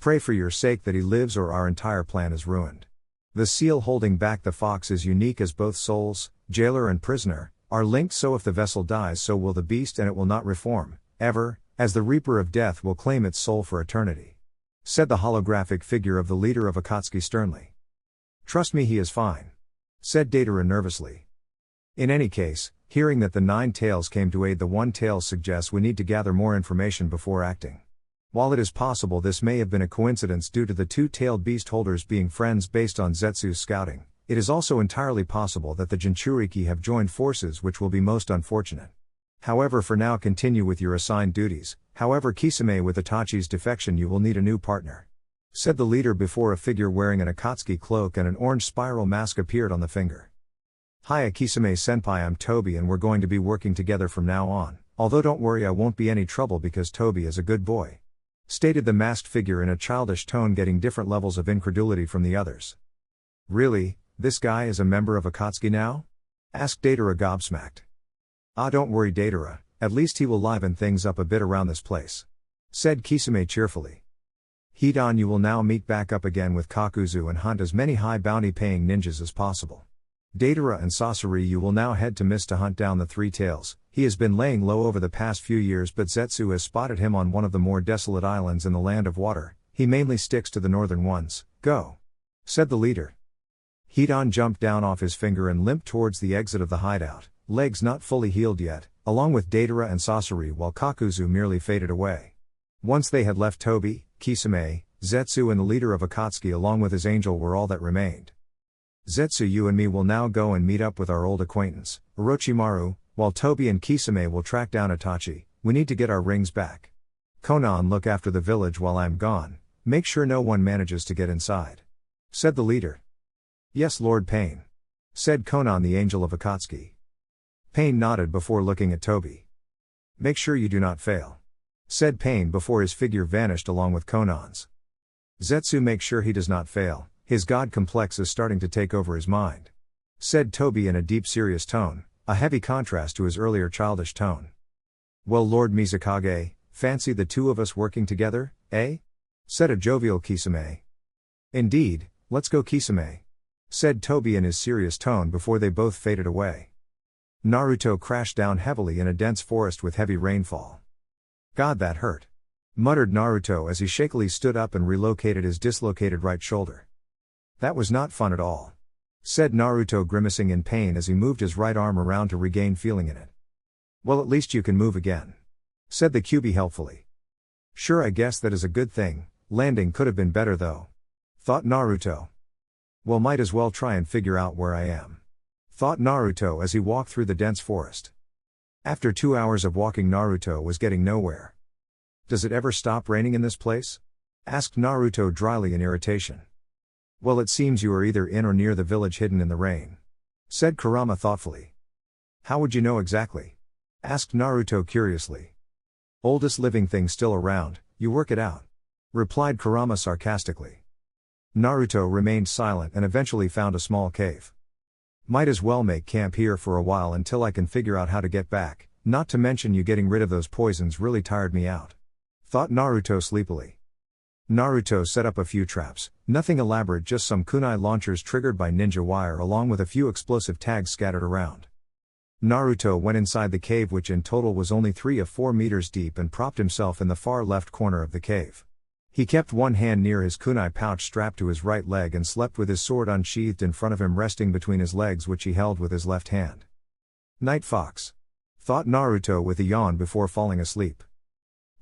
"Pray for your sake that he lives or our entire plan is ruined. The seal holding back the fox is unique, as both souls, jailer and prisoner, are linked, so if the vessel dies so will the beast, and it will not reform, ever, as the Reaper of Death will claim its soul for eternity," said the holographic figure of the leader of Akatsuki sternly. "Trust me, he is fine," said Datara nervously. "In any case, hearing that the 9 tails came to aid the 1 tail suggests we need to gather more information before acting. While it is possible this may have been a coincidence due to the 2-tailed beast holders being friends based on Zetsu's scouting, it is also entirely possible that the Jinchuriki have joined forces, which will be most unfortunate. However, for now continue with your assigned duties. However, Kisame, with Itachi's defection you will need a new partner," said the leader before a figure wearing an Akatsuki cloak and an orange spiral mask appeared on the finger. "Hiya Kisame senpai, I'm Toby and we're going to be working together from now on, although don't worry, I won't be any trouble because Toby is a good boy," stated the masked figure in a childish tone, getting different levels of incredulity from the others. "Really, this guy is a member of Akatsuki now?" asked Datara gobsmacked. "Ah, don't worry Datara, at least he will liven things up a bit around this place," said Kisame cheerfully. "Hidan, you will now meet back up again with Kakuzu and hunt as many high bounty paying ninjas as possible. Datara and Sasori, you will now head to Mist to hunt down the three tails. He has been laying low over the past few years, but Zetsu has spotted him on one of the more desolate islands in the land of water. He mainly sticks to the northern ones. Go, said the leader. Hidan jumped down off his finger and limped towards the exit of the hideout, legs not fully healed yet, along with Datara and Sasori, while Kakuzu merely faded away. Once they had left, Tobi, Kisame, Zetsu and the leader of Akatsuki along with his angel were all that remained. Zetsu, you and me will now go and meet up with our old acquaintance, Orochimaru, while Tobi and Kisame will track down Itachi. We need to get our rings back. Konan, look after the village while I'm gone. Make sure no one manages to get inside, said the leader. Yes, Lord Pain, said Konan, the angel of Akatsuki. Pain nodded before looking at Tobi. Make sure you do not fail, said Pain before his figure vanished along with Konan's. Zetsu, make sure he does not fail. His god complex is starting to take over his mind, said Tobi in a deep serious tone, a heavy contrast to his earlier childish tone. Well, Lord Mizukage, fancy the two of us working together, eh? Said a jovial Kisame. Indeed, let's go, Kisame, said Tobi in his serious tone before they both faded away. Naruto crashed down heavily in a dense forest with heavy rainfall. God, that hurt, muttered Naruto as he shakily stood up and relocated his dislocated right shoulder. That was not fun at all, said Naruto, grimacing in pain as he moved his right arm around to regain feeling in it. Well, at least you can move again, said the Kyuubi helpfully. Sure, I guess that is a good thing. Landing could have been better though, thought Naruto. Well, might as well try and figure out where I am, thought Naruto as he walked through the dense forest. After 2 hours of walking, Naruto was getting nowhere. Does it ever stop raining in this place? Asked Naruto dryly in irritation. Well, it seems you are either in or near the village hidden in the rain, said Kurama thoughtfully. How would you know exactly? Asked Naruto curiously. Oldest living thing still around, you work it out, replied Kurama sarcastically. Naruto remained silent and eventually found a small cave. Might as well make camp here for a while until I can figure out how to get back, not to mention you getting rid of those poisons really tired me out, thought Naruto sleepily. Naruto set up a few traps, nothing elaborate, just some kunai launchers triggered by ninja wire along with a few explosive tags scattered around. Naruto went inside the cave, which in total was only 3 or 4 meters deep, and propped himself in the far left corner of the cave. He kept one hand near his kunai pouch strapped to his right leg and slept with his sword unsheathed in front of him, resting between his legs, which he held with his left hand. Night fox, thought Naruto with a yawn before falling asleep.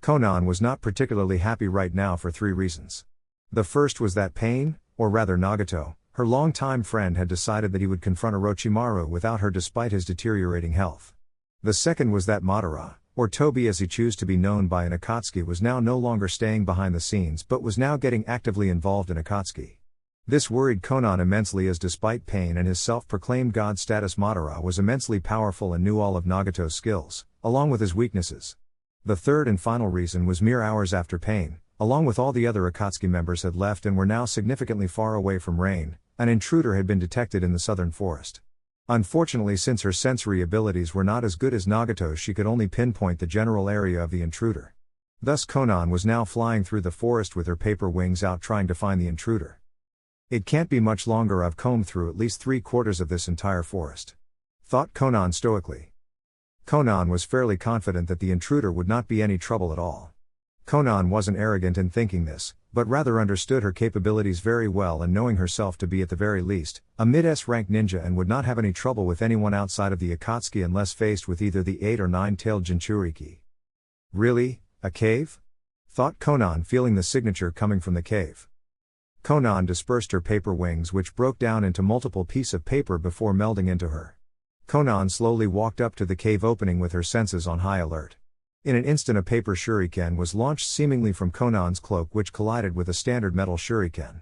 Konan was not particularly happy right now for 3 reasons. The first was that Pain, or rather Nagato, her longtime friend, had decided that he would confront Orochimaru without her despite his deteriorating health. The second was that Madara, or Tobi as he chose to be known by in Akatsuki, was now no longer staying behind the scenes but was now getting actively involved in Akatsuki. This worried Konan immensely, as despite Pain and his self-proclaimed god status, Madara was immensely powerful and knew all of Nagato's skills, along with his weaknesses. The third and final reason was mere hours after Pain, along with all the other Akatsuki members, had left and were now significantly far away from Rain, an intruder had been detected in the southern forest. Unfortunately, since her sensory abilities were not as good as Nagato's, she could only pinpoint the general area of the intruder. Thus Konan was now flying through the forest with her paper wings out, trying to find the intruder. It can't be much longer. I've combed through at least 3/4 of this entire forest, thought Konan stoically. Konan was fairly confident that the intruder would not be any trouble at all. Konan wasn't arrogant in thinking this, but rather understood her capabilities very well, and knowing herself to be at the very least a mid-S rank ninja, and would not have any trouble with anyone outside of the Akatsuki unless faced with either the 8 or 9-tailed Jinchuriki. Really, a cave? Thought Konan, feeling the signature coming from the cave. Konan dispersed her paper wings, which broke down into multiple pieces of paper before melding into her. Konan slowly walked up to the cave opening with her senses on high alert. In an instant a paper shuriken was launched seemingly from Konan's cloak, which collided with a standard metal shuriken.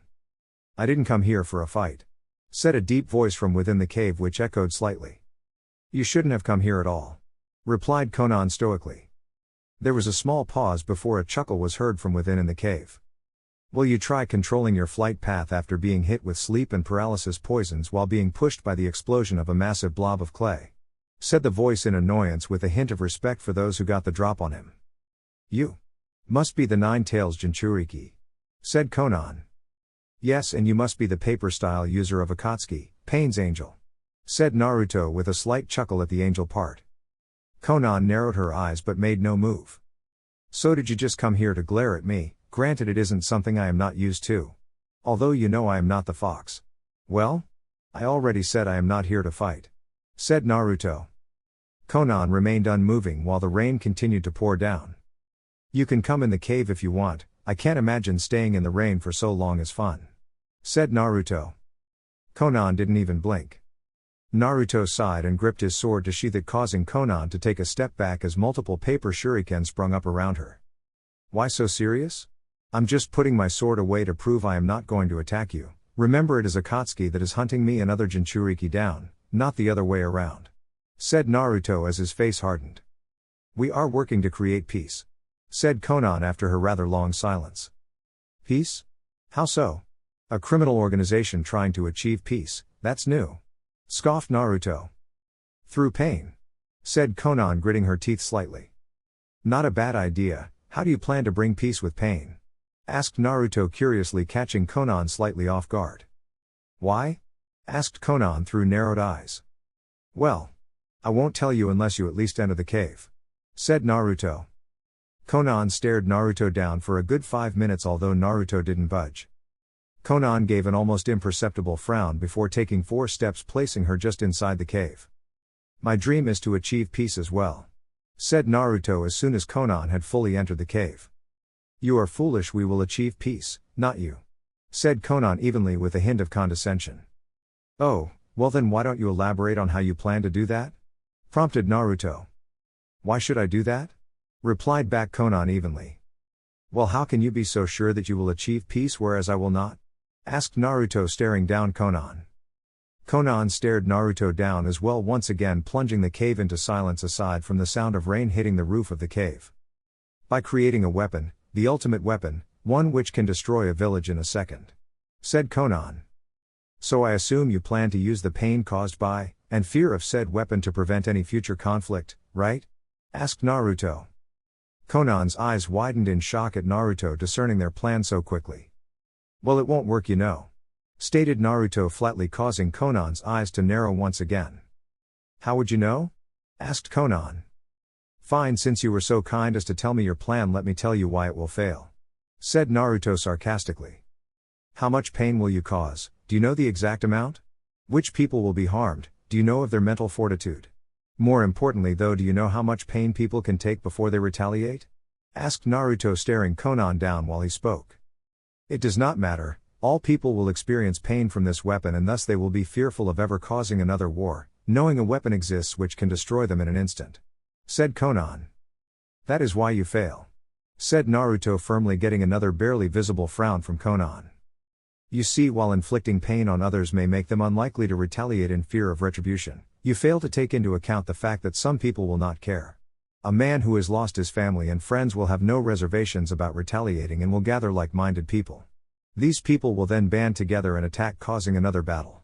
I didn't come here for a fight, said a deep voice from within the cave, which echoed slightly. You shouldn't have come here at all, replied Konan stoically. There was a small pause before a chuckle was heard from within in the cave. Will you try controlling your flight path after being hit with sleep and paralysis poisons while being pushed by the explosion of a massive blob of clay? Said the voice in annoyance, with a hint of respect for those who got the drop on him. You must be the 9-tails Jinchuriki, said Konan. Yes, and you must be the paper style user of Akatsuki, Pain's angel, said Naruto with a slight chuckle at the angel part. Konan narrowed her eyes but made no move. So did you just come here to glare at me? Granted it isn't something I am not used to. Although you know I am not the fox. Well? I already said I am not here to fight, said Naruto. Konan remained unmoving while the rain continued to pour down. You can come in the cave if you want, I can't imagine staying in the rain for so long is fun, said Naruto. Konan didn't even blink. Naruto sighed and gripped his sword to sheath it, causing Konan to take a step back as multiple paper shurikens sprung up around her. Why so serious? I'm just putting my sword away to prove I am not going to attack you. Remember, it is Akatsuki that is hunting me and other Jinchuriki down, not the other way around, said Naruto as his face hardened. We are working to create peace, said Konan after her rather long silence. Peace? How so? A criminal organization trying to achieve peace, that's new, scoffed Naruto. Through pain, said Konan, gritting her teeth slightly. Not a bad idea. How do you plan to bring peace with pain? Asked Naruto curiously, catching Konan slightly off guard. Why? Asked Konan through narrowed eyes. Well, I won't tell you unless you at least enter the cave, said Naruto. Konan stared Naruto down for a good 5 minutes, although Naruto didn't budge. Konan gave an almost imperceptible frown before taking 4 steps, placing her just inside the cave. My dream is to achieve peace as well, said Naruto as soon as Konan had fully entered the cave. You are foolish, we will achieve peace, not you, said Konan evenly with a hint of condescension. Oh, well then why don't you elaborate on how you plan to do that? Prompted Naruto. Why should I do that? Replied back Konan evenly. Well, how can you be so sure that you will achieve peace whereas I will not? Asked Naruto, staring down Konan. Konan stared Naruto down as well, once again plunging the cave into silence aside from the sound of rain hitting the roof of the cave. By creating a weapon, the ultimate weapon, one which can destroy a village in a second, said Konan. So I assume you plan to use the pain caused by, and fear of said weapon to prevent any future conflict, right? Asked Naruto. Konan's eyes widened in shock at Naruto discerning their plan so quickly. Well, it won't work, you know, stated Naruto flatly, causing Konan's eyes to narrow once again. How would you know? Asked Konan. Fine, since you were so kind as to tell me your plan, let me tell you why it will fail, said Naruto sarcastically. How much pain will you cause? Do you know the exact amount? Which people will be harmed? Do you know of their mental fortitude? More importantly though, do you know how much pain people can take before they retaliate? Asked Naruto, staring Konan down while he spoke. It does not matter, all people will experience pain from this weapon and thus they will be fearful of ever causing another war, knowing a weapon exists which can destroy them in an instant, said Konan. That is why you fail, said Naruto firmly, getting another barely visible frown from Konan. You see, while inflicting pain on others may make them unlikely to retaliate in fear of retribution, you fail to take into account the fact that some people will not care. A man who has lost his family and friends will have no reservations about retaliating and will gather like-minded people. These people will then band together and attack, causing another battle.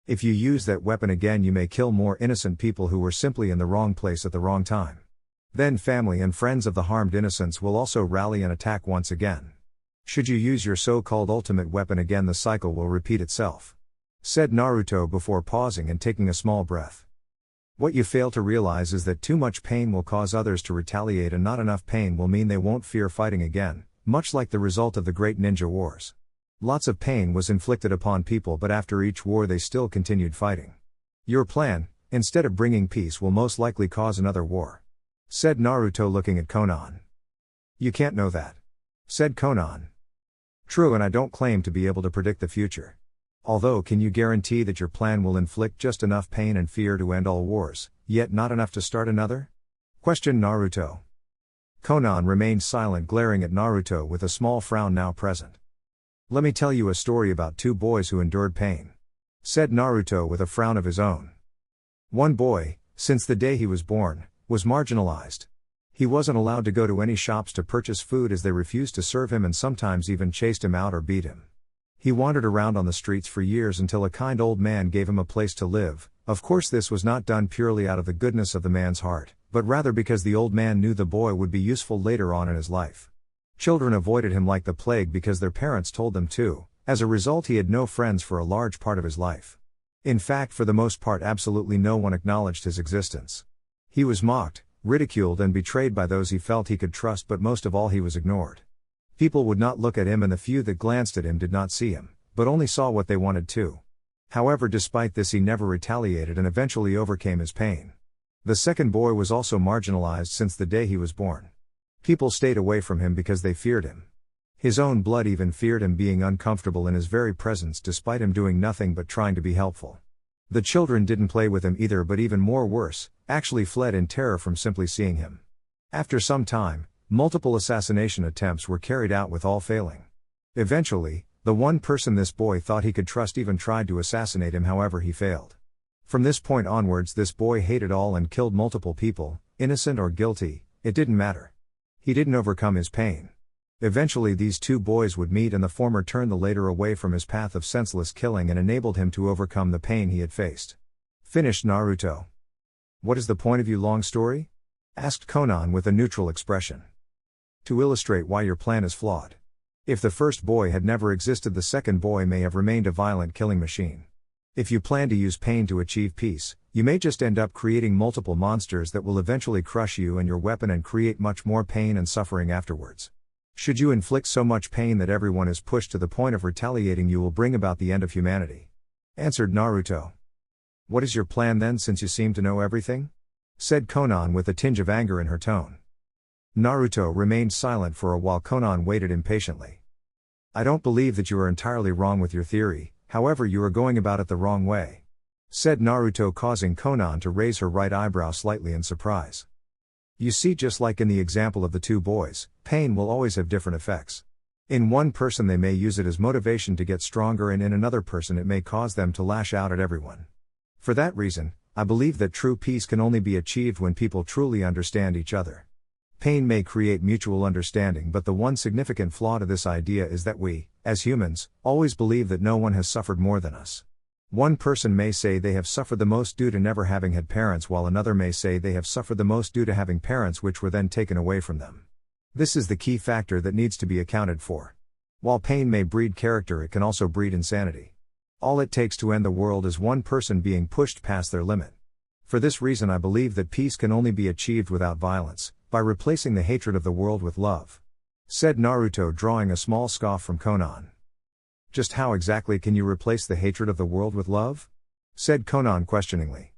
If you use that weapon again, you may kill more innocent people who were simply in the wrong place at the wrong time. Then family and friends of the harmed innocents will also rally and attack once again. Should you use your so-called ultimate weapon again, the cycle will repeat itself, said Naruto before pausing and taking a small breath. What you fail to realize is that too much pain will cause others to retaliate, and not enough pain will mean they won't fear fighting again, much like the result of the Great Ninja Wars. Lots of pain was inflicted upon people, but after each war they still continued fighting. Your plan, instead of bringing peace, will most likely cause another war, said Naruto, looking at Konan. You can't know that, said Konan. True, and I don't claim to be able to predict the future. Although, can you guarantee that your plan will inflict just enough pain and fear to end all wars, yet not enough to start another? Questioned Naruto. Konan remained silent, glaring at Naruto with a small frown now present. Let me tell you a story about 2 boys who endured pain, said Naruto with a frown of his own. One boy, since the day he was born, was marginalized. He wasn't allowed to go to any shops to purchase food as they refused to serve him and sometimes even chased him out or beat him. He wandered around on the streets for years until a kind old man gave him a place to live. Of course, this was not done purely out of the goodness of the man's heart, but rather because the old man knew the boy would be useful later on in his life. Children avoided him like the plague because their parents told them to. As a result, he had no friends for a large part of his life. In fact, for the most part, absolutely no one acknowledged his existence. He was mocked, ridiculed, and betrayed by those he felt he could trust, but most of all, he was ignored. People would not look at him, and the few that glanced at him did not see him, but only saw what they wanted to. However, despite this, he never retaliated and eventually overcame his pain. The second boy was also marginalized since the day he was born. People stayed away from him because they feared him. His own blood even feared him, being uncomfortable in his very presence despite him doing nothing but trying to be helpful. The children didn't play with him either, but even more worse, actually fled in terror from simply seeing him. After some time, multiple assassination attempts were carried out with all failing. Eventually, the one person this boy thought he could trust even tried to assassinate him, however he failed. From this point onwards, this boy hated all and killed multiple people, innocent or guilty, it didn't matter. He didn't overcome his pain. Eventually these two boys would meet, and the former turned the later away from his path of senseless killing and enabled him to overcome the pain he had faced. Finished Naruto. What is the point of your long story? Asked Konan with a neutral expression. To illustrate why your plan is flawed. If the first boy had never existed, the second boy may have remained a violent killing machine. If you plan to use pain to achieve peace, you may just end up creating multiple monsters that will eventually crush you and your weapon and create much more pain and suffering afterwards. Should you inflict so much pain that everyone is pushed to the point of retaliating, you will bring about the end of humanity. Answered Naruto. What is your plan then, since you seem to know everything? Said Konan with a tinge of anger in her tone. Naruto remained silent for a while. Konan waited impatiently. I don't believe that you are entirely wrong with your theory, however you are going about it the wrong way. Said Naruto, causing Konan to raise her right eyebrow slightly in surprise. You see, just like in the example of the two boys, pain will always have different effects. In one person they may use it as motivation to get stronger, and in another person it may cause them to lash out at everyone. For that reason, I believe that true peace can only be achieved when people truly understand each other. Pain may create mutual understanding, but the one significant flaw to this idea is that we, as humans, always believe that no one has suffered more than us. One person may say they have suffered the most due to never having had parents, while another may say they have suffered the most due to having parents which were then taken away from them. This is the key factor that needs to be accounted for. While pain may breed character, it can also breed insanity. All it takes to end the world is one person being pushed past their limit. For this reason, I believe that peace can only be achieved without violence, by replacing the hatred of the world with love. Said Naruto, drawing a small scoff from Konan. Just how exactly can you replace the hatred of the world with love? Said Konan questioningly.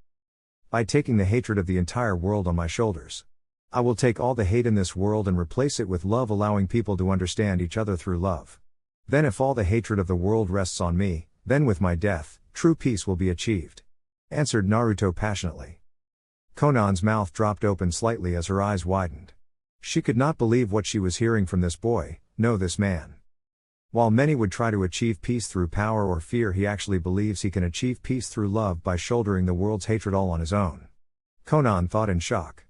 By taking the hatred of the entire world on my shoulders. I will take all the hate in this world and replace it with love, allowing people to understand each other through love. Then if all the hatred of the world rests on me, then with my death, true peace will be achieved. Answered Naruto passionately. Konan's mouth dropped open slightly as her eyes widened. She could not believe what she was hearing from this boy, no, this man. While many would try to achieve peace through power or fear, he actually believes he can achieve peace through love by shouldering the world's hatred all on his own. Konan thought in shock.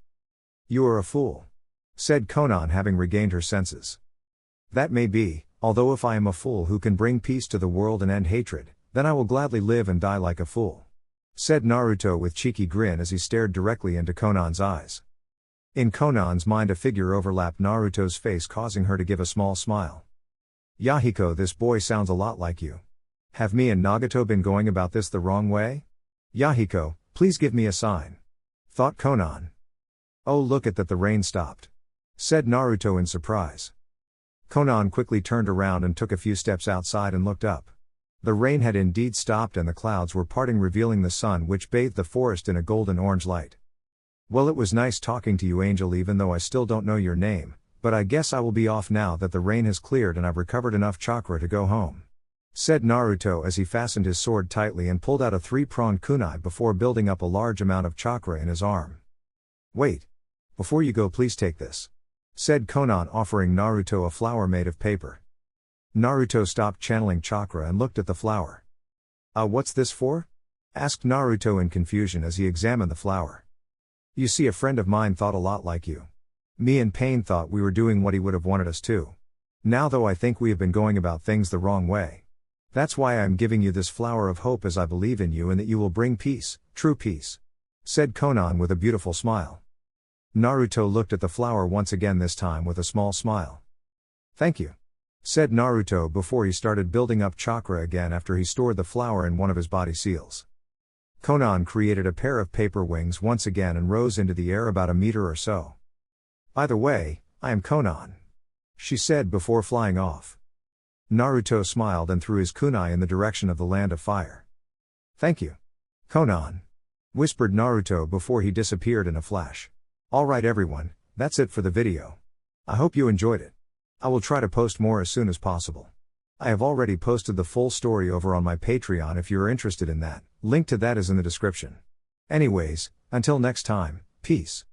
You are a fool. Said Konan, having regained her senses. That may be, although if I am a fool who can bring peace to the world and end hatred, then I will gladly live and die like a fool. Said Naruto with cheeky grin as he stared directly into Konan's eyes. In Konan's mind, a figure overlapped Naruto's face, causing her to give a small smile. Yahiko, this boy sounds a lot like you. Have me and Nagato been going about this the wrong way? Yahiko, please give me a sign. Thought Konan. Oh, look at that, the rain stopped. Said Naruto in surprise. Konan quickly turned around and took a few steps outside and looked up. The rain had indeed stopped and the clouds were parting, revealing the sun, which bathed the forest in a golden orange light. Well, it was nice talking to you, Angel, even though I still don't know your name. But I guess I will be off now that the rain has cleared and I've recovered enough chakra to go home. Said Naruto as he fastened his sword tightly and pulled out a 3-pronged kunai before building up a large amount of chakra in his arm. Wait. Before you go, please take this. Said Konan, offering Naruto a flower made of paper. Naruto stopped channeling chakra and looked at the flower. What's this for? Asked Naruto in confusion as he examined the flower. You see, a friend of mine thought a lot like you. Me and Pain thought we were doing what he would have wanted us to. Now though, I think we have been going about things the wrong way. That's why I am giving you this flower of hope, as I believe in you and that you will bring peace, true peace. Said Konan with a beautiful smile. Naruto looked at the flower once again, this time with a small smile. Thank you. Said Naruto before he started building up chakra again after he stored the flower in one of his body seals. Konan created a pair of paper wings once again and rose into the air about a meter or so. By the way, I am Konan, she said before flying off. Naruto smiled and threw his kunai in the direction of the land of fire. Thank you, Konan, whispered Naruto before he disappeared in a flash. Alright everyone, that's it for the video. I hope you enjoyed it. I will try to post more as soon as possible. I have already posted the full story over on my Patreon if you are interested in that, link to that is in the description. Anyways, until next time, peace.